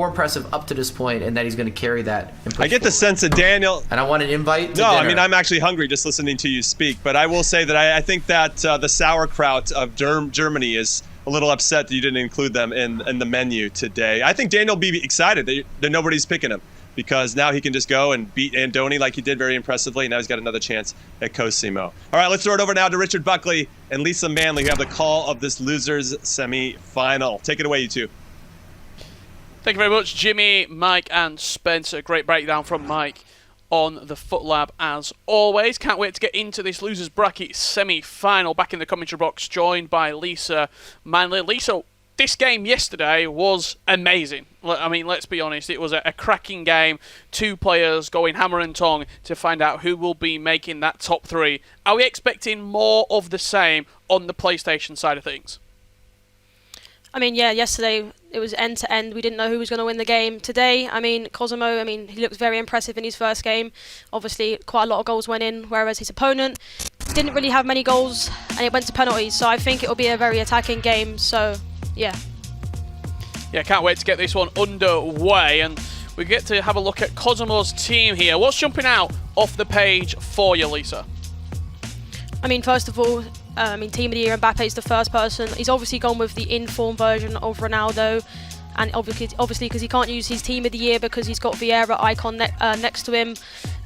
impressive up to this point, and that he's going to carry that. I get the sense that Daniel... And I want an invite to No, dinner. I mean, I'm actually hungry just listening to you speak. But I will say that I think that the sauerkraut of Germany is a little upset that you didn't include them in the menu today. I think Daniel will be excited that nobody's picking him, because now he can just go and beat Andoni like he did very impressively, and now he's got another chance at Cosimo. All right, let's throw it over now to Richard Buckley and Lisa Manley, who have the call of this losers semi-final. Take it away, you two. Thank you very much, Jimmy, Mike, and Spencer. Great breakdown from Mike on the Foot Lab, as always. Can't wait to get into this losers bracket semi-final. Back in the commentary box, joined by Lisa Manley. Lisa, this game yesterday was amazing. I mean, let's be honest, it was a cracking game. Two players going hammer and tong to find out who will be making that top three. Are we expecting more of the same on the PlayStation side of things? I mean, yeah, yesterday it was end to end. We didn't know who was going to win the game. Today, I mean, Cosimo, he looked very impressive in his first game. Obviously, quite a lot of goals went in, whereas his opponent didn't really have many goals, and it went to penalties. So I think it will be a very attacking game. So, yeah. Yeah, can't wait to get this one underway, and we get to have a look at Cosimo's team here. What's jumping out off the page for you, Lisa? I mean, first of all, Team of the Year, Mbappe is the first person. He's obviously gone with the in-form version of Ronaldo, and obviously because he can't use his Team of the Year because he's got Vieira icon next to him.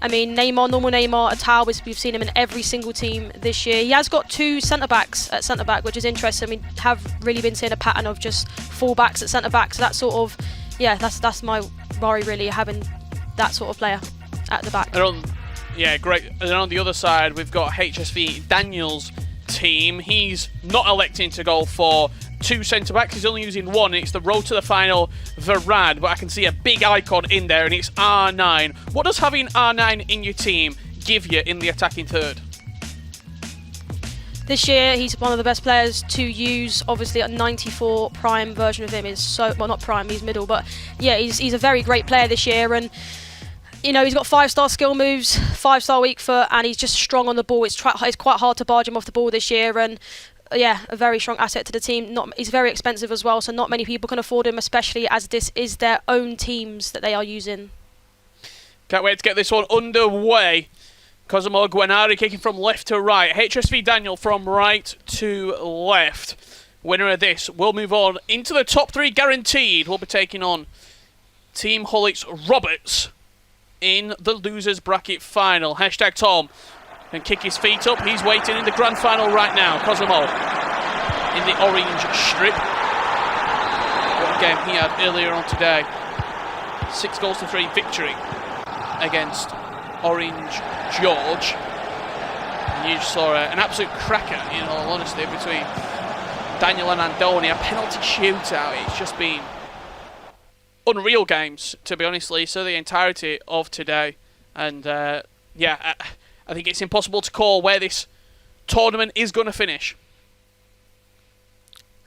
I mean, Neymar, normal Neymar, Attal, we've seen him in every single team this year. He has got two centre-backs at centre-back, which is interesting. I mean, have really been seeing a pattern of just full-backs at centre-back, so that's sort of, yeah, that's my worry really, having that sort of player at the back. Yeah, great. And on the other side, we've got HSV Daniel's team. He's not electing to go for two centre-backs. He's only using one, and it's the road to the final, Varane. But I can see a big icon in there, and it's R9. What does having R9 in your team give you in the attacking third? This year, he's one of the best players to use. Obviously, a 94 prime version of him is so... Well, not prime, he's middle. But, yeah, he's a very great player this year, and... You know, he's got 5-star skill moves, 5-star weak foot, and he's just strong on the ball. It's quite hard to barge him off the ball this year, and yeah, a very strong asset to the team. He's very expensive as well, so not many people can afford him, especially as this is their own teams that they are using. Can't wait to get this one underway. Cosimo Guarnieri kicking from left to right. HSV Daniel from right to left. Winner of this will move on into the top three guaranteed. We'll be taking on Team Hullick's Roberts in the losers bracket final. Hashtag Tom can kick his feet up. He's waiting in the grand final right now. Cosimo in the orange strip. What a game he had earlier on today. 6-3 victory against Orange George. And you just saw an absolute cracker, in all honesty, between Daniel and Andoni. A penalty shootout. It's just been unreal games, to be honest, Lisa, the entirety of today. And yeah, I think it's impossible to call where this tournament is going to finish.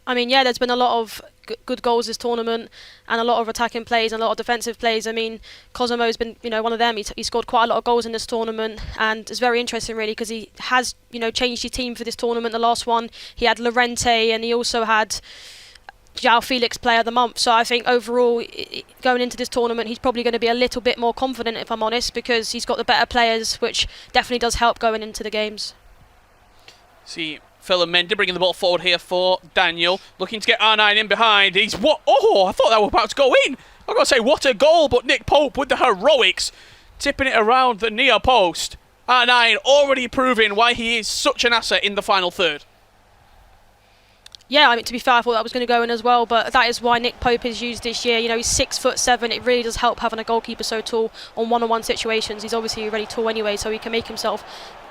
I mean, yeah, there's been a lot of good goals this tournament, and a lot of attacking plays and a lot of defensive plays. I mean, Cosimo's been, one of them. He scored quite a lot of goals in this tournament, and it's very interesting, really, because he has, changed his team for this tournament. The last one, he had Llorente, and he also had João Felix Player of the Month. So I think overall, going into this tournament, he's probably going to be a little bit more confident, if I'm honest, because he's got the better players, which definitely does help going into the games. See Philip Mendy bringing the ball forward here for Daniel, looking to get R9 in behind. He's what? Oh, I thought that was about to go in. I've got to say, what a goal, but Nick Pope with the heroics, tipping it around the near post. R9 already proving why he is such an asset in the final third. Yeah, I mean, to be fair, I thought that was going to go in as well, but that is why Nick Pope is used this year. He's 6'7". It really does help having a goalkeeper so tall on one-on-one situations. He's obviously already tall anyway, so he can make himself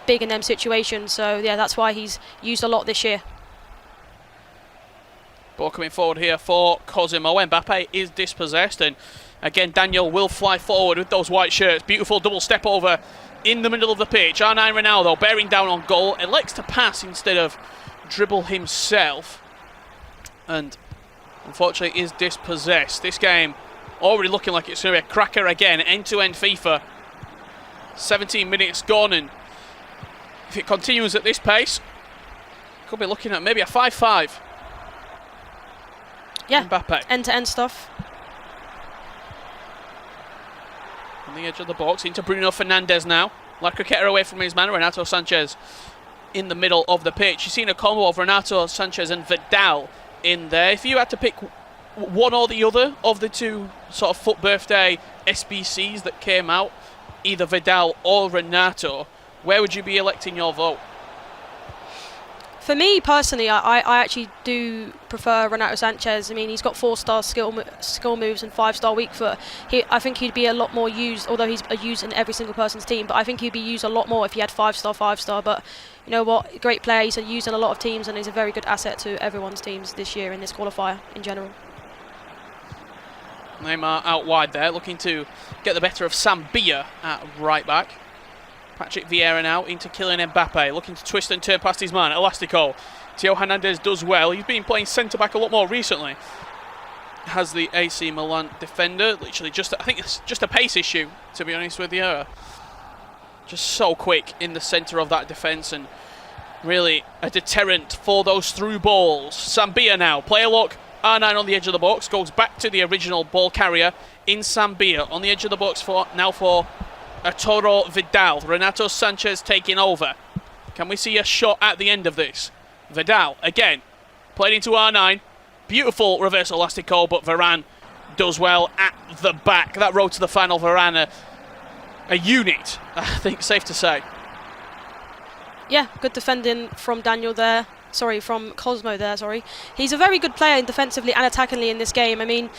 big in them situations. So yeah, that's why he's used a lot this year. Ball coming forward here for Cosimo. Mbappe is dispossessed, and again Daniel will fly forward with those white shirts. Beautiful double step over in the middle of the pitch. R9 Ronaldo bearing down on goal, elects to pass instead of dribble himself, and unfortunately is dispossessed. This game already looking like it's going to be a cracker again. End-to-end FIFA. 17 minutes gone, and if it continues at this pace, could be looking at maybe a 5-5. Yeah, Mbappe. End-to-end stuff. On the edge of the box, into Bruno Fernandes now. La Croqueta away from his man, Renato Sanchez in the middle of the pitch. You've seen a combo of Renato Sanchez and Vidal in there. If you had to pick one or the other of the two sort of FUT birthday SBCs that came out, either Vidal or Renato, where would you be electing your vote? For me personally, I actually do prefer Renato Sanchez. I mean, he's got 4-star skill moves and 5-star weak foot. I think he'd be a lot more used, although he's used in every single person's team, but I think he'd be used a lot more if he had 5-star. But you know what? Great player. He's used in a lot of teams, and he's a very good asset to everyone's teams this year in this qualifier in general. Neymar out wide there, looking to get the better of Sambia at right back. Patrick Vieira now into Kylian Mbappe, looking to twist and turn past his man, Elastico. Theo Hernandez does well. He's been playing centre-back a lot more recently. Has the AC Milan defender. Literally I think it's just a pace issue, to be honest with you. Just so quick in the centre of that defence, and really a deterrent for those through balls. Sambia now, player lock, R9 on the edge of the box, goes back to the original ball carrier in Sambia. On the edge of the box for Arturo Vidal. Renato Sanchez taking over. Can we see a shot at the end of this? Vidal again, played into R9. Beautiful reverse elastico, but Varane does well at the back. That road to the final, Varane, a unit, I think, safe to say. Yeah, good defending from Daniel there. Sorry, from Cosmo there, sorry. He's a very good player defensively and attackingly in this game. I mean,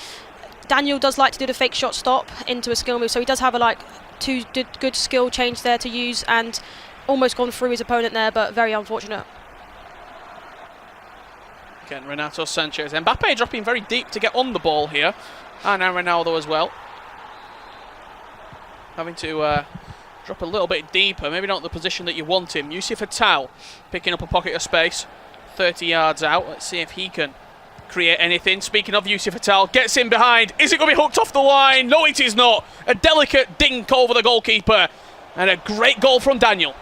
Daniel does like to do the fake shot stop into a skill move, so he does have two good skill change there to use, and almost gone through his opponent there, but very unfortunate. Again, Renato Sanchez. Mbappe dropping very deep to get on the ball here. And now Ronaldo as well. Having to drop a little bit deeper, maybe not the position that you want him. Yusuf Atal picking up a pocket of space, 30 yards out. Let's see if he can create anything. Speaking of Yusuf Atal, gets in behind. Is it going to be hooked off the line? No, it is not. A delicate dink over the goalkeeper. And a great goal from Daniel.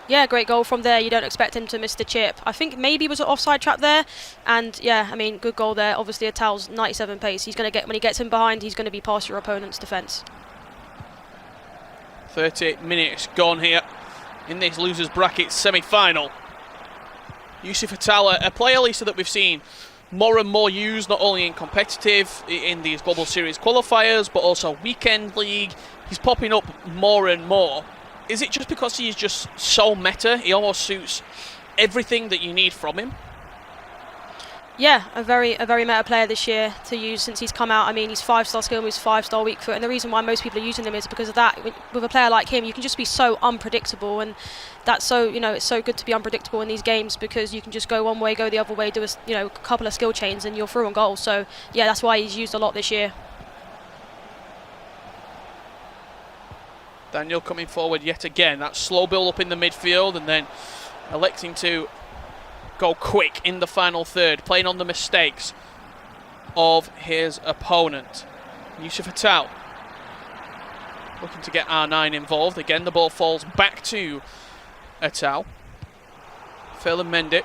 Yeah, great goal from there. You don't expect him to miss the chip. I think maybe it was an offside trap there. And yeah, I mean, good goal there. Obviously, Atal's 97 pace. He's going to when he gets in behind, he's going to be past your opponent's defence. 30 minutes gone here in this losers bracket semi-final. Yusuf Atal, a player, Lisa, that we've seen more and more used, not only in competitive, in these Global Series qualifiers, but also Weekend League. He's popping up more and more. Is it just because he is just so meta? He almost suits everything that you need from him? Yeah, a very meta player this year to use since he's come out. I mean, he's 5-star skill moves, 5-star weak foot, and the reason why most people are using him is because of that. With a player like him, you can just be so unpredictable, and that's so, it's so good to be unpredictable in these games, because you can just go one way, go the other way, do a couple of skill chains, and you're through on goal. So yeah, that's why he's used a lot this year. Daniel coming forward yet again. That slow build up in the midfield, and then electing to go quick in the final third, playing on the mistakes of his opponent. Yusuf Attal looking to get R9 involved. Again, the ball falls back to Attal. Ferland Mendy.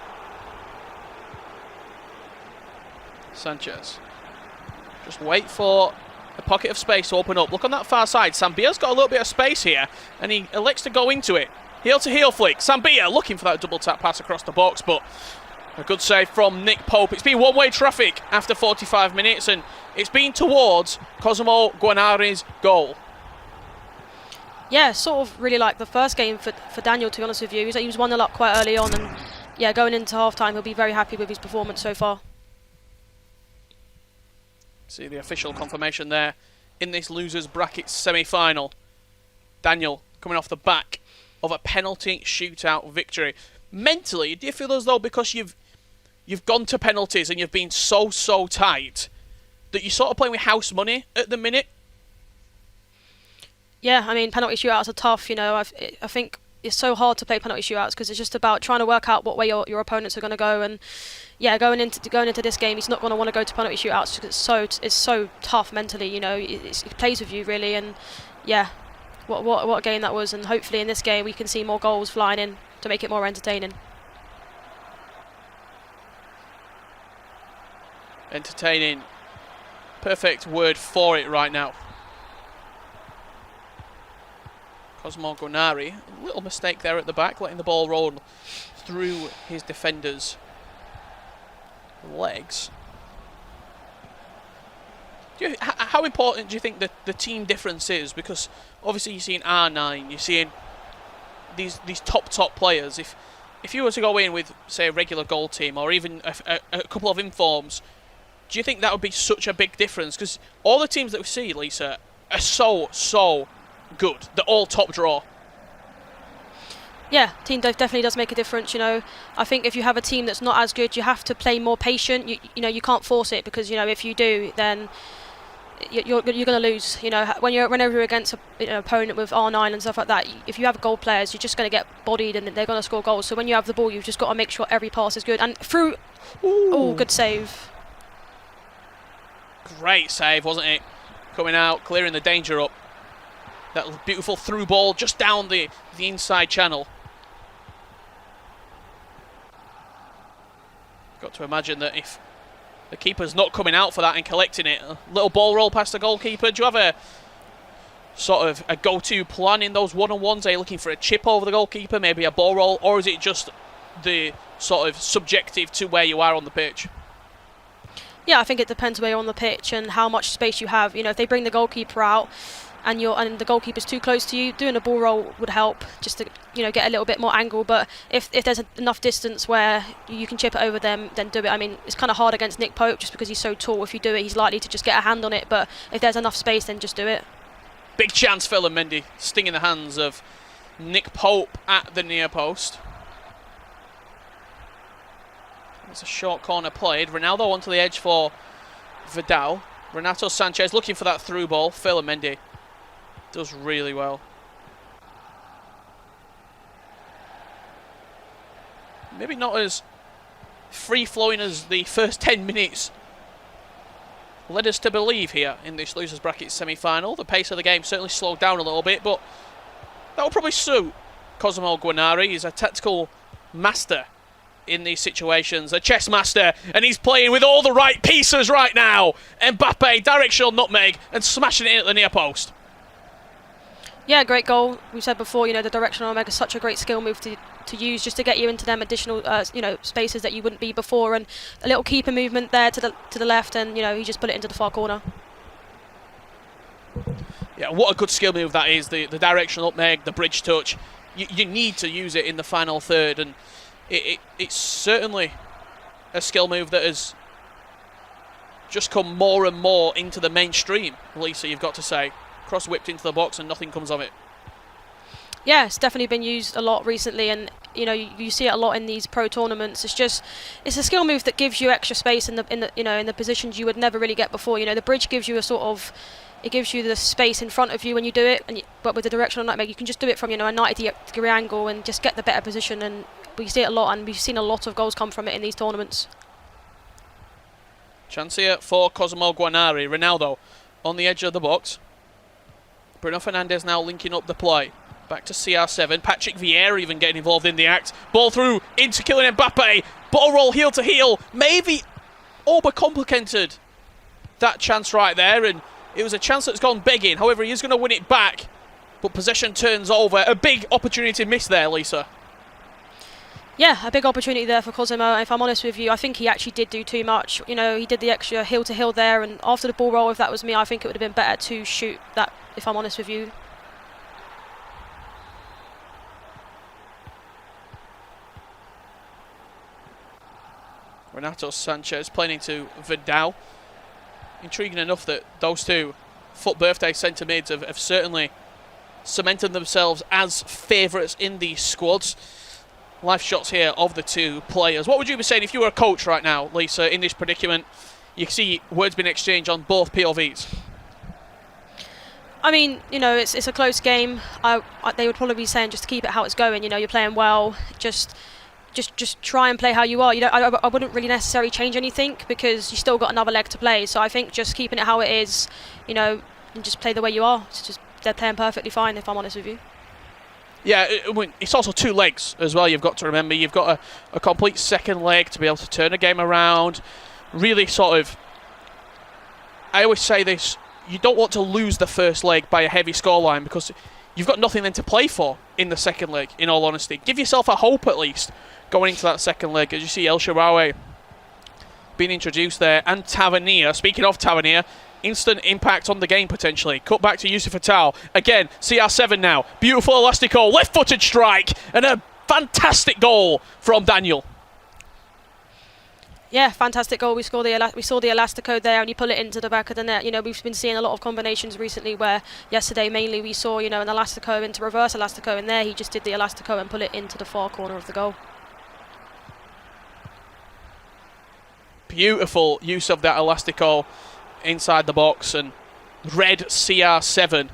Sanchez. Just wait for a pocket of space to open up. Look on that far side. Sambia's got a little bit of space here, and he elects to go into it. Heel to heel flick. Sambia looking for that double tap pass across the box, but a good save from Nick Pope. It's been one-way traffic after 45 minutes, and it's been towards Cosimo Guarnieri's goal. Yeah, sort of really like the first game for Daniel, to be honest with you. He was 1-0 up quite early on, and yeah, going into half-time, he'll be very happy with his performance so far. See the official confirmation there in this losers bracket semi-final. Daniel coming off the back of a penalty shootout victory. Mentally, do you feel as though because you've gone to penalties and you've been so tight that you're sort of playing with house money at the minute? Yeah, I mean, penalty shootouts are tough. You know, I think it's so hard to play penalty shootouts because it's just about trying to work out what way your opponents are going to go. And yeah, going into this game, he's not going to want to go to penalty shootouts because it's so tough mentally. You know, it plays with you really. And yeah, what a game that was. And hopefully in this game we can see more goals flying in to make it more entertaining. Entertaining, perfect word for it right now. Cosimo Guarnieri, a little mistake there at the back, letting the ball roll through his defender's legs. How important do you think the team difference is? Because obviously you're seeing R9, you're seeing these top players. If you were to go in with, say, a regular gold team or even a couple of informs, do you think that would be such a big difference? Because all the teams that we see, Lisa, are so good. They're all top draw. Yeah, team definitely does make a difference. You know, I think if you have a team that's not as good, you have to play more patient. You know, you can't force it because, you know, if you do, then you're going to lose. You know, whenever you're against an opponent with R9 and stuff like that, if you have goal players, you're just going to get bodied and they're going to score goals. So when you have the ball, you've just got to make sure every pass is good. And through, oh, good save. Great save, wasn't it? Coming out, clearing the danger up. That beautiful through ball just down the inside channel. Got to imagine that if the keeper's not coming out for that and collecting it, a little ball roll past the goalkeeper. Do you have a sort of a go-to plan in those one-on-ones? Are you looking for a chip over the goalkeeper, maybe a ball roll, or is it just the sort of subjective to where you are on the pitch? Yeah, I think it depends where you're on the pitch and how much space you have. You know, if they bring the goalkeeper out and the goalkeeper's too close to you, doing a ball roll would help just to, you know, get a little bit more angle. But if there's enough distance where you can chip it over them, then do it. I mean, it's kind of hard against Nick Pope just because he's so tall. If you do it, he's likely to just get a hand on it. But if there's enough space, then just do it. Big chance, Ferland Mendy, stinging the hands of Nick Pope at the near post. It's a short corner played. Ronaldo onto the edge for Vidal. Renato Sanchez looking for that through ball. Ferland Mendy does really well. Maybe not as free-flowing as the first 10 minutes led us to believe here in this losers bracket semi-final. The pace of the game certainly slowed down a little bit, but that will probably suit Cosimo Guarnieri. He's a tactical master in these situations, a chess master, and he's playing with all the right pieces right now. Mbappe, directional nutmeg, and smashing it at the near post. Yeah, great goal. We said before, you know, the directional nutmeg is such a great skill move to use just to get you into them additional, you know, spaces that you wouldn't be before, and a little keeper movement there to the left, and you know, he just put it into the far corner. Yeah, what a good skill move that is. The directional nutmeg, the bridge touch. You need to use it in the final third, and it's certainly a skill move that has just come more and more into the mainstream, Lisa, you've got to say. Cross whipped into the box and nothing comes of it. Yeah, it's definitely been used a lot recently, and you know, you see it a lot in these pro tournaments. It's a skill move that gives you extra space in the positions you would never really get before. You know, the bridge gives you it gives you the space in front of you when you do it, but with the directional nutmeg, you can just do it from, you know, a 90-degree angle and just get the better position, and we see it a lot, and we've seen a lot of goals come from it in these tournaments. Chance here for Cosimo Guarnieri. Ronaldo on the edge of the box. Bruno Fernandes now linking up the play. Back to CR7. Patrick Vieira even getting involved in the act. Ball through into Kylian Mbappe. Ball roll heel to heel. Maybe overcomplicated that chance right there, and it was a chance that's gone begging. However, he is going to win it back, but possession turns over. A big opportunity missed there, Lisa. Yeah, a big opportunity there for Cosimo. If I'm honest with you, I think he actually did do too much. You know, he did the extra heel to heel there, and after the ball roll, if that was me, I think it would have been better to shoot that, if I'm honest with you. Renato Sanchez playing into Vidal. Intriguing enough that those two FUT birthday centre mids have certainly cemented themselves as favourites in these squads. Live shots here of the two players. What would you be saying if you were a coach right now, Lisa, in this predicament? You see words being exchanged on both POVs. I mean, you know, it's a close game. They would probably be saying just to keep it how it's going. You know, you're playing well. Just try and play how you are. You know, I wouldn't really necessarily change anything because you still got another leg to play. So I think just keeping it how it is, you know, and just play the way you are. It's just they're playing perfectly fine, if I'm honest with you. Yeah, it's also 2 legs as well. You've got to remember you've got a complete second leg to be able to turn a game around. Really sort of, I always say this, you don't want to lose the first leg by a heavy scoreline because you've got nothing then to play for in the second leg, in all honesty. Give yourself a hope at least going into that second leg. As you see El Shaarawy being introduced there, and Tavernier. Speaking of Tavernier, instant impact on the game potentially. Cut back to Yusuf Attal. Again, CR7 now. Beautiful elastico, left-footed strike, and a fantastic goal from Daniel. Yeah, fantastic goal. We saw the elastico there, and you pull it into the back of the net. You know, we've been seeing a lot of combinations recently where yesterday mainly we saw, you know, an elastico into reverse elastico, and there he just did the elastico and pull it into the far corner of the goal. Beautiful use of that elastico inside the box, and red CR7.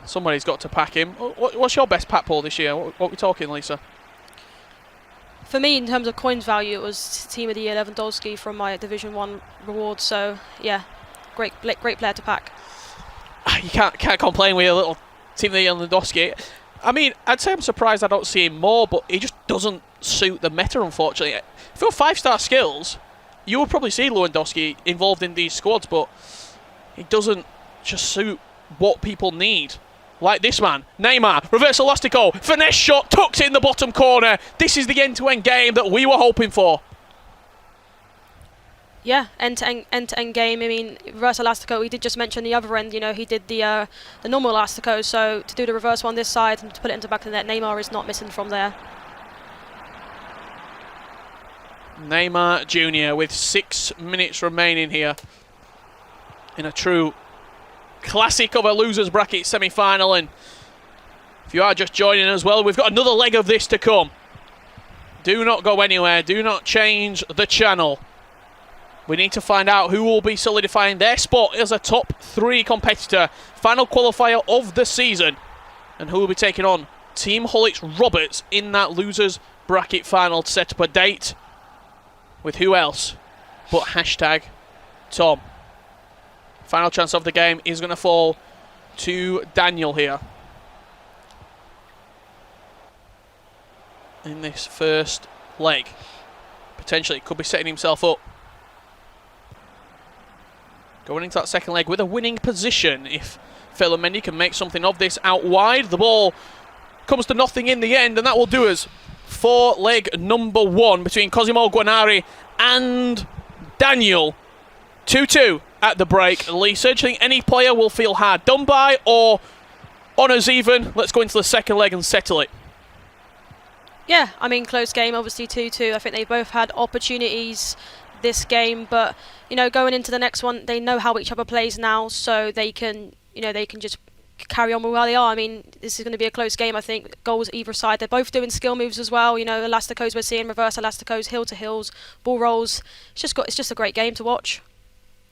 Somebody's got to pack him. What's your best pat pull this year? What are we talking, Lisa? For me, in terms of coins value, it was Team of the Year Lewandowski from my Division 1 reward. So, yeah, great player to pack. You can't complain with a little Team of the Year Lewandowski. I mean, I'd say I'm surprised I don't see him more, but he just doesn't suit the meta, unfortunately. For 5-star skills, you would probably see Lewandowski involved in these squads, but he doesn't just suit what people need. Like this man, Neymar, reverse elastico, finesse shot, tucked in the bottom corner. This is the end-to-end game that we were hoping for. Yeah, end-to-end game. I mean, reverse elastico, we did just mention the other end, you know, he did the normal elastico, so to do the reverse one this side and to put it into the back of the net, Neymar is not missing from there. Neymar Jr. with 6 minutes remaining here in a true classic of a losers bracket semi-final. And if you are just joining us, well, we've got another leg of this to come. Do not go anywhere. Do not change the channel. We need to find out who will be solidifying their spot as a top 3 competitor. Final qualifier of the season. And who will be taking on Team Hullix Roberts in that losers bracket final to set up a date with who else but hashtag Tom. Final chance of the game is going to fall to Daniel here in this first leg. Potentially could be setting himself up going into that second leg with a winning position if Felumendi can make something of this out wide. The ball comes to nothing in the end, and that will do us for leg number 1 between Cosimo Guarnieri and Daniel. 2-2 at the break. Lisa, do you think any player will feel hard done by, or honours even? Let's go into the second leg and settle it. Yeah, I mean, close game, obviously 2-2. I think they both had opportunities this game, but, you know, going into the next one, they know how each other plays now, so they can, you know, they can just carry on with where they are. I mean, this is going to be a close game, I think. Goals either side. They're both doing skill moves as well. You know, elasticos we're seeing, reverse elasticos, hill to hills, ball rolls. It's just a great game to watch.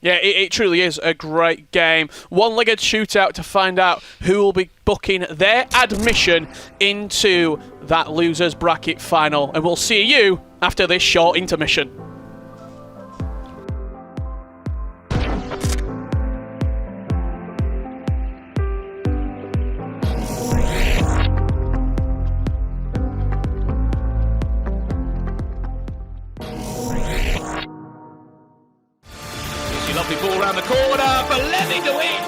Yeah, it truly is a great game. One-legged shootout to find out who will be booking their admission into that losers bracket final. And we'll see you after this short intermission. Lovely ball around the corner for Levy to win.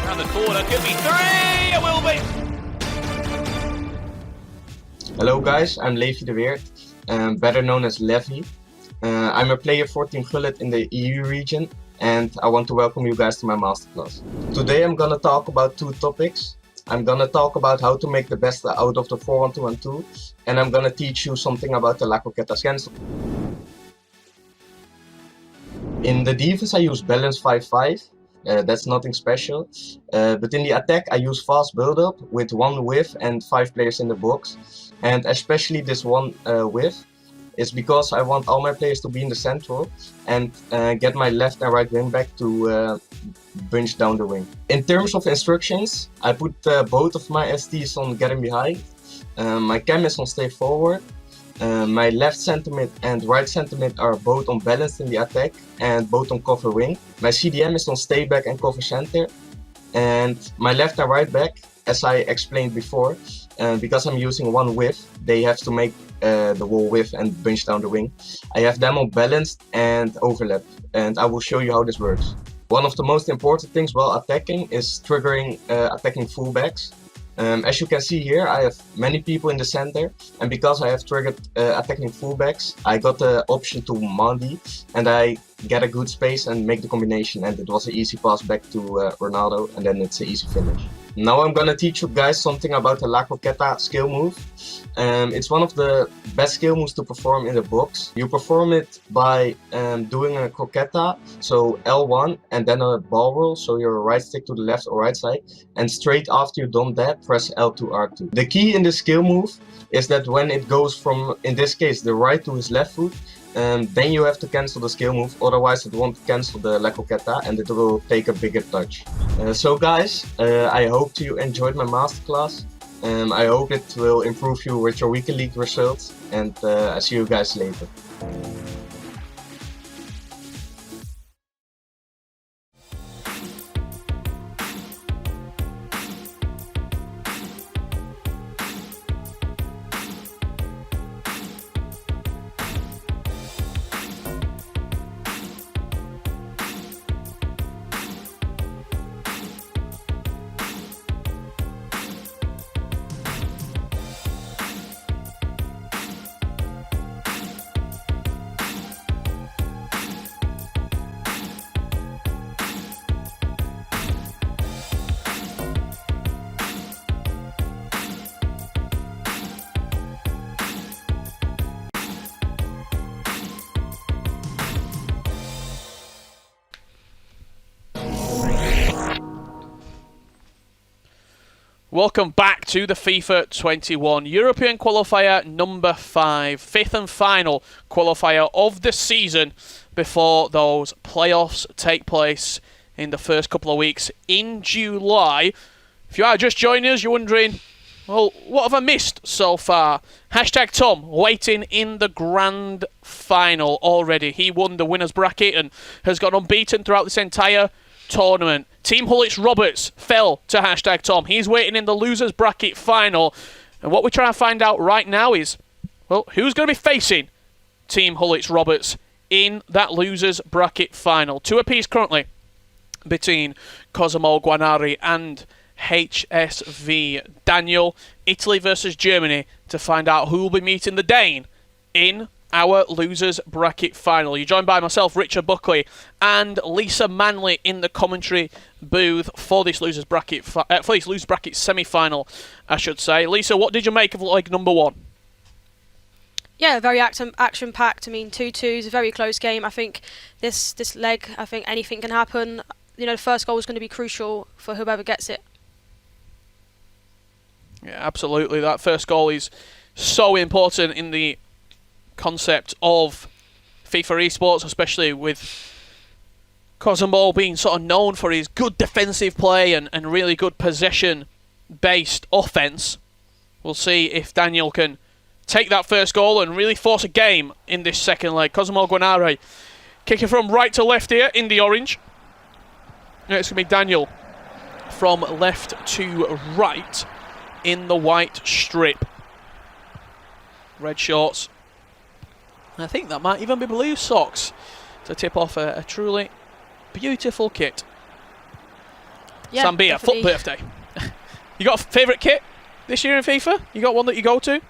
Around the corner, could be 3, it will be. Hello guys, I'm Levy de Weert, better known as Levy. I'm a player for Team Gullit in the EU region, and I want to welcome you guys to my masterclass. Today I'm gonna talk about 2 topics. I'm gonna talk about how to make the best out of the 4-1-2-1-2, and I'm gonna teach you something about the La Croquetas cancel. In the defense I use balance 5-5, that's nothing special, but in the attack I use fast build-up with 1 width and 5 players in the box, and especially this 1 width is because I want all my players to be in the central and get my left and right wing back to bunch down the wing. In terms of instructions, I put both of my STs on getting behind, my cam is on stay forward. My left center mid and right center mid are both on balance in the attack and both on cover wing. My CDM is on stay back and cover center. And my left and right back, as I explained before, because I'm using 1 width, they have to make the wall width and bunch down the wing. I have them on balanced and overlap, and I will show you how this works. One of the most important things while attacking is triggering attacking fullbacks. As you can see here, I have many people in the center, and because I have triggered attacking fullbacks, I got the option to Mandy, and I get a good space and make the combination, and it was an easy pass back to Ronaldo, and then it's an easy finish. Now I'm gonna teach you guys something about the La Croqueta skill move. It's one of the best skill moves to perform in the box. You perform it by doing a croqueta, so L1 and then a ball roll, so your right stick to the left or right side, and straight after you've done that, press L2 R2. The key in this skill move is that when it goes from, in this case, the right to his left foot, then you have to cancel the skill move, otherwise it won't cancel the La Croqueta and it will take a bigger touch. So guys, I hope you enjoyed my masterclass. I hope it will improve you with your weekly league results, and I see you guys later. Welcome back to the FIFA 21 European Qualifier number 5, 5th and final qualifier of the season before those playoffs take place in the first couple of weeks in July. If you are just joining us, you're wondering, well, what have I missed so far? Hashtag Tom waiting in the grand final already. He won the winners bracket and has gone unbeaten throughout this entire tournament. Team Hullitz Roberts fell to hashtag Tom. He's waiting in the losers bracket final. And what we're trying to find out right now is, well, who's going to be facing Team Hullitz Roberts in that losers bracket final? 2 apiece currently between Cosimo Guarnieri and HSV Daniel. Italy versus Germany to find out who will be meeting the Dane in our losers bracket final. You're joined by myself, Richard Buckley, and Lisa Manley in the commentary booth for this losers bracket semi-final, I should say. Lisa, what did you make of leg number 1? Yeah, very action-packed. I mean, 2-2 is a very close game. I think this leg, I think anything can happen. You know, the first goal is going to be crucial for whoever gets it. Yeah, absolutely. That first goal is so important in the concept of FIFA esports, especially with Cosmo being sort of known for his good defensive play and really good possession-based offense. We'll see if Daniel can take that first goal and really force a game in this second leg. Cosmo Guarnieri kicking from right to left here in the orange. It's going to be Daniel from left to right in the white strip. Red shorts. I think that might even be blue socks to tip off a truly beautiful kit. Yeah, Sambia, definitely. foot birthday. You got a favourite kit this year in FIFA? You got one that you go to?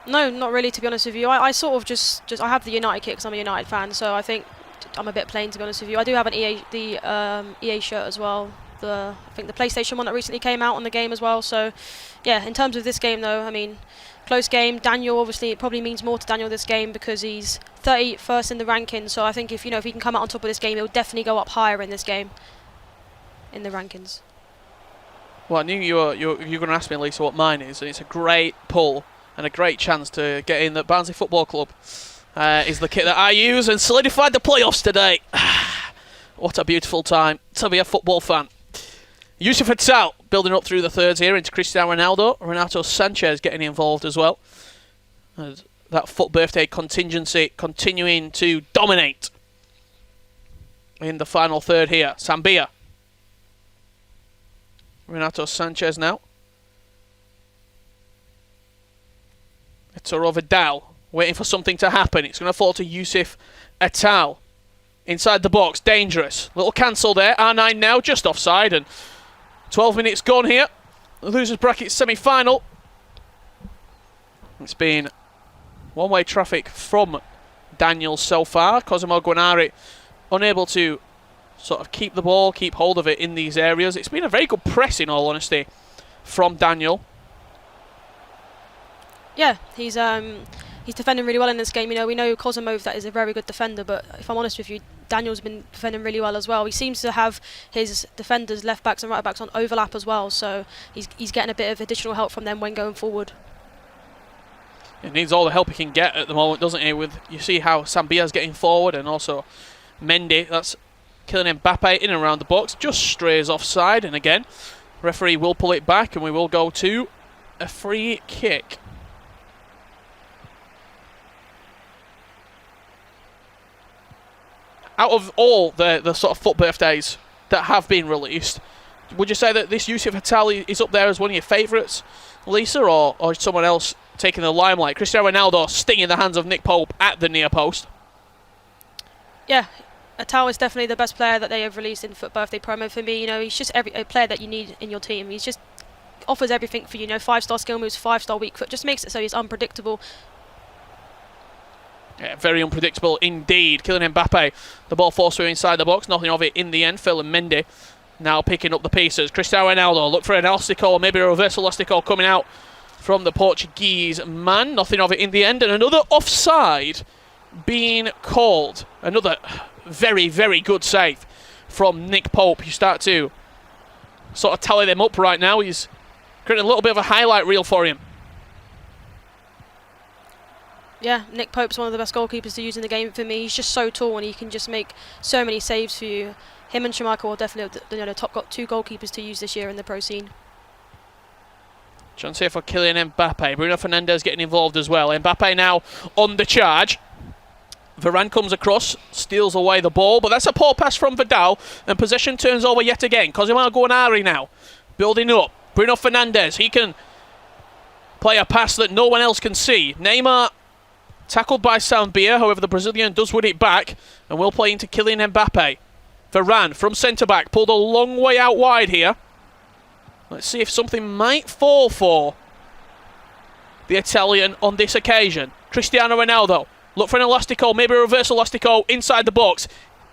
No, not really, to be honest with you. I sort of just I have the United kit because I'm a United fan, so I think I'm a bit plain, to be honest with you. I do have an EA shirt as well. I think the PlayStation one that recently came out on the game as well. So, yeah, in terms of this game though, I mean, close game. Daniel, obviously, it probably means more to Daniel this game because he's 31st in the rankings. So I think if he can come out on top of this game, he'll definitely go up higher in this game, in the rankings. Well, I knew you're going to ask me, Lisa, what mine is, and it's a great pull and a great chance to get in that Barnsley Football Club is the kit that I use and solidified the playoffs today. What a beautiful time to be a football fan. Yusuf Hatal building up through the thirds here into Cristiano Ronaldo. Renato Sanchez getting involved as well. As that foot birthday contingency continuing to dominate in the final third here. Sambia. Renato Sanchez now. Ettore Vidal waiting for something to happen. It's going to fall to Yusuf Hatal. Inside the box, dangerous. Little cancel there. R9 now, just offside, and 12 minutes gone here. The losers bracket semi-final. It's been one-way traffic from Daniel so far. Cosmo Guarnieri unable to sort of keep the ball, keep hold of it in these areas. It's been a very good press, in all honesty, from Daniel. Yeah, he's defending really well in this game. You know, we know Cosmo that is a very good defender, but if I'm honest with you, Daniel's been defending really well as well. He seems to have his defenders, left backs and right backs, on overlap as well, so he's getting a bit of additional help from them when going forward. He needs all the help he can get at the moment, doesn't he? You see how Sambia's getting forward, and also Mendy. That's Kylian Mbappe in and around the box, just strays offside, and again, referee will pull it back, and we will go to a free kick. Out of all the sort of foot birthdays that have been released, would you say that this Yusuf Hatal is up there as one of your favourites, Lisa, or someone else taking the limelight? Cristiano Ronaldo stinging the hands of Nick Pope at the near post. Yeah, Hatal is definitely the best player that they have released in Foot Birthday promo for me. You know, he's just a player that you need in your team. He's just offers everything for you. You know, 5-star skill moves, 5-star weak foot, just makes it so he's unpredictable. Yeah, very unpredictable indeed. Kylian Mbappe, the ball forced through inside the box. Nothing of it in the end. Phil and Mendy now picking up the pieces. Cristiano Ronaldo, look for an elastico, maybe a reverse elastico coming out from the Portuguese man. Nothing of it in the end. And another offside being called. Another very, very good save from Nick Pope. You start to sort of tally them up right now. He's creating a little bit of a highlight reel for him. Yeah, Nick Pope's one of the best goalkeepers to use in the game for me. He's just so tall and he can just make so many saves for you. Him and Schmeichel are definitely the top two goalkeepers to use this year in the pro scene. Chance here for Kylian Mbappe. Bruno Fernandes getting involved as well. Mbappe now on the charge. Varane comes across, steals away the ball, but that's a poor pass from Vidal, and possession turns over yet again. Cosimo Guarnieri now building up. Bruno Fernandes, he can play a pass that no one else can see. Neymar tackled by Sambia, however the Brazilian does win it back and will play into Kylian Mbappe. Varane from centre-back, pulled a long way out wide here. Let's see if something might fall for the Italian on this occasion. Cristiano Ronaldo, look for an elastico, maybe a reverse elastico inside the box.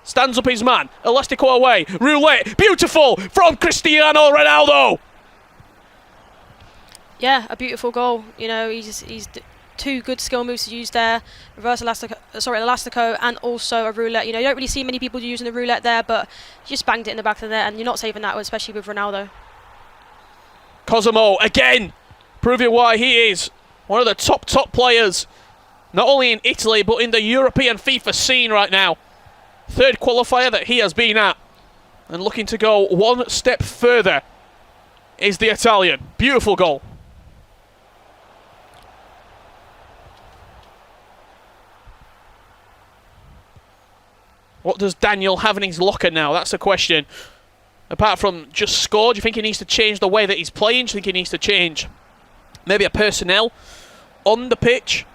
Stands up his man, elastico away, roulette, beautiful from Cristiano Ronaldo! Yeah, a beautiful goal. You know, he's two good skill moves to use there. Reverse elastico and also a roulette. You know, you don't really see many people using the roulette there, but you just banged it in the back of the net and you're not saving that, especially with Ronaldo. Cosimo again, proving why he is one of the top players not only in Italy, but in the European FIFA scene right now. Third qualifier that he has been at. And looking to go one step further is the Italian. Beautiful goal. What does Daniel have in his locker now? That's the question. Apart from just score, do you think he needs to change the way that he's playing? Do you think he needs to change maybe a personnel on the pitch?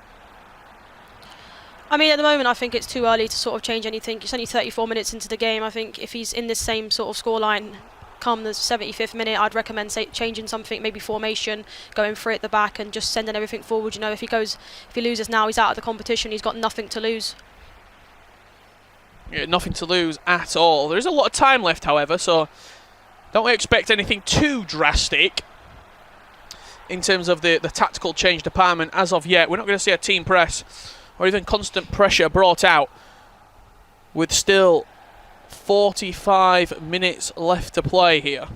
I mean, at the moment, I think it's too early to sort of change anything. It's only 34 minutes into the game. I think if he's in this same sort of scoreline come the 75th minute, I'd recommend changing something, maybe formation, going for it at the back and just sending everything forward. You know, if he loses now, he's out of the competition. He's got nothing to lose. Yeah, nothing to lose at all. There is a lot of time left, however, so don't expect anything too drastic in terms of the tactical change department as of yet. We're not going to see a team press or even constant pressure brought out with still 45 minutes left to play here.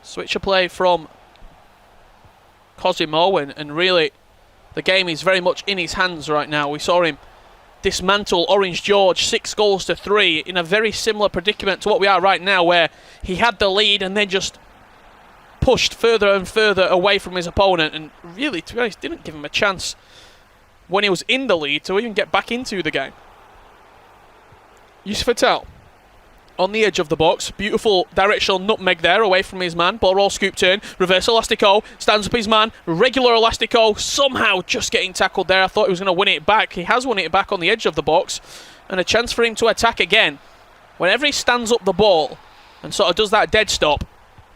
Switch of play from Cosimo, and really the game is very much in his hands right now. We saw him dismantle Orange George 6-3 in a very similar predicament to what we are right now, where he had the lead and then just pushed further and further away from his opponent, and really, to be honest, didn't give him a chance when he was in the lead to even get back into the game. Yusuf Patel on the edge of the box. Beautiful directional nutmeg there away from his man. Ball roll, scoop turn, reverse Elastico, stands up his man, regular Elastico, somehow just getting tackled there. I thought he was going to win it back. He has won it back on the edge of the box, and a chance for him to attack again. Whenever he stands up the ball and sort of does that dead stop,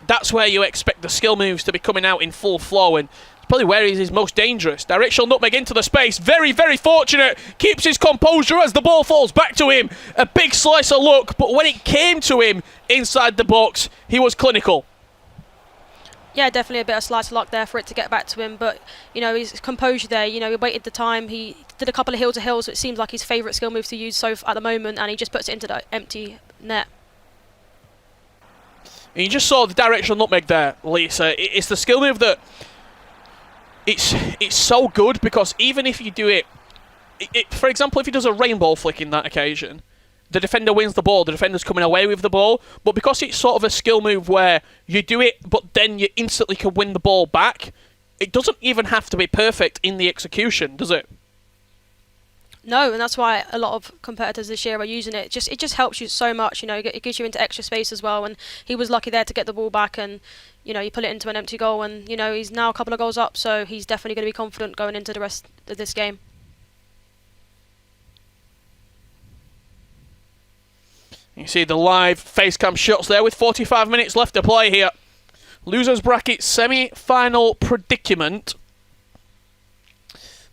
that's where you expect the skill moves to be coming out in full flow, and probably where he's his most dangerous. Directional nutmeg into the space. Very, very fortunate. Keeps his composure as the ball falls back to him. A big slice of luck, but when it came to him inside the box, he was clinical. Yeah, definitely a bit of slice of luck there for it to get back to him, but you know, his composure there, you know, he waited the time, he did a couple of hill to hill, so it seems like his favourite skill move to use at the moment, and he just puts it into the empty net. And you just saw the directional nutmeg there, Lisa. It's the skill move that it's so good, because even if you do it, for example, if he does a rainbow flick in that occasion, the defender wins the ball, the defender's coming away with the ball, but because it's sort of a skill move where you do it, but then you instantly can win the ball back, it doesn't even have to be perfect in the execution, does it? No, and that's why a lot of competitors this year are using it. It just helps you so much, you know, it gives you into extra space as well, and he was lucky there to get the ball back, and you know, you put it into an empty goal, and you know, he's now a couple of goals up, so he's definitely going to be confident going into the rest of this game. You see the live face cam shots there with 45 minutes left to play here. Losers bracket semi-final predicament.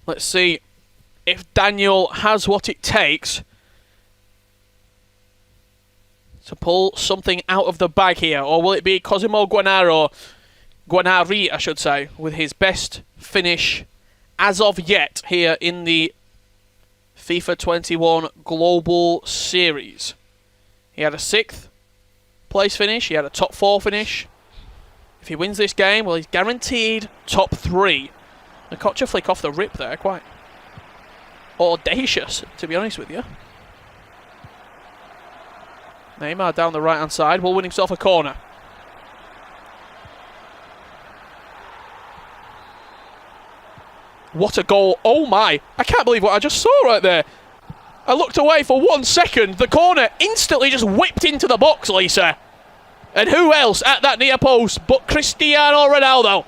Let's see if Daniel has what it takes to pull something out of the bag here, or will it be Cosimo Guarnieri, I should say, with his best finish as of yet here in the FIFA 21 Global Series. He had a 6th place finish, he had a top 4 finish. If he wins this game, well, he's guaranteed top 3. The Kocha flick off the rip there, quite audacious, to be honest with you. Neymar down the right-hand side will win himself a corner. What a goal. Oh my, I can't believe what I just saw right there. I looked away for 1 second. The corner instantly just whipped into the box, Lisa. And who else at that near post but Cristiano Ronaldo?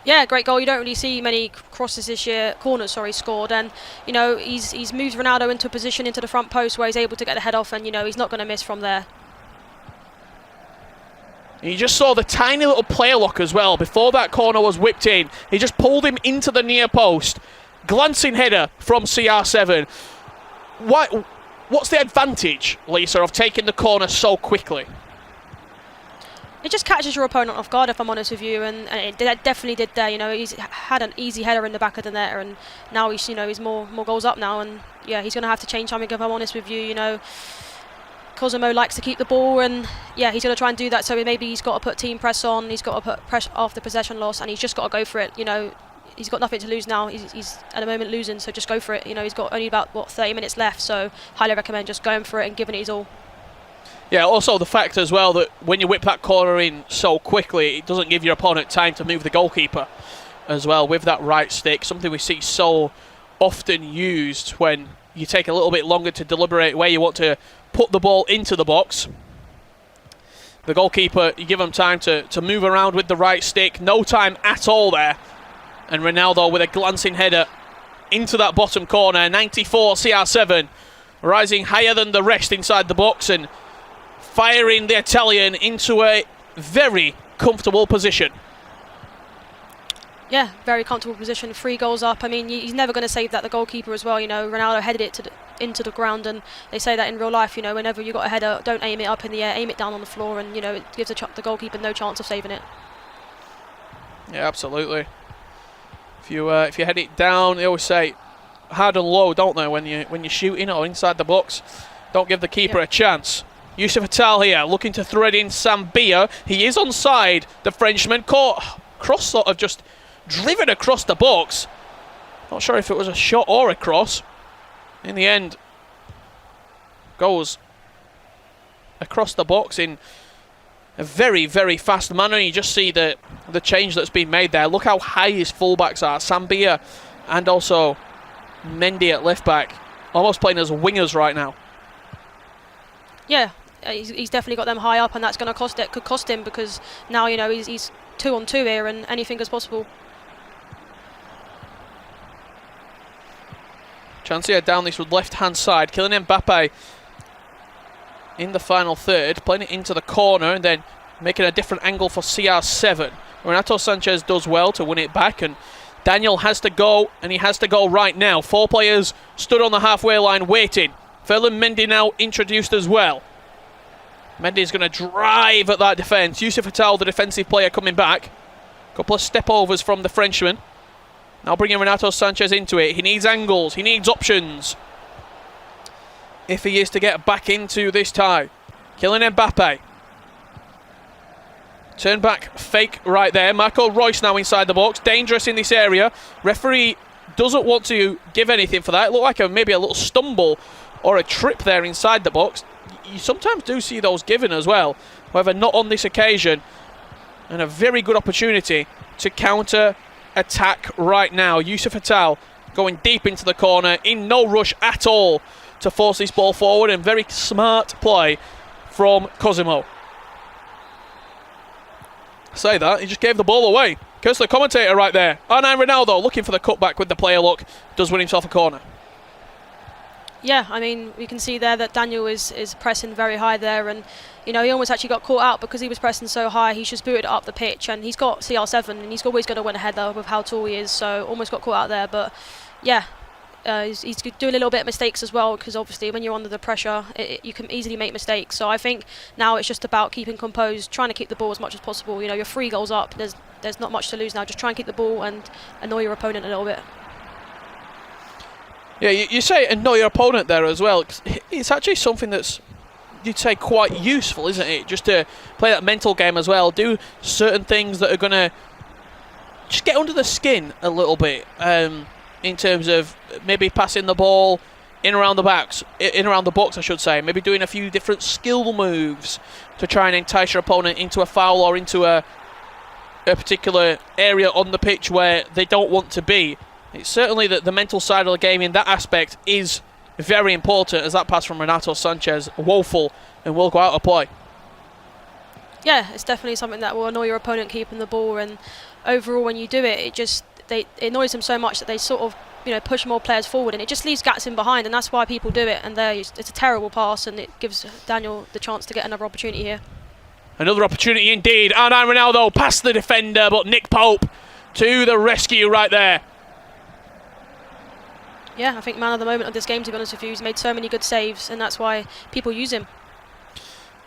Yeah, great goal. You don't really see many crosses this year, corners, scored. And, you know, he's moved Ronaldo into a position into the front post where he's able to get the head off, and, you know, he's not going to miss from there. You just saw the tiny little player lock as well. Before that corner was whipped in, he just pulled him into the near post. Glancing header from CR7. What's the advantage, Lisa, of taking the corner so quickly? It just catches your opponent off guard, if I'm honest with you, and it definitely did there. You know, he's had an easy header in the back of the net, and now he's, you know, he's more goals up now, and yeah, he's going to have to change something, if I'm honest with you. You know, Cosimo likes to keep the ball, and yeah, he's going to try and do that. So maybe he's got to put team press on, he's got to put pressure after possession loss, and he's just got to go for it. You know, he's got nothing to lose now. He's at the moment losing, so just go for it. You know, he's got only about 30 minutes left, so highly recommend just going for it and giving it his all. Yeah, also the fact as well that when you whip that corner in so quickly, it doesn't give your opponent time to move the goalkeeper as well with that right stick, something we see so often used when you take a little bit longer to deliberate where you want to put the ball into the box. The goalkeeper, you give him time to move around with the right stick. No time at all there. And Ronaldo with a glancing header into that bottom corner. 94 CR7, rising higher than the rest inside the box and firing the Italian into a very comfortable position. Yeah, very comfortable position. 3 goals up. I mean, he's never going to save that, the goalkeeper as well. You know, Ronaldo headed it into the ground, and they say that in real life, you know, whenever you got a header, don't aim it up in the air, aim it down on the floor, and, you know, it gives the goalkeeper no chance of saving it. Yeah, absolutely. If you head it down, they always say hard and low, don't they, when you're shooting or inside the box. Don't give the keeper a chance. Yusuf Attal here, looking to thread in Sambia. He is onside, the Frenchman. Caught cross, sort of just driven across the box. Not sure if it was a shot or a cross. In the end, goes across the box in a very, very fast manner. You just see the change that's been made there. Look how high his fullbacks are. Sambia and also Mendy at left back, almost playing as wingers right now. Yeah, he's definitely got them high up, and that's going to could cost him, because now, you know, he's 2-on-2 here, and anything is possible. Chance here down this left-hand side. Kylian Mbappe in the final third, playing it into the corner and then making a different angle for CR7. Renato Sanchez does well to win it back, and Daniel has to go, and he has to go right now. 4 players stood on the halfway line waiting. Ferland Mendy now introduced as well. Mendy's going to drive at that defence. Yusuf Attal, the defensive player, coming back. Couple of step-overs from the Frenchman. Now bringing Renato Sanchez into it. He needs angles. He needs options if he is to get back into this tie. Kylian Mbappe. Turn back fake right there. Marco Reus now inside the box. Dangerous in this area. Referee doesn't want to give anything for that. It looked like maybe a little stumble or a trip there inside the box. You sometimes do see those given as well. However, not on this occasion. And a very good opportunity to counter attack right now. Yusuf Attal going deep into the corner, in no rush at all to force this ball forward, and very smart play from Cosimo. Say that, he just gave the ball away. Curse the commentator right there. R9 Ronaldo looking for the cutback with the player look, does win himself a corner. Yeah, I mean, we can see there that Daniel is pressing very high there, and, you know, he almost actually got caught out because he was pressing so high. He's just booted up the pitch, and he's got CR7, and he's always going to win a header with how tall he is, so almost got caught out there. But yeah, he's doing a little bit of mistakes as well, because obviously when you're under the pressure, you can easily make mistakes. So I think now it's just about keeping composed, trying to keep the ball as much as possible. You know, you're 3 goals up, there's not much to lose now. Just try and keep the ball and annoy your opponent a little bit. Yeah, you say annoy your opponent there as well. It's actually something that's, you'd say, quite useful, isn't it? Just to play that mental game as well. Do certain things that are going to just get under the skin a little bit, in terms of maybe passing the ball in around the box, I should say. Maybe doing a few different skill moves to try and entice your opponent into a foul or into a particular area on the pitch where they don't want to be. It's certainly that the mental side of the game in that aspect is very important, as that pass from Renato Sanchez, woeful, and will go out of play. Yeah, it's definitely something that will annoy your opponent keeping the ball, and overall when you do it, it annoys them so much that they sort of, you know, push more players forward, and it just leaves gaps in behind, and that's why people do it. And it's a terrible pass, and it gives Daniel the chance to get another opportunity here. Another opportunity indeed. R9 Ronaldo past the defender, but Nick Pope to the rescue right there. Yeah, I think man of the moment of this game, to be honest with you. He's made so many good saves, and that's why people use him.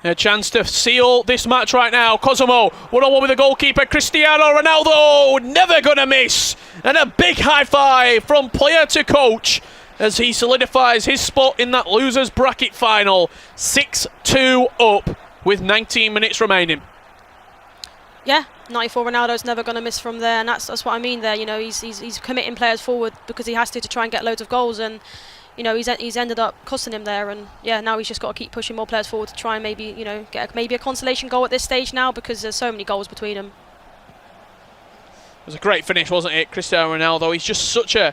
A chance to seal this match right now. Cosimo, one-on-one with the goalkeeper, Cristiano Ronaldo, never gonna miss. And a big high five from player to coach as he solidifies his spot in that losers bracket final. 6-2 up with 19 minutes remaining. Yeah, 94 Ronaldo's never going to miss from there, and that's what I mean there. You know, he's committing players forward because he has to try and get loads of goals, and you know he's ended up costing him there. And yeah, now he's just got to keep pushing more players forward to try and maybe get maybe a consolation goal at this stage now, because there's so many goals between them. It was a great finish, wasn't it, Cristiano Ronaldo? He's just such a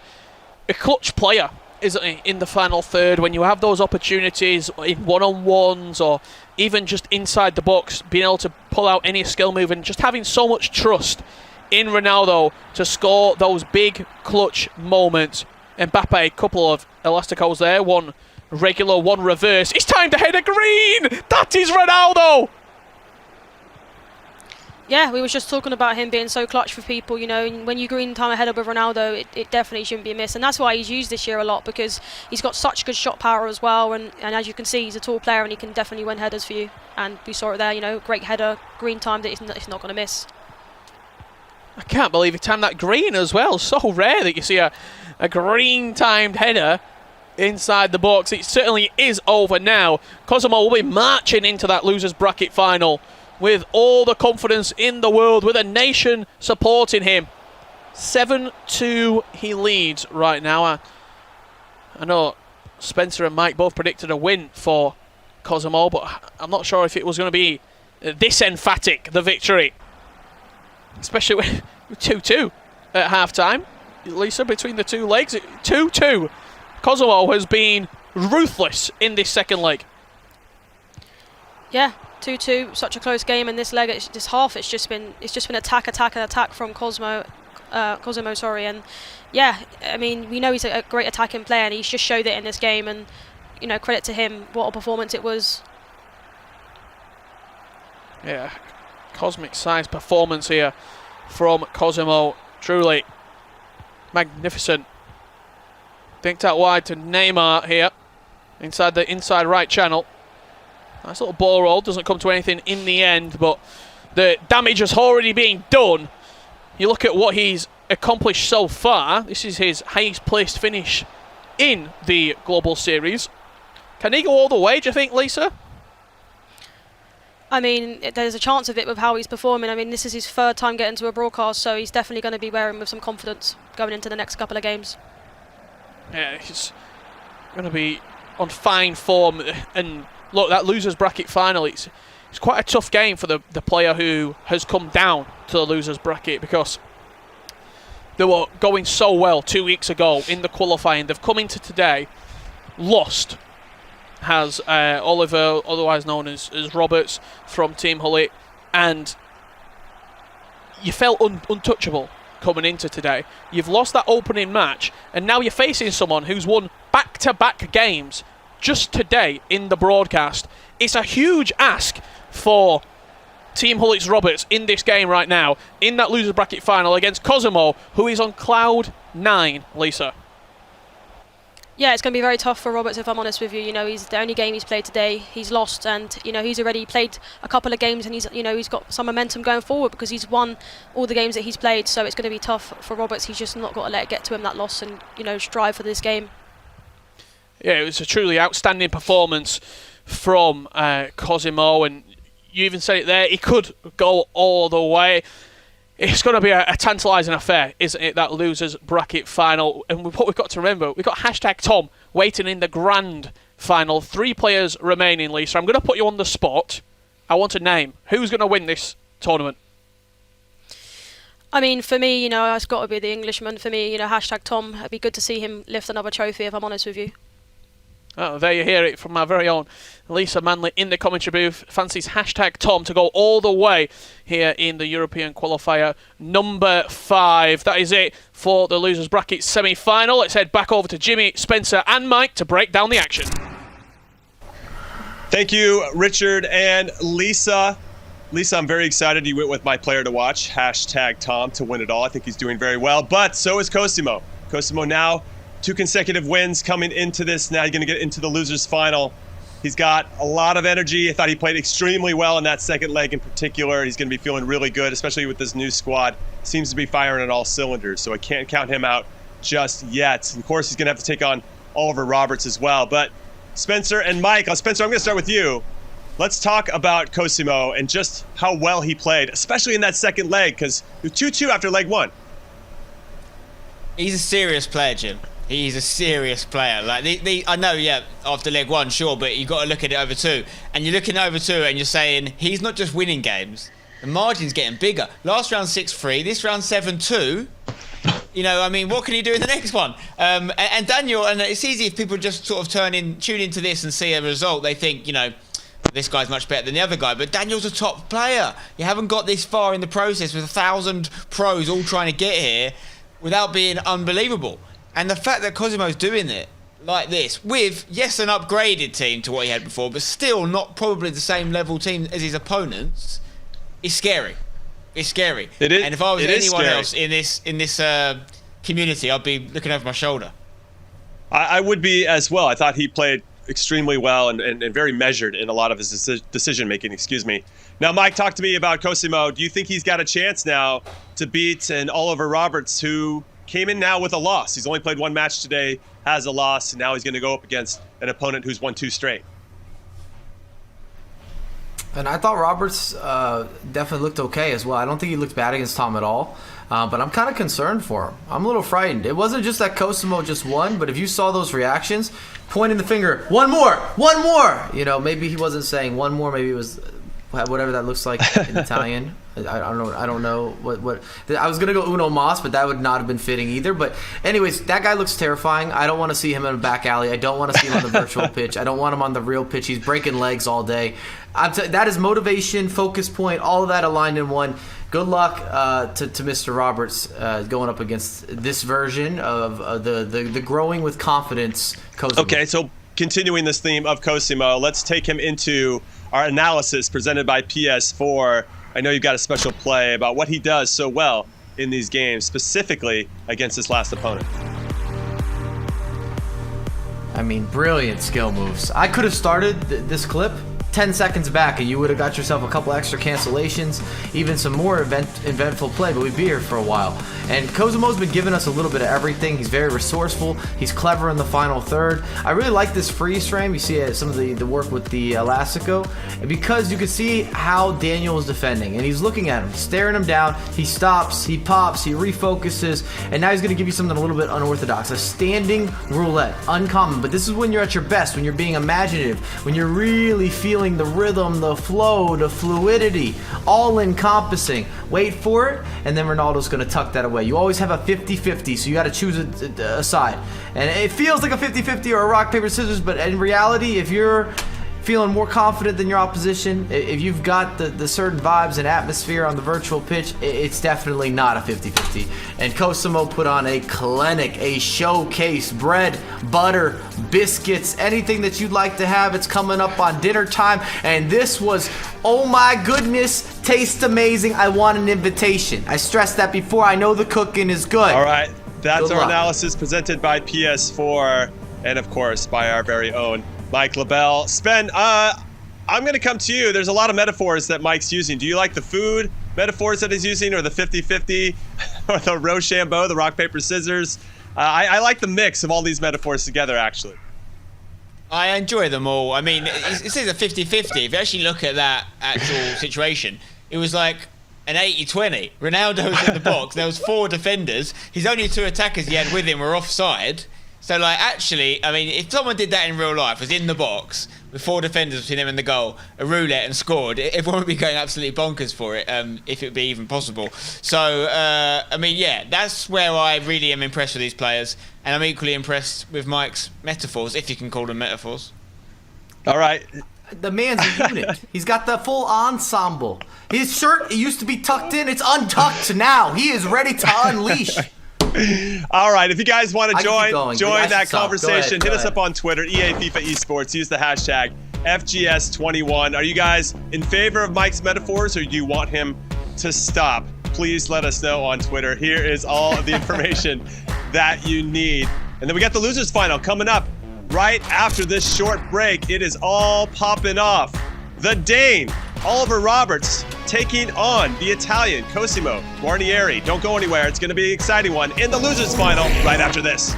clutch player, isn't he, in the final third, when you have those opportunities in one-on-ones or even just inside the box, being able to pull out any skill move and just having so much trust in Ronaldo to score those big clutch moments. Mbappe, a couple of elasticos there, one regular, one reverse. It's time to head a green! That is Ronaldo! Yeah, we were just talking about him being so clutch for people, you know, and when you green time ahead of Ronaldo, it definitely shouldn't be a miss, and that's why he's used this year a lot, because he's got such good shot power as well, and as you can see, he's a tall player and he can definitely win headers for you, and we saw it there, you know, great header, green time that he's not going to miss. I can't believe he timed that green as well. So rare that you see a green timed header inside the box. It certainly is over now. Cosimo will be marching into that losers bracket final with all the confidence in the world, with a nation supporting him. 7-2 he leads right now. I know Spencer and Mike both predicted a win for Cosimo, but I'm not sure if it was going to be this emphatic, the victory. Especially with 2-2 at half-time. Lisa, between the two legs, 2-2. Cosimo has been ruthless in this second leg. Yeah, 2-2, such a close game in this leg. It's this half. It's just been attack from Cosimo, and yeah, I mean, we know he's a great attacking player, and he's just showed it in this game. And you know, credit to him, what a performance it was. Yeah, cosmic size performance here from Cosimo. Truly magnificent. Dinked out wide to Neymar here, inside the inside right channel. Nice little ball roll, doesn't come to anything in the end, but the damage has already been done. You look at what he's accomplished so far. This is his highest placed finish in the Global Series. Can he go all the way, do you think, Lisa? I mean, there's a chance of it with how he's performing. I mean, this is his third time getting to a broadcast, so he's definitely going to be wearing with some confidence going into the next couple of games. Yeah, he's going to be on fine form. And look, that losers bracket final, it's quite a tough game for the player who has come down to the losers bracket, because they were going so well 2 weeks ago in the qualifying. They've come into today, lost. Has Oliver, otherwise known as Roberts, from Team Hullet, and you felt untouchable coming into today. You've lost that opening match, and now you're facing someone who's won back-to-back games just today in the broadcast. It's a huge ask for Team Hullet's Roberts in this game right now, in that losers bracket final against Cosimo, who is on cloud 9, Lisa. Yeah, it's going to be very tough for Roberts, if I'm honest with you. You know, he's the only game he's played today. He's lost, and you know, he's already played a couple of games, and he's got some momentum going forward because he's won all the games that he's played. So it's going to be tough for Roberts. He's just not got to let it get to him, that loss, and you know, strive for this game. Yeah, it was a truly outstanding performance from Cosimo, and you even said it there. He could go all the way. It's going to be a tantalising affair, isn't it, that losers bracket final? And what we've got to remember, we've got #Tom waiting in the grand final. 3 players remaining, Lisa. I'm going to put you on the spot. I want a name. Who's going to win this tournament? I mean, for me, you know, it's got to be the Englishman. For me, you know, #Tom. It'd be good to see him lift another trophy, if I'm honest with you. Oh, there you hear it from our very own Lisa Manley in the commentary booth. Fancies #Tom to go all the way here in the European qualifier number 5. That is it for the losers bracket semi-final. Let's head back over to Jimmy, Spencer and Mike to break down the action. Thank you, Richard and Lisa. Lisa, I'm very excited you went with my player to watch, #Tom, to win it all. I think he's doing very well, but so is Cosimo. Cosimo now 2 consecutive wins coming into this. Now he's going to get into the losers final. He's got a lot of energy. I thought he played extremely well in that second leg in particular. He's going to be feeling really good, especially with this new squad. Seems to be firing on all cylinders, so I can't count him out just yet. And of course, he's going to have to take on Oliver Roberts as well. But Spencer and Mike, Spencer, I'm going to start with you. let's talk about Cosimo and just how well he played, especially in that second leg, because it was 2-2 after leg 1. He's a serious player, Jim. He's a serious player. Like I know, yeah, after leg 1, sure, but you got to look at it over 2. And you're looking over 2 and you're saying he's not just winning games. The margin's getting bigger. Last round 6-3, this round 7-2. You know, I mean, what can he do in the next one? And Daniel, and it's easy if people just sort of tune into this and see a result, they think, you know, this guy's much better than the other guy. But Daniel's a top player. You haven't got this far in the process with 1,000 pros all trying to get here without being unbelievable. And the fact that Cosimo's doing it like this with, yes, an upgraded team to what he had before, but still not probably the same level team as his opponents, is scary. It's scary. It is, and if I was anyone scary. else in this community, I'd be looking over my shoulder. I would be as well. I thought he played extremely well and very measured in a lot of his decision making. Excuse me. Now, Mike, talk to me about Cosimo. Do you think he's got a chance now to beat an Oliver Roberts who came in now with a loss? He's only played 1 match today, has a loss, and now he's going to go up against an opponent who's won 2 straight. And I thought Roberts definitely looked okay as well. I don't think he looked bad against Tom at all. But I'm kind of concerned for him. I'm a little frightened. It wasn't just that Cosimo just won, but if you saw those reactions, pointing the finger, one more! You know, maybe he wasn't saying one more. Maybe it was whatever that looks like in Italian. I don't know what. I was gonna go Uno Mas, but that would not have been fitting either. But anyways, that guy looks terrifying. I don't want to see him in a back alley. I don't want to see him on the virtual pitch. I don't want him on the real pitch. He's breaking legs all day. That is motivation, focus point, all of that aligned in one. Good luck to Mr. Roberts going up against this version of the growing with confidence Cosimo. Okay, so continuing this theme of Cosimo, let's take him into our analysis presented by PS4. I know you've got a special play about what he does so well in these games, specifically against his last opponent. I mean, brilliant skill moves. I could have started this clip 10 seconds back and you would have got yourself a couple extra cancellations, even some more eventful play, but we'd be here for a while. And Cosimo's been giving us a little bit of everything. He's very resourceful. He's clever in the final third. I really like this freeze frame. You see some of the work with the Elastico, and because you can see how Daniel is defending, and he's looking at him, staring him down. He stops, he pops, he refocuses, and now he's going to give you something a little bit unorthodox, a standing roulette, uncommon. But this is when you're at your best, when you're being imaginative, when you're really feeling the rhythm, the flow, the fluidity, all encompassing. Wait for it, and then Ronaldo's going to tuck that away. You always have a 50-50, so you got to choose a side. And it feels like a 50-50 or a rock, paper, scissors, but in reality, if you're feeling more confident than your opposition, if you've got the certain vibes and atmosphere on the virtual pitch, it's definitely not a 50-50. And Cosimo put on a clinic, a showcase, bread, butter, biscuits, anything that you'd like to have. It's coming up on dinner time, and this was, oh my goodness, tastes amazing. I want an invitation. I stressed that before. I know the cooking is good. All right, that's Good our luck. analysis presented by PS4 and, of course, by our very own Mike LaBelle. Sven, I'm going to come to you. There's a lot of metaphors that Mike's using. Do you like the food metaphors that he's using, or the 50-50, or the Rochambeau, the rock, paper, scissors? I like the mix of all these metaphors together, actually. I enjoy them all. I mean, this is a 50-50. If you actually look at that actual situation, it was like an 80-20. Ronaldo's in the box. There was 4 defenders. His only 2 attackers he had with him were offside. So, like, actually, I mean, if someone did that in real life, was in the box with 4 defenders between him and the goal, a roulette, and scored, everyone would be going absolutely bonkers for it, if it would be even possible. So, I mean, yeah, that's where I really am impressed with these players, and I'm equally impressed with Mike's metaphors, if you can call them metaphors. All right. The man's a unit. He's got the full ensemble. His shirt, it used to be tucked in. It's untucked now. He is ready to unleash. All right, if you guys want to join that stop. conversation, Go hit us ahead. up on Twitter, EA FIFA Esports. Use the hashtag FGS21. Are you guys in favor of Mike's metaphors, or do you want him to stop? Please let us know on Twitter. Here is all of the information that you need. And then we got the losers final coming up right after this short break. It is all popping off. The Dane, Oliver Roberts, taking on the Italian, Cosimo Guarnieri. Don't go anywhere. It's going to be an exciting one in the losers final right after this.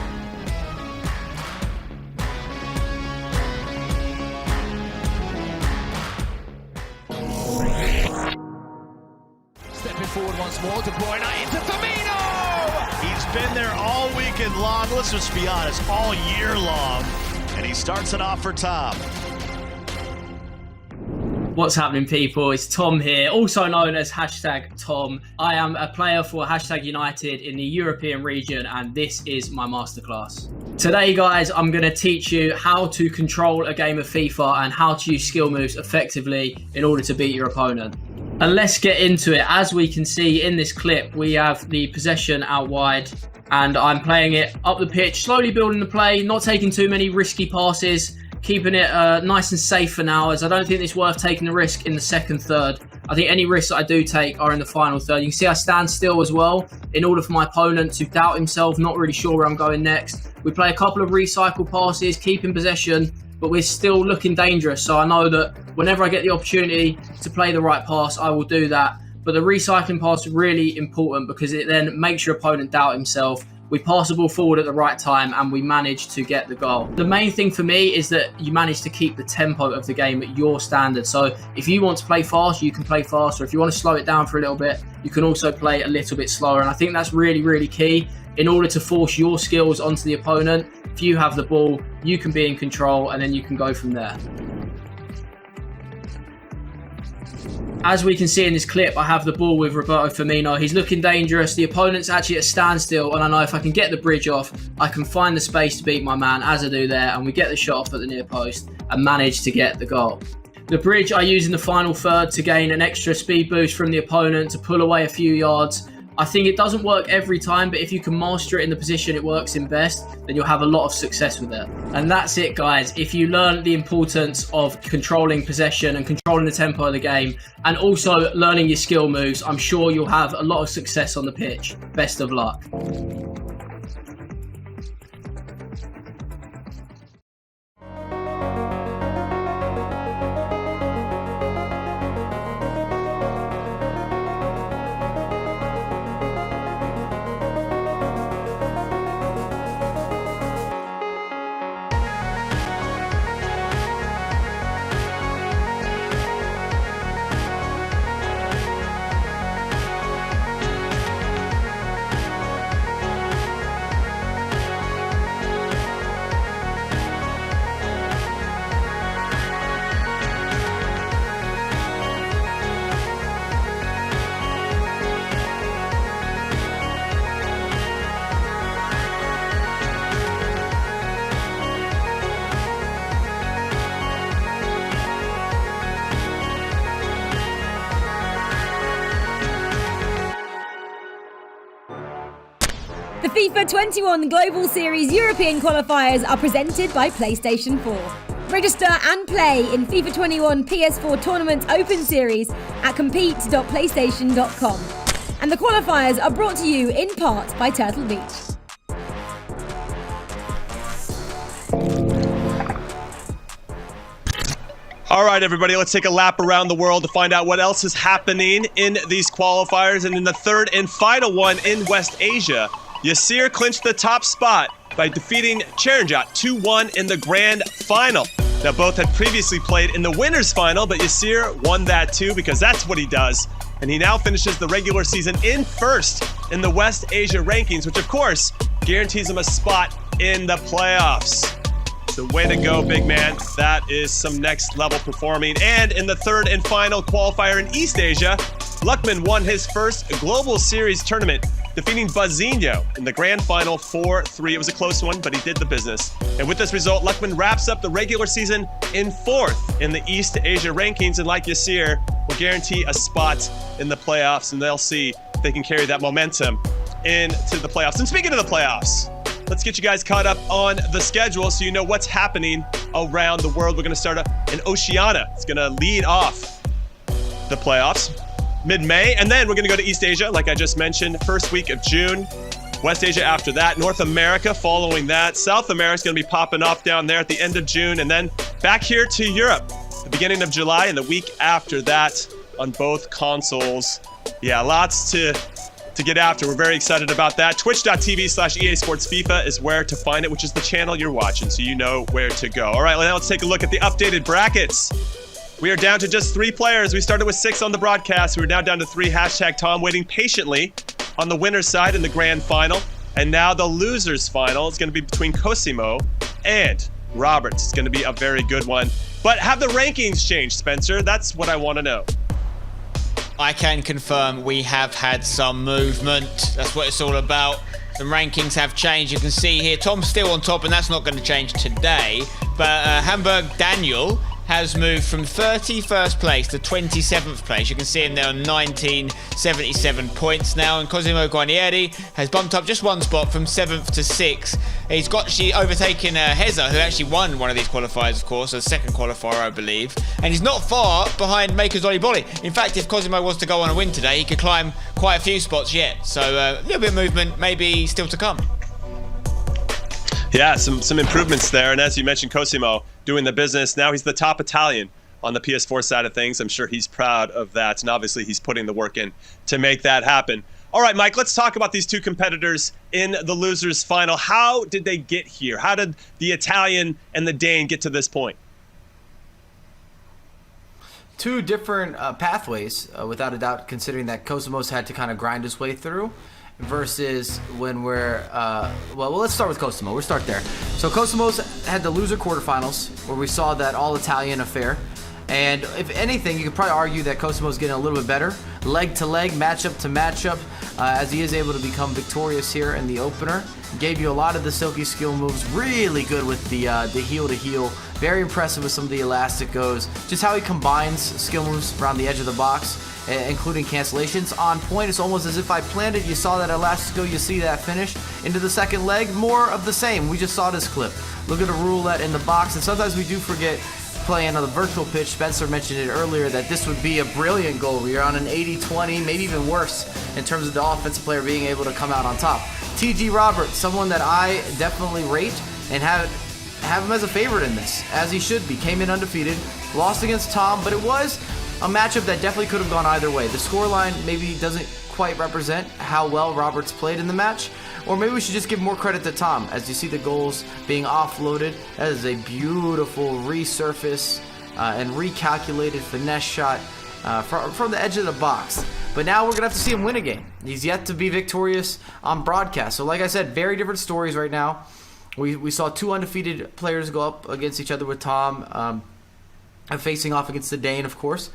once more. De Bruyne into Firmino! He's been there all weekend long. Let's just be honest, all year long. And he starts it off for Tom. What's happening, people? It's Tom here, also known as #Tom. I am a player for #United in the European region, and this is my masterclass. Today, guys, I'm going to teach you how to control a game of FIFA and how to use skill moves effectively in order to beat your opponent. And let's get into it. As we can see in this clip, we have the possession out wide, and I'm playing it up the pitch, slowly building the play, not taking too many risky passes, keeping it nice and safe for now, as I don't think it's worth taking the risk in the second third. I think any risks that I do take are in the final third. You can see I stand still as well in order for my opponent to doubt himself, not really sure where I'm going next. We play a couple of recycle passes, keeping possession, but we're still looking dangerous. So I know that whenever I get the opportunity to play the right pass, I will do that. But the recycling pass is really important because it then makes your opponent doubt himself. We pass the ball forward at the right time and we manage to get the goal. The main thing for me is that you manage to keep the tempo of the game at your standard. So if you want to play fast, you can play fast, or if you want to slow it down for a little bit, you can also play a little bit slower. And I think that's really, really key in order to force your skills onto the opponent. If you have the ball, you can be in control and then you can go from there. As we can see in this clip, I have the ball with Roberto Firmino. He's looking dangerous. The opponent's actually at a standstill, and I know if I can get the bridge off, I can find the space to beat my man, as I do there, and we get the shot off at the near post and manage to get the goal. The bridge I use in the final third to gain an extra speed boost from the opponent, to pull away a few yards. I think it doesn't work every time, but if you can master it in the position it works in best, then you'll have a lot of success with it. And that's it, guys. If you learn the importance of controlling possession and controlling the tempo of the game, and also learning your skill moves, I'm sure you'll have a lot of success on the pitch. Best of luck. The FIFA 21 Global Series European Qualifiers are presented by PlayStation 4. Register and play in FIFA 21 PS4 Tournament Open Series at compete.playstation.com. And the qualifiers are brought to you in part by Turtle Beach. All right, everybody, let's take a lap around the world to find out what else is happening in these qualifiers. And in the third and final one in West Asia, Yasir clinched the top spot by defeating Chernjot 2-1 in the grand final. Now, both had previously played in the winners final, but Yasir won that too because that's what he does. And he now finishes the regular season in first in the West Asia rankings, which of course guarantees him a spot in the playoffs. So way to go, big man. That is some next level performing. And in the third and final qualifier in East Asia, Luckman won his first Global Series tournament, defeating Bazinho in the grand final 4-3. It was a close one, but he did the business. And with this result, Luckman wraps up the regular season in fourth in the East Asia rankings, and like Yasir, will guarantee a spot in the playoffs, and they'll see if they can carry that momentum into the playoffs. And speaking of the playoffs, let's get you guys caught up on the schedule so you know what's happening around the world. We're going to start in Oceania. It's going to lead off the playoffs mid-May, and then we're going to go to East Asia, like I just mentioned, first week of June. West Asia after that, North America following that. South America is going to be popping off down there at the end of June, and then back here to Europe, the beginning of July, and the week after that on both consoles. Yeah, lots to get after. We're very excited about that. Twitch.tv/EA Sports FIFA is where to find it, which is the channel you're watching, so you know where to go. All right, now let's take a look at the updated brackets We are down to just 3 players. We started with 6 on the broadcast. We're now down to 3. Hashtag Tom waiting patiently on the winner's side in the grand final. And now the loser's final is going to be between Cosimo and Roberts. It's going to be a very good one. But have the rankings changed, Spencer? That's what I want to know. I can confirm we have had some movement. That's what it's all about. The rankings have changed. You can see here, Tom's still on top, and that's not going to change today. But Hamburg Daniel has moved from 31st place to 27th place. You can see him there on 1977 points now. And Cosimo Guarnieri has bumped up just 1 spot from 7th to 6th. He's actually overtaken Heza, who actually won one of these qualifiers, of course, a second qualifier, I believe. And he's not far behind Makers Ollie Bolly. In fact, if Cosimo was to go on a win today, he could climb quite a few spots yet. So a little bit of movement, maybe still to come. Yeah, some improvements there. And as you mentioned, Cosimo doing the business. Now he's the top Italian on the PS4 side of things. I'm sure he's proud of that. And obviously he's putting the work in to make that happen. All right, Mike, let's talk about these 2 competitors in the losers final. How did they get here? How did the Italian and the Dane get to this point? 2 different pathways, without a doubt, considering that Cosimo's had to kind of grind his way through. Versus when we're, well, let's start with Cosimo. We'll start there. So Cosimo's had the loser quarterfinals where we saw that all-Italian affair. And if anything, you could probably argue that Cosimo's getting a little bit better. Leg to leg, matchup to matchup, as he is able to become victorious here in the opener. Gave you a lot of the silky skill moves. Really good with the heel to heel. Very impressive with some of the elastic goes. Just how he combines skill moves around the edge of the box, including cancellations. On point, it's almost as if I planned it. You saw that elastic go, you see that finish. Into the second leg, more of the same. We just saw this clip. Look at the roulette in the box, and sometimes we do forget playing on the virtual pitch. Spencer mentioned it earlier that this would be a brilliant goal. We are on an 80-20, maybe even worse in terms of the offensive player being able to come out on top. TG Roberts, someone that I definitely rate and have him as a favorite in this, as he should be. Came in undefeated, lost against Tom, but it was a matchup that definitely could have gone either way. The scoreline maybe doesn't quite represent how well Roberts played in the match, or maybe we should just give more credit to Tom. As you see the goals being offloaded, that is a beautiful resurface and recalculated finesse shot from the edge of the box. But now we're going to have to see him win a game. He's yet to be victorious on broadcast. So like I said, very different stories right now. We saw 2 undefeated players go up against each other with Tom, facing off against the Dane, of course.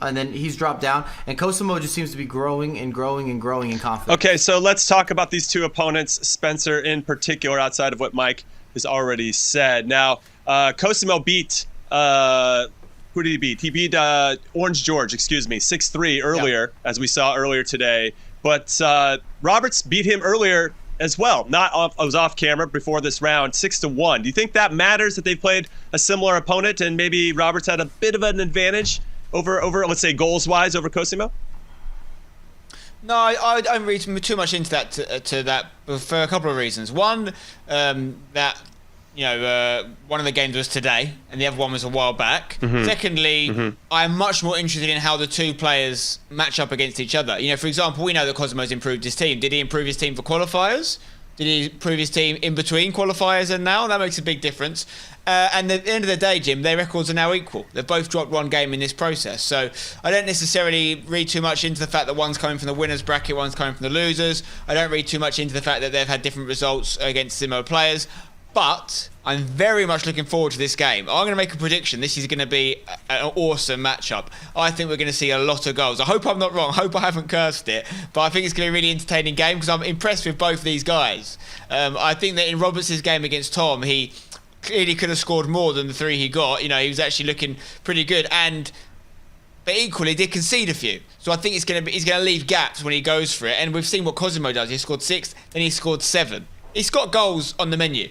And then he's dropped down. And Cosimo just seems to be growing and growing and growing in confidence. Okay, so let's talk about these 2 opponents, Spencer in particular, outside of what Mike has already said. Now, Cosimo beat... who did he beat? He beat Orange George, 6-3 earlier, as we saw earlier today. But Roberts beat him earlier as well. I was off camera before this round, 6-1. Do you think that matters that they've played a similar opponent and maybe Roberts had a bit of an advantage over let's say, goals-wise over Cosimo? No, I don't read too much into that to that for a couple of reasons. One, that one of the games was today, and the other one was a while back. Mm-hmm. Secondly, Mm-hmm. I'm much more interested in how the 2 players match up against each other. For example, we know that Cosimo's improved his team. Did he improve his team for qualifiers? Did he improve his team in between qualifiers and now? That makes a big difference. And at the end of the day, Jim, their records are now equal. They've both dropped 1 game in this process. So I don't necessarily read too much into the fact that one's coming from the winners bracket, one's coming from the losers. I don't read too much into the fact that they've had different results against similar players. But I'm very much looking forward to this game. I'm going to make a prediction. This is going to be an awesome matchup. I think we're going to see a lot of goals. I hope I'm not wrong. I hope I haven't cursed it. But I think it's going to be a really entertaining game because I'm impressed with both these guys. I think that in Roberts' game against Tom, he clearly could have scored more than the 3 he got. He was actually looking pretty good. But equally did concede a few. So I think he's going to leave gaps when he goes for it. And we've seen what Cosimo does. He scored 6, then he scored 7. He's got goals on the menu.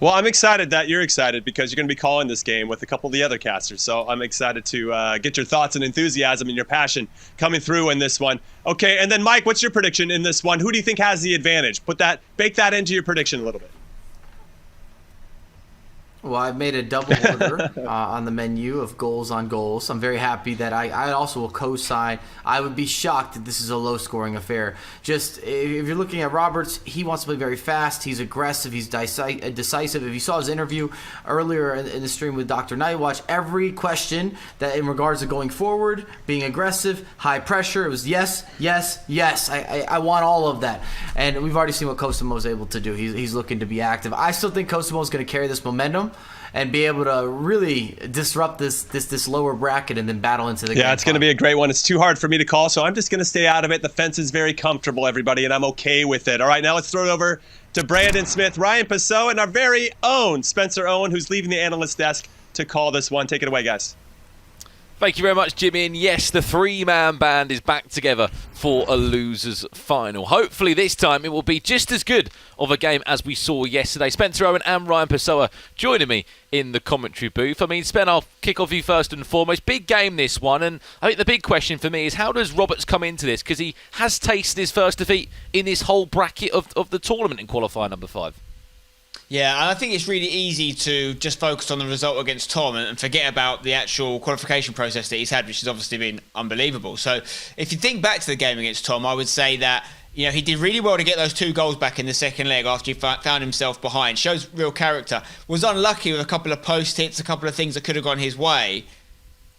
Well, I'm excited that you're excited because you're going to be calling this game with a couple of the other casters. So I'm excited to get your thoughts and enthusiasm and your passion coming through in this one. Okay, and then Mike, what's your prediction in this one? Who do you think has the advantage? Bake that into your prediction a little bit. Well, I've made a double order on the menu of goals on goals. I'm very happy that I also will co-sign. I would be shocked if this is a low-scoring affair. Just, if you're looking at Roberts, he wants to play very fast. He's aggressive. He's decisive. If you saw his interview earlier in the stream with Dr. Nightwatch, every question that in regards to going forward, being aggressive, high pressure, it was yes, yes, yes. I want all of that. And we've already seen what Kosomo's able to do. He's looking to be active. I still think Kosomo's going to carry this momentum and be able to really disrupt this lower bracket and then battle into the Yeah, it's going to be a great one. It's too hard for me to call, so I'm just going to stay out of it. The fence is very comfortable, everybody, and I'm okay with it. All right, now let's throw it over to Brandon Smith, Ryan Pessoa, and our very own Spencer Owen, who's leaving the analyst desk to call this one. Take it away, guys. Thank you very much, Jimmy. And yes, the three-man band is back together for a losers final. Hopefully this time it will be just as good of a game as we saw yesterday. Spencer Owen and Ryan Pessoa joining me in the commentary booth. I mean, Spen, I'll kick off you first and foremost. Big game, this one. And I think the big question for me is, how does Roberts come into this? Because he has tasted his first defeat in this whole bracket of the tournament in qualifier number 5. Yeah, and I think it's really easy to just focus on the result against Tom and forget about the actual qualification process that he's had, which has obviously been unbelievable. So if you think back to the game against Tom, I would say that he did really well to get those 2 goals back in the second leg after he found himself behind. Shows real character. Was unlucky with a couple of post hits, a couple of things that could have gone his way.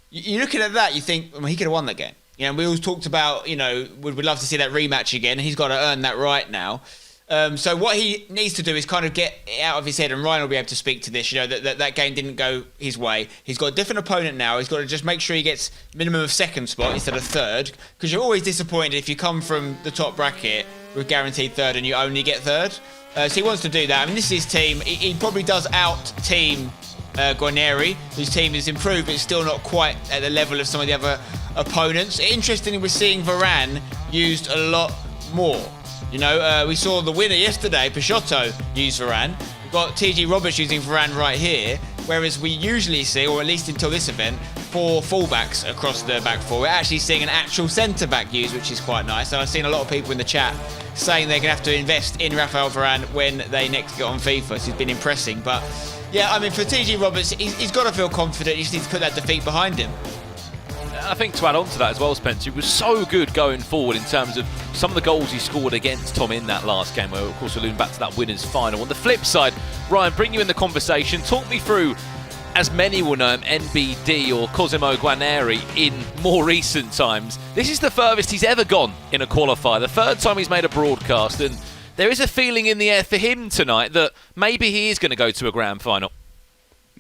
You're looking at that, you think, well, he could have won that game. We always talked about, we'd love to see that rematch again, and he's got to earn that right now. So what he needs to do is kind of get it out of his head, and Ryan will be able to speak to this, that game didn't go his way. He's got a different opponent now. He's got to just make sure he gets minimum of second spot instead of third, because you're always disappointed if you come from the top bracket with guaranteed third and you only get third. So he wants to do that. I mean, this is his team. He probably does out-team Guarnieri, whose team is improved, but it's still not quite at the level of some of the other opponents. Interestingly, we're seeing Varane used a lot more. We saw the winner yesterday, Peixoto, use Varane. We've got TG Roberts using Varane right here, whereas we usually see, or at least until this event, 4 fullbacks across the back four. We're actually seeing an actual centre-back used, which is quite nice. And I've seen a lot of people in the chat saying they're going to have to invest in Rafael Varane when they next get on FIFA. So he's been impressing. But, yeah, I mean, for TG Roberts, he's got to feel confident. He just needs to put that defeat behind him. I think to add on to that as well, Spencer, he was so good going forward in terms of some of the goals he scored against Tom in that last game, where, of course, we're alluding back to that winners' final. On the flip side, Ryan, bring you in the conversation. Talk me through, as many will know him, NBD or Cosimo Guarnieri in more recent times. This is the furthest he's ever gone in a qualifier, the third time he's made a broadcast, and there is a feeling in the air for him tonight that maybe he is going to go to a grand final.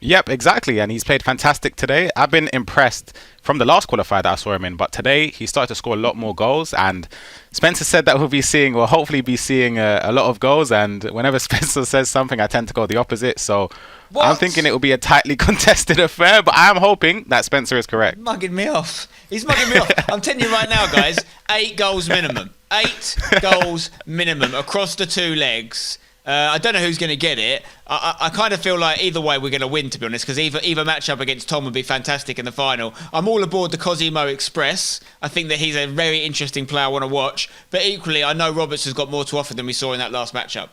Yep, exactly, and he's played fantastic today. I've been impressed from the last qualifier that I saw him in, but today he started to score a lot more goals, and Spencer said that we'll hopefully be seeing a lot of goals, and whenever Spencer says something, I tend to go the opposite, so what? I'm thinking it will be a tightly contested affair, but I am hoping that Spencer is correct. Mugging me off. He's mugging me off. I'm telling you right now, guys, 8 goals minimum. 8 goals minimum across the 2 legs. I don't know who's going to get it. I kind of feel like either way we're going to win, to be honest, because either matchup against Tom would be fantastic in the final. I'm all aboard the Cosimo Express. I think that he's a very interesting player I want to watch. But equally, I know Roberts has got more to offer than we saw in that last matchup.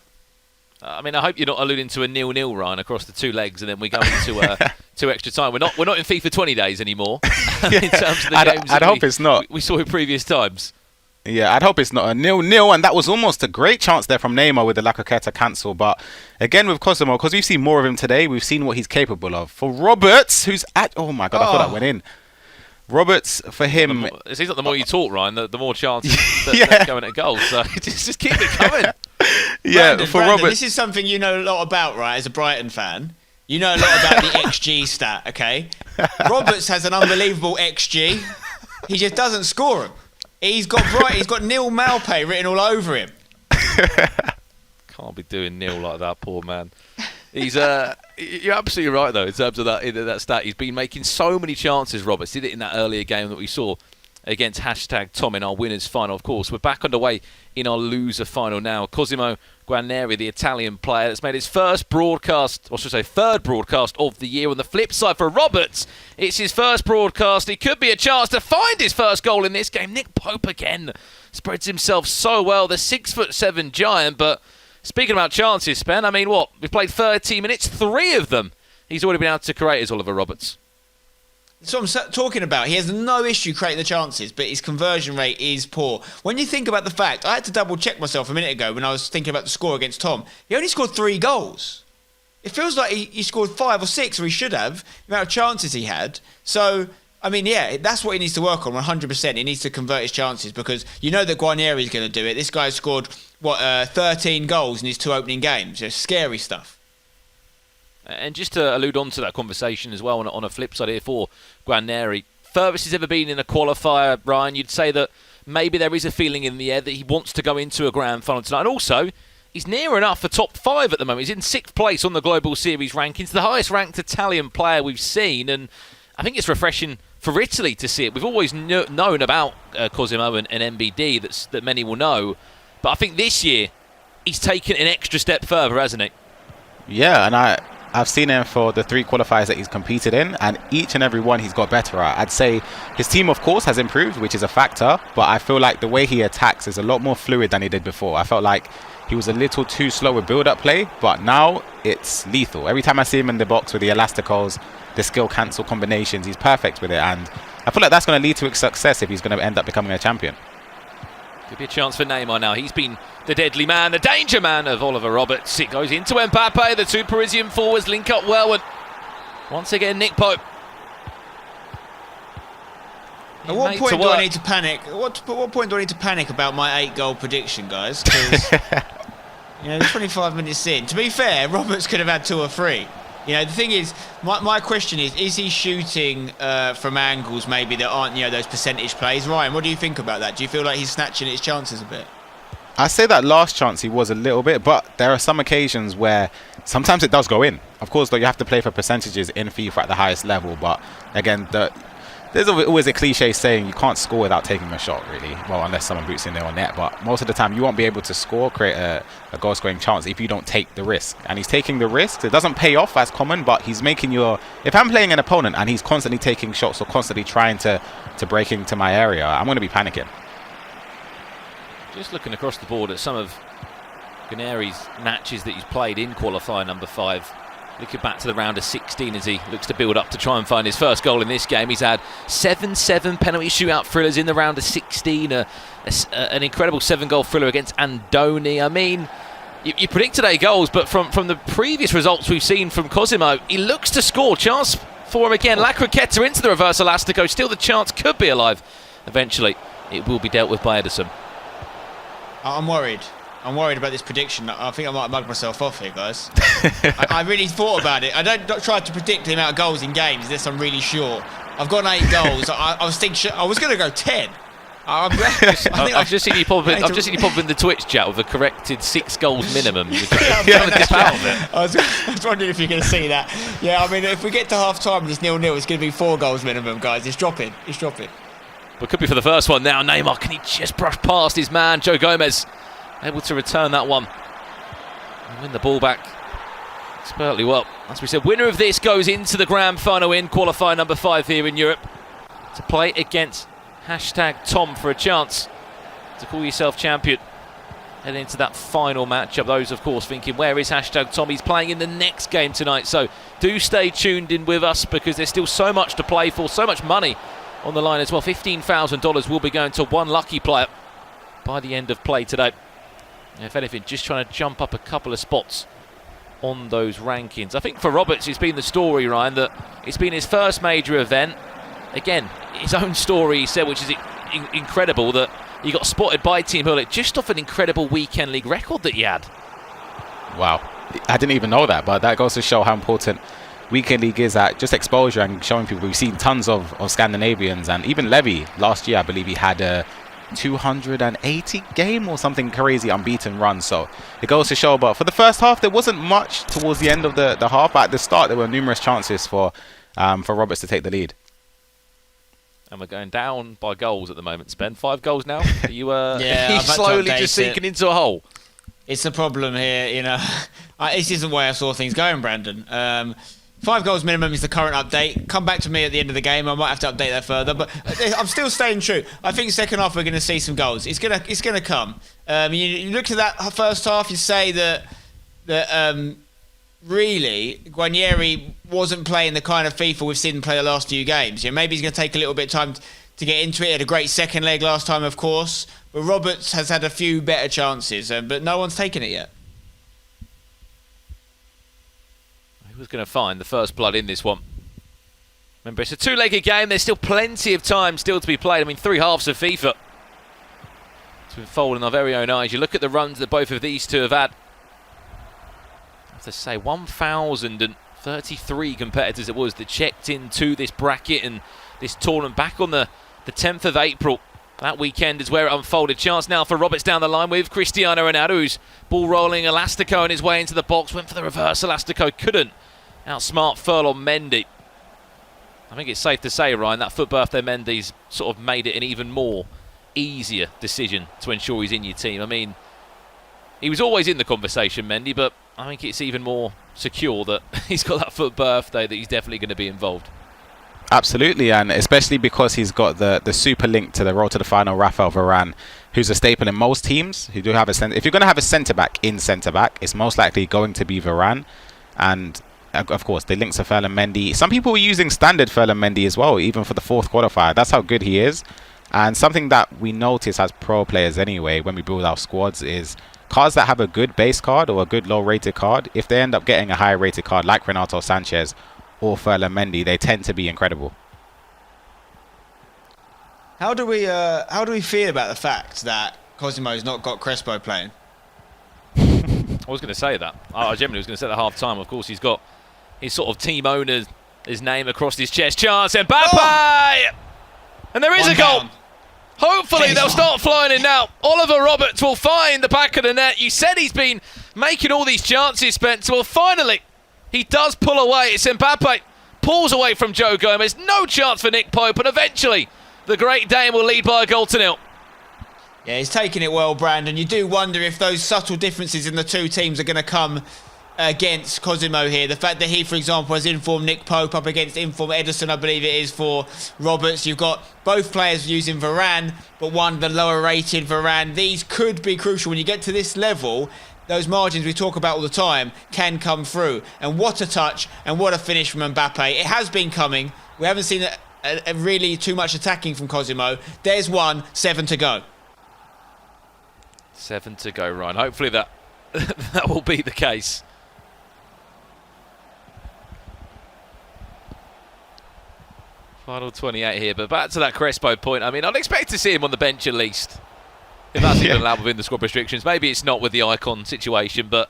I mean, I hope you're not alluding to a 0-0 run across the 2 legs and then we go into 2 extra time. We're not in FIFA 20 days anymore in terms of the games I'd hope it's not. We saw in previous times. Yeah, I'd hope it's not a 0-0, and that was almost a great chance there from Neymar with the Lacoqueta cancel. But again with Cosimo, because we've seen more of him today, we've seen what he's capable of. For Roberts, who's at... Oh my God, I thought that went in. Roberts, for him... It seems like the more you talk, Ryan, the more chances that going at goal. So just keep it coming. Yeah, Brandon, for Roberts... This is something you know a lot about, right, as a Brighton fan. You know a lot about the XG stat, okay? Roberts has an unbelievable XG. He just doesn't score them. He's got nil Malpay written all over him. Can't be doing nil like that, poor man. He's you're absolutely right though in terms of that stat. He's been making so many chances. Roberts did it in that earlier game that we saw against #Tom in our winners final. Of course, we're back underway in our loser final now. Cosimo Guarnieri, the Italian player that's made his first broadcast, or should I say third broadcast of the year. On the flip side for Roberts, it's his first broadcast. He could be a chance to find his first goal in this game. Nick Pope again spreads himself so well. The 6'7" giant. But speaking about chances, Spen, I mean, what? We've played 30 minutes, 3 of them he's already been able to create is Oliver Roberts. That's what I'm talking about. He has no issue creating the chances, but his conversion rate is poor. When you think about the fact, I had to double check myself a minute ago when I was thinking about the score against Tom. He only scored 3 goals. It feels like he scored 5 or 6, or he should have, the amount of chances he had. So, I mean, yeah, that's what he needs to work on, 100%. He needs to convert his chances, because you know that Guarnieri is going to do it. This guy's scored, 13 goals in his 2 opening games. It's scary stuff. And just to allude on to that conversation as well, on a flip side here for Guarnieri, furthest he's ever been in a qualifier, Ryan, you'd say that maybe there is a feeling in the air that he wants to go into a grand final tonight. And also, he's near enough for top 5 at the moment. He's in 6th place on the Global Series rankings, the highest ranked Italian player we've seen. And I think it's refreshing for Italy to see it. We've always known about Cosimo and MBD, that many will know. But I think this year, he's taken an extra step further, hasn't he? Yeah, and I've seen him for the 3 qualifiers that he's competed in, and each and every one he's got better at. I'd say his team, of course, has improved, which is a factor, but I feel like the way he attacks is a lot more fluid than he did before. I felt like he was a little too slow with build-up play, but now it's lethal. Every time I see him in the box with the elasticals, the skill cancel combinations, he's perfect with it, and I feel like that's going to lead to success if he's going to end up becoming a champion. Could be a chance for Neymar now. He's been the deadly man, the danger man of Oliver Roberts. It goes into Mbappe. The 2 Parisian forwards link up well. And once again, Nick Pope. At what point do I need to panic? At what point do I need to panic about my 8-goal prediction, guys? Because 25 minutes in. To be fair, Roberts could have had 2 or 3. The thing is, my question is he shooting from angles maybe that aren't, those percentage plays? Ryan, what do you think about that? Do you feel like he's snatching his chances a bit? I say that last chance he was a little bit, but there are some occasions where sometimes it does go in. Of course, though, you have to play for percentages in FIFA at the highest level, but again, there's always a cliche saying you can't score without taking a shot, really. Well, unless someone boots in there on net, but most of the time you won't be able to create a goal-scoring chance if you don't take the risk. And he's taking the risks. It doesn't pay off as common, but he's making if I'm playing an opponent and he's constantly taking shots or constantly trying to break into my area, I'm going to be panicking. Just looking across the board at some of Guarnieri's matches that he's played in qualifier number 5. Looking back to the round of 16 as he looks to build up to try and find his first goal in this game. He's had 7-7 penalty shootout thrillers in the round of 16. An incredible 7-goal thriller against Andoni. I mean, you predicted 8 goals, but from the previous results we've seen from Cosimo, he looks to score. Chance for him again. La Croqueta into the reverse elastico. Still the chance could be alive. Eventually, it will be dealt with by Edison. I'm worried. I'm worried about this prediction. I think I might mug myself off here, guys. I really thought about it. I don't try to predict the amount of goals in games unless I'm really sure. I've got 8 goals. I was thinking I was going to go 10. I've just seen you pop in the Twitch chat with a corrected 6 goals minimum. I was wondering if you're going to see that. Yeah, I mean, if we get to half time, it's 0-0. It's going to be 4 goals minimum, guys. It's dropping. It's dropping. But could be for the first one now. Neymar, can he just brush past his man, Joe Gomez? Able to return that one and win the ball back expertly well. As we said, winner of this goes into the grand final in qualifier number 5 here in Europe to play against #Tom for a chance to call yourself champion. Heading into that final matchup. Those, of course, thinking, where is #Tom? He's playing in the next game tonight. So do stay tuned in with us because there's still so much to play for, so much money on the line as well. $15,000 will be going to one lucky player by the end of play today. If anything, just trying to jump up a couple of spots on those rankings. I think for Roberts, it's been the story, Ryan, that it's been his first major event. Again, his own story, he said, which is incredible, that he got spotted by Team Hullet just off an incredible weekend league record that he had. Wow. I didn't even know that, but that goes to show how important weekend league is at just exposure and showing people. We've seen tons of Scandinavians, and even Levy last year, I believe he had a 280 game or something crazy unbeaten run. So it goes to show, but for the first half there wasn't much towards the end of the half, but at the start there were numerous chances for Roberts to take the lead. And we're going down by goals at the moment, Spen. 5 goals now. Are you yeah, slowly just sinking into a hole? It's a problem here, this isn't the way I saw things going, Brandon. 5 goals minimum is the current update. Come back to me at the end of the game. I might have to update that further, but I'm still staying true. I think second half we're going to see some goals. It's gonna come. You look at that first half. You say that really, Guarnieri wasn't playing the kind of FIFA we've seen him play the last few games. Maybe he's going to take a little bit of time to get into it. He had a great second leg last time, of course. But Roberts has had a few better chances, but no one's taken it yet. He was going to find the first blood in this one. Remember, it's a two-legged game. There's still plenty of time still to be played. I mean, 3 halves of FIFA to unfold in our very own eyes. You look at the runs that both of these two have had. I have to say, 1,033 competitors it was that checked into this bracket and this tournament back on the 10th of April. That weekend is where it unfolded. Chance now for Roberts down the line with Cristiano Ronaldo, who's ball rolling Elastico on his way into the box. Went for the reverse. Elastico couldn't outsmart Furlong Mendy. I think it's safe to say, Ryan, that foot birthday Mendy's sort of made it an even more easier decision to ensure he's in your team. I mean, he was always in the conversation, Mendy, but I think it's even more secure that he's got that foot birthday that he's definitely going to be involved. Absolutely, and especially because he's got the super link to the road to the final, Rafael Varane, who's a staple in most teams who do have a centre. If you're going to have a centre-back in centre-back, it's most likely going to be Varane. And, of course, the links to Ferland Mendy. Some people were using standard Ferland Mendy as well, even for the 4th qualifier. That's how good he is. And something that we notice as pro players anyway, when we build our squads, is cards that have a good base card or a good low-rated card, if they end up getting a high-rated card like Renato Sanchez or Ferland Mendy, they tend to be incredible. How do we feel about the fact that Cosimo's not got Crespo playing? I was going to say that. I genuinely was going to say that half time. Of course, he's got his sort of team owner's name across his chest. Chance, Mbappe! Oh! And there is a goal. Hopefully they'll start flying in now. Oliver Roberts will find the back of the net. You said he's been making all these chances, Spencer. Well, finally, he does pull away. It's Mbappe. Pulls away from Joe Gomez. No chance for Nick Pope. And eventually, the Great Dane will lead by a goal to 0. Yeah, he's taking it well, Brandon. You do wonder if those subtle differences in the two teams are going to come against Cosimo here. The fact that he, for example, has informed Nick Pope up against informed Edison, I believe it is, for Roberts. You've got both players using Varane, but one, the lower-rated Varane. These could be crucial when you get to this level. Those margins we talk about all the time can come through. And what a touch and what a finish from Mbappe. It has been coming. We haven't seen a really too much attacking from Cosimo. There's one, 7 to go. 7 to go, Ryan. Hopefully that that will be the case. Final 28 here, but back to that Crespo point. I mean, I'd expect to see him on the bench at least. If that's even allowed within the squad restrictions. Maybe it's not with the icon situation, but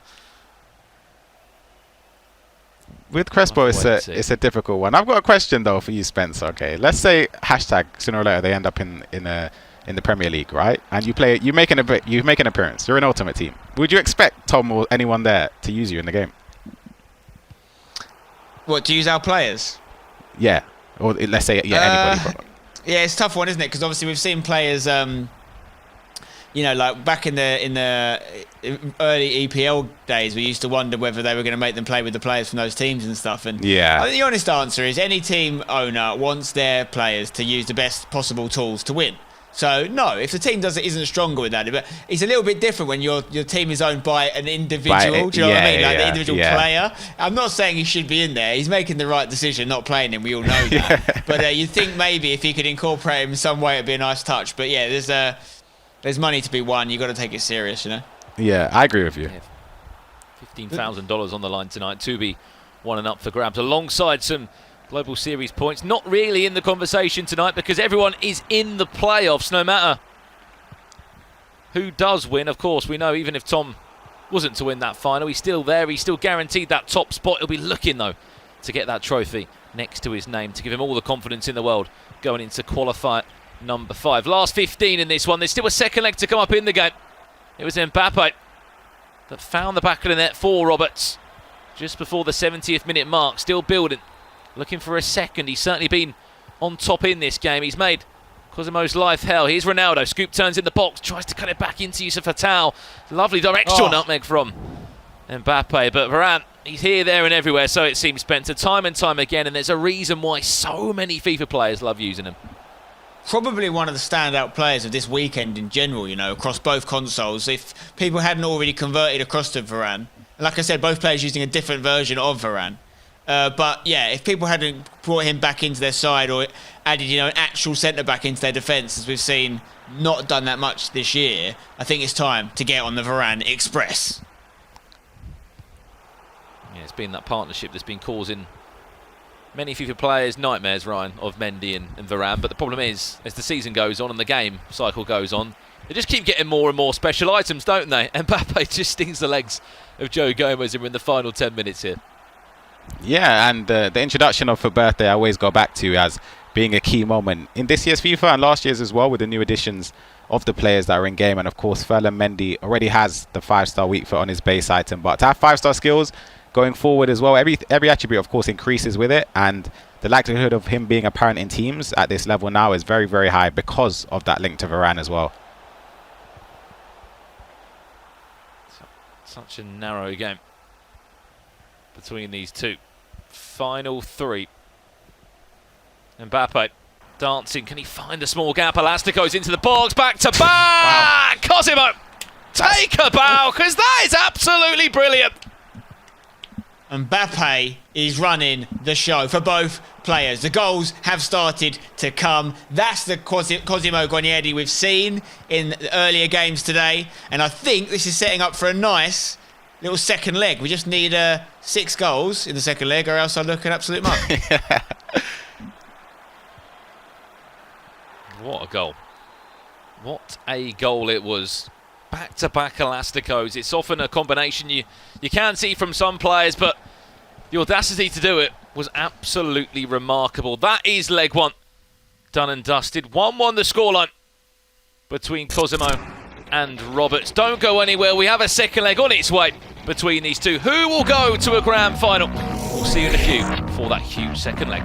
with Crespo, it's a difficult one. I've got a question though for you, Spence. Okay, let's say hashtag sooner or later they end up in the Premier League, right? And you make an appearance. You're an Ultimate Team. Would you expect Tom or anyone there to use you in the game? What, to use our players? Yeah, or let's say anybody. Yeah, it's a tough one, isn't it? Because obviously we've seen players. You know, like back in the early EPL days, we used to wonder whether they were going to make them play with the players from those teams and stuff. And yeah, I think the honest answer is any team owner wants their players to use the best possible tools to win. So no, if the team isn't stronger with that, but it's a little bit different when your team is owned by an individual. Do you know what I mean? Like the individual player. I'm not saying he should be in there. He's making the right decision, not playing him. We all know that. But you'd think maybe if he could incorporate him in some way, it'd be a nice touch. But yeah, there's money to be won. You've got to take it serious, you know? Yeah, I agree with you. $15,000 on the line tonight to be won and up for grabs, alongside some Global Series points. Not really in the conversation tonight because everyone is in the playoffs, no matter who does win. Of course, we know even if Tom wasn't to win that final, he's still there. He's still guaranteed that top spot. He'll be looking, though, to get that trophy next to his name to give him all the confidence in the world going into qualifier number 5. Last 15 in this one. There's still a second leg to come up in the game. It was Mbappe that found the back of the net for Roberts just before the 70th minute mark. Still building, looking for a second. He's certainly been on top in this game. He's made Cosimo's life hell. Here's Ronaldo. Scoop turns in the box, tries to cut it back into Yusuf Fattal. Lovely directional nutmeg from Mbappe, but Varane, he's here, there and everywhere, so it seems, Spencer, time and time again, and there's a reason why so many FIFA players love using him. Probably one of the standout players of this weekend in general, you know, across both consoles. If people hadn't already converted across to Varane, Like I said, both players using a different version of Varane. But yeah, if people hadn't brought him back into their side or added, an actual centre-back into their defence, as we've seen not done that much this year, I think it's time to get on the Varane Express. Yeah, it's been that partnership that's been causing many FIFA players nightmares, Ryan, of Mendy and Varane. But the problem is, as the season goes on and the game cycle goes on, they just keep getting more and more special items, don't they? And Mbappe just stings the legs of Joe Gomez, and we're in the final 10 minutes here. Yeah, and the introduction of For Birthday I always go back to as being a key moment in this year's FIFA and last year's as well, with the new additions of the players that are in game. And of course, Ferland Mendy already has the 5-star weak foot on his base item, but to have 5-star skills going forward as well, every attribute of course increases with it, and the likelihood of him being apparent in teams at this level now is very, very high because of that link to Varane as well. Such a narrow game between these two. Final 3. Mbappe dancing. Can he find the small gap? Elastico's into the box. Back to back. Wow. Cosimo, take a bow, because that is absolutely brilliant. Mbappe is running the show for both players. The goals have started to come. That's the Cosimo Guarnieri we've seen in the earlier games today. And I think this is setting up for a nice little second leg. We just need 6 goals in the second leg, or else I look an absolute mug. What a goal. What a goal it was. Back-to-back Elasticos. It's often a combination you can see from some players, but the audacity to do it was absolutely remarkable. That is leg 1 done and dusted. 1-1 the scoreline between Cosimo and Roberts. Don't go anywhere. We have a second leg on its way between these two. Who will go to a grand final? We'll see you in a few for that huge second leg.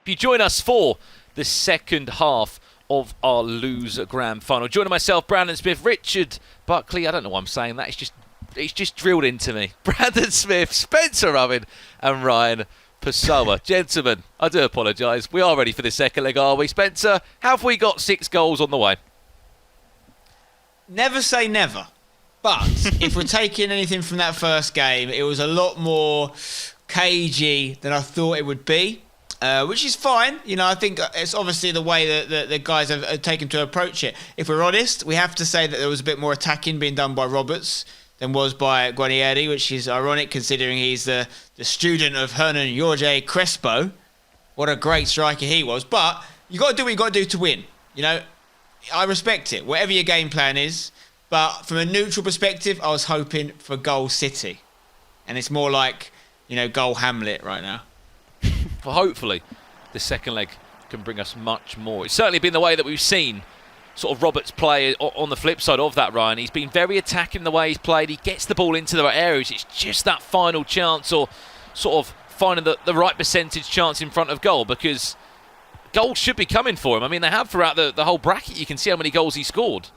If you join us for the second half of our Lose Grand Final, joining myself, Brandon Smith, Richard Buckley. I don't know why I'm saying that. It's just drilled into me. Brandon Smith, Spencer Owen, and Ryan Pessoa. Gentlemen, I do apologise. We are ready for the second leg, are we? Spencer, have we got 6 goals on the way? Never say never. But if we're taking anything from that first game, it was a lot more cagey than I thought it would be. Which is fine. You know, I think it's obviously the way that the guys have taken to approach it. If we're honest, we have to say that there was a bit more attacking being done by Roberts than was by Guarnieri, which is ironic considering he's the student of Hernan Jorge Crespo. What a great striker he was. But you got to do what you got to do to win. You know, I respect it, whatever your game plan is. But from a neutral perspective, I was hoping for goal City. And it's more like, you know, goal Hamlet right now. Well, hopefully the second leg can bring us much more. It's certainly been the way that we've seen sort of Roberts play on the flip side of that, Ryan. He's been very attacking the way he's played. He gets the ball into the right areas. It's just that final chance or sort of finding the right percentage chance in front of goal, because goals should be coming for him. I mean, they have throughout the whole bracket. You can see how many goals he scored.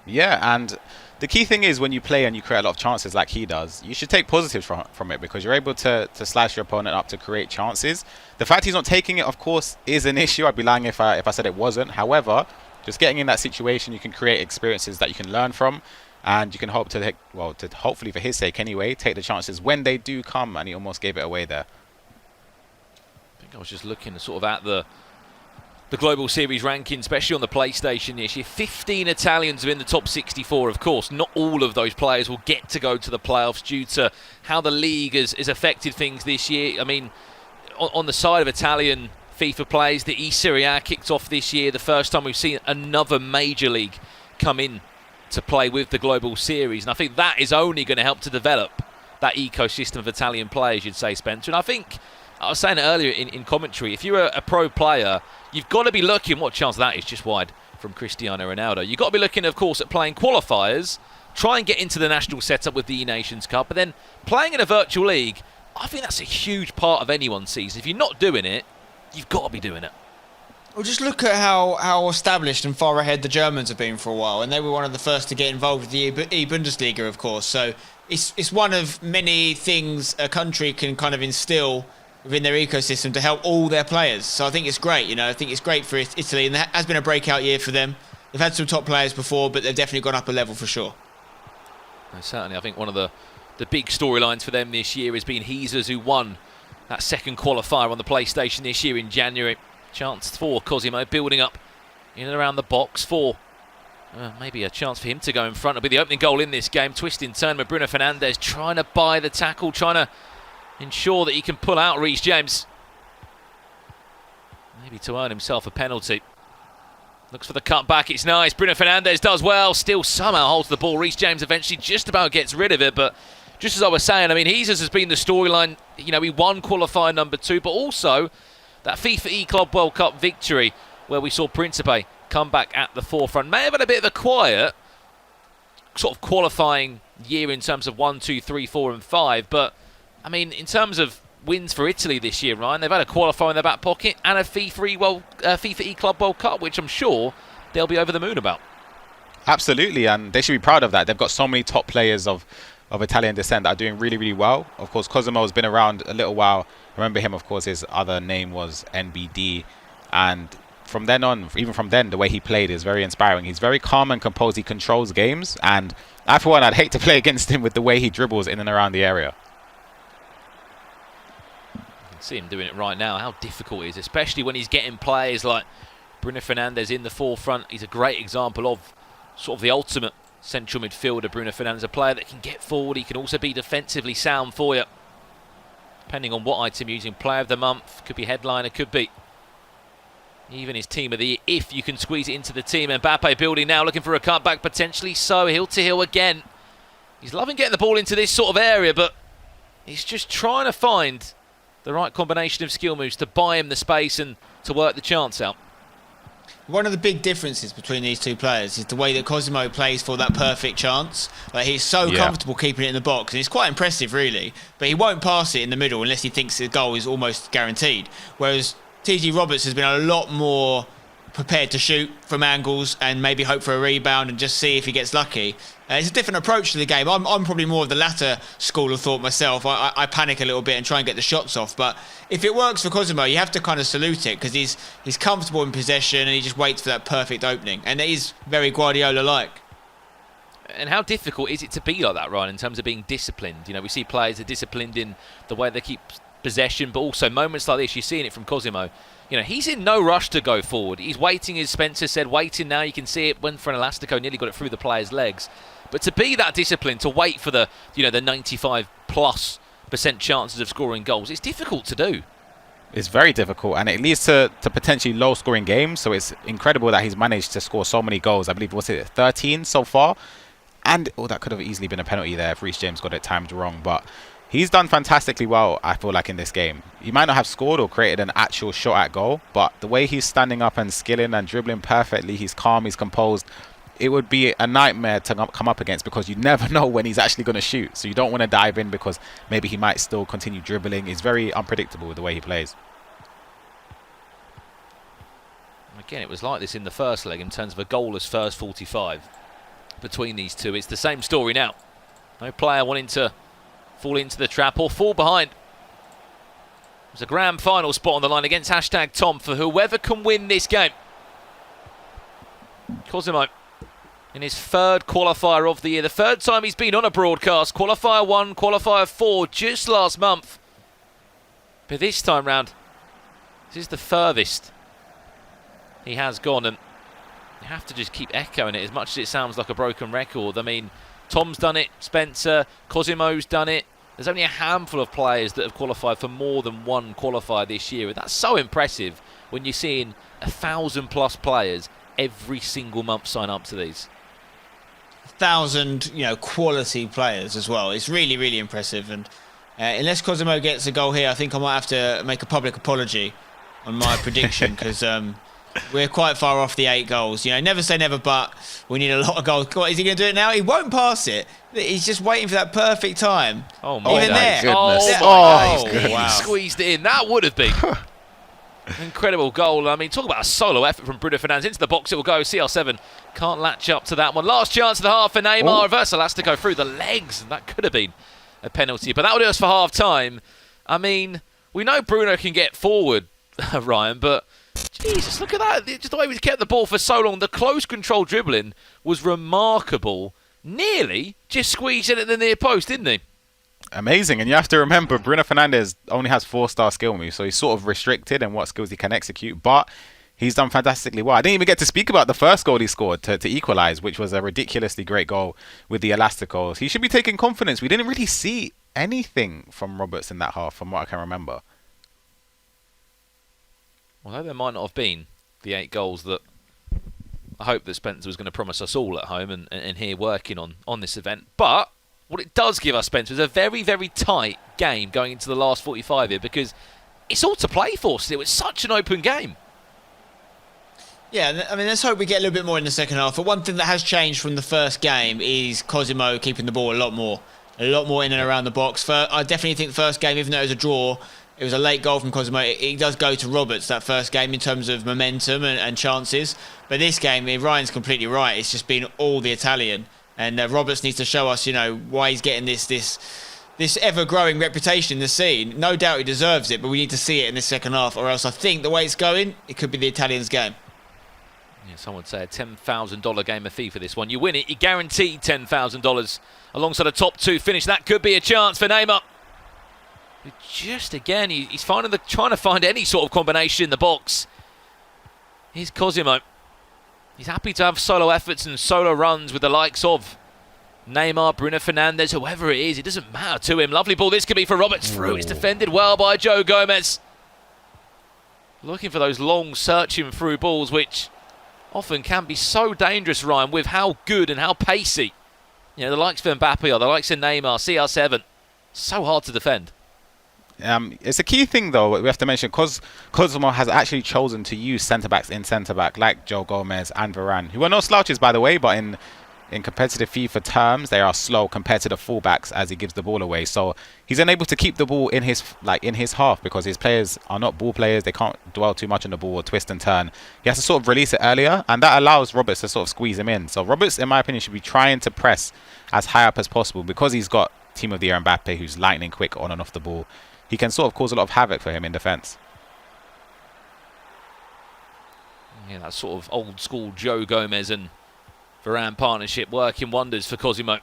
Yeah, and the key thing is when you play and you create a lot of chances like he does, you should take positives from it, because you're able to slice your opponent up to create chances. The fact he's not taking it, of course, is an issue. I'd be lying if I said it wasn't. However, just getting in that situation, you can create experiences that you can learn from, and you can hope to hopefully for his sake anyway, take the chances when they do come, and he almost gave it away there. I think I was just looking sort of at the Global Series ranking, especially on the PlayStation this year. 15 Italians are in the top 64. Of course, not all of those players will get to go to the playoffs due to how the league has affected things this year. I mean, on the side of Italian FIFA players, the Serie A kicked off this year. The first time we've seen another major league come in to play with the Global Series. And I think that is only going to help to develop that ecosystem of Italian players, you'd say, Spencer. And I think, I was saying it earlier in commentary, if you're a pro player, you've got to be looking, what chance that is, just wide from Cristiano Ronaldo. You've got to be looking, of course, at playing qualifiers, try and get into the national setup with the E-Nations Cup, but then playing in a virtual league, I think that's a huge part of anyone's season. If you're not doing it, you've got to be doing it. Well, just look at how established and far ahead the Germans have been for a while, and they were one of the first to get involved with the E-Bundesliga, of course. So it's one of many things a country can kind of instill within their ecosystem to help all their players. So I think it's great, you know. I think it's great for Italy, and that has been a breakout year for them. They've had some top players before, but they've definitely gone up a level for sure. And certainly, I think one of the big storylines for them this year has been Jesus, who won that second qualifier on the PlayStation this year in January. Chance for Cosimo building up in and around the box for maybe a chance for him to go in front. It'll be the opening goal in this game. Twist in turn with Bruno Fernandes trying to buy the tackle, trying to ensure that he can pull out Reece James. Maybe to earn himself a penalty. Looks for the cutback, it's nice. Bruno Fernandes does well, still somehow holds the ball. Reece James eventually just about gets rid of it, but just as I was saying, I mean, Jesus has been the storyline. You know, he won qualifier number 2, but also that FIFA E-Club World Cup victory where we saw Principe come back at the forefront. May have had a bit of a quiet sort of qualifying year in terms of 1, 2, 3, 4 and 5, but I mean, in terms of wins for Italy this year, Ryan, they've had a qualifier in their back pocket and a FIFA E-Club World Cup, which I'm sure they'll be over the moon about. Absolutely, and they should be proud of that. They've got so many top players of Italian descent that are doing really, really well. Of course, Cosimo has been around a little while. I remember him, of course, his other name was NBD. And from then on, even from then, the way he played is very inspiring. He's very calm and composed. He controls games. And I, for one, I'd hate to play against him with the way he dribbles in and around the area. You can see him doing it right now, how difficult it is, especially when he's getting players like Bruno Fernandes in the forefront. He's a great example of sort of the ultimate central midfielder, Bruno Fernandes, a player that can get forward. He can also be defensively sound for you. Depending on what item you're using, player of the month, could be headliner, could be even his team of the year, if you can squeeze it into the team. Mbappe building now, looking for a cutback, potentially so, heel to heel again. He's loving getting the ball into this sort of area, but he's just trying to find the right combination of skill moves to buy him the space and to work the chance out. One of the big differences between these two players is the way that Cosimo plays for that perfect chance. Like, he's so comfortable keeping it in the box, and it's quite impressive, really. But he won't pass it in the middle unless he thinks the goal is almost guaranteed. Whereas TG Roberts has been a lot more prepared to shoot from angles and maybe hope for a rebound and just see if he gets lucky. It's a different approach to the game. I'm probably more of the latter school of thought myself. I panic a little bit and try and get the shots off. But if it works for Cosimo, you have to kind of salute it because he's comfortable in possession and he just waits for that perfect opening. And it is very Guardiola-like. And how difficult is it to be like that, Ryan, in terms of being disciplined? You know, we see players are disciplined in the way they keep possession, but also moments like this, you're seeing it from Cosimo. You know, he's in no rush to go forward. He's waiting, as Spencer said, waiting now. You can see it, went for an elastico, nearly got it through the player's legs. But to be that disciplined, to wait for the 95+% chances of scoring goals, it's difficult to do. It's very difficult, and it leads to potentially low-scoring games. So it's incredible that he's managed to score so many goals. I believe, was it 13 so far? And that could have easily been a penalty there if Reece James got it timed wrong. But he's done fantastically well, I feel like, in this game. He might not have scored or created an actual shot at goal, but the way he's standing up and skilling and dribbling perfectly, he's calm, he's composed. It would be a nightmare to come up against because you never know when he's actually going to shoot. So you don't want to dive in because maybe he might still continue dribbling. He's very unpredictable with the way he plays. Again, it was like this in the first leg in terms of a goalless first 45 between these two. It's the same story now. No player wanting to fall into the trap or fall behind. There's a grand final spot on the line against #Tom for whoever can win this game. Cosimo in his third qualifier of the year. The third time he's been on a broadcast. Qualifier 1, Qualifier 4 just last month. But this time round, this is the furthest he has gone, and you have to just keep echoing it as much as it sounds like a broken record. I mean, Tom's done it, Spencer, Cosimo's done it. There's only a handful of players that have qualified for more than one qualifier this year, and that's so impressive when you're seeing 1,000+ players every single month sign up to these. 1,000, quality players as well. It's really, really impressive. And unless Cosimo gets a goal here, I think I might have to make a public apology on my prediction because we're quite far off the 8 goals. Never say never, but we need a lot of goals. Is he going to do it now? He won't pass it. He's just waiting for that perfect time. Oh my Even there. goodness! Oh, He squeezed it in. That would have been incredible goal. I mean, talk about a solo effort from Bruno Fernandes. Into the box it will go. CR7 can't latch up to that one. Last chance of the half for Neymar. Reverse elastico through the legs. And that could have been a penalty. But that will do us for half time. I mean, we know Bruno can get forward, Ryan, but Jesus, look at that. Just the way we kept the ball for so long. The close control dribbling was remarkable. Nearly just squeezed in at the near post, didn't he? Amazing. And you have to remember, Bruno Fernandes only has 4-star skill moves, so he's sort of restricted in what skills he can execute, but he's done fantastically well. I didn't even get to speak about the first goal he scored to equalise, which was a ridiculously great goal with the elasticals. He should be taking confidence. We didn't really see anything from Roberts in that half, from what I can remember. Although there might not have been the 8 goals that I hope that Spencer was going to promise us all at home and here working on this event. But what it does give us, Spencer, is a very, very tight game going into the last 45 here because it's all to play for still. It's such an open game. Yeah, I mean, let's hope we get a little bit more in the second half. But one thing that has changed from the first game is Cosimo keeping the ball a lot more in and around the box. I definitely think the first game, even though it was a draw, it was a late goal from Cosimo. It does go to Roberts, that first game, in terms of momentum and chances. But this game, Ryan's completely right. It's just been all the Italian. And Roberts needs to show us, why he's getting this ever-growing reputation in the scene. No doubt he deserves it, but we need to see it in the second half, or else I think the way it's going, it could be the Italians' game. Yeah, some would say a $10,000 game of FIFA this one. You win it, you guaranteed $10,000 alongside a top 2 finish. That could be a chance for Neymar. Just again, he's trying to find any sort of combination in the box. Here's Cosimo. He's happy to have solo efforts and solo runs with the likes of Neymar, Bruno Fernandes, whoever it is. It doesn't matter to him. Lovely ball. This could be for Roberts. Through. It's defended well by Joe Gomez. Looking for those long searching through balls, which often can be so dangerous, Ryan, with how good and how pacey. The likes of Mbappe are, the likes of Neymar, CR7. So hard to defend. It's a key thing, though, we have to mention, because Cosimo has actually chosen to use centre-backs in centre-back, like Joe Gomez and Varane, who are no slouches, by the way, but in in competitive FIFA terms, they are slow compared to the fullbacks as he gives the ball away. So he's unable to keep the ball in his half because his players are not ball players. They can't dwell too much on the ball or twist and turn. He has to sort of release it earlier, and that allows Roberts to sort of squeeze him in. So Roberts, in my opinion, should be trying to press as high up as possible because he's got Team of the Year Mbappe, who's lightning quick on and off the ball. He can sort of cause a lot of havoc for him in defence. Yeah, that sort of old school Joe Gomez and Varane partnership working wonders for Cosimo.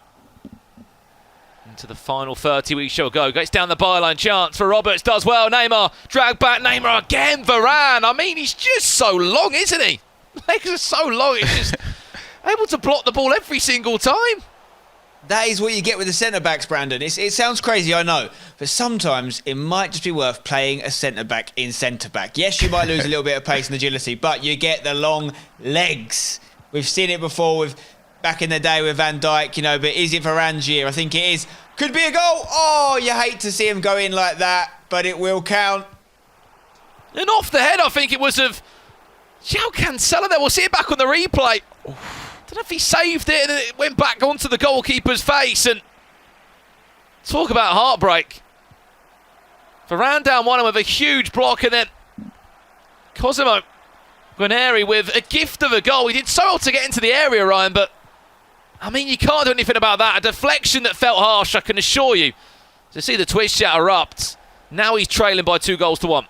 Into the final 30 we shall go. Gets down the byline, chance for Roberts, does well. Neymar, drag back, Neymar again, Varane. I mean, he's just so long, isn't he? Legs are so long, he's just able to block the ball every single time. That is what you get with the centre-backs, Brandon. It sounds crazy, I know, but sometimes it might just be worth playing a centre-back in centre-back. Yes, you might lose a little bit of pace and agility, but you get the long legs. We've seen it before with back in the day with Van Dijk, you know, but is it Varane's year? I think it is. Could be a goal. Oh, you hate to see him go in like that, but it will count. And off the head, I think it was of João Cancelo there. We'll see it back on the replay. I don't know if he saved it and it went back onto the goalkeeper's face. And talk about heartbreak. Varane down one with a huge block, and then Cosimo Guarnieri with a gift of a goal. He did so well to get into the area, Ryan, but I mean, you can't do anything about that. A deflection that felt harsh, I can assure you. To see the twist shot erupt. Now he's trailing by 2-1.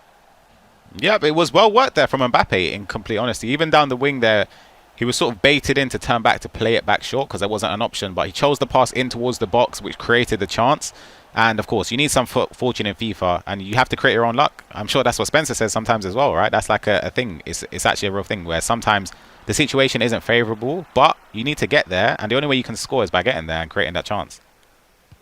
Yeah, but it was well worked there from Mbappe, in complete honesty. Even down the wing there, he was sort of baited in to turn back to play it back short because there wasn't an option, but he chose the pass in towards the box, which created the chance. And of course, you need some fortune in FIFA, and you have to create your own luck. I'm sure that's what Spencer says sometimes as well, right? That's like a thing. It's actually a real thing where sometimes the situation isn't favourable, but you need to get there, and the only way you can score is by getting there and creating that chance.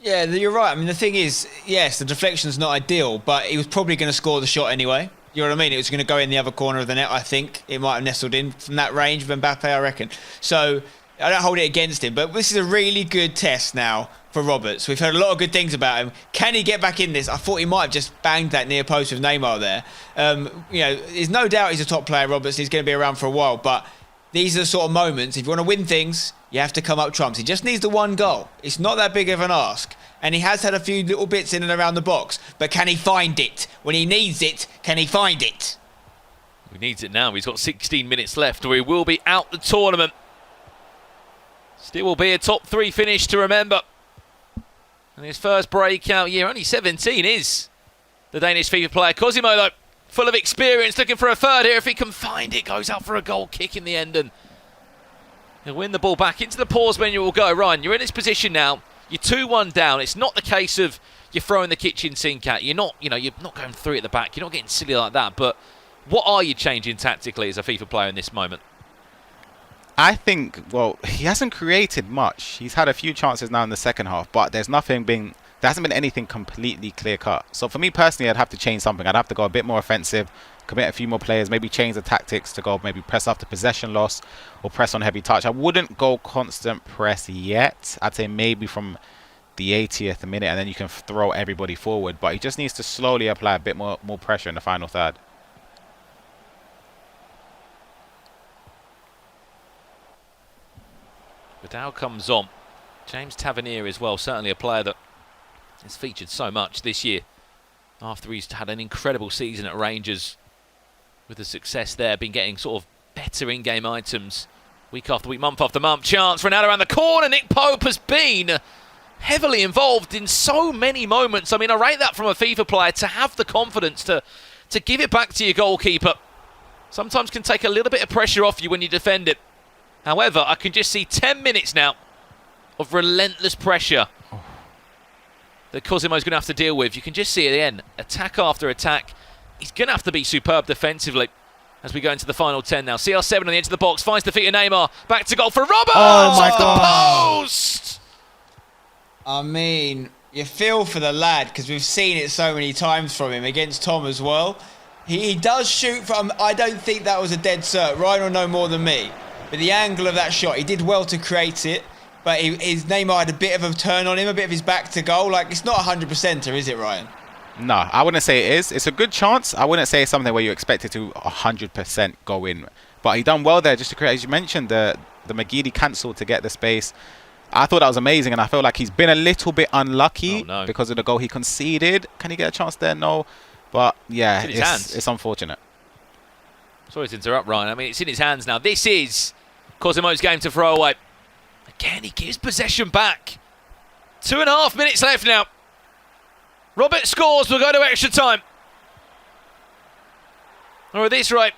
Yeah, you're right. I mean, the thing is, yes, the deflection's not ideal, but he was probably going to score the shot anyway. You know what I mean? It was going to go in the other corner of the net, I think. It might have nestled in from that range of Mbappe, I reckon. So I don't hold it against him, but this is a really good test now for Roberts. We've heard a lot of good things about him. Can he get back in this? I thought he might have just banged that near post with Neymar there. You know, there's no doubt he's a top player, Roberts. He's going to be around for a while, but these are the sort of moments, if you want to win things, you have to come up trumps. He just needs the one goal. It's not that big of an ask. And he has had a few little bits in and around the box, but can he find it? When he needs it, can he find it? He needs it now. He's got 16 minutes left, or he will be out the tournament. Still will be a top 3 finish to remember. And his first breakout year, only 17, is the Danish FIFA player. Cosimo, though, full of experience, looking for a third here. If he can find it, goes out for a goal kick in the end, and he'll win the ball back. Into the pause menu will go. Ryan, you're in this position now. You're 2-1 down. It's not the case of you're throwing the kitchen sink at. You're not going through at the back. You're not getting silly like that. But what are you changing tactically as a FIFA player in this moment? I think, well, he hasn't created much. He's had a few chances now in the second half, but there hasn't been anything completely clear cut. So for me personally, I'd have to change something. I'd have to go a bit more offensive, commit a few more players, maybe change the tactics to go maybe press after possession loss or press on heavy touch. I wouldn't go constant press yet. I'd say maybe from the 80th minute, and then you can throw everybody forward. But he just needs to slowly apply a bit more pressure in the final third. Vidal comes on. James Tavernier as well, certainly a player that has featured so much this year after he's had an incredible season at Rangers with the success there, been getting sort of better in-game items week after week, month after month. Chance for Ronaldo around the corner. Nick Pope has been heavily involved in so many moments. I mean, I rate that from a FIFA player to have the confidence to give it back to your goalkeeper. Sometimes can take a little bit of pressure off you when you defend it. However, I can just see 10 minutes now of relentless pressure that Cosimo's going to have to deal with. You can just see at the end, attack after attack. He's going to have to be superb defensively as we go into the final 10 now. CR7 on the edge of the box, finds the feet of Neymar. Back to goal for Roberts! Oh my God! Post! I mean, you feel for the lad because we've seen it so many times from him against Tom as well. He does shoot from, I don't think that was a dead cert. Ryan will know more than me. But the angle of that shot, he did well to create it. But his Neymar had a bit of a turn on him, a bit of his back to goal. Like, it's not 100%er, is it, Ryan? No, I wouldn't say it is. It's a good chance. I wouldn't say it's something where you expect it to 100% go in. But But he done well there just to create, as you mentioned, the McGeady cancel to get the space. I thought that was amazing, and I feel like he's been a little bit unlucky because of the goal he conceded. Can he get a chance there? No. But yeah, it's unfortunate. Sorry to interrupt, Ryan. I mean, it's in his hands now. This is Cosimo's game to throw away. Again, he gives possession back. 2.5 minutes left now. Robert scores. We'll go to extra time. Or at this rate,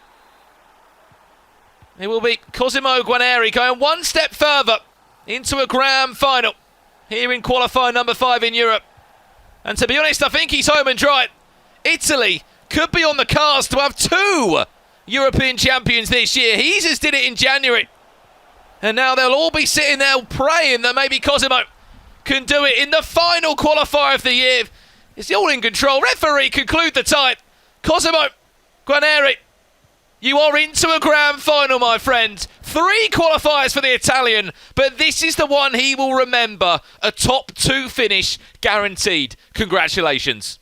it will be Cosimo Guarnieri going one step further into a grand final here in qualifier number 5 in Europe. And to be honest, I think he's home and dry. Italy could be on the cards to have 2 European champions this year. He just did it in January. And now they'll all be sitting there praying that maybe Cosimo can do it in the final qualifier of the year. It's all in control. Referee conclude the tie. Cosimo Guarnieri, you are into a grand final, my friend. 3 qualifiers for the Italian, but this is the one he will remember. A top 2 finish guaranteed. Congratulations.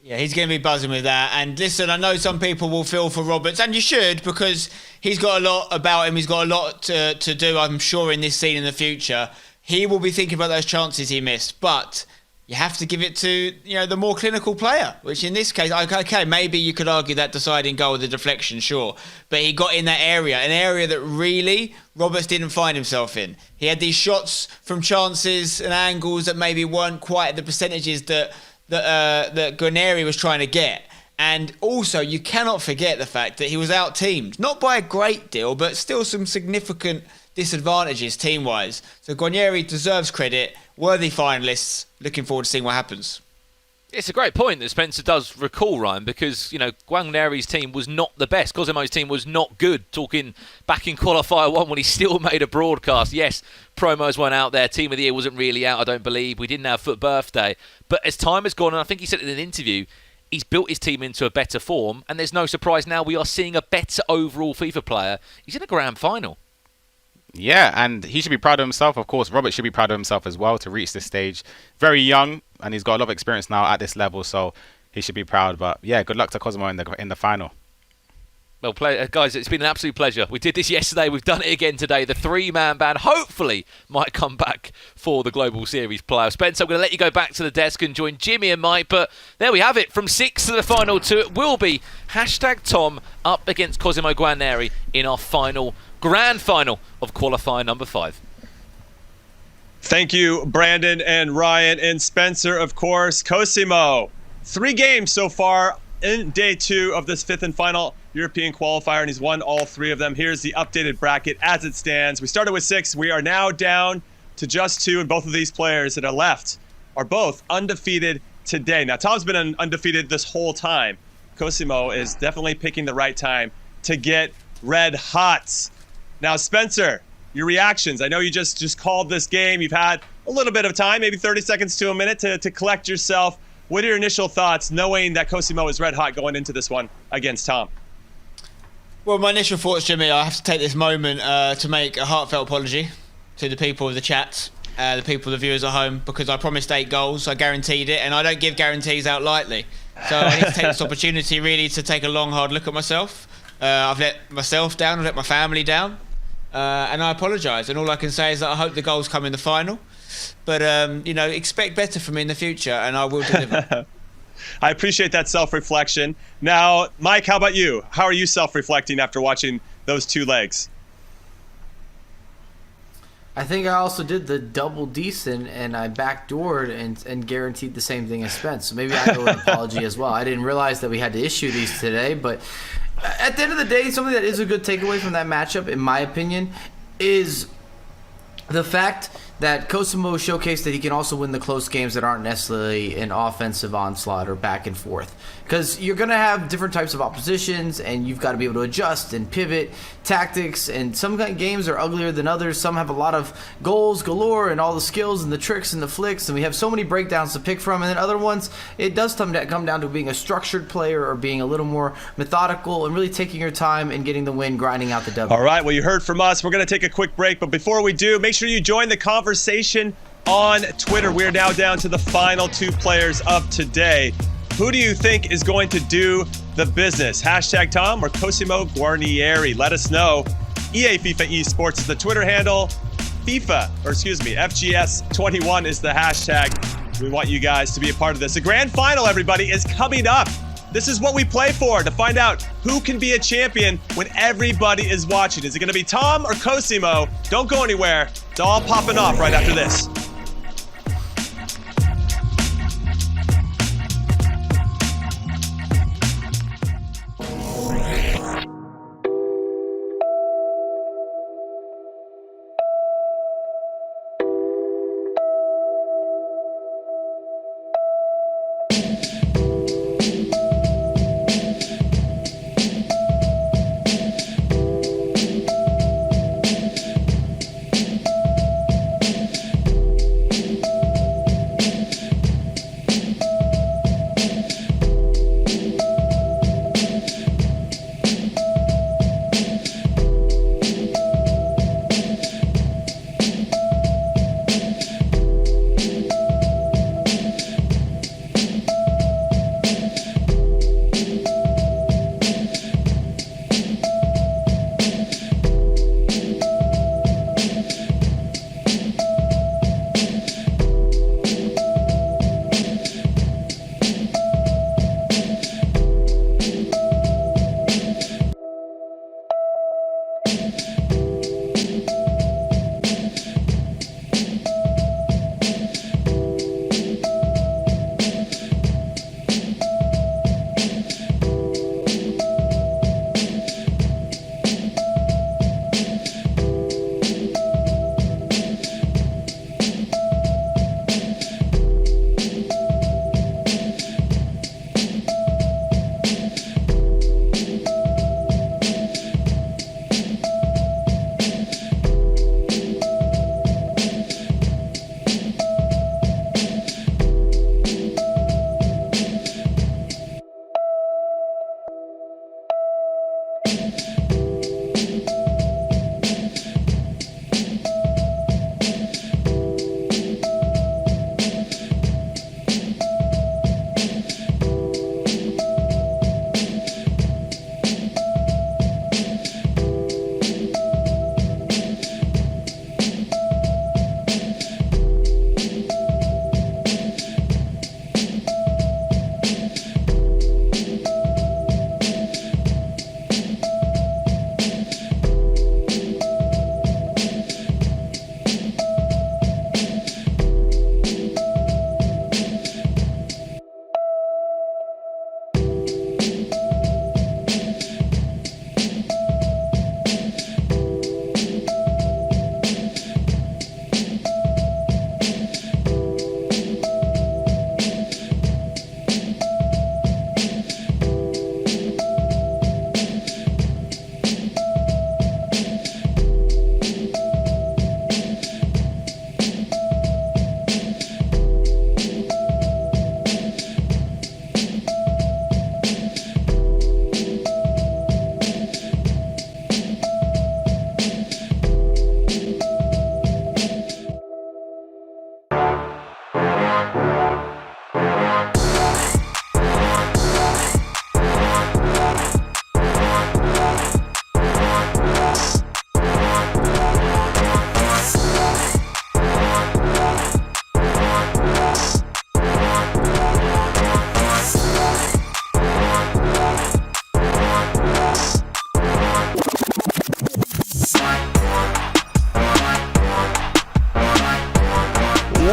Yeah, he's going to be buzzing with that. And listen, I know some people will feel for Roberts, and you should, because he's got a lot about him. He's got a lot to do, I'm sure, in this scene in the future. He will be thinking about those chances he missed, but you have to give it to, the more clinical player, which in this case, okay, maybe you could argue that deciding goal with the deflection, sure. But he got in that area, an area that really Roberts didn't find himself in. He had these shots from chances and angles that maybe weren't quite at the percentages that Guarnieri was trying to get. And also, you cannot forget the fact that he was out-teamed. Not by a great deal, but still some significant disadvantages team-wise. So Guarnieri deserves credit. Worthy finalists. Looking forward to seeing what happens. It's a great point that Spencer does recall, Ryan, because, Guarnieri's team was not the best. Cosimo's team was not good. Talking back in Qualifier 1 when he still made a broadcast. Yes, promos weren't out there. Team of the Year wasn't really out, I don't believe. We didn't have FUT Birthday. But as time has gone, and I think he said it in an interview, he's built his team into a better form. And there's no surprise now we are seeing a better overall FIFA player. He's in a grand final. Yeah, and he should be proud of himself. Of course, Robert should be proud of himself as well to reach this stage. Very young, and he's got a lot of experience now at this level, so he should be proud. But yeah, good luck to Cosimo in the final. Well, guys, it's been an absolute pleasure. We did this yesterday. We've done it again today. The 3-man band hopefully might come back for the Global Series playoff. Spence, I'm going to let you go back to the desk and join Jimmy and Mike. But there we have it. From 6 to the final 2, it will be #Tom up against Cosimo Guarnieri in our final grand final of qualifier number 5. Thank you, Brandon and Ryan and Spencer, of course. Cosimo, 3 games so far in day 2 of this 5th and final European qualifier, and he's won all 3 of them. Here's the updated bracket as it stands. We started with 6. We are now down to just 2, and both of these players that are left are both undefeated today. Now, Tom's been undefeated this whole time. Cosimo is definitely picking the right time to get red hot. Now, Spencer, your reactions. I know you just called this game. You've had a little bit of time, maybe 30 seconds to a minute to collect yourself. What are your initial thoughts knowing that Cosimo is red hot going into this one against Tom? Well, my initial thoughts, Jimmy, I have to take this moment to make a heartfelt apology to the people of the chat, the people, the viewers at home, because I promised 8 goals. I guaranteed it, and I don't give guarantees out lightly. So I need to take this opportunity really to take a long, hard look at myself. I've let myself down, I've let my family down. And I apologise, and all I can say is that I hope the goals come in the final. But, expect better from me in the future, and I will deliver. I appreciate that self-reflection. Now, Mike, how about you? How are you self-reflecting after watching those 2 legs? I think I also did the double decent, and I backdoored and guaranteed the same thing as Spence. So maybe I owe an apology as well. I didn't realize that we had to issue these today, but at the end of the day, something that is a good takeaway from that matchup, in my opinion, is the fact that Cosimo showcased that he can also win the close games that aren't necessarily an offensive onslaught or back and forth. Because you're going to have different types of oppositions, and you've got to be able to adjust and pivot tactics. And some games are uglier than others. Some have a lot of goals galore and all the skills and the tricks and the flicks. And we have so many breakdowns to pick from. And then other ones, it does come down to being a structured player or being a little more methodical and really taking your time and getting the win, grinding out the W. All right, well, you heard from us. We're going to take a quick break. But before we do, make sure you join the conversation on Twitter. We're now down to the final 2 players of today. Who do you think is going to do the business? Hashtag Tom or Cosimo Guarnieri? Let us know. EA FIFA Esports is the Twitter handle. FGS21 is the hashtag. We want you guys to be a part of this. The grand final, everybody, is coming up. This is what we play for, to find out who can be a champion when everybody is watching. Is it going to be Tom or Cosimo? Don't go anywhere. It's all popping off right after this.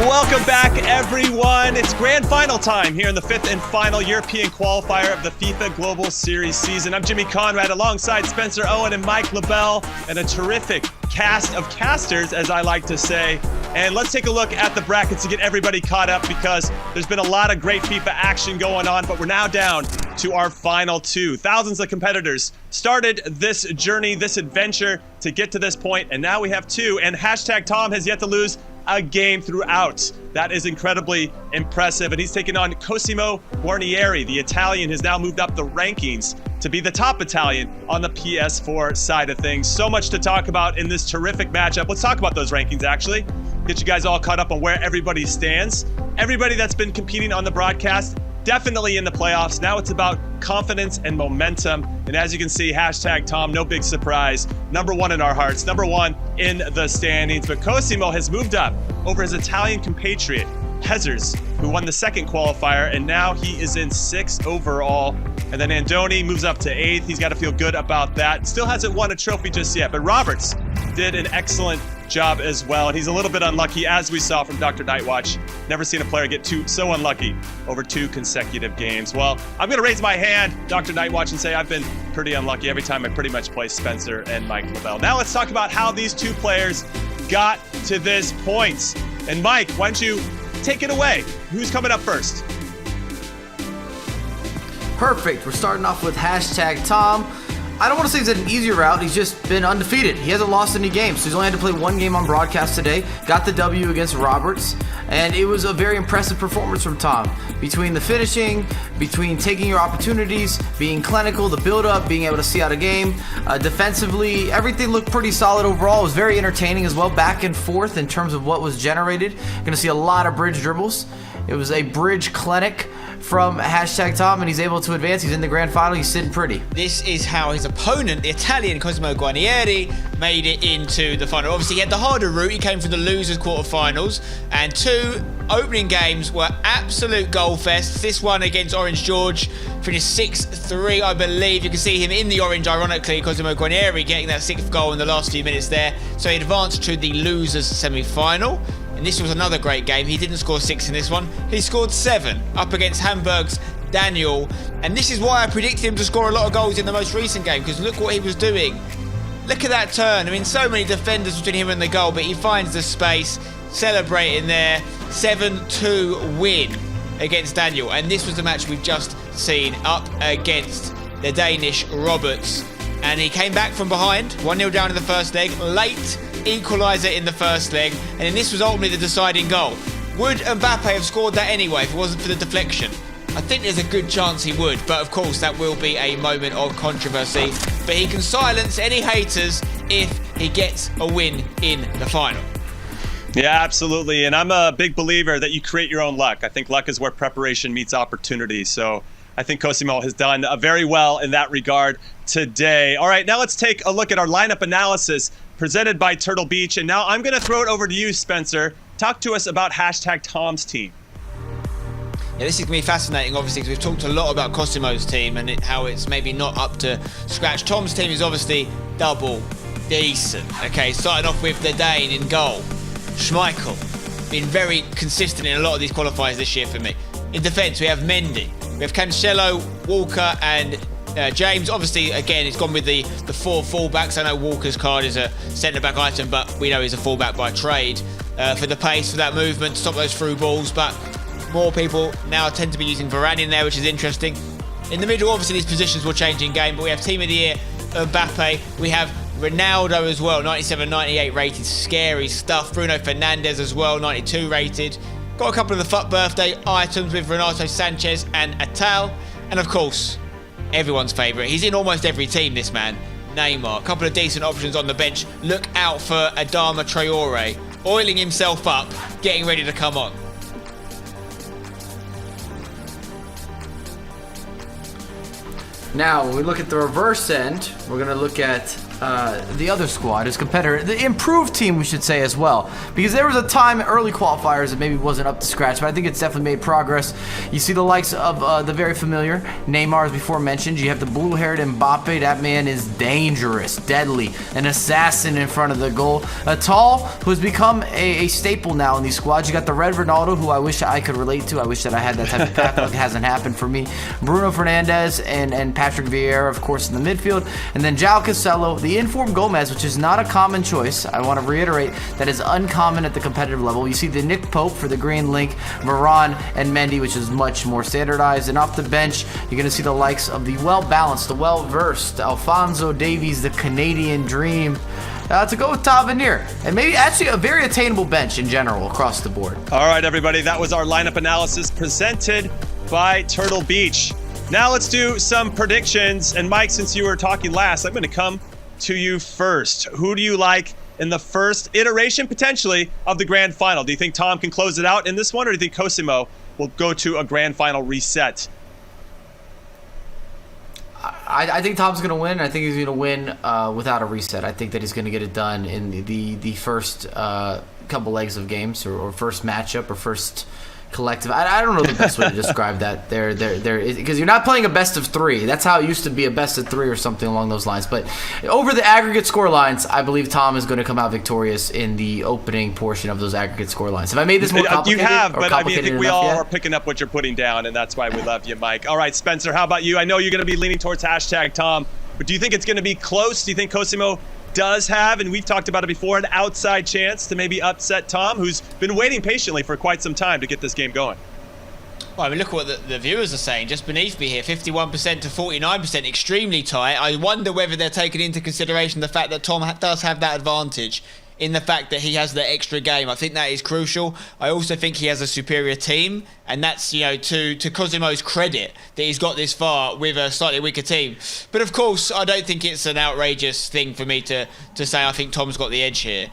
Welcome back, everyone. It's grand final time here in the fifth and final European qualifier of the FIFA Global Series season. I'm Jimmy Conrad alongside Spencer Owen and Mike LaBelle, and a terrific cast of casters, as I like to say. And let's take a look at the brackets to get everybody caught up, because there's been a lot of great FIFA action going on, but we're now down to our final two. Thousands of competitors started this journey, this adventure to get to this point, and now we have two, and hashtag Tom has yet to lose a game throughout. That is incredibly impressive, and he's taken on Cosimo Guarnieri. The Italian has now moved up the rankings to be the top Italian on the PS4 side of things. So much to talk about in this terrific matchup. Let's talk about those rankings, actually. Get you guys all caught up on where everybody stands. Everybody that's been competing on the broadcast definitely in the playoffs. Now it's about confidence and momentum. And as you can see, hashtag Tom, no big surprise. #1 in our hearts, #1 in the standings. But Cosimo has moved up over his Italian compatriot, Hezers, who won the second qualifier, and now he is in 6th overall. And then Andoni moves up to 8th. He's got to feel good about that. Still hasn't won a trophy just yet, but Roberts did an excellent job as well. And he's a little bit unlucky, as we saw from Dr. Nightwatch. Never seen a player get so unlucky over 2 consecutive games. Well, I'm going to raise my hand, Dr. Nightwatch, and say I've been pretty unlucky every time I pretty much play Spencer and Mike Lavelle. Now let's talk about how these 2 players got to this point. And Mike, why don't you take it away? Who's coming up first? Perfect. We're starting off with hashtag Tom. I don't want to say he's had an easier route. He's just been undefeated. He hasn't lost any games. So he's only had to play 1 game on broadcast today. Got the W against Roberts. And it was a very impressive performance from Tom. Between the finishing, between taking your opportunities, being clinical, the build-up, being able to see out a game. Defensively, everything looked pretty solid overall. It was very entertaining as well, back and forth in terms of what was generated. Going to see a lot of bridge dribbles. It was a bridge clinic from hashtag Tom, and he's able to advance. He's in the grand final. He's sitting pretty. This is how his opponent, the Italian Cosimo Guarnieri, made it into the final. Obviously, he had the harder route. He came from the losers quarterfinals, and 2 opening games were absolute goal fests. This one against Orange George finished 6-3, I believe. You can see him in the orange, ironically, Cosimo Guarnieri getting that 6th goal in the last few minutes there. So he advanced to the losers semi-final. And this was another great game. He didn't score 6 in this one. He scored 7 up against Hamburg's Daniel. And this is why I predicted him to score a lot of goals in the most recent game, because look what he was doing. Look at that turn. I mean, so many defenders between him and the goal, but he finds the space, celebrating there. 7-2 win against Daniel. And this was the match we've just seen up against the Danish Roberts. And he came back from behind, 1-0 down in the first leg, late equaliser in the first leg, and then this was ultimately the deciding goal. Would Mbappe have scored that anyway if it wasn't for the deflection? I think there's a good chance he would, but of course that will be a moment of controversy. But he can silence any haters if he gets a win in the final. Yeah, absolutely. And I'm a big believer that you create your own luck. I think luck is where preparation meets opportunity. So I think Cosimo has done very well in that regard today. All right, now let's take a look at our lineup analysis presented by Turtle Beach. And now I'm going to throw it over to you, Spencer. Talk to us about hashtag Tom's team. Yeah, this is going to be fascinating, obviously, because we've talked a lot about Cosimo's team and how it's maybe not up to scratch. Tom's team is obviously double decent. Okay, starting off with the Dane in goal. Schmeichel, been very consistent in a lot of these qualifiers this year for me. In defence, we have Mendy. We have Cancelo, Walker, and James. Obviously, again, it's gone with the 4 fullbacks. I know Walker's card is a centre-back item, but we know he's a fullback by trade. For the pace, for that movement, to stop those through balls, but more people now tend to be using Varane in there, which is interesting. In the middle, obviously, these positions will change in game, but we have Team of the Year, Mbappe. We have Ronaldo as well, 97, 98 rated, scary stuff. Bruno Fernandes as well, 92 rated. Got a couple of the FUT birthday items with Renato Sanchez and Atal. And of course, everyone's favourite. He's in almost every team, this man, Neymar. A couple of decent options on the bench. Look out for Adama Traore, oiling himself up, getting ready to come on. Now, when we look at the reverse end, we're going to look at the other squad, his competitor, the improved team, we should say as well. Because there was a time in early qualifiers that maybe wasn't up to scratch, but I think it's definitely made progress. You see the likes of the very familiar Neymar, as before mentioned. You have the blue-haired Mbappe. That man is dangerous, deadly, an assassin in front of the goal. Atal, who has become a staple now in these squads. You got the red Ronaldo, who I wish I could relate to. I wish that I had that type of pack. It hasn't happened for me. Bruno Fernandes and Patrick Vieira, of course, in the midfield. And then João Cancelo, the informed Gomez, which is not a common choice. I want to reiterate that is uncommon at the competitive level. You see the Nick Pope for the green link, Varane and Mendy, which is much more standardized. And off the bench, you're going to see the likes of the well-balanced, the well-versed Alphonso Davies, the Canadian dream, to go with Tavernier. And maybe actually a very attainable bench in general across the board. All right, everybody, that was our lineup analysis presented by Turtle Beach. Now let's do some predictions. And Mike, since you were talking last, I'm going to come to you first. Who do you like in the first iteration, potentially, of the grand final? Do you think Tom can close it out in this one, or do you think Cosimo will go to a grand final reset. I think Tom's going to win. I think he's going to win without a reset. I think that he's going to get it done in the first couple legs of games or first matchup or first collective. I don't know the best way to describe that. Because you're not playing a best of 3. That's how it used to be, a best of 3 or something along those lines. But over the aggregate score lines, I believe Tom is going to come out victorious in the opening portion of those aggregate score lines. Have I made this more complicated? You have, but I mean, I think we all yet? are picking up what you're putting down, and that's why we love you, Mike. All right, Spencer, how about you? I know you're going to be leaning towards hashtag Tom, but do you think it's going to be close? Do you think Cosimo does have, and we've talked about it before, an outside chance to maybe upset Tom, who's been waiting patiently for quite some time to get this game going? Well, I mean, look at what the viewers are saying just beneath me here. 51% to 49%, extremely tight. I wonder whether they're taking into consideration the fact that Tom does have that advantage in the fact that he has the extra game. I think that is crucial. I also think he has a superior team, and that's, you know, to Cosimo's credit that he's got this far with a slightly weaker team. But of course, I don't think it's an outrageous thing for me to say I think Tom's got the edge here.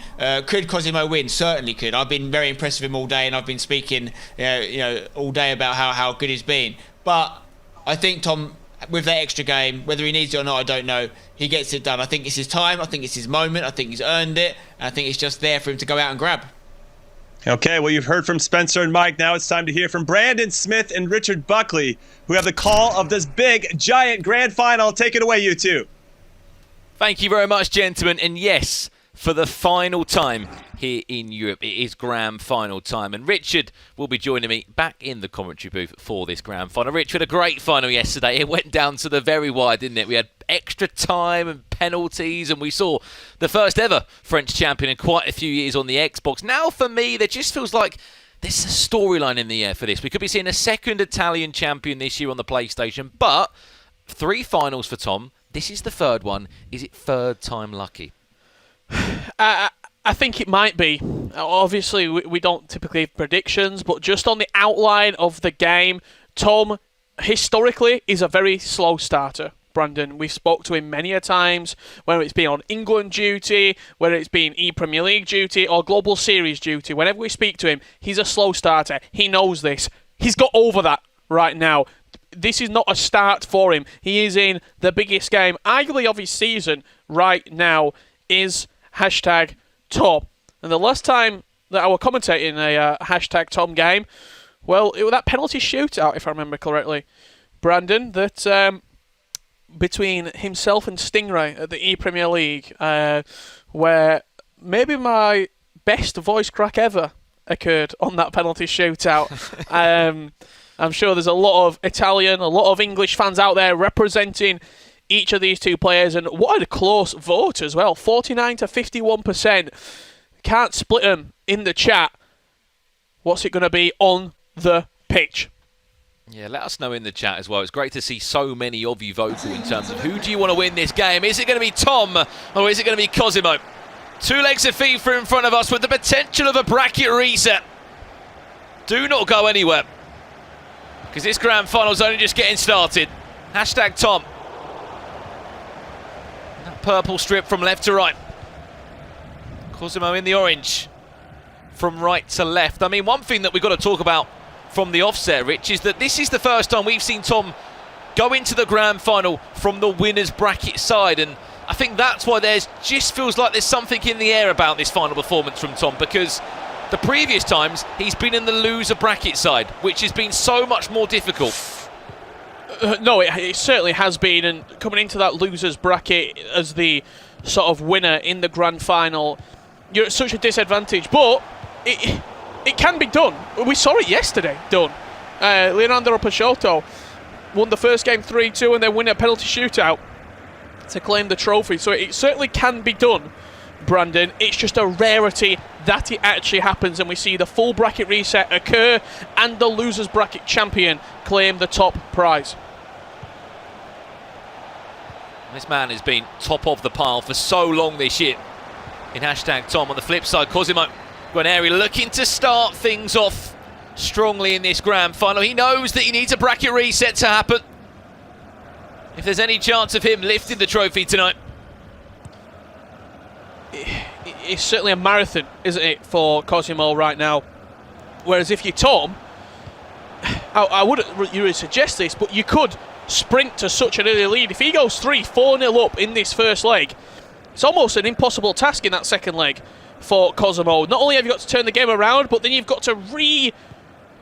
Could Cosimo win? Certainly could. I've been very impressed with him all day, and I've been speaking all day about how good he's been. But I think Tom, with that extra game, whether he needs it or not, I don't know, he gets it done. I think it's his time, I think it's his moment, I think he's earned it, and I think it's just there for him to go out and grab. Okay, well, you've heard from Spencer and Mike. Now it's time to hear from Brandon Smith and Richard Buckley, who have the call of this big, giant grand final. Take it away, you two. Thank you very much, gentlemen. And yes, for the final time here in Europe, it is grand final time. And Richard will be joining me back in the commentary booth for this grand final. Richard, a great final yesterday. It went down to the very wire, didn't it? We had extra time and penalties, and we saw the first ever French champion in quite a few years on the Xbox. Now, for me, there just feels like there's a storyline in the air for this. We could be seeing a second Italian champion this year on the PlayStation, but 3 finals for Tom. This is the third one. Is it third time lucky? I think it might be. Obviously, we don't typically have predictions, but just on the outline of the game, Tom, historically, is a very slow starter. Brandon, we've spoke to him many a times, whether it's been on England duty, whether it's been E-Premier League duty, or Global Series duty. Whenever we speak to him, he's a slow starter. He knows this. He's got over that right now. This is not a start for him. He is in the biggest game, arguably, of his season right now, is hashtag Tom. And the last time that I was commentating a hashtag Tom game, well, it was that penalty shootout, if I remember correctly, Brandon, that between himself and Stingray at the E-Premier League, where maybe my best voice crack ever occurred on that penalty shootout. I'm sure there's a lot of Italian, a lot of English fans out there representing each of these two players, and what a close vote as well. 49 to 51%. Can't split them in the chat. What's it going to be on the pitch? Yeah, let us know in the chat as well. It's great to see so many of you vocal in terms of who do you want to win this game. Is it going to be Tom or is it going to be Cosimo? 2 legs of FIFA in front of us with the potential of a bracket reset. Do not go anywhere, because this grand final's only just getting started. Hashtag Tom. That purple strip from left to right. Cosimo in the orange from right to left. I mean, one thing that we've got to talk about from the offset, Rich, is that this is the first time we've seen Tom go into the grand final from the winner's bracket side, and I think that's why there's just feels like there's something in the air about this final performance from Tom, because the previous times he's been in the loser bracket side, which has been so much more difficult. No, it certainly has been, and coming into that losers bracket as the sort of winner in the grand final, you're at such a disadvantage, but it can be done. We saw it yesterday done. Leonardo Peixoto won the first game 3-2 and then win a penalty shootout to claim the trophy. So it certainly can be done, Brandon. It's just a rarity that it actually happens, and we see the full bracket reset occur and the losers bracket champion claim the top prize. This man has been top of the pile for so long this year in hashtag Tom. On the flip side, Cosimo Guarnieri looking to start things off strongly in this grand final. He knows that he needs a bracket reset to happen if there's any chance of him lifting the trophy tonight. It's certainly a marathon, isn't it, for Cosimo right now? Whereas if you're Tom, I wouldn't really suggest this, but you could sprint to such an early lead. If he goes 3-4-0 up in this first leg, it's almost an impossible task in that second leg for Cosimo. Not only have you got to turn the game around, but then you've got to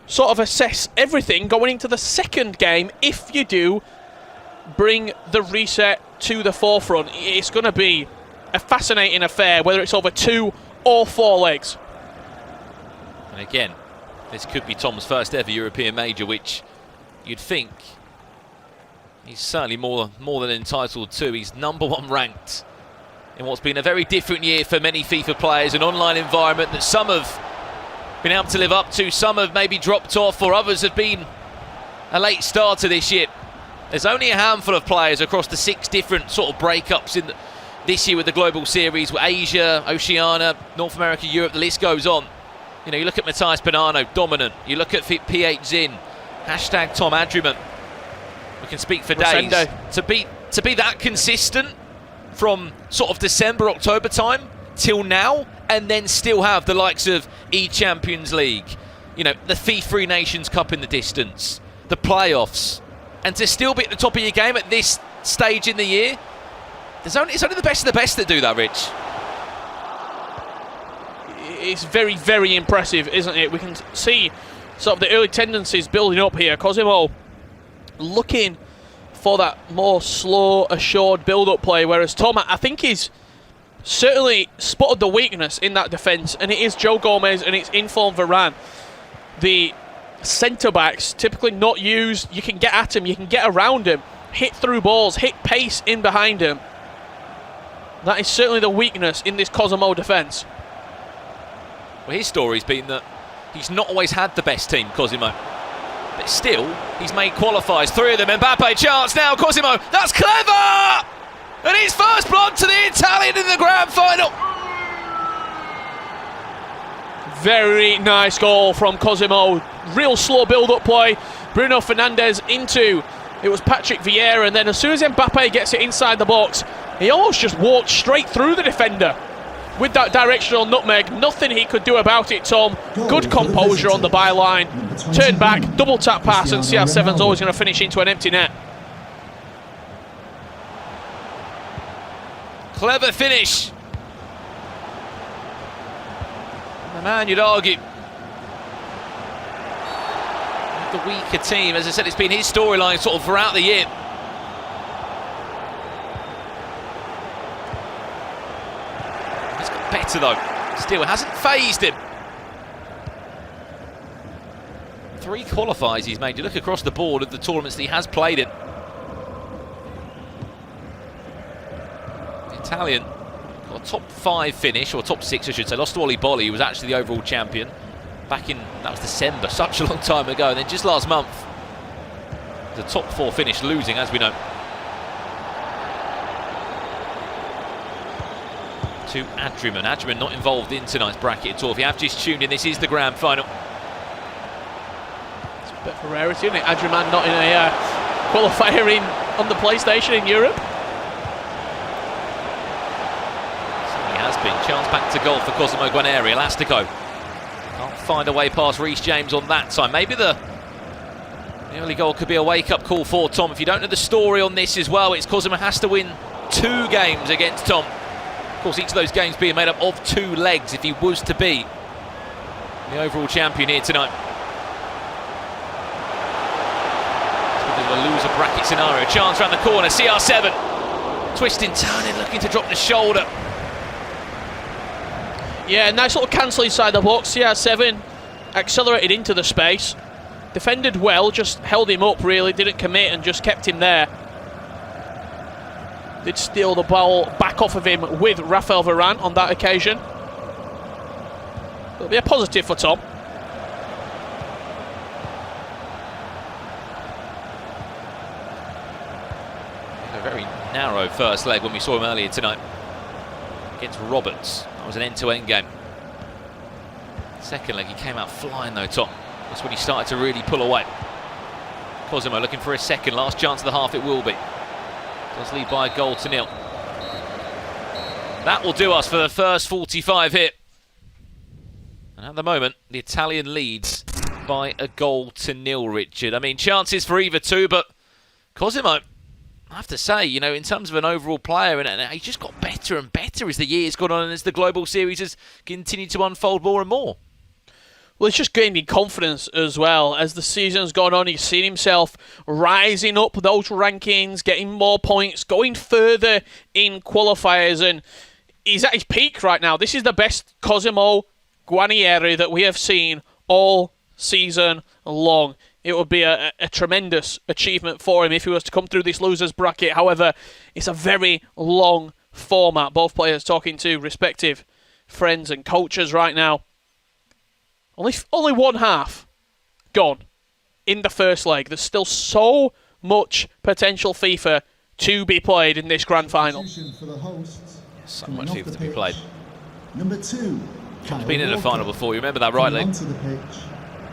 sort of assess everything going into the second game. If you do bring the reset to the forefront, it's going to be a fascinating affair, whether it's over 2 or 4 legs. And again, this could be Tom's first ever European major, which you'd think he's certainly more than entitled to. He's #1 ranked in what's been a very different year for many FIFA players, an online environment that some have been able to live up to, some have maybe dropped off, or others have been a late starter this year. There's only a handful of players across the 6 different sort of breakups in this year with the Global Series, with Asia, Oceania, North America, Europe, the list goes on. You know, you look at Matthias Bonanno, dominant. You look at PH Zin, #Tom Adriman. We can speak for days. To be that consistent from sort of December, October time till now, and then still have the likes of E-Champions League, you know, the FIFA Nations Cup in the distance, the playoffs, and to still be at the top of your game at this stage in the year, it's only the best of the best that do that, Rich. It's very, very impressive, isn't it? We can see sort of the early tendencies building up here. Cosimo looking for that more slow, assured build-up play, whereas Tom, I think, he's certainly spotted the weakness in that defence, and it is Joe Gomez and it's informed Varane. The centre-backs typically not used. You can get at him, you can get around him, hit through balls, hit pace in behind him. That is certainly the weakness in this Cosimo defence. Well, his story's been that he's not always had the best team, Cosimo. But still, he's made qualifiers, 3 of them. Mbappe chance now, Cosimo. That's clever! And his first blood to the Italian in the grand final. Very nice goal from Cosimo. Real slow build-up play. Bruno Fernandes into, it was Patrick Vieira, and then as soon as Mbappe gets it inside the box, he almost just walked straight through the defender. With that directional nutmeg, nothing he could do about it, Tom. Good composure on the byline. Turn back, double tap pass, and CR7's always going to finish into an empty net. Clever finish. The man, you'd argue, the weaker team. As I said, it's been his storyline sort of throughout the year. He's got better though. Still, it hasn't phased him. 3 qualifiers he's made. You look across the board of the tournaments that he has played in. The Italian got a top 5 finish, or top 6 I should say. Lost to Oli Bolli, who was actually the overall champion back in, that was December, such a long time ago. And then just last month, the top 4 finish, losing, as we know, to Adriman. Adriman not involved in tonight's bracket at all. If you have just tuned in, this is the grand final. It's a bit of a rarity, isn't it? Adriman not in a qualifier on the PlayStation in Europe. Certainly has been. Chance back to goal for Cosimo Guarnieri. Elastico can't find a way past Reece James on that time. Maybe the early goal could be a wake-up call for Tom. If you don't know the story on this as well, it's Cosimo has to win 2 games against Tom. Of course, each of those games being made up of 2 legs if he was to be the overall champion here tonight. It's a bit of a loser bracket scenario. Chance around the corner. CR7 twisting, turning, looking to drop the shoulder. Yeah, nice little cancel inside the box. CR7 accelerated into the space. Defended well, just held him up really, didn't commit and just kept him there. Did steal the ball back off of him with Rafael Varane on that occasion. It'll be a positive for Tom. A very narrow first leg when we saw him earlier tonight against Roberts. That was an end-to-end game. Second leg, he came out flying though, Tom. That's when he started to really pull away. Cosimo looking for a second. Last chance of the half it will be. Does lead by a goal to 0. That will do us for the first 45 here. And at the moment, the Italian leads by a 1-0, Richard. I mean, chances for either two, but Cosimo, I have to say, you know, in terms of an overall player, and he's just got better and better as the years gone on and as the Global Series has continued to unfold more and more. Well, it's just gaining confidence as well. As the season's gone on, he's seen himself rising up those rankings, getting more points, going further in qualifiers, and he's at his peak right now. This is the best Cosimo Guarnieri that we have seen all season long. It would be a tremendous achievement for him if he was to come through this losers bracket. However, it's a very long format. Both players talking to respective friends and coaches right now. Only one half gone in the first leg. There's still so much potential FIFA to be played in this grand final. So much FIFA to be played. Number 2. He's been in a final before, you remember that rightly.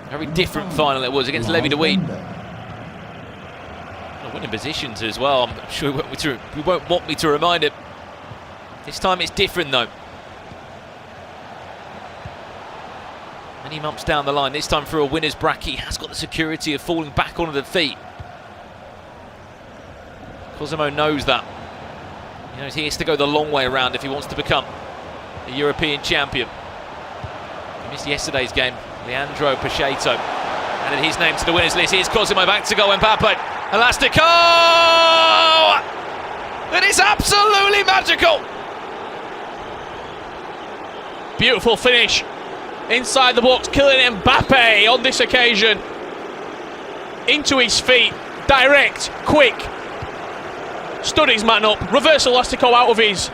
Very different final it was against Levy. Winning positions as well. I'm sure we won't want me to remind him. This time it's different though. Many months down the line, this time through a winner's bracket, he has got the security of falling back onto the feet. Cosimo knows that. He knows he has to go the long way around if he wants to become a European champion. He missed yesterday's game. Leandro Pacheto added his name to the winners list. Here's Cosimo back to go. Mbappe. Elastico! It is absolutely magical! Beautiful finish inside the box. Kylian Mbappe on this occasion. Into his feet. Direct. Quick. Stood his man up. Reverse Elastico out of his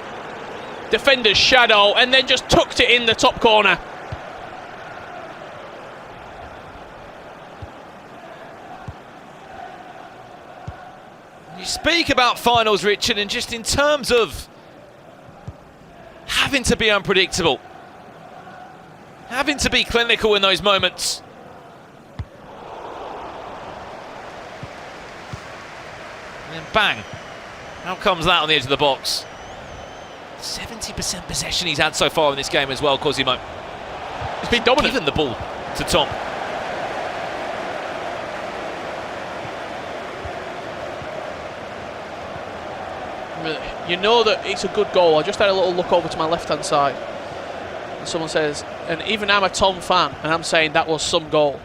defender's shadow and then just tucked it in the top corner. You speak about finals, Richard, and just in terms of having to be unpredictable, having to be clinical in those moments. And then bang, how comes that on the edge of the box? 70% possession he's had so far in this game as well, Cosimo. He's been dominant. Given the ball to Tom. You know that it's a good goal. I just had a little look over to my left-hand side. And someone says, and even I'm a Tom fan, and I'm saying that was some goal.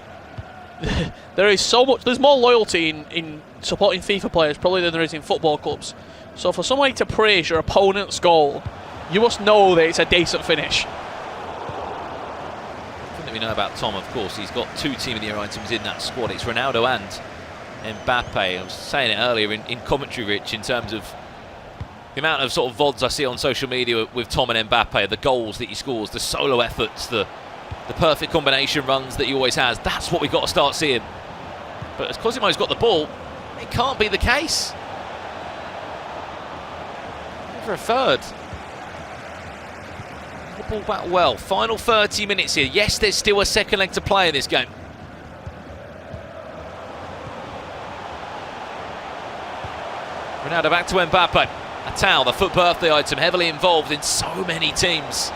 There is so much, there's more loyalty in supporting FIFA players probably than there is in football clubs. So for somebody to praise your opponent's goal, you must know that it's a decent finish. Something that we know about Tom, of course, he's got 2 Team of the Year items in that squad. It's Ronaldo and Mbappe. I was saying it earlier in commentary, Rich, in terms of the amount of sort of VODs I see on social media with Tom and Mbappe, the goals that he scores, the solo efforts, the perfect combination runs that he always has. That's what we've got to start seeing. But as Cosimo's got the ball, it can't be the case. For a third. The ball back well. Final 30 minutes here. Yes, there's still a second leg to play in this game. Ronaldo back to Mbappe. A towel, the FUT birthday item, heavily involved in so many teams.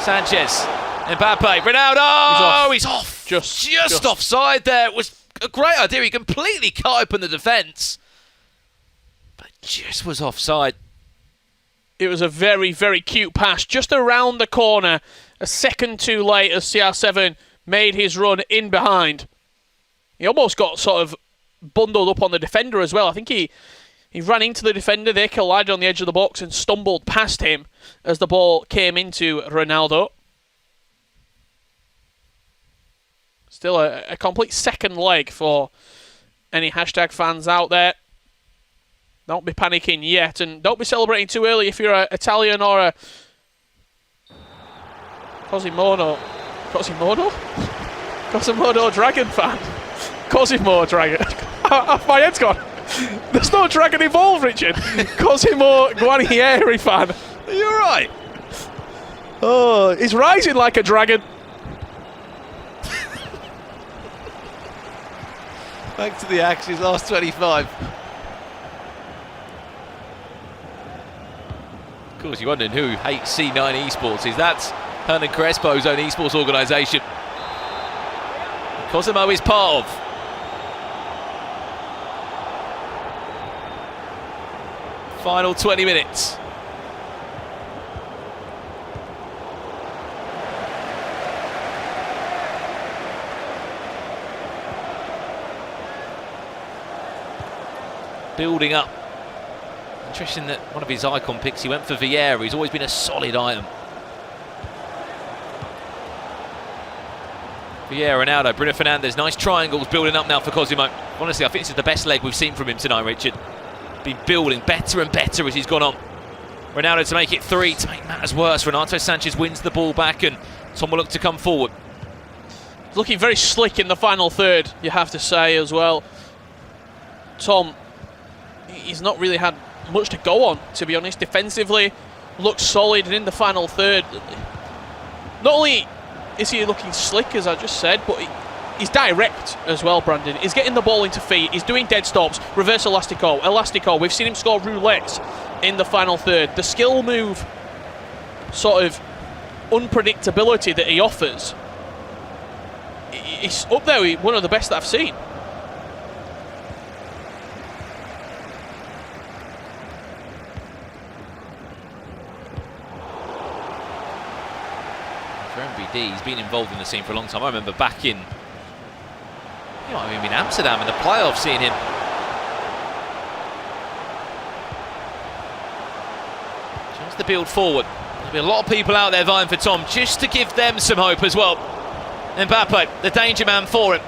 Sanchez, Mbappe, Ronaldo! He's off. Just offside there. It was a great idea. He completely cut open the defence. But just was offside. It was a very, very cute pass just around the corner. A second too late as CR7 made his run in behind. He almost got sort of bundled up on the defender as well. I think he ran into the defender, they collided on the edge of the box and stumbled past him as the ball came into Ronaldo. Still a complete second leg for any hashtag fans out there. Don't be panicking yet, and don't be celebrating too early if you're an Italian or a Cosimo Dragon fan. Cosimo Dragon. My head's gone. There's no dragon involved, Richard. Cosimo Guarnieri fan. You're right. Oh, he's rising like a dragon. Back to the action, last 25. Of course, you're wondering who hates C9 Esports is. That's Hernan Crespo's own esports organisation. Cosimo is part of. Final 20 minutes. Building up. Interesting that one of his icon picks, he went for Vieira. He's always been a solid item. Vieira, Ronaldo, Bruno Fernandes. Nice triangles building up now for Cosimo. Honestly, I think this is the best leg we've seen from him tonight, Richard. Been building better and better as he's gone on. Ronaldo to make it 3, to make matters worse. Renato Sanchez wins the ball back and Tom will look to come forward. Looking very slick in the final third, you have to say as well. Tom, he's not really had much to go on, to be honest. Defensively, looks solid, and in the final third, not only is he looking slick, as I just said, but he's direct as well, Brandon. He's getting the ball into feet, he's doing dead stops, reverse elastico. We've seen him score roulettes in the final third. The skill move sort of unpredictability that he offers, he's up there, one of the best that I've seen. For MVD, he's been involved in the scene for a long time. I remember back in, in Amsterdam in the playoffs, seeing him. Just to build forward. There'll be a lot of people out there vying for Tom, just to give them some hope as well. Mbappe, the danger man for him.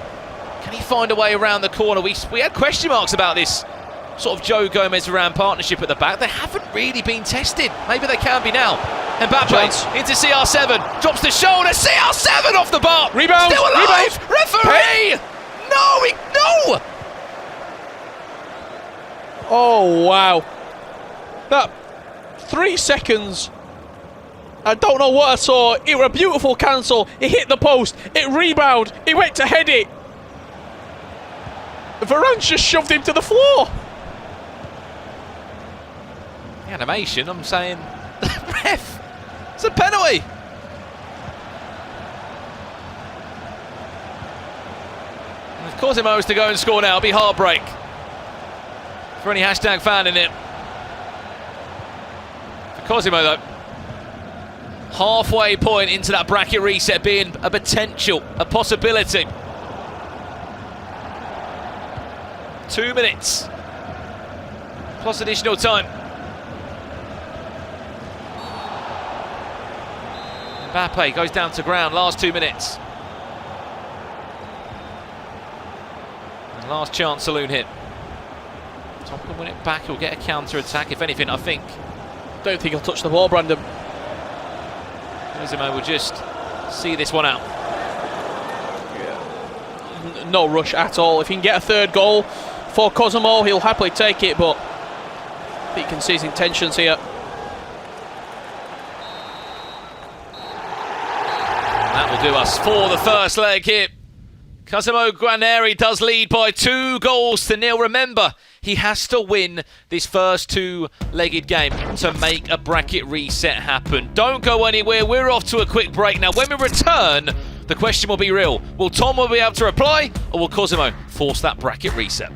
Can he find a way around the corner? We had question marks about this sort of Joe Gomez-Varane partnership at the back. They haven't really been tested. Maybe they can be now. Mbappe into CR7, drops the shoulder, CR7 off the bar. Rebound, still alive. rebound. Referee! No! Oh, wow. That 3 seconds, I don't know what I saw. It was a beautiful cancel. It hit the post. It rebound. He went to head it. Varane just shoved him to the floor. The animation, I'm saying, ref, it's a penalty. And if Cosimo's to go and score now, it'll be heartbreak for any hashtag fan in it. For Cosimo though, halfway point into that bracket reset being a potential, a possibility. 2 minutes plus additional time. Mbappe goes down to ground, last 2 minutes. And last chance saloon hit. Tom can win it back, he'll get a counter attack. If anything, I think. Don't think he'll touch the ball, Brandon. Cosimo will just see this one out. No rush at all. If he can get a third goal for Cosimo, he'll happily take it, but I think you can see his intentions here. That will do us for the first leg here. Cosimo Guarnieri does lead by 2-0. Remember, he has to win this first two-legged game to make a bracket reset happen. Don't go anywhere. We're off to a quick break. Now, when we return, the question will be real. Will Tom be able to reply, or will Cosimo force that bracket reset?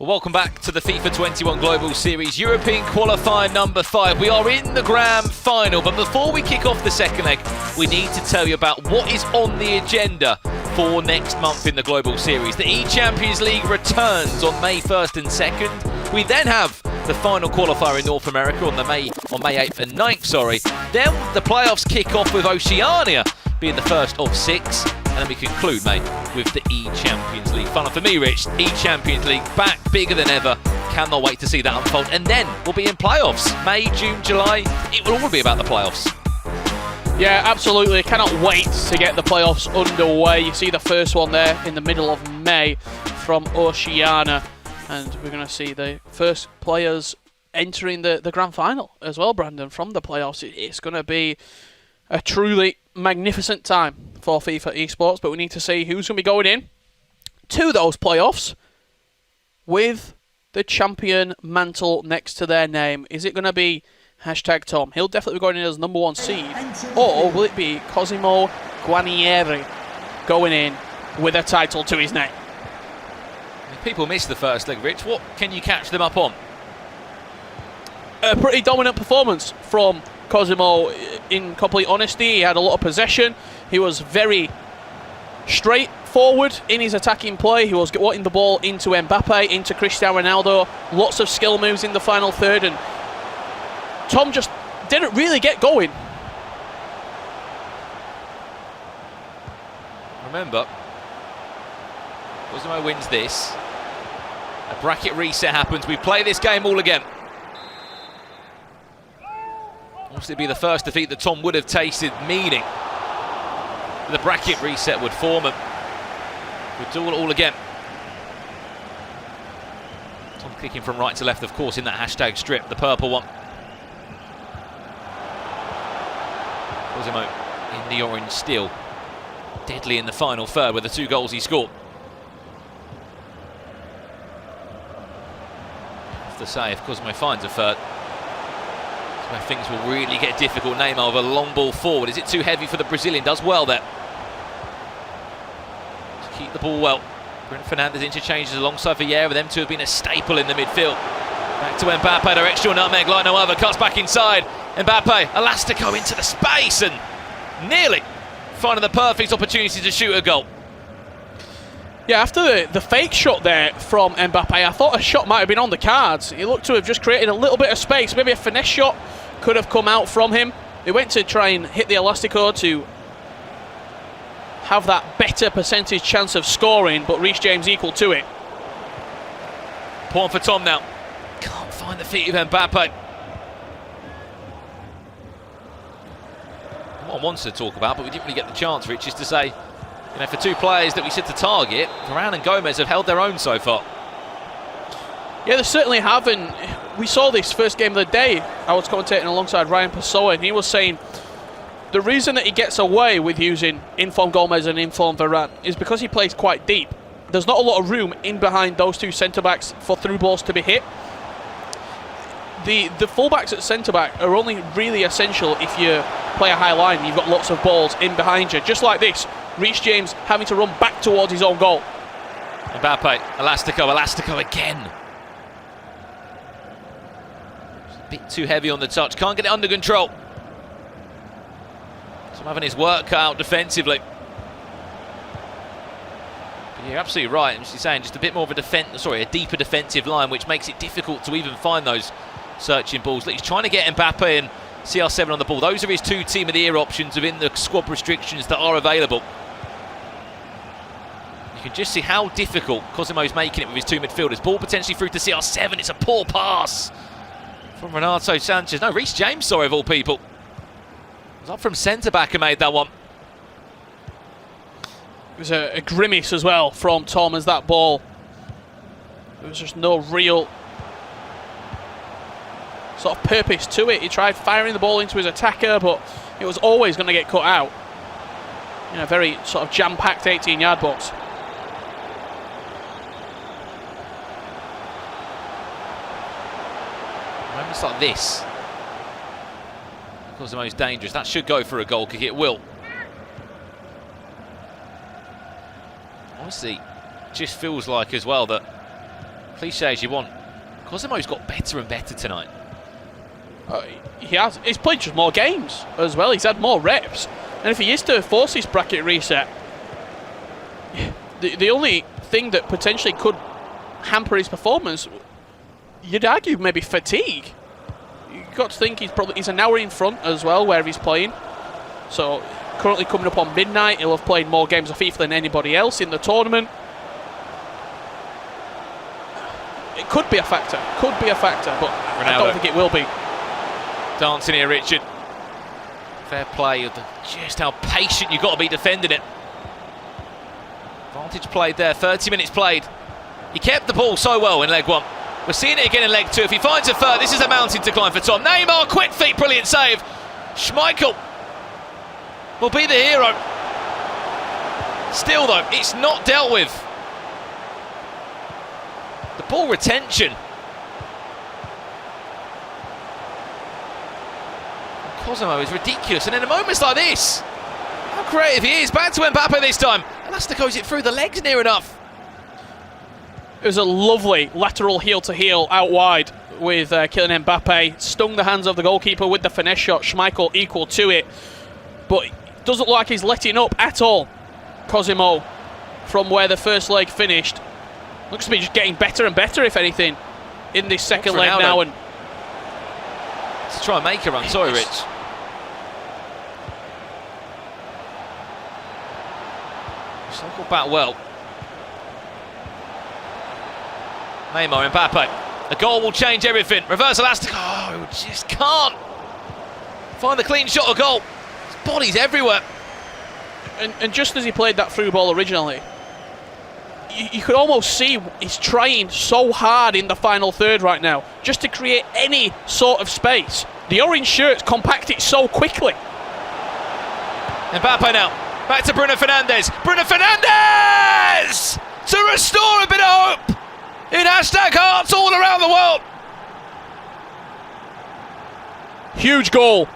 Well, welcome back to the FIFA 21 Global Series European Qualifier number 5. We are in the grand final, but before we kick off the second leg, we need to tell you about what is on the agenda for next month in the Global Series. The E-Champions League returns on May 1st and 2nd. We then have the final qualifier in North America on May 8th and 9th, Then the playoffs kick off with Oceania being the first of 6. And then we conclude, mate, with the E-Champions League. Fun for me, Rich. E-Champions League back bigger than ever. Cannot wait to see that unfold. And then we'll be in playoffs. May, June, July. It will all be about the playoffs. Yeah, absolutely. Cannot wait to get the playoffs underway. You see the first one there in the middle of May from Oceania. And we're going to see the first players entering the grand final as well, Brandon, from the playoffs. It's going to be a truly magnificent time for FIFA esports, but we need to see who's going to be going in to those playoffs with the champion mantle next to their name. Is it going to be #Tom? He'll definitely be going in as number 1 seed. Or will it be Cosimo Guarnieri going in with a title to his name? If people miss the first leg, Rich, what can you catch them up on? A pretty dominant performance from Cosimo. In complete honesty, he had a lot of possession. He was very straightforward in his attacking play. He was getting the ball into Mbappe, into Cristiano Ronaldo. Lots of skill moves in the final third, and Tom just didn't really get going. Remember, Cosimo wins this. A bracket reset happens. We play this game all again. Obviously, it'd be the first defeat that Tom would have tasted, meaning the bracket reset would form, and we'd do it all again. Tom kicking from right to left, of course, in that #strip, the purple one. Cosimo in the orange still. Deadly in the final third with the 2 goals he scored. I have to say, if Cosimo finds a third, where things will really get difficult. Neymar with a long ball forward. Is it too heavy for the Brazilian? Does well there. To keep the ball well. Bruno Fernandes interchanges alongside Vieira. Them two have been a staple in the midfield. Back to Mbappe, directional nutmeg like no other. Cuts back inside. Mbappe, Elastico into the space and nearly finding the perfect opportunity to shoot a goal. Yeah, after the fake shot there from Mbappe, I thought a shot might have been on the cards. He looked to have just created a little bit of space. Maybe a finesse shot could have come out from him. He went to try and hit the Elastico to have that better percentage chance of scoring, but Reece James equal to it. Point for Tom now. Can't find the feet of Mbappe. What I wanted to talk about, but we didn't really get the chance, Rich, is to say, you know, for 2 players that we said to target, Varane and Gomez have held their own so far. Yeah, they certainly have, and we saw this first game of the day. I was commentating alongside Ryan Pessoa, and he was saying the reason that he gets away with using in-form Gomez and in-form Varane is because he plays quite deep. There's not a lot of room in behind those 2 centre-backs for through balls to be hit. The full-backs at centre-back are only really essential if you play a high line and you've got lots of balls in behind you. Just like this, Reece James having to run back towards his own goal. Mbappe, Elastico again. A bit too heavy on the touch, can't get it under control. So having his work cut out defensively. But you're absolutely right, I'm saying just a bit more of a deeper defensive line, which makes it difficult to even find those searching balls. He's trying to get Mbappe and CR7 on the ball. Those are his 2 team of the year options within the squad restrictions that are available. You can just see how difficult Cosimo's making it with his 2 midfielders. Ball potentially through to CR7. It's a poor pass from Renato Sanchez. No, Reece James, sorry, of all people. It was up from centre-back and made that one. It was a grimace as well from Tom as that ball. There was just no real sort of purpose to it. He tried firing the ball into his attacker, but it was always going to get cut out in a very sort of jam-packed 18-yard box. Moments like this, because the most dangerous. That should go for a goal kick. It will. Honestly, just feels like as well that cliche as you want, Cosimo's got better and better tonight. He has. He's played just more games as well. He's had more reps. And if he is to force his bracket reset, the only thing that potentially could hamper his performance, you'd argue maybe fatigue. You've got to think he's an hour in front as well where he's playing. So currently coming up on midnight, he'll have played more games of FIFA than anybody else in the tournament. It could be a factor, but Ronaldo. I don't think it will be. Dancing here, Richard. Fair play of just how patient you've got to be defending it. Advantage played there, 30 minutes played. He kept the ball so well in leg 1. We're seeing it again in leg 2. If he finds a third, this is a mountain to climb for Tom. Neymar, quick feet, brilliant save. Schmeichel will be the hero. Still though, it's not dealt with. The ball retention. Cosimo is ridiculous, and in moments like this, how creative he is. Back to Mbappe this time. Elastic goes it through the legs near enough. It was a lovely lateral heel-to-heel out wide with Kylian Mbappe. Stung the hands of the goalkeeper with the finesse shot. Schmeichel equal to it. But it doesn't look like he's letting up at all, Cosimo, from where the first leg finished. Looks to be just getting better and better, if anything, in this second leg now. And to try and make a run. Sorry, Rich. Cycle back well. Neymar, Mbappe. A goal will change everything. Reverse elastic. Oh, just can't find the clean shot or goal. His body's everywhere. And just as he played that through ball originally, you could almost see he's trying so hard in the final third right now, just to create any sort of space. The orange shirts compact it so quickly. Mbappe now. Back to Bruno Fernandes. Bruno Fernandes! To restore a bit of hope in hashtag hearts all around the world. Huge goal.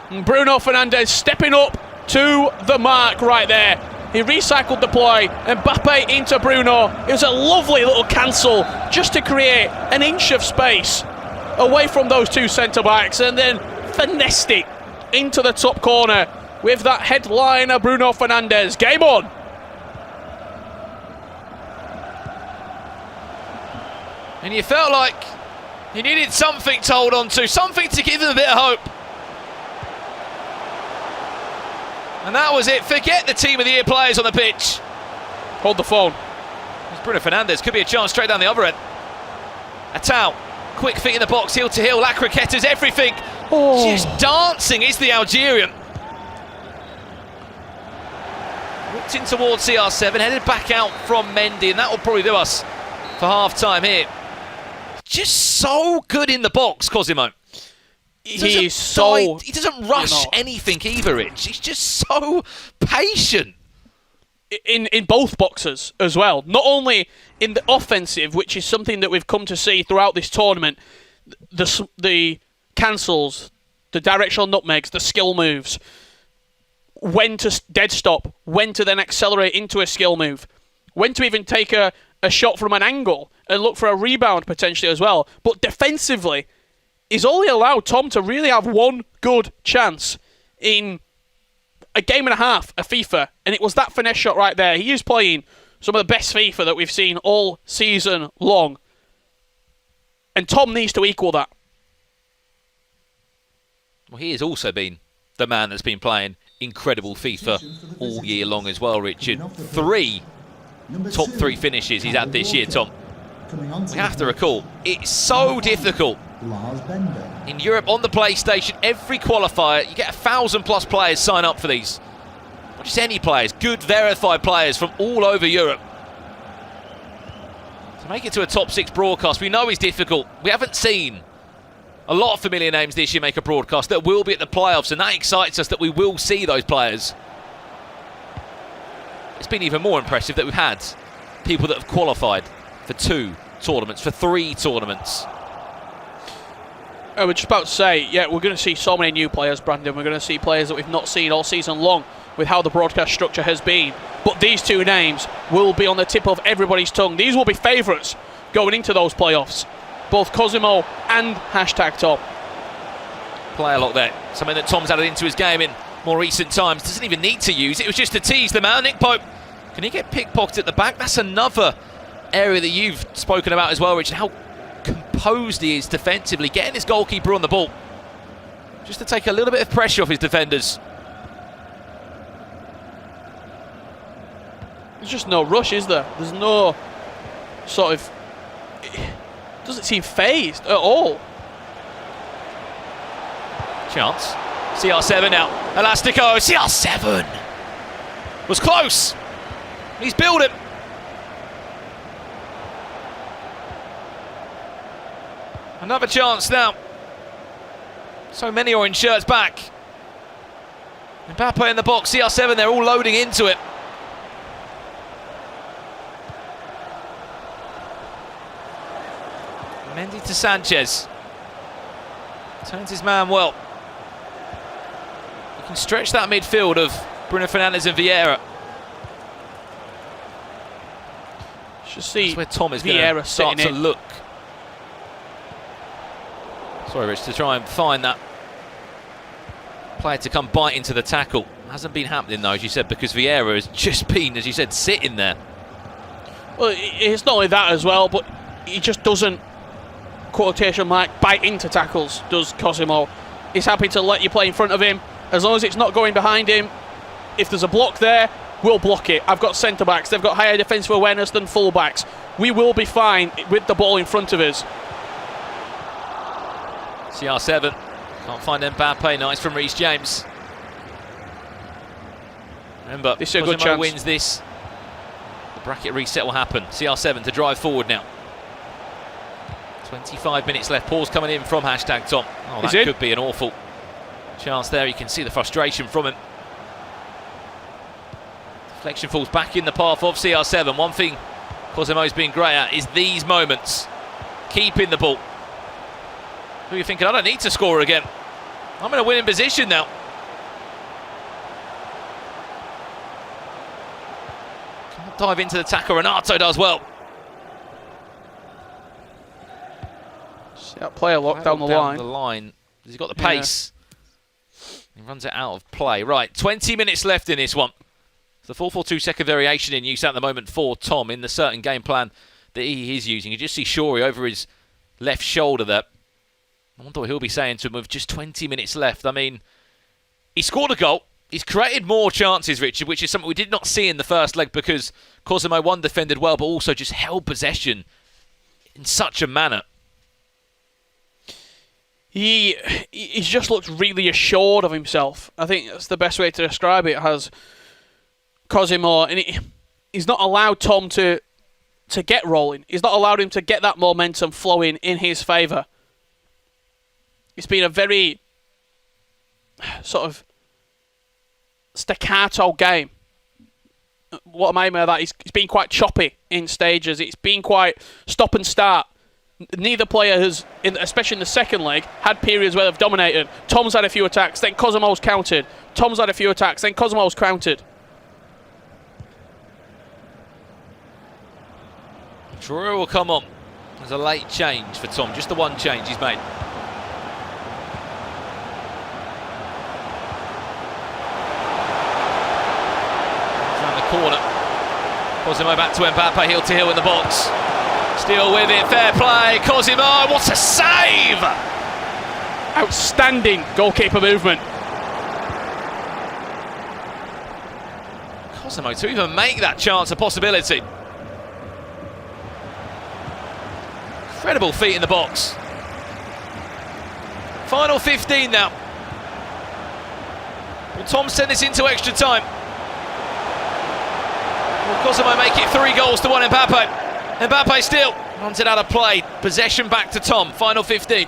And Bruno Fernandes stepping up to the mark right there. He recycled the play. Mbappe into Bruno. It was a lovely little cancel just to create an inch of space away from those two centre-backs, and then finessed it into the top corner with that headliner Bruno Fernandes. Game on. And you felt like you needed something to hold on to, something to give them a bit of hope. And that was it. Forget the team of the year players on the pitch. Hold the phone. There's Bruno Fernandes. Could be a chance straight down the other end. Atau. Quick feet in the box, heel to heel. La Croquetta's everything. Oh. Just dancing is the Algerian. Walked in towards CR7, headed back out from Mendy, and that will probably do us for half time here. Just so good in the box, Cosimo. He doesn't rush anything either, Rich. He's just so patient. In both boxes as well. Not only in the offensive, which is something that we've come to see throughout this tournament. The cancels, the directional nutmegs, the skill moves. When to dead stop. When to then accelerate into a skill move. When to even take a shot from an angle and look for a rebound potentially as well. But defensively, he's only allowed Tom to really have one good chance in a game and a half of FIFA, and it was that finesse shot right there. He is playing some of the best FIFA that we've seen all season long, and Tom needs to equal that. Well, he has also been the man that's been playing incredible FIFA all year long as well, Richard. 3 top 3 finishes he's had this year, Tom. We have to recall, it's so difficult in Europe on the PlayStation. Every qualifier, you get 1,000+ players sign up for these. Not just any players, good verified players from all over Europe. To make it to a top 6 broadcast, we know it's difficult. We haven't seen a lot of familiar names this year make a broadcast that will be at the playoffs, and that excites us that we will see those players. It's been even more impressive that we've had people that have qualified for 2 tournaments, for 3 tournaments. I was just about to say, yeah, we're going to see so many new players, Brandon. We're going to see players that we've not seen all season long with how the broadcast structure has been. But these 2 names will be on the tip of everybody's tongue. These will be favourites going into those playoffs. Both Cosimo and #Tom. Player lock there. Something that Tom's added into his game in more recent times. Doesn't even need to use it. It was just to tease them out. Nick Pope, can he get pickpocketed at the back? That's another area that you've spoken about as well, Richard. How composed he is defensively, getting his goalkeeper on the ball. Just to take a little bit of pressure off his defenders. There's just no rush, is there? There's no sort of... doesn't seem phased at all. Chance. CR7 now. Elastico. CR7 was close. He's built it. Another chance now. So many orange shirts back. Mbappe in the box. CR7, they're all loading into it. Mendy to Sanchez. Turns his man well. You can stretch that midfield of Bruno Fernandes and Vieira. Should see that's where Tom is going to start to look. Sorry, Rich, to try and find that player to come bite into the tackle. Hasn't been happening though, as you said, because Vieira has just been, as you said, sitting there. Well, it's not only that as well, but he just doesn't, quotation mark, bite into tackles, does Cosimo. He's happy to let you play in front of him, as long as it's not going behind him. If there's a block there, we'll block it. I've got centre-backs, they've got higher defensive awareness than full-backs. We will be fine with the ball in front of us. CR7, can't find Mbappe, nice from Reece James. Remember, this is a good chance. Wins this, the bracket reset will happen. CR7 to drive forward now. 25 minutes left, pause coming in from #Tom. Oh, that could be an awful chance there. You can see the frustration from him. Deflection falls back in the path of CR7. One thing Cosimo's been great at is these moments, keeping the ball. Who are you thinking, I don't need to score again. I'm in a winning position now. Can't dive into the tackle. Renato does well. See that player locked down the line. He's got the pace. He runs it out of play. Right, 20 minutes left in this one. It's the 4-4-2 second variation in use at the moment for Tom in the certain game plan that he is using. You just see Shorey over his left shoulder there. I wonder what he'll be saying to him with just 20 minutes left. I mean, he scored a goal. He's created more chances, Richard, which is something we did not see in the first leg because Cosimo, one, defended well, but also just held possession in such a manner. He's just looked really assured of himself. I think that's the best way to describe it, has Cosimo. And he's not allowed Tom to get rolling. He's not allowed him to get that momentum flowing in his favour. It's been a very sort of staccato game. What I mean by that is it's been quite choppy in stages. It's been quite stop and start. Neither player has, especially in the second leg, had periods where they've dominated. Tom's had a few attacks, then Cosimo's countered. Tom's had a few attacks, then Cosimo's countered. Drew will come on. There's a late change for Tom, just the one change he's made. Corner. Cosimo back to Mbappe, heel to heel in the box. Still with it, fair play. Cosimo, what a save! Outstanding goalkeeper movement. Cosimo to even make that chance a possibility. Incredible feet in the box. Final 15 now. Will Tom send this into extra time? Will Cosimo make it 3 goals to 1 Mbappe? Mbappe still runs it out of play. Possession back to Tom. Final 15.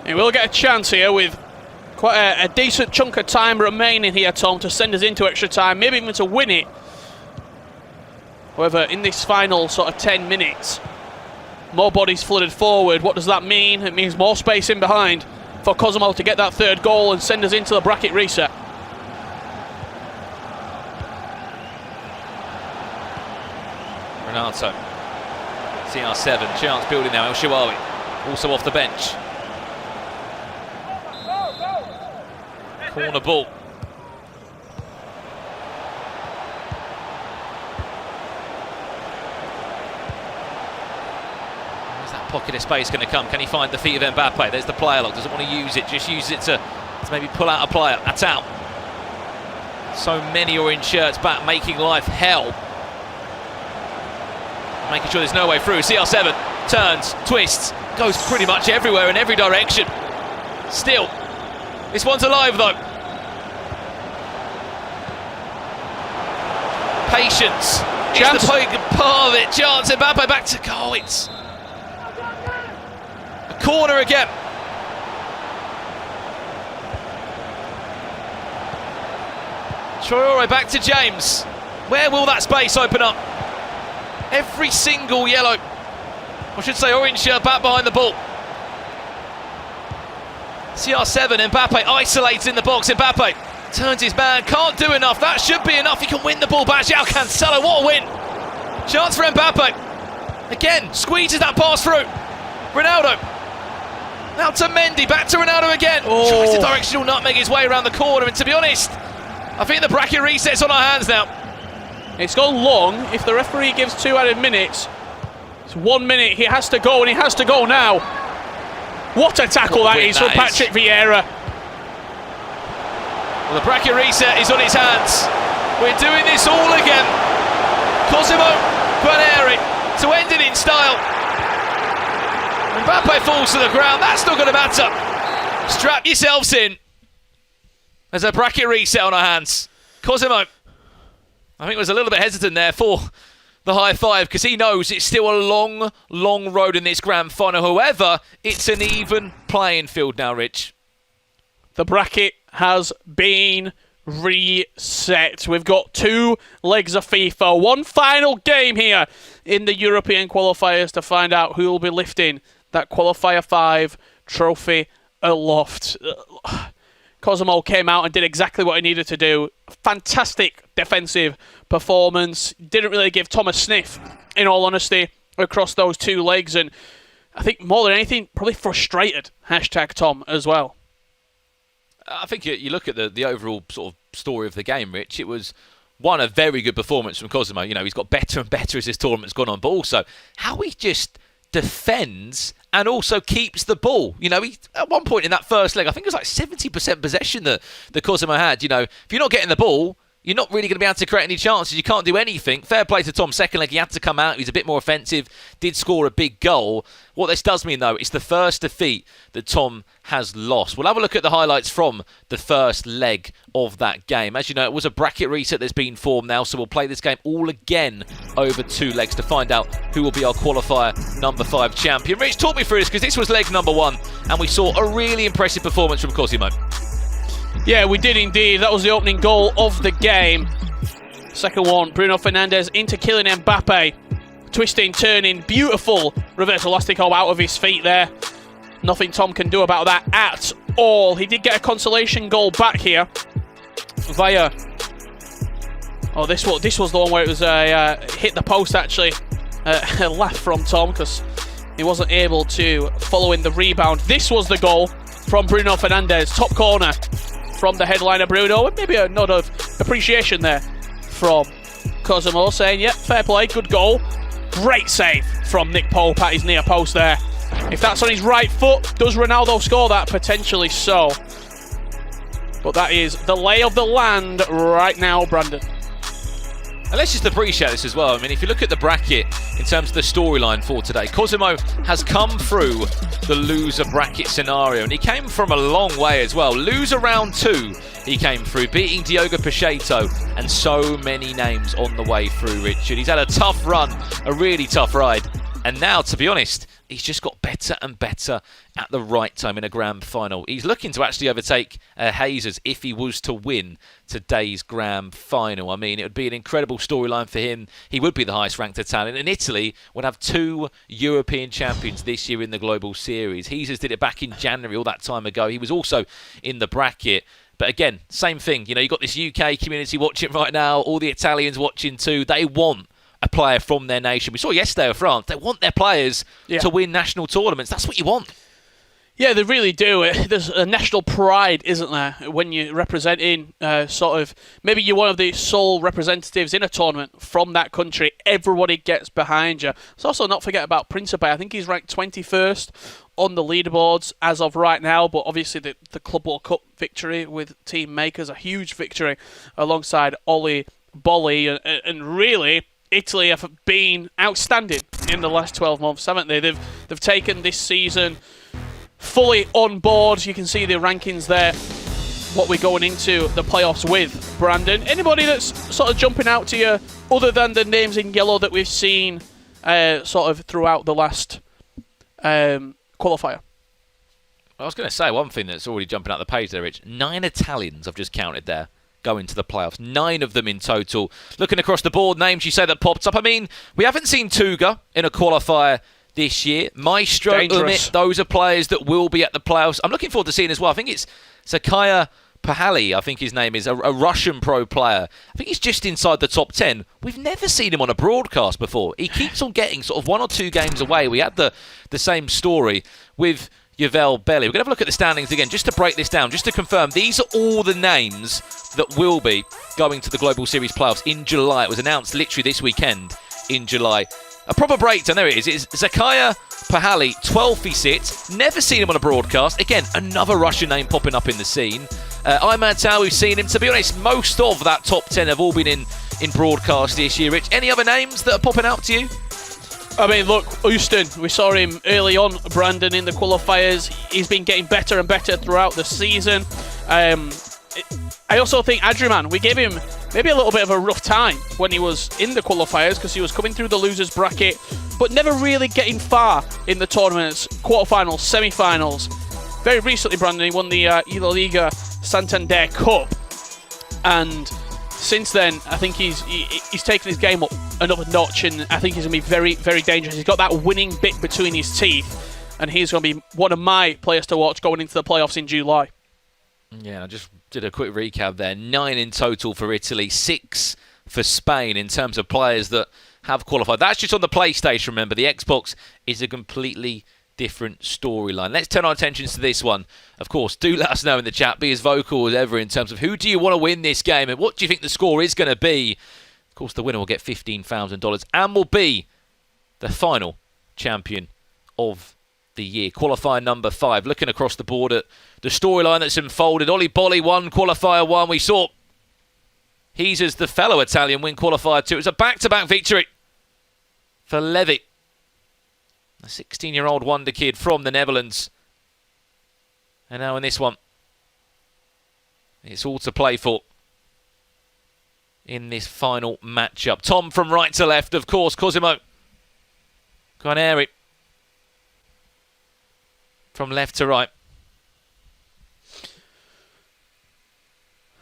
He will get a chance here with quite a decent chunk of time remaining here, Tom, to send us into extra time, maybe even to win it. However, in this final sort of 10 minutes, more bodies flooded forward. What does that mean? It means more space in behind for Cosimo to get that 3rd goal and send us into the bracket reset. Renato. CR7, chance building now, El Shawawi, also off the bench. Corner ball. Where's that pocket of space going to come? Can he find the feet of Mbappe? There's the player lock, doesn't want to use it, just use it to maybe pull out a player. That's out. So many orange shirts back, making life hell. Making sure there's no way through. CR7 turns, twists, goes pretty much everywhere in every direction. Still, this one's alive though. Patience. Chance. It's the part of it. Chance. Mbappe back to goal. It's a corner again. Traore back to James. Where will that space open up? Every single yellow, I should say orange shirt back behind the ball. CR7, Mbappe isolates in the box. Mbappe turns his man, can't do enough. That should be enough. He can win the ball back. João Cancelo, what a win. Chance for Mbappe. Again, squeezes that pass through. Ronaldo. Now to Mendy, back to Ronaldo again. Tries to directional nutmeg his way around the corner, and to be honest, I think the bracket resets on our hands now. It's gone long. If the referee gives 2 added minutes, it's 1 minute. He has to go, and he has to go now. What a tackle that is from Patrick Vieira. Well, the bracket reset is on his hands. We're doing this all again. Cosimo Guarnieri to end it in style. Mbappe falls to the ground. That's not going to matter. Strap yourselves in. There's a bracket reset on our hands. Cosimo, I think, was a little bit hesitant there for the high five because he knows it's still a long, long road in this grand final. However, it's an even playing field now, Rich. The bracket has been reset. We've got 2 legs of FIFA. One final game here in the European qualifiers to find out who will be lifting that Qualifier 5 trophy aloft. Cosimo came out and did exactly what he needed to do. Fantastic defensive performance. Didn't really give Tom a sniff, in all honesty, across those 2 legs. And I think more than anything, probably frustrated #Tom as well. I think you look at the overall sort of story of the game, Rich. It was, one, a very good performance from Cosimo. You know, he's got better and better as this tournament's gone on. But also, how he just defends and also keeps the ball. You know, he, at one point in that first leg, I think it was like 70% possession that Cosimo had. You know, if you're not getting the ball, you're not really going to be able to create any chances. You can't do anything. Fair play to Tom. Second leg, he had to come out. He was a bit more offensive. Did score a big goal. What this does mean, though, it's the first defeat that Tom has lost. We'll have a look at the highlights from the first leg of that game. As you know, it was a bracket reset that's been formed now, so we'll play this game all again over 2 legs to find out who will be our qualifier number 5 champion. Rich, talk me through this, because this was leg number 1, and we saw a really impressive performance from Cosimo. Yeah, we did indeed. That was the opening goal of the game. Second one, Bruno Fernandes into Kylian Mbappe. Twisting, turning, beautiful reverse elastico out of his feet there. Nothing Tom can do about that at all. He did get a consolation goal back here via... Oh, this was the one where it was hit the post, actually. A laugh from Tom because he wasn't able to follow in the rebound. This was the goal from Bruno Fernandes. Top corner from the headliner Bruno, and maybe a nod of appreciation there from Cosimo, saying, yep, fair play, good goal. Great save from Nick Pope at his near post there. If that's on his right foot, does Ronaldo score that? Potentially so. But that is the lay of the land right now, Brandon. And let's just appreciate this as well. I mean, if you look at the bracket in terms of the storyline for today, Cosimo has come through the loser bracket scenario, and he came from a long way as well. Loser round 2, he came through, beating Diogo Pichetto, and so many names on the way through, Richard. He's had a tough run, a really tough ride, and now, to be honest, he's just got better and better at the right time in a grand final. He's looking to actually overtake Hazers if he was to win today's grand final. I mean, it would be an incredible storyline for him. He would be the highest ranked Italian, and Italy would have 2 European champions this year in the Global Series. Hazers did it back in January, all that time ago. He was also in the bracket. But again, same thing. You know, you've got this UK community watching right now, all the Italians watching too. They want a player from their nation. We saw yesterday with France. They want their players to win national tournaments. That's what you want. Yeah, they really do. There's a national pride, isn't there, when you're representing maybe you're one of the sole representatives in a tournament from that country. Everybody gets behind you. Let's also not forget about Principe. I think he's ranked 21st on the leaderboards as of right now, but obviously the Club World Cup victory with Team Makers, a huge victory alongside Ollie Bolly, and really Italy have been outstanding in the last 12 months, haven't they? They've taken this season fully on board. You can see the rankings there, what we're going into the playoffs with. Brandon, anybody that's sort of jumping out to you other than the names in yellow that we've seen sort of throughout the last qualifier? I was going to say one thing that's already jumping out the page there, Rich. 9 Italians I've just counted there going to the playoffs. 9 of them in total. Looking across the board, names you say that popped up. I mean, we haven't seen Tuga in a qualifier this year. Maestro, Umit, those are players that will be at the playoffs. I'm looking forward to seeing as well. I think it's Sakaya Pahali, I think his name is, a Russian pro player. I think he's just inside the top 10. We've never seen him on a broadcast before. He keeps on getting sort of 1 or 2 games away. We had the same story with Yvel Belly. We're going to have a look at the standings again, just to break this down, just to confirm. These are all the names that will be going to the Global Series playoffs in July. It was announced literally this weekend in July. A proper breakdown, there it is. It's Zakaya Pahali, 12th he sits. Never seen him on a broadcast. Again, another Russian name popping up in the scene. Imad Tao, we've seen him. To be honest, most of that top 10 have all been in broadcast this year. Rich, any other names that are popping out to you? I mean, look, Houston, we saw him early on, Brandon, in the qualifiers. He's been getting better and better throughout the season. I also think Adriman, we gave him maybe a little bit of a rough time when he was in the qualifiers because he was coming through the losers bracket, but never really getting far in the tournaments, quarterfinals, semi-finals. Very recently, Brandon, he won the La Liga Santander Cup, and since then, I think he's taken his game up another notch, and I think he's going to be very, very dangerous. He's got that winning bit between his teeth, and he's going to be one of my players to watch going into the playoffs in July. Yeah, I just did a quick recap there. 9 in total for Italy, 6 for Spain in terms of players that have qualified. That's just on the PlayStation, remember. The Xbox is a completely different storyline. Let's turn our attentions to this one. Of course, do let us know in the chat. Be as vocal as ever in terms of who do you want to win this game and what do you think the score is going to be. Of course, the winner will get $15,000 and will be the final champion of the year. Qualifier number 5. Looking across the board at the storyline that's unfolded. Ollie Bolly won qualifier 1. We saw he's as the fellow Italian win qualifier 2. It was a back-to-back victory for Levy, a 16-year-old wonder kid from the Netherlands. And now in this one, it's all to play for in this final matchup. Tom from right to left, of course. Cosimo Guarnieri from left to right.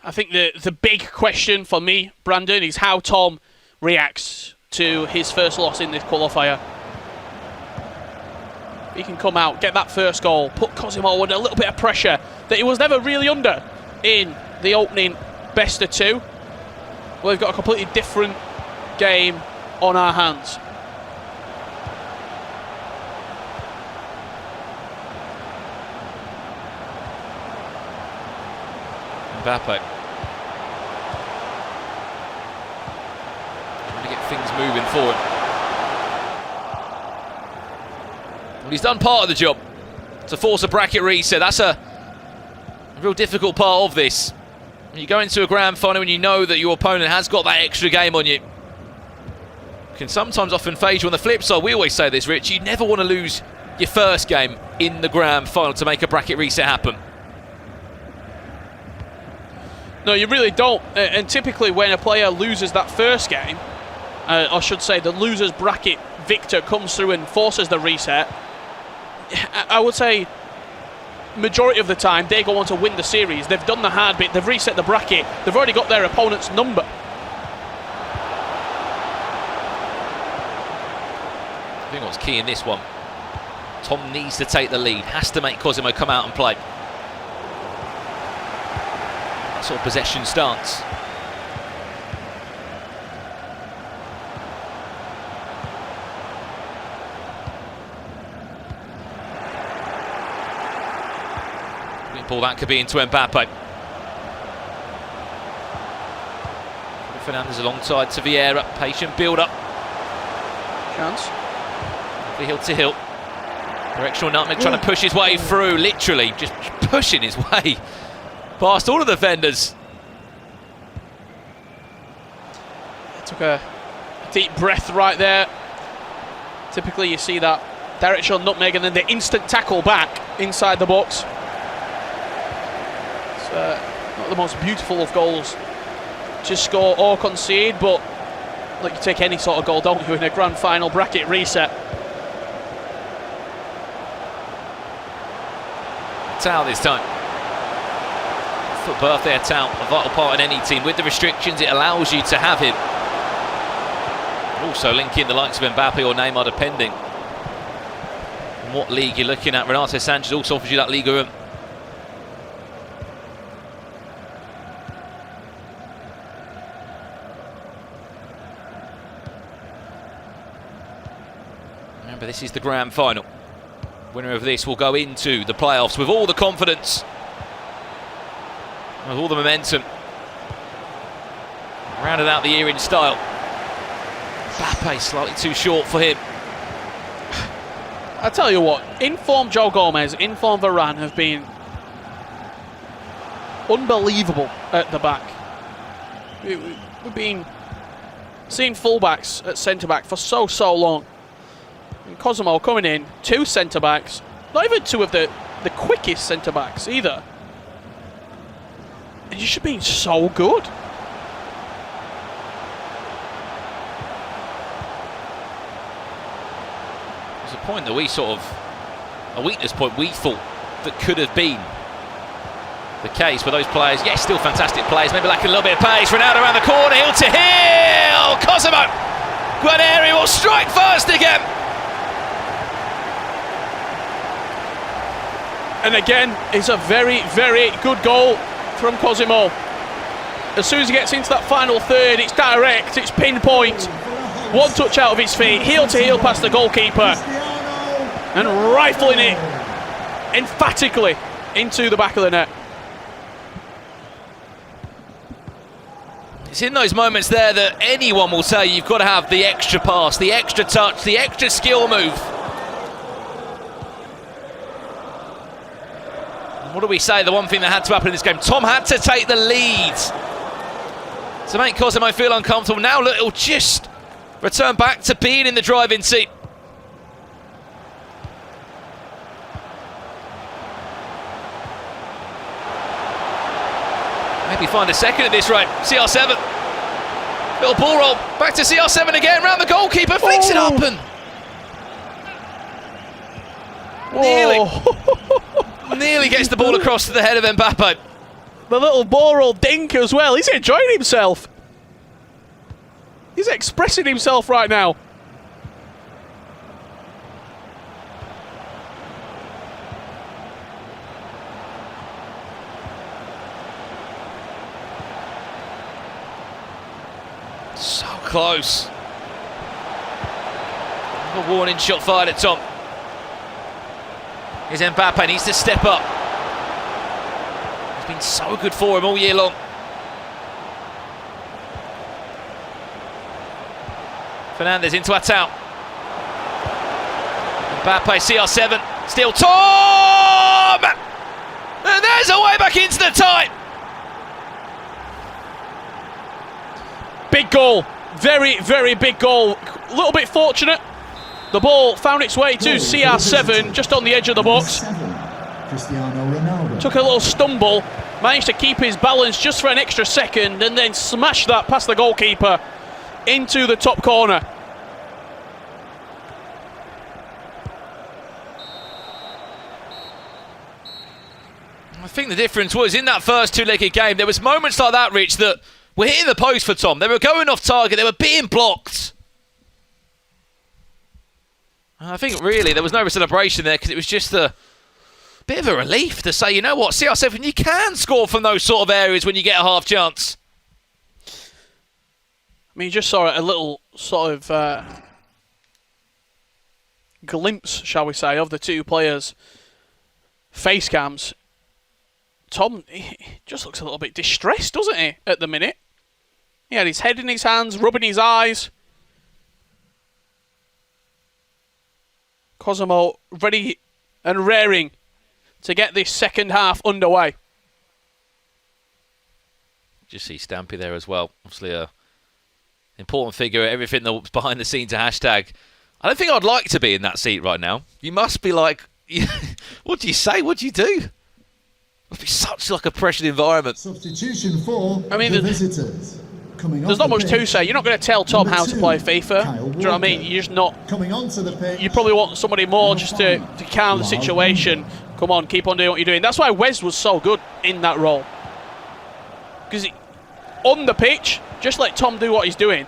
I think the big question for me, Brandon, is how Tom reacts to his first loss in this qualifier. He can come out, get that first goal, put Cosimo under a little bit of pressure that he was never really under in the opening best of 2. Well, we've got a completely different game on our hands. Mbappe trying to get things moving forward. Well, he's done part of the job to force a bracket reset. That's a real difficult part of this. When you go into a grand final and you know that your opponent has got that extra game on you, it can sometimes often fade you. On the flip side, we always say this, Rich, you never want to lose your first game in the grand final to make a bracket reset happen. No, you really don't. And typically when a player loses that first game, I should say the losers bracket victor comes through and forces the reset, I would say majority of the time they go on to win the series. They've done the hard bit, they've reset the bracket, they've already got their opponent's number. I think what's key in this one, Tom needs to take the lead, has to make Cosimo come out and play. Sort of possession stance. Ball that could be into Mbappe. Fernandes alongside to Vieira. Patient build-up. Chance. Hill to Hill. Directional nutmeg trying to push his way through. Literally just pushing his way past all of the defenders. Took a deep breath right there. Typically you see that directional nutmeg and then the instant tackle back inside the box. It's not the most beautiful of goals to score or concede, but like you take any sort of goal, don't you, in a grand final bracket reset. Towel this time. Foot birthday towel, a vital part in any team. With the restrictions, it allows you to have him. Also linking the likes of Mbappe or Neymar, depending on what league you're looking at. Renato Sanchez also offers you that Liga room. Remember, this is the grand final. Winner of this will go into the playoffs with all the confidence, with all the momentum. Rounded out the year in style. Mbappe slightly too short for him. I tell you what, in-form Joe Gomez, in-form Varane have been unbelievable at the back. We've been seeing fullbacks at centre-back for so long. And Cosimo coming in, 2 centre-backs, not even 2 of the quickest centre-backs either. And you should be so good. There's a point that we sort of, a weakness point we thought that could have been the case for those players. Yes, still fantastic players, maybe lacking a little bit of pace. Ronaldo around the corner, Hill to Hill! Cosimo! Guarnieri will strike first again! And again, it's a very good goal from Cosimo. As soon as he gets into that final third, it's direct, it's pinpoint. One touch out of his feet, heel to heel past the goalkeeper. And rifling it emphatically into the back of the net. It's in those moments there that anyone will tell you you've got to have the extra pass, the extra touch, the extra skill move. What do we say? The one thing that had to happen in this game, Tom had to take the lead to make Cosimo feel uncomfortable. Now look, he'll just return back to being in the driving seat. Maybe find a second at this rate. CR7. Little ball roll. Back to CR7 again. Round the goalkeeper. Flicks it up and... Nearly gets the ball across to the head of Mbappe. The little ball roll dink as well. He's enjoying himself. He's expressing himself right now. So close. A warning shot fired at Tom. Here's Mbappe, needs to step up. He's been so good for him all year long. Fernandes into Attal. Mbappe, CR7, still Tom! And there's a way back into the tie. Big goal, very big goal. A little bit fortunate. The ball found its way to CR7 just on the edge of the box. Took a little stumble, managed to keep his balance just for an extra second and then smashed that past the goalkeeper into the top corner. I think the difference was in that first two-legged game, there was moments like that, Rich, that were hitting the post for Tom. They were going off target, they were being blocked. I think really there was no celebration there because it was just a bit of a relief to say, you know what, CR7, you can score from those sort of areas when you get a half chance. I mean, you just saw a little sort of glimpse, shall we say, of the two players' face cams. Tom he just looks a little bit distressed, doesn't he, at the minute? He had his head in his hands, rubbing his eyes. Cosimo ready and raring to get this second half underway. Just see Stampy there as well. Obviously a important figure, everything that's behind the scenes to Hashtag. I don't think I'd like to be in that seat right now. You must be like, what do you say? What do you do? It must be such like a pressured environment. Substitution for I mean, the visitors. There's not much to say. You're not going to tell Tom how to play FIFA. Do you know what I mean? You're just not. Coming onto the pitch. You probably want somebody more just to calm the situation. Come on, keep on doing what you're doing. That's why Wes was so good in that role. Because on the pitch, just let Tom do what he's doing.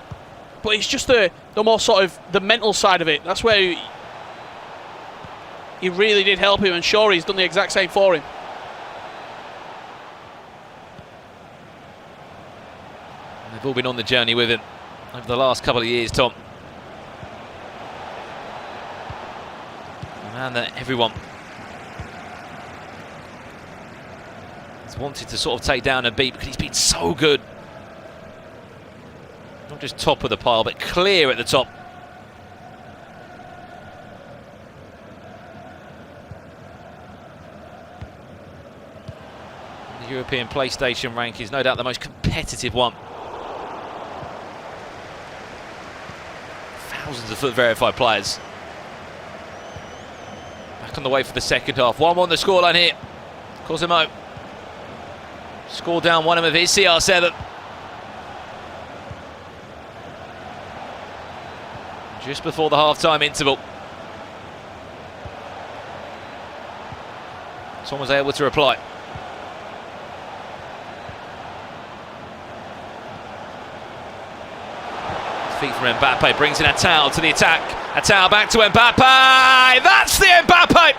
But it's just the more sort of the mental side of it. That's where he really did help him, and Shawry's done the exact same for him. They've all been on the journey with him over the last couple of years, Tom. A man that everyone has wanted to sort of take down and beat because he's been so good. Not just top of the pile, but clear at the top. The European PlayStation rank is no doubt the most competitive one. Thousands of FUT verified players. Back on the way for the second half. 1-1 the scoreline here. Cosimo scored down one of his CR7. Just before the half-time interval. Someone was able to reply. Feet from Mbappe, brings in Attal to the attack. Attal back to Mbappe. That's the Mbappe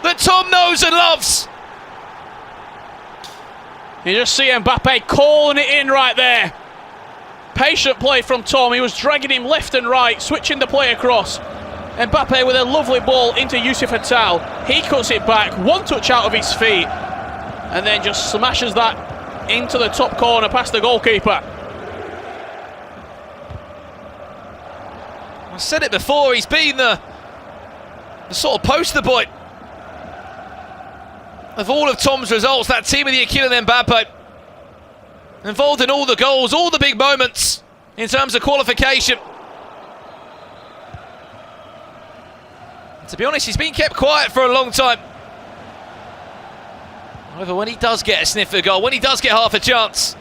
that Tom knows and loves. You just see Mbappe calling it in right there. Patient play from Tom. He was dragging him left and right, switching the play across. Mbappe with a lovely ball into Yusuf Attal. He cuts it back, one touch out of his feet, and then just smashes that into the top corner past the goalkeeper. I said it before, he's been the sort of poster boy of all of Tom's results. That team of the Kylian Mbappe, involved in all the goals, all the big moments in terms of qualification. And to be honest, he's been kept quiet for a long time. However, when he does get a sniff of a goal, when he does get half a chance,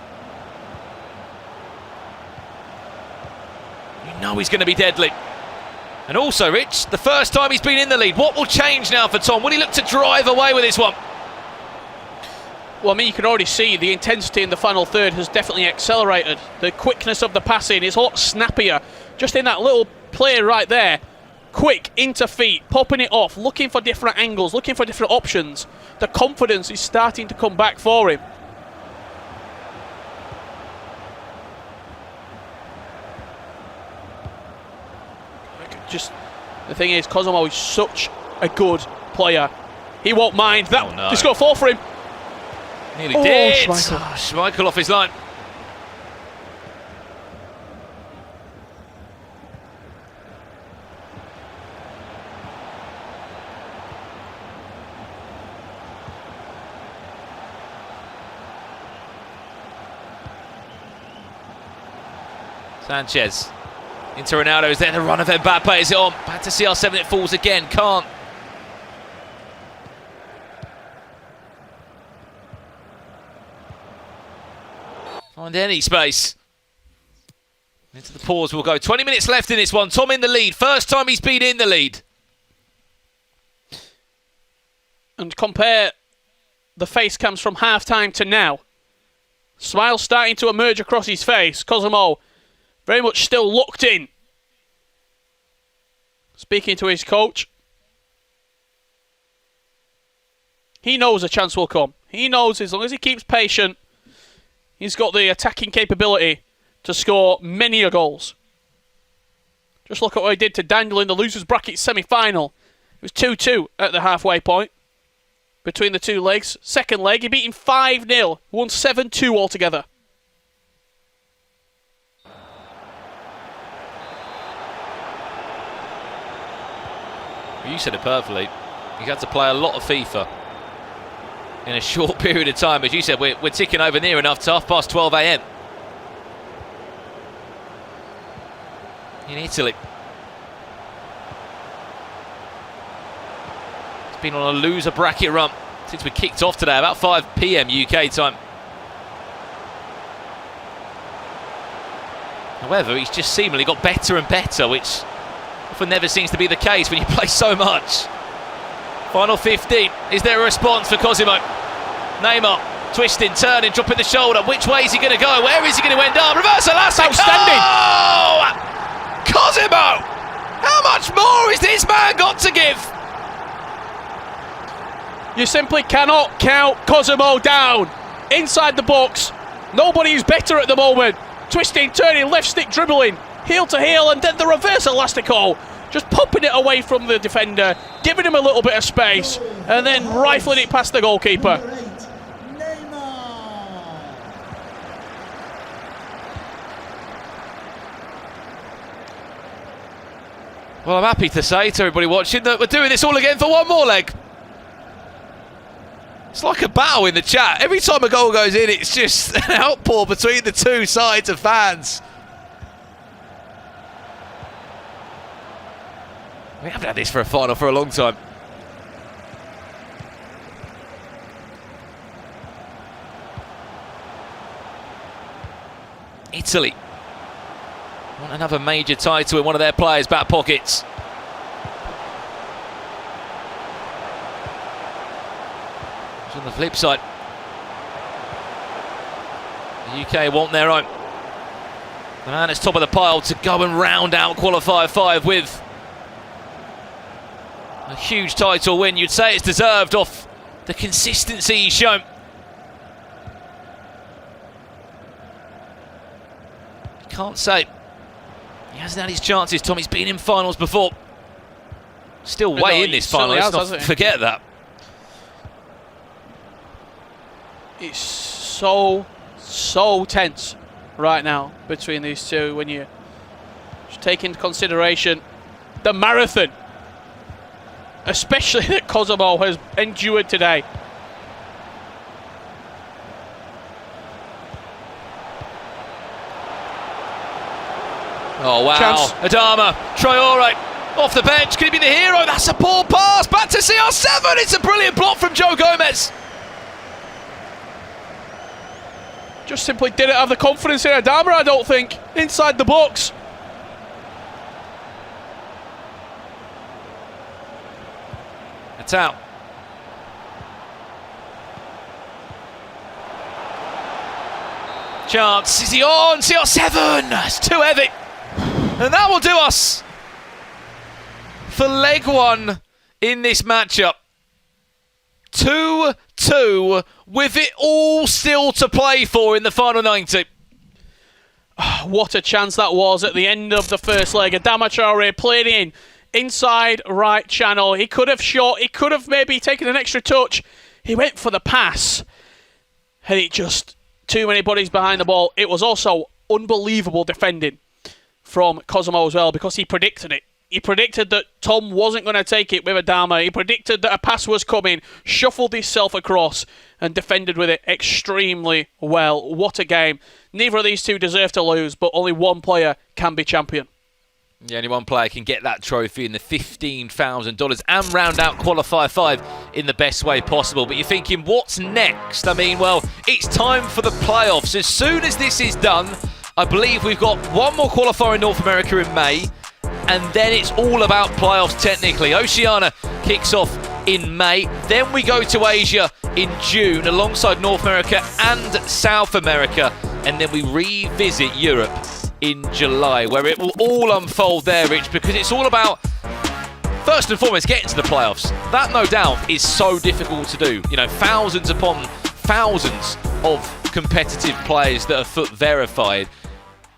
you know he's going to be deadly. And also, Rich, the first time he's been in the lead, what will change now for Tom? Will he look to drive away with this one? Well, I mean, you can already see the intensity in the final third has definitely accelerated. The quickness of the passing is a lot snappier. Just in that little play right there. Quick, into feet, popping it off, looking for different angles, looking for different options. The confidence is starting to come back for him. Just, the thing is, Cosimo is such a good player. He won't mind that. Oh, no. Just got to fall for him. Nearly did. Schmeichel. Schmeichel off his line. Sanchez into Ronaldo. Is there the run of Mbappe? Is it on? Back to CR7. It falls again. Can't. Find any space. Into the pause we'll go. 20 minutes left in this one. Tom in the lead. First time he's been in the lead. And compare the face cams from half-time to now. Smile starting to emerge across his face. Cosimo very much still locked in. Speaking to his coach. He knows a chance will come. He knows as long as he keeps patient, he's got the attacking capability to score many a goals. Just look at what he did to Daniel in the losers bracket semi-final. It was 2-2 at the halfway point. between the two legs. Second leg, he beat him 5-0. Won 7-2 altogether. You said it perfectly. He's had to play a lot of FIFA in a short period of time. As you said, we're ticking over near enough to 12:30 a.m. in Italy. It's been on a loser bracket run since we kicked off today, about 5 p.m. UK time. However, he's just seemingly got better and better, which often never seems to be the case when you play so much. Final 15. Is there a response for Cosimo? Neymar twisting, turning, dropping the shoulder. Which way is he going to go? Where is he going to end up? Reversal, that's outstanding. Oh! Cosimo! How much more has this man got to give? You simply cannot count Cosimo down. Inside the box, nobody is better at the moment. Twisting, turning, left stick dribbling, heel to heel, and then the reverse elastico. Just popping it away from the defender, giving him a little bit of space, and then rifling it past the goalkeeper. Well, I'm happy to say to everybody watching that we're doing this all again for one more leg. It's like a battle in the chat. Every time a goal goes in, it's just an outpour between the two sides of fans. We haven't had this for a final for a long time. Italy want another major title in one of their players' back pockets. On the flip side, the UK want their own. The man that's top of the pile to go and round out Qualifier 5 with a huge title win. You'd say it's deserved off the consistency he's shown. Can't say he hasn't had his chances, Tom. He's been in finals before. Still way in this final, let's not forget that. It's so tense right now between these two when you just take into consideration the marathon, especially that Cosimo has endured today. Oh wow, Chance. Adama, Traore off the bench, can he be the hero? That's a poor pass, back to CR7, it's a brilliant block from Joe Gomez. Just simply didn't have the confidence in Adama, I don't think, inside the box. It's out. Chance, is he on? CR7, it's too heavy. And that will do us for leg one in this matchup. 2-2 with it all still to play for in the final 90. What a chance that was at the end of the first leg. Adama Traore played in inside right channel. He could have shot, he could have maybe taken an extra touch. He went for the pass and it just too many bodies behind the ball. It was also unbelievable defending from Cosimo as well, because he predicted it. He predicted that Tom wasn't going to take it with Adama. He predicted that a pass was coming, shuffled himself across, and defended with it extremely well. What a game. Neither of these two deserve to lose, but only one player can be champion. Yeah, only one player can get that trophy and the $15,000 and round out Qualifier 5 in the best way possible. But you're thinking, what's next? I mean, well, it's time for the playoffs. As soon as this is done, I believe we've got one more qualifier in North America in May, and then it's all about playoffs technically. Oceania kicks off in May, then we go to Asia in June alongside North America and South America, and then we revisit Europe in July, where it will all unfold there, Rich, because it's all about, first and foremost, getting to the playoffs. That, no doubt, is so difficult to do. You know, thousands upon thousands of competitive players that are foot verified.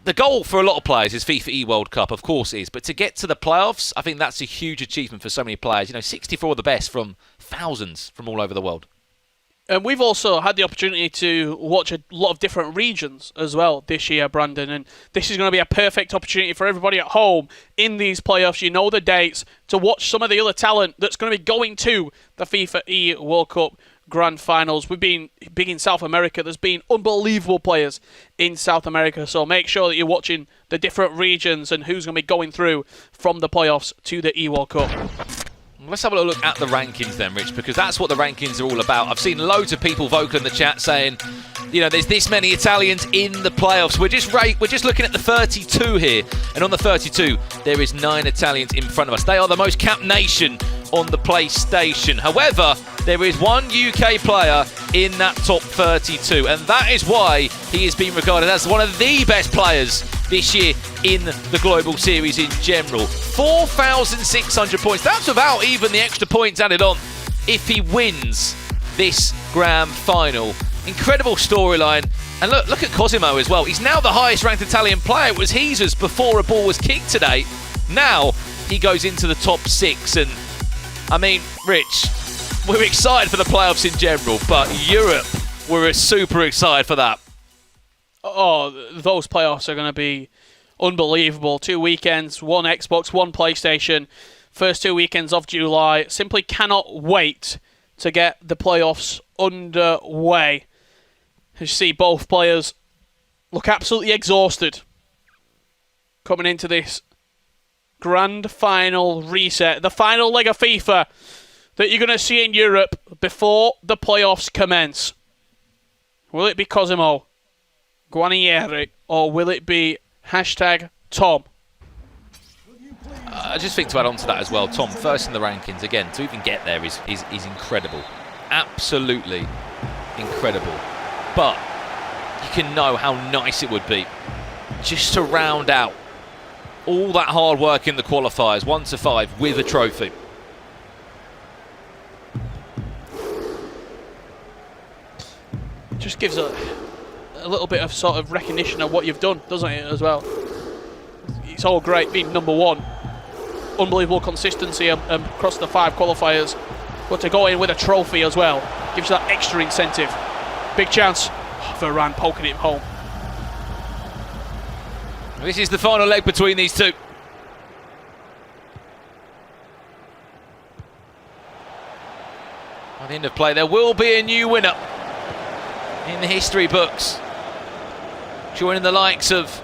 the goal for a lot of players is FIFA E World Cup, of course it is. But to get to the playoffs, I think that's a huge achievement for so many players. 64 of the best from thousands from all over the world. And we've also had the opportunity to watch a lot of different regions as well this year, Brandon. And this is going to be a perfect opportunity for everybody at home in these playoffs. You know the dates to watch some of the other talent that's going to be going to the FIFA E World Cup Grand Finals. We've been big in South America. There's been unbelievable players in South America. So make sure that you're watching the different regions and who's going to be going through from the playoffs to the E World Cup. Let's have a look at the rankings then, Rich, because that's what the rankings are all about. I've seen loads of people vocal in the chat saying, there's this many Italians in the playoffs. We're just looking at the 32 here, and on the 32, there is 9 Italians in front of us. They are the most capped nation on the PlayStation. However, there is one UK player in that top 32, and that is why he is being regarded as one of the best players this year in the Global Series in general. 4,600 points. That's without even the extra points added on if he wins this Grand Final. Incredible storyline. And look at Cosimo as well. He's now the highest ranked Italian player. It was Jesus before a ball was kicked today. Now he goes into the top 6. And I mean, Rich, we're excited for the playoffs in general, but Europe, we're super excited for that. Oh, those playoffs are going to be unbelievable. 2 weekends, one Xbox, one PlayStation. First 2 weekends of July. Simply cannot wait to get the playoffs underway. As you see, both players look absolutely exhausted coming into this Grand Final reset. The final leg of FIFA that you're going to see in Europe before the playoffs commence. Will it be Cosimo, Guarnieri, or will it be #Tom? I just think to add on to that as well, Tom, first in the rankings, again, to even get there is incredible. Absolutely incredible. But you can know how nice it would be just to round out all that hard work in the qualifiers, 1 to 5, with a trophy. Just gives a little bit of sort of recognition of what you've done, doesn't it, as well? It's all great being number 1. Unbelievable consistency across the 5 qualifiers. But to go in with a trophy as well gives you that extra incentive. Big chance. Varane poking it home. This is the final leg between these two. At the end of play, there will be a new winner in the history books, joining the likes of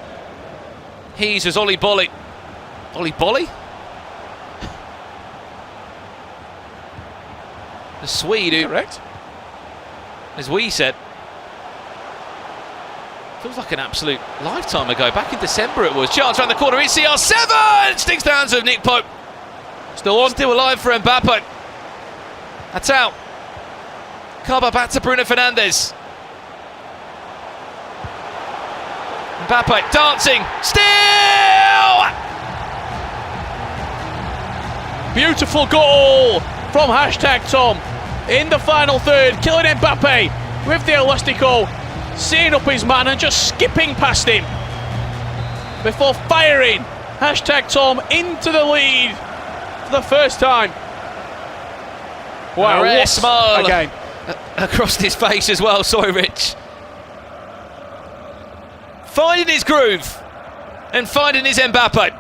Jesus, Oli Bolli. Oli Bolli? The Swede who, correct, as we said, feels like an absolute lifetime ago. Back in December it was. Chance around the corner, it's CR7! Sticks the hands of Nick Pope. Still on, still alive for Mbappe. That's out. Carba back to Bruno Fernandes. Mbappe dancing, still! Beautiful goal from #Tom in the final third. Kylian Mbappe with the Elastico, seeing up his man and just skipping past him before firing #Tom into the lead for the first time. Wow, a rare what smile a game. Across his face as well. Sorry, Rich. Finding his groove and finding his Mbappe.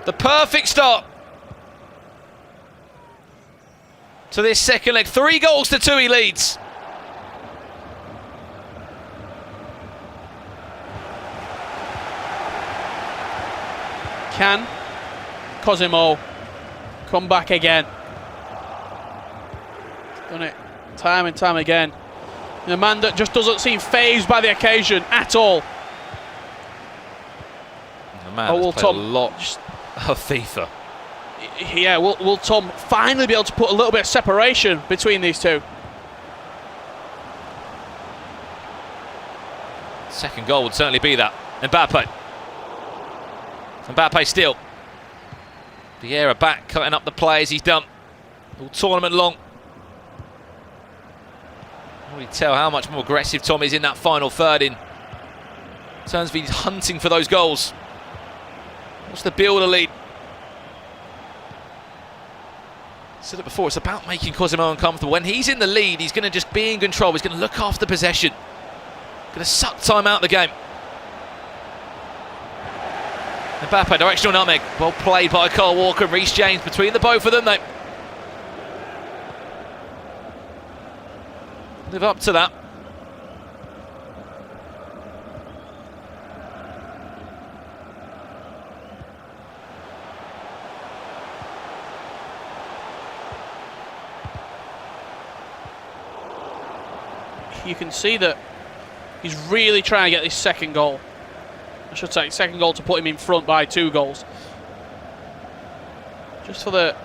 The perfect start to this second leg. 3 goals to 2 he leads. Can Cosimo come back again? Done it time and time again. The man that just doesn't seem phased by the occasion at all. The man has played a lot of FIFA. Yeah, will Tom finally be able to put a little bit of separation between these two? Second goal would certainly be that. Mbappe. Mbappe still. Vieira back, cutting up the play as he's done all tournament long. really tell how much more aggressive Tom is in that final third in terms of he's hunting for those goals. What's the builder lead? I said it before, it's about making Cosimo uncomfortable. When he's in the lead, he's going to just be in control. He's going to look after possession. Going to suck time out of the game. Mbappe, directional nutmeg. Well played by Kyle Walker and Reece James between the both of them. They live up to that. You can see that he's really trying to get this second goal. I should say second goal to put him in front by 2 goals. Just for the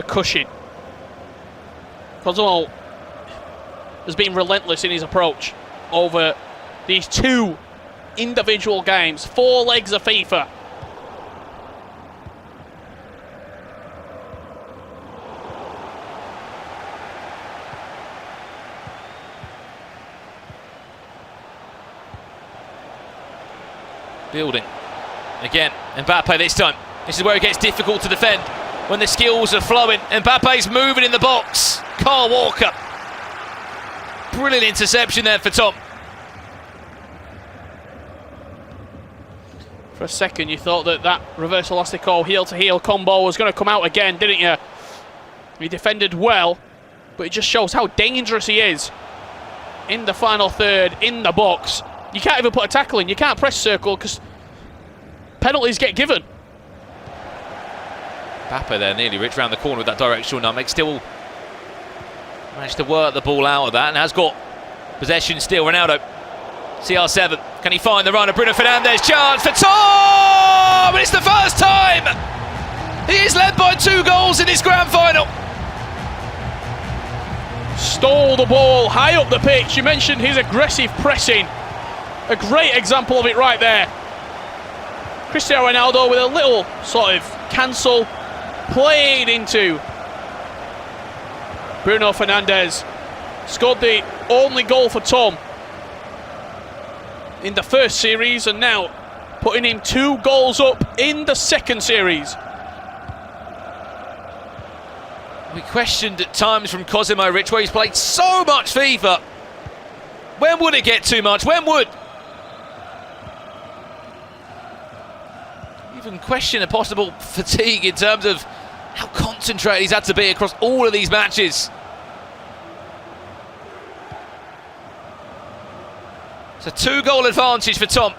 cushion. Cosimo has been relentless in his approach over these 2 individual games. 4 legs of FIFA. Building. Again, Mbappe this time. This is where it gets difficult to defend. When the skills are flowing. Mbappe's moving in the box. Kyle Walker. Brilliant interception there for Tom. For a second you thought that reverse elastico heel-to-heel combo was going to come out again, didn't you? He defended well, but it just shows how dangerous he is in the final third, in the box. You can't even put a tackle in. You can't press circle because penalties get given. Mbappe there nearly reached around the corner with that directional nutmeg. Still managed to work the ball out of that and has got possession still. Ronaldo, CR7. Can he find the runner? Bruno Fernandes, chance for Tom! It's the first time he is led by 2 goals in this grand final. Stole the ball high up the pitch. You mentioned his aggressive pressing. A great example of it right there. Cristiano Ronaldo with a little sort of cancel played into Bruno Fernandes. Scored the only goal for Tom in the first series and now putting him 2 goals up in the second series. We questioned at times from Cosimo Rich where he's played so much FIFA. When would it get too much? When would? Even question a possible fatigue in terms of how concentrated he's had to be across all of these matches. It's a 2-goal advantage for Tom,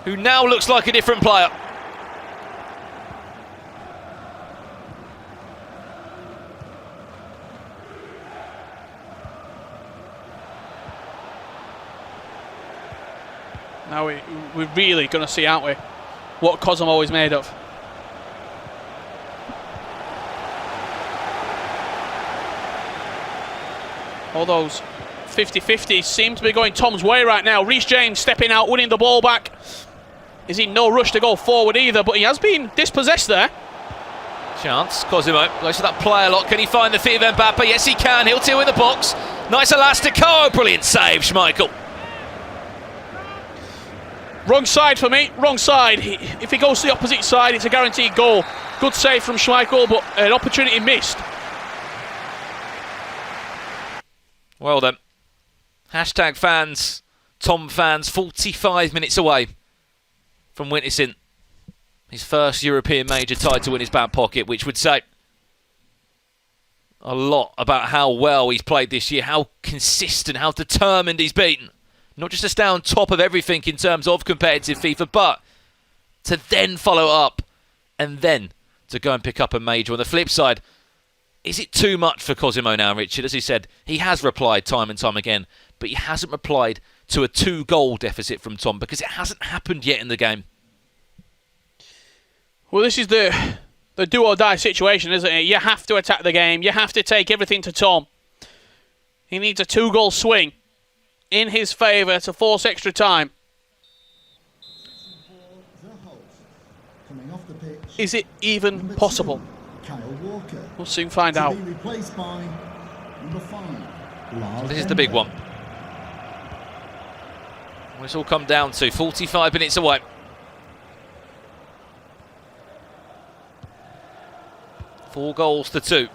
who now looks like a different player. Now we're really going to see, aren't we, what Cosimo is made of. All those 50-50s seem to be going Tom's way right now. Reece James stepping out, winning the ball back. Is in no rush to go forward either, but he has been dispossessed there. Chance, Cosimo goes for that play a lot. Can he find the feet of Mbappe? Yes, he can. He'll two in the box. Nice elastico. Brilliant save, Schmeichel. Wrong side for me, wrong side. If he goes to the opposite side, it's a guaranteed goal. Good save from Schmeichel, but an opportunity missed. Well then. Hashtag fans, Tom fans, 45 minutes away from witnessing his first European major title in his back pocket, which would say a lot about how well he's played this year, how consistent, how determined he's been. Not just to stay on top of everything in terms of competitive FIFA, but to then follow up and then to go and pick up a major. On the flip side, is it too much for Cosimo now, Richard? As he said, he has replied time and time again, but he hasn't replied to a 2-goal deficit from Tom because it hasn't happened yet in the game. Well, this is the do-or-die situation, isn't it? You have to attack the game. You have to take everything to Tom. He needs a 2-goal swing in his favour to force extra time. Is it even possible? We'll soon find out. Replaced by number 5, This is the big one. It's all come down to 45 minutes away. Four goals to 2.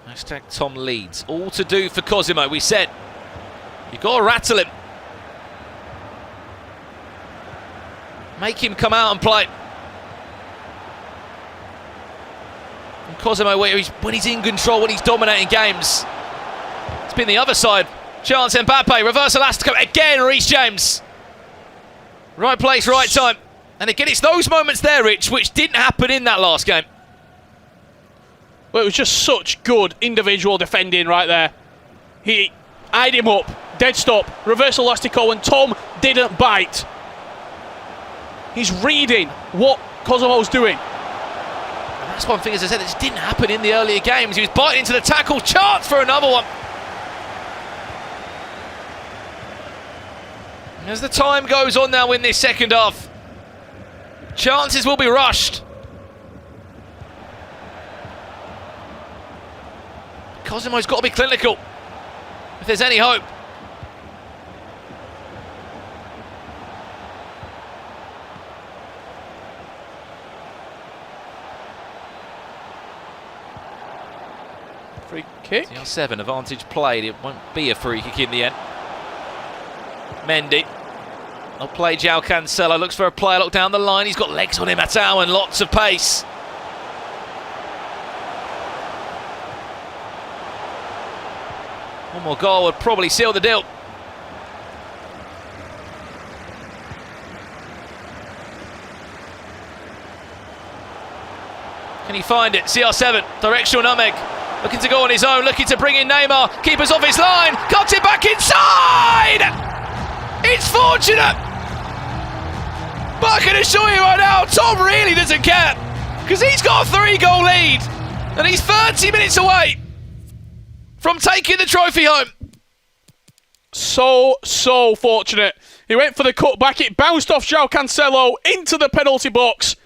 Hashtag Tom leads. All to do for Cosimo. We said you've got to rattle him. Make him come out and play. And Cosimo, when he's in control, when he's dominating games, it's been the other side. Chance Mbappe, reverse elastico again, Reece James. Right place, right time. And again, it's those moments there, Rich, which didn't happen in that last game. Well, it was just such good individual defending right there. He eyed him up, dead stop, reverse elastico, and Tom didn't bite. He's reading what Cosimo's doing. And that's one thing, as I said, that didn't happen in the earlier games. He was biting into the tackle, chance for another one. As the time goes on now in this second half, chances will be rushed. Cosimo's got to be clinical if there's any hope. Free kick. CR7, advantage played. It won't be a free kick in the end. Mendy. I'll play João Cancelo. Looks for a player look down the line. He's got legs on him, Atau, and lots of pace. One more goal would probably seal the deal. Can he find it? CR7, directional nutmeg. Looking to go on his own, looking to bring in Neymar. Keeper's off his line, cuts it back inside! It's fortunate! But I can assure you right now, Tom really doesn't care. Because he's got a 3-goal lead. And he's 30 minutes away from taking the trophy home. So fortunate. He went for the cutback, it bounced off João Cancelo into the penalty box.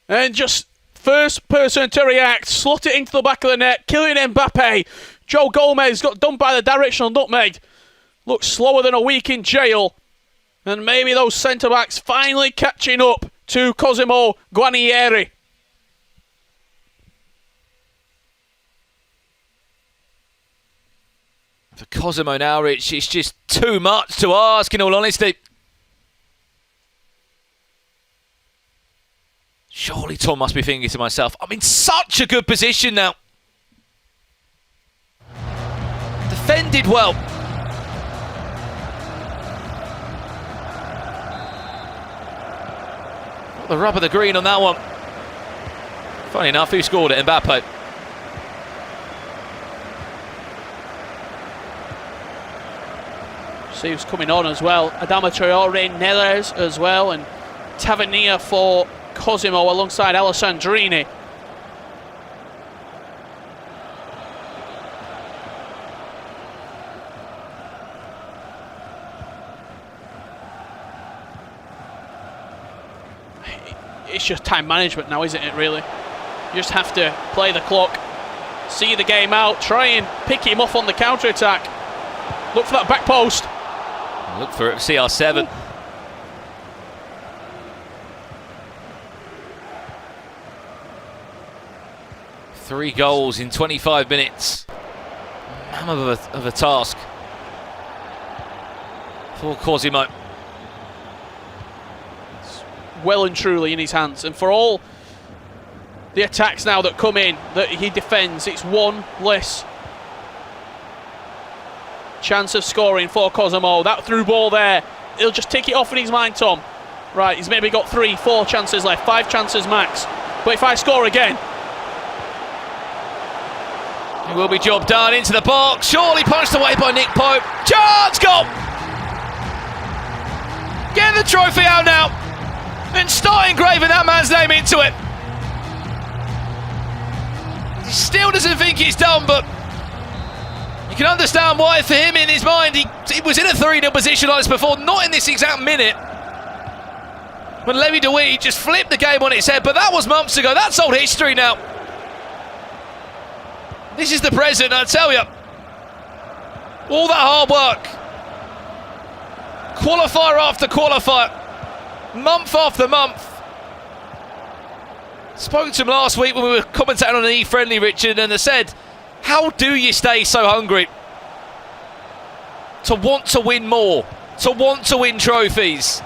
And just first person to react, slot it into the back of the net. Kylian Mbappe. Joe Gomez got done by the directional nutmeg. Looks slower than a week in jail. And maybe those centre-backs finally catching up to Cosimo Guarnieri. For Cosimo now, Rich, it's just too much to ask, in all honesty. Surely Tom must be thinking to myself, I'm in such a good position now. Defended well. Got the rub of the green on that one. Funny enough, who scored it? Mbappe. See who's coming on as well. Adama Traore, Neres as well, and Tavernier for Cosimo alongside Alessandrini. It's just time management now, isn't it, really? You just have to play the clock, see the game out, try and pick him off on the counter-attack. Look for that back post. Look for it, CR7. Ooh. Three goals in 25 minutes. Mammoth of a task for Cosimo. It's well and truly in his hands. And for all the attacks now that come in, that he defends, it's one less chance of scoring for Cosimo. That through ball there, he'll just take it off in his mind, Tom. Right, he's maybe got 3-4 chances left, 5 chances max. But if I score again, it will be job done into the box. Surely punched away by Nick Pope. Chance, goal! Get the trophy out now and start engraving that man's name into it. He still doesn't think it's done, but you can understand why for him in his mind. He was in a 3-0 position like this before, not in this exact minute. When Levy just flipped the game on its head, but that was months ago. That's old history now. This is the present, I tell you. All that hard work. Qualifier after qualifier. Month after month. Spoke to him last week when we were commentating on an E-Friendly, Richard, and I said, how do you stay so hungry? To want to win more. To want to win trophies.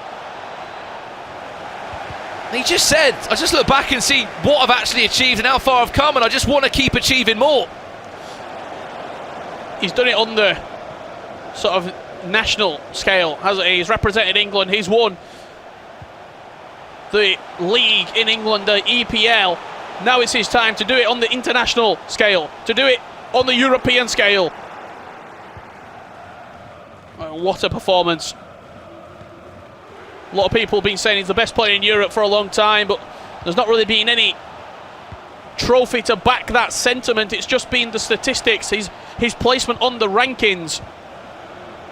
And he just said, I just look back and see what I've actually achieved and how far I've come, and I just want to keep achieving more. He's done it on the sort of national scale, hasn't he? He's represented England. He's won the league in England, the EPL. Now it's his time to do it on the international scale, to do it on the European scale. What a performance. A lot of people have been saying he's the best player in Europe for a long time, but there's not really been any trophy to back that sentiment. It's just been the statistics, his placement on the rankings.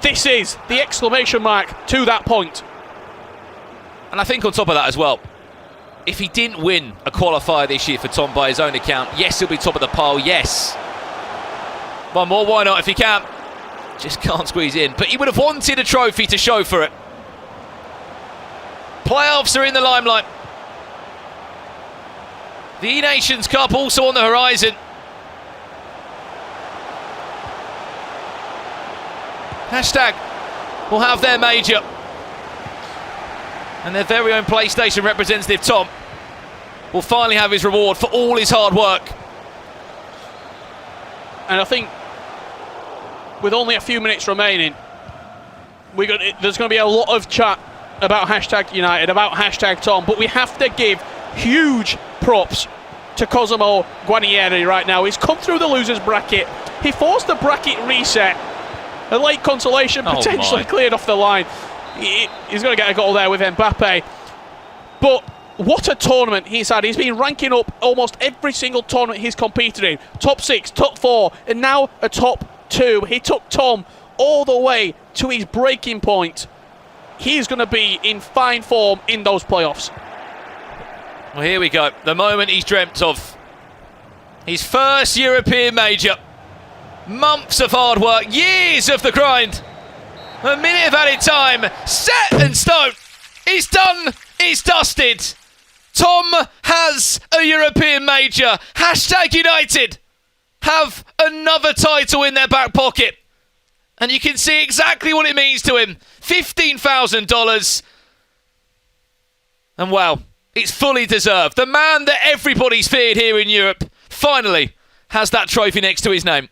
This is the exclamation mark to that point. And I think on top of that as well, if he didn't win a qualifier this year for Tom by his own account, yes, he'll be top of the pile, yes. One more, why not if he can? Just can't squeeze in. But he would have wanted a trophy to show for it. Playoffs are in the limelight. The E-Nations Cup also on the horizon. Hashtag will have their major. And their very own PlayStation representative, Tom, will finally have his reward for all his hard work. And I think with only a few minutes remaining, there's going to be a lot of chat about hashtag United, about hashtag Tom, but we have to give huge props to Cosimo Guarnieri right now. He's come through the losers bracket. He forced the bracket reset. A late consolation potentially cleared off the line. He's going to get a goal there with Mbappe. But what a tournament he's had. He's been ranking up almost every single tournament he's competed in. Top 6, top 4, and now a top 2. He took Tom all the way to his breaking point. He's going to be in fine form in those playoffs. Well, here we go. The moment he's dreamt of. His first European major. Months of hard work, years of the grind. A minute of added time, set and stone. He's done, he's dusted. Tom has a European major. Hashtag United have another title in their back pocket. And you can see exactly what it means to him. $15,000. And wow, it's fully deserved. The man that everybody's feared here in Europe finally has that trophy next to his name.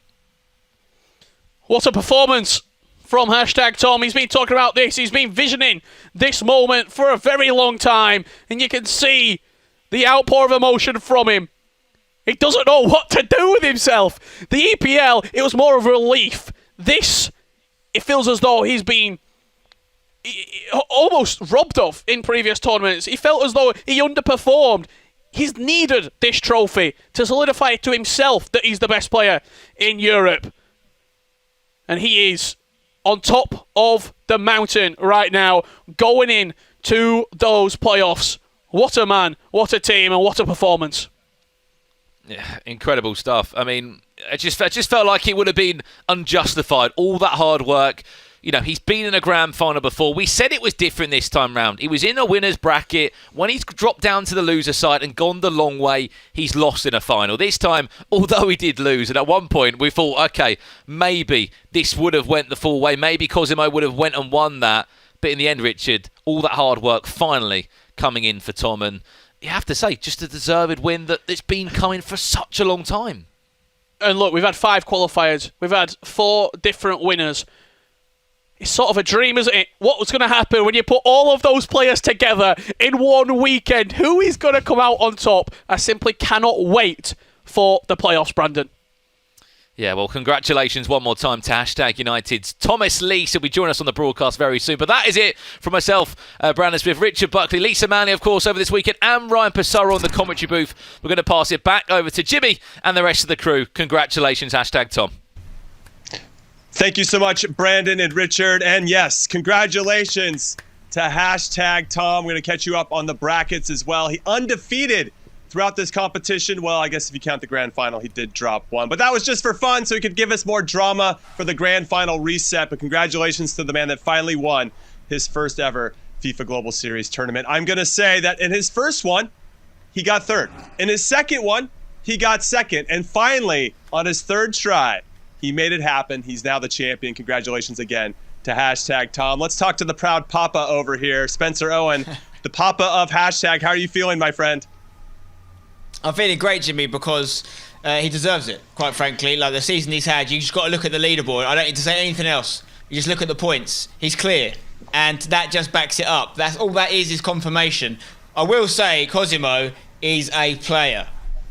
What a performance from hashtag Tom. He's been talking about this. He's been visioning this moment for a very long time. And you can see the outpour of emotion from him. He doesn't know what to do with himself. The EPL, it was more of a relief. This, it feels as though he's been almost robbed of in previous tournaments. He felt as though he underperformed. He's needed this trophy to solidify it to himself that he's the best player in Europe. And he is on top of the mountain right now, going in to those playoffs. What a man, what a team, and what a performance. Yeah, incredible stuff. I mean, I just felt like it would have been unjustified. All that hard work. You know, he's been in a grand final before. We said it was different this time round. He was in a winner's bracket. When he's dropped down to the loser side and gone the long way, he's lost in a final. This time, although he did lose, and at one point we thought, okay, maybe this would have went the full way. Maybe Cosimo would have went and won that. But in the end, Richard, all that hard work finally coming in for Tom. And you have to say, just a deserved win that's been coming for such a long time. And look, we've had 5 qualifiers. We've had 4 different winners. It's sort of a dream, isn't it? What was going to happen when you put all of those players together in one weekend? Who is going to come out on top? I simply cannot wait for the playoffs, Brandon. Yeah, well, congratulations one more time to hashtag United's Thomas Lees. He'll be joining us on the broadcast very soon. But that is it from myself, Brandon Smith, Richard Buckley, Lisa Manley, of course, over this weekend, and Ryan Pissarro on the commentary booth. We're going to pass it back over to Jimmy and the rest of the crew. Congratulations, hashtag Tom. Thank you so much, Brandon and Richard. And yes, congratulations to hashtag Tom. We're going to catch you up on the brackets as well. He undefeated throughout this competition. Well, I guess if you count the grand final, he did drop one. But that was just for fun, so he could give us more drama for the grand final reset. But congratulations to the man that finally won his first ever FIFA Global Series tournament. I'm going to say that in his first one, he got third. In his second one, he got second. And finally, on his third try, he made it happen. He's now the champion. Congratulations again to hashtag Tom. Let's talk to the proud papa over here, Spencer Owen, the papa of hashtag. How are you feeling, my friend? I'm feeling great, Jimmy, because he deserves it, quite frankly. Like the season he's had, you just got to look at the leaderboard. I don't need to say anything else. You just look at the points. He's clear, and that just backs it up. That's all that is confirmation. I will say Cosimo is a player,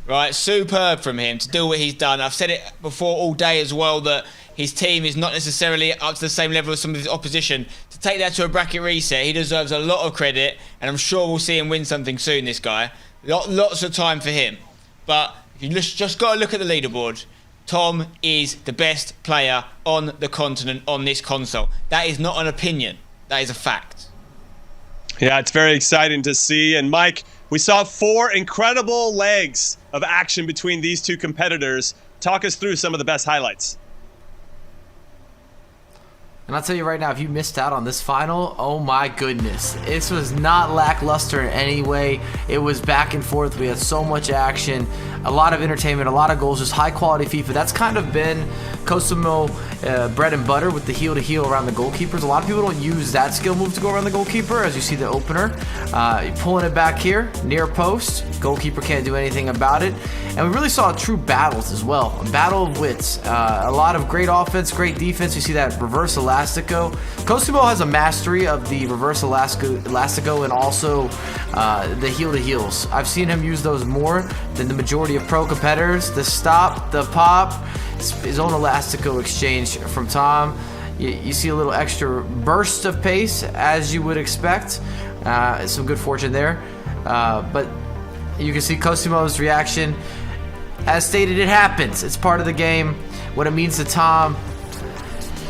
right? Superb from him to do what he's done. I've said it before all day as well, that his team is not necessarily up to the same level as some of his opposition. To take that to a bracket reset, he deserves a lot of credit, and I'm sure we'll see him win something soon, this guy. Lots of time for him. But you just got to look at the leaderboard. Tom is the best player on the continent on this console. That is not an opinion. That is a fact. Yeah, it's very exciting to see. And Mike, we saw 4 incredible legs of action between these two competitors. Talk us through some of the best highlights. And I'll tell you right now, if you missed out on this final, oh my goodness. This was not lackluster in any way. It was back and forth. We had so much action, a lot of entertainment, a lot of goals, just high quality FIFA. That's kind of been Cosimo bread and butter with the heel to heel around the goalkeepers. A lot of people don't use that skill move to go around the goalkeeper, as you see the opener. You're pulling it back here, near post. Goalkeeper can't do anything about it. And we really saw true battles as well. A battle of wits. A lot of great offense, great defense. You see that reverse elastico. Cosimo has a mastery of the reverse elastico and also the heel to heels. I've seen him use those more than the majority of pro competitors. The stop, the pop, his own elastico exchange from Tom. You see a little extra burst of pace, as you would expect. Some good fortune there. But you can see Cosimo's reaction. As stated, it happens. It's part of the game. What it means to Tom.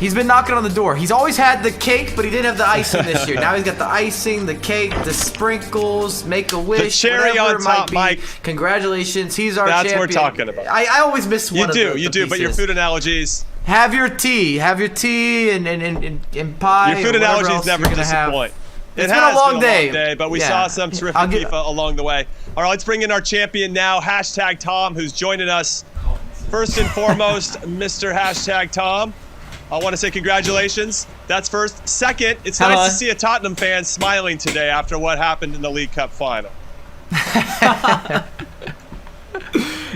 He's been knocking on the door. He's always had the cake, but he didn't have the icing this year. Now he's got the icing, the cake, the sprinkles, make a wish, the cherry on top, Mike. Congratulations, he's our champion. That's what we're talking about. I always miss one of the You do, but your food analogies. Have your tea and pie. Your food analogies never disappoint. It's been a long day, but we saw some terrific FIFA along the way. All right, let's bring in our champion now, hashtag Tom, who's joining us. First and foremost, Mr. Hashtag Tom. I want to say congratulations. That's first. Second, it's nice to see a Tottenham fan smiling today after what happened in the League Cup final.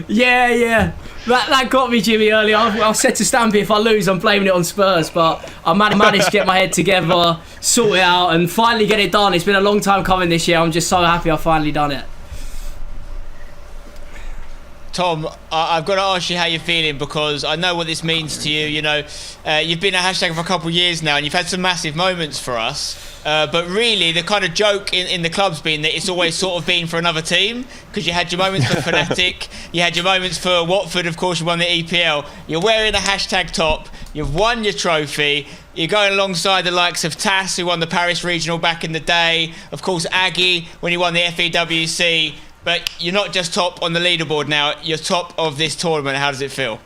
Yeah. That got me, Jimmy, earlier. I said to Stampy, if I lose, I'm blaming it on Spurs, but I managed to get my head together, sort it out, and finally get it done. It's been a long time coming this year. I'm just so happy I finally done it. Tom, I've got to ask you how you're feeling, because I know what this means to you. You know, you've been a hashtag for a couple of years now, and you've had some massive moments for us. But really, the kind of joke in the club's been that it's always sort of been for another team, because you had your moments for Fnatic, you had your moments for Watford, of course, you won the EPL. You're wearing a hashtag top, you've won your trophy, you're going alongside the likes of Tass, who won the Paris Regional back in the day, of course, Aggie, when he won the FEWC. But you're not just top on the leaderboard now, you're top of this tournament. How does it feel?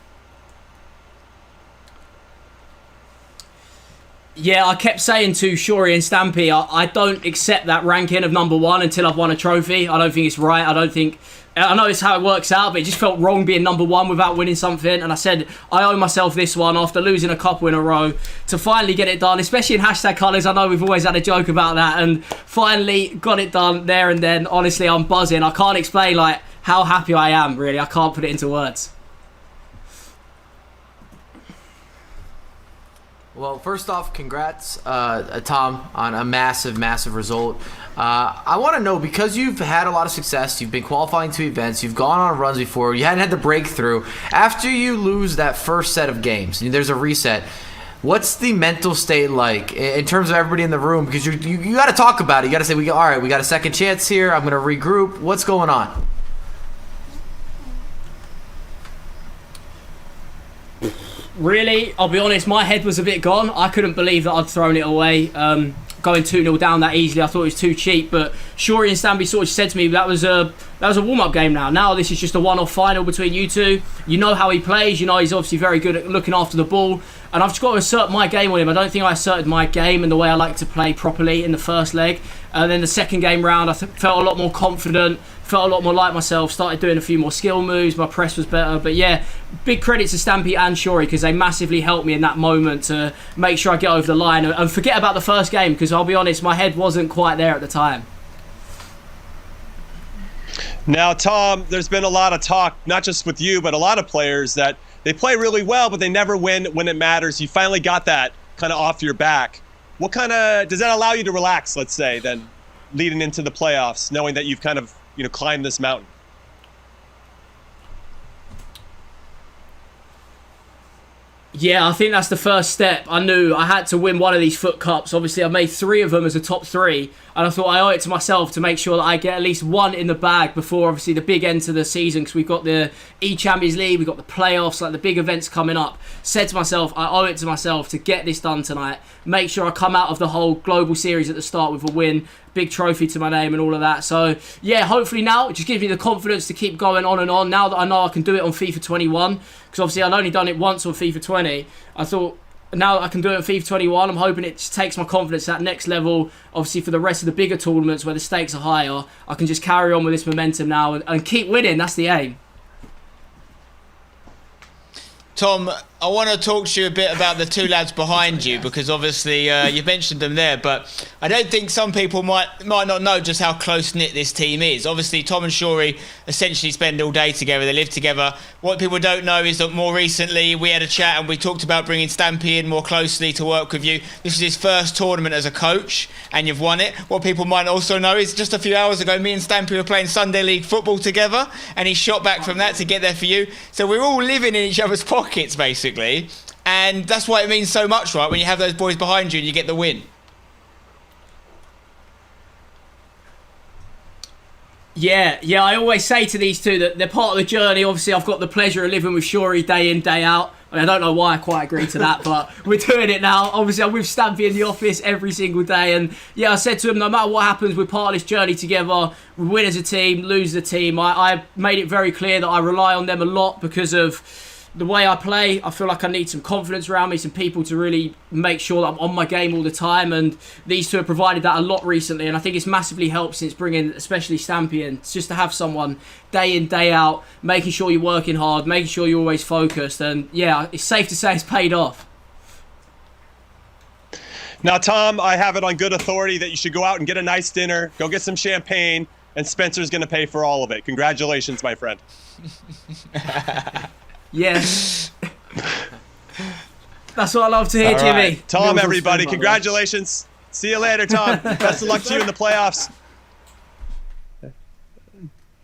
Yeah, I kept saying to Shori and Stampy, I don't accept that ranking of #1 until I've won a trophy. I don't think it's right. I know it's how it works out, but it just felt wrong being #1 without winning something. And I said, I owe myself this one after losing a couple in a row to finally get it done, especially in hashtag colours. I know we've always had a joke about that, and finally got it done there and then. Honestly, I'm buzzing. I can't explain how happy I am, really. I can't put it into words. Well, first off, congrats, Tom, on a massive result. I want to know, because you've had a lot of success, you've been qualifying to events, you've gone on runs before, you hadn't had the breakthrough. After you lose that first set of games, there's a reset. What's the mental state like in terms of everybody in the room? Because you got to talk about it. You got to say, all right, we got a second chance here. I'm going to regroup. What's going on? Really, I'll be honest, my head was a bit gone. I couldn't believe that I'd thrown it away. Going going 2-0 down that easily. I thought it was too cheap, but Shuri and Stampy sort of said to me that was a warm-up game now. Now this is just a one-off final between you two. You know how he plays. You know he's obviously very good at looking after the ball. And I've just got to assert my game on him. I don't think I asserted my game and the way I like to play properly in the first leg. And then the second game round, I felt a lot more confident, felt a lot more like myself, started doing a few more skill moves, my press was better. But yeah, big credit to Stampy and Shuri because they massively helped me in that moment to make sure I get over the line and forget about the first game, because I'll be honest, my head wasn't quite there at the time. Now, Tom, there's been a lot of talk, not just with you, but a lot of players that they play really well, but they never win when it matters. You finally got that kind of off your back. What kind of, does that allow you to relax, let's say, then leading into the playoffs, knowing that you've kind of, climbed this mountain? Yeah, I think that's the first step. I knew I had to win one of these FUT Cups. Obviously, I made 3 of them as a top 3. And I thought I owe it to myself to make sure that I get at least one in the bag before, obviously, the big end to the season. Because we've got the E-Champions League, we've got the playoffs, like the big events coming up. Said to myself, I owe it to myself to get this done tonight. Make sure I come out of the whole global series at the start with a win. Big trophy to my name and all of that. So, yeah, hopefully now it just gives me the confidence to keep going on and on. Now that I know I can do it on FIFA 21, because obviously I'd only done it once on FIFA 20. I thought, now that I can do it on FIFA 21, I'm hoping it just takes my confidence to that next level. Obviously, for the rest of the bigger tournaments where the stakes are higher, I can just carry on with this momentum now and keep winning. That's the aim. Tom, I want to talk to you a bit about the 2 lads behind you, because obviously you mentioned them there, but I don't think some people might not know just how close-knit this team is. Obviously, Tom and Shuri essentially spend all day together, they live together. What people don't know is that more recently we had a chat and we talked about bringing Stampy in more closely to work with you. This is his first tournament as a coach, and you've won it. What people might also know is just a few hours ago, me and Stampy were playing Sunday League football together, and he shot back from that to get there for you. So we're all living in each other's pockets, basically. And that's why it means so much, right, when you have those boys behind you and you get the win. Yeah, I always say to these two that they're part of the journey. Obviously, I've got the pleasure of living with Shuri day in, day out. I don't know why I quite agree to that, but we're doing it now. Obviously, I'm with Stampy in the office every single day. And yeah, I said to him, no matter what happens, we're part of this journey together. We win as a team, lose as a team. I made it very clear that I rely on them a lot because of the way I play. I feel like I need some confidence around me, some people to really make sure that I'm on my game all the time, and these two have provided that a lot recently, and I think it's massively helped since bringing especially Stampy in, just to have someone day in, day out, making sure you're working hard, making sure you're always focused, and yeah, it's safe to say it's paid off. Now, Tom, I have it on good authority that you should go out and get a nice dinner, go get some champagne, and Spencer's going to pay for all of it. Congratulations, my friend. Yes. That's what I love to hear, all Jimmy. Right. Tom, everybody, congratulations. See you later, Tom. Best of luck to you in the playoffs.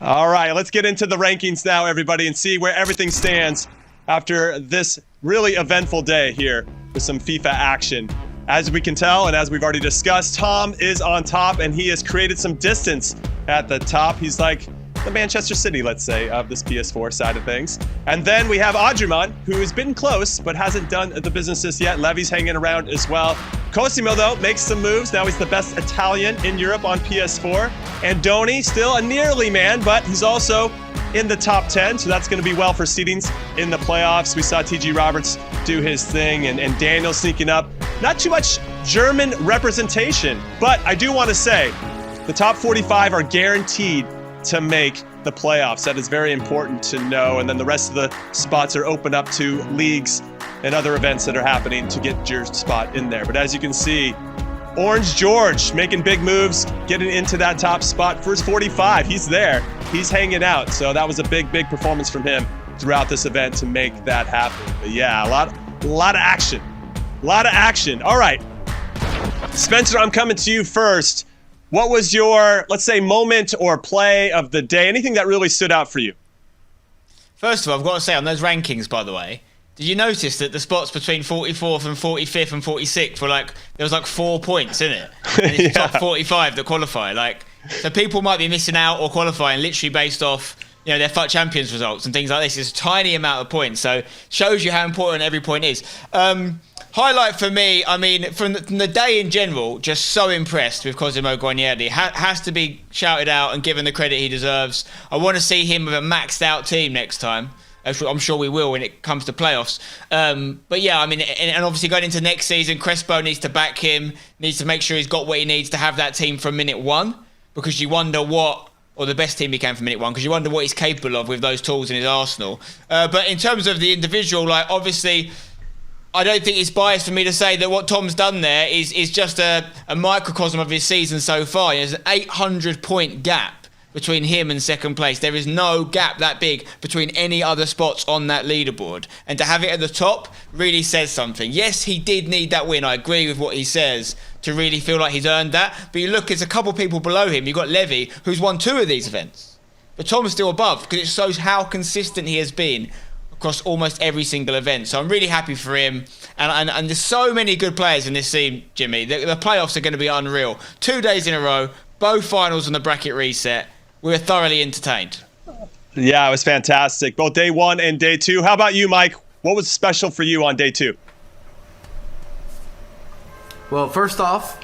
All right, let's get into the rankings now, everybody, and see where everything stands after this really eventful day here with some FIFA action. As we can tell, and as we've already discussed, Tom is on top, and he has created some distance at the top. He's like the Manchester City, let's say, of this PS4 side of things. And then we have Adriman, who has been close, but hasn't done the business just yet. Levy's hanging around as well. Cosimo, though, makes some moves. Now he's the best Italian in Europe on PS4. Andoni, still a nearly man, but he's also in the top 10, so that's going to be well for seedings in the playoffs. We saw TG Roberts do his thing, and Daniel sneaking up. Not too much German representation, but I do want to say the top 45 are guaranteed to make the playoffs. That is very important to know. And then the rest of the spots are open up to leagues and other events that are happening to get your spot in there. But as you can see, Orange George making big moves, getting into that top spot. First 45, he's there. He's hanging out. So that was a big performance from him throughout this event to make that happen. But yeah, a lot of action. A lot of action. All right. Spencer, I'm coming to you first. What was your, let's say, moment or play of the day? Anything that really stood out for you? First of all, I've got to say, on those rankings, by the way, did you notice that the spots between 44th and 45th and 46th were like, there was like 4 points in it? And it's the top 45 that qualify. Like, so people might be missing out or qualifying literally based off their FUT Champions results and things like this. It's a tiny amount of points, so shows you how important every point is. Highlight for me, I mean, from the day in general, just so impressed with Cosimo Guarnieri. Has to be shouted out and given the credit he deserves. I want to see him with a maxed out team next time. I'm sure we will when it comes to playoffs. But yeah, I mean, and obviously going into next season, Crespo needs to back him, needs to make sure he's got what he needs to have that team from minute one, because you wonder or the best team he can from minute one, because you wonder what he's capable of with those tools in his arsenal. But in terms of the individual, like, obviously, I don't think it's biased for me to say that what Tom's done there is just a microcosm of his season so far. There's an 800-point gap between him and second place. There is no gap that big between any other spots on that leaderboard. And to have it at the top really says something. Yes, he did need that win. I agree with what he says to really feel like he's earned that. But you look, there's a couple people below him. You've got Levy, who's won 2 of these events. But Tom's still above, because it shows how consistent he has been across almost every single event. So I'm really happy for him. And there's so many good players in this team, Jimmy. The playoffs are going to be unreal. 2 days in a row, both finals on the bracket reset. We were thoroughly entertained. Yeah, it was fantastic. Both day 1 and day 2. How about you, Mike? What was special for you on day 2? Well, first off,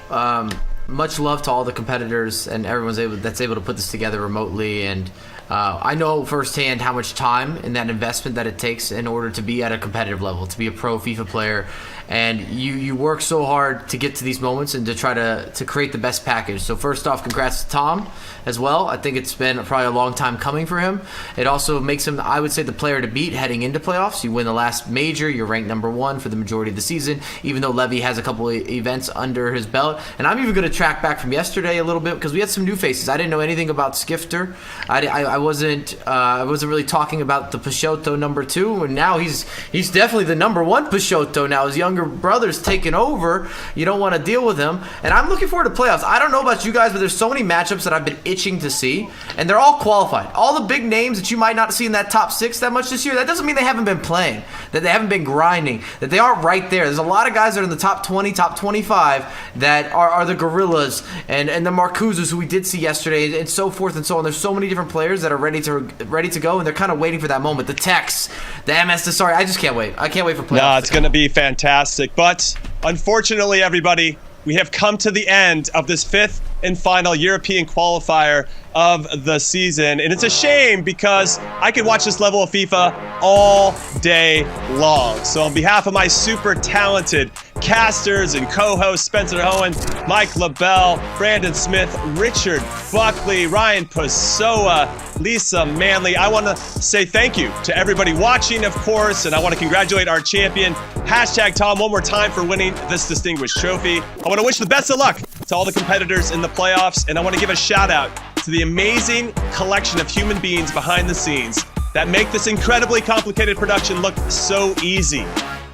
much love to all the competitors and everyone's that's able to put this together remotely. And I know firsthand how much time and that investment that it takes in order to be at a competitive level, to be a pro FIFA player. And you work so hard to get to these moments and to try to create the best package. So first off, congrats to Tom as well. I think it's been probably a long time coming for him. It also makes him, I would say, the player to beat heading into playoffs. You win the last major, you're ranked #1 for the majority of the season, even though Levy has a couple of events under his belt. And I'm even going to track back from yesterday a little bit, because we had some new faces. I didn't know anything about Skifter. I wasn't really talking about the Peixoto #2, and now he's definitely the #1 Peixoto now. His younger brother's taking over. You don't want to deal with him. And I'm looking forward to playoffs. I don't know about you guys, but there's so many matchups that I've been itching to see, and they're all qualified. All the big names that you might not see in that top 6 that much this year, that doesn't mean they haven't been playing, that they haven't been grinding, that they aren't right there. There's a lot of guys that are in the top 20, top 25 that are the Gorillas and the Marcuzos, who we did see yesterday, and so forth and so on. There's so many different players that are ready to go, and they're kind of waiting for that moment. The Techs, the MS, sorry, I just can't wait. I can't wait for playoffs. No, it's going to be fantastic. But unfortunately, everybody, we have come to the end of this 5th and final European qualifier of the season. And it's a shame, because I could watch this level of FIFA all day long. So on behalf of my super talented casters and co-hosts, Spencer Owen, Mike LaBelle, Brandon Smith, Richard Buckley, Ryan Pessoa, Lisa Manley, I want to say thank you to everybody watching, of course, and I want to congratulate our champion, #Tom, one more time for winning this distinguished trophy. I want to wish the best of luck to all the competitors in the playoffs, and I want to give a shout out to the amazing collection of human beings behind the scenes that make this incredibly complicated production look so easy.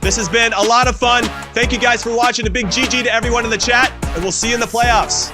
This has been a lot of fun. Thank you guys for watching. A big GG to everyone in the chat, and we'll see you in the playoffs.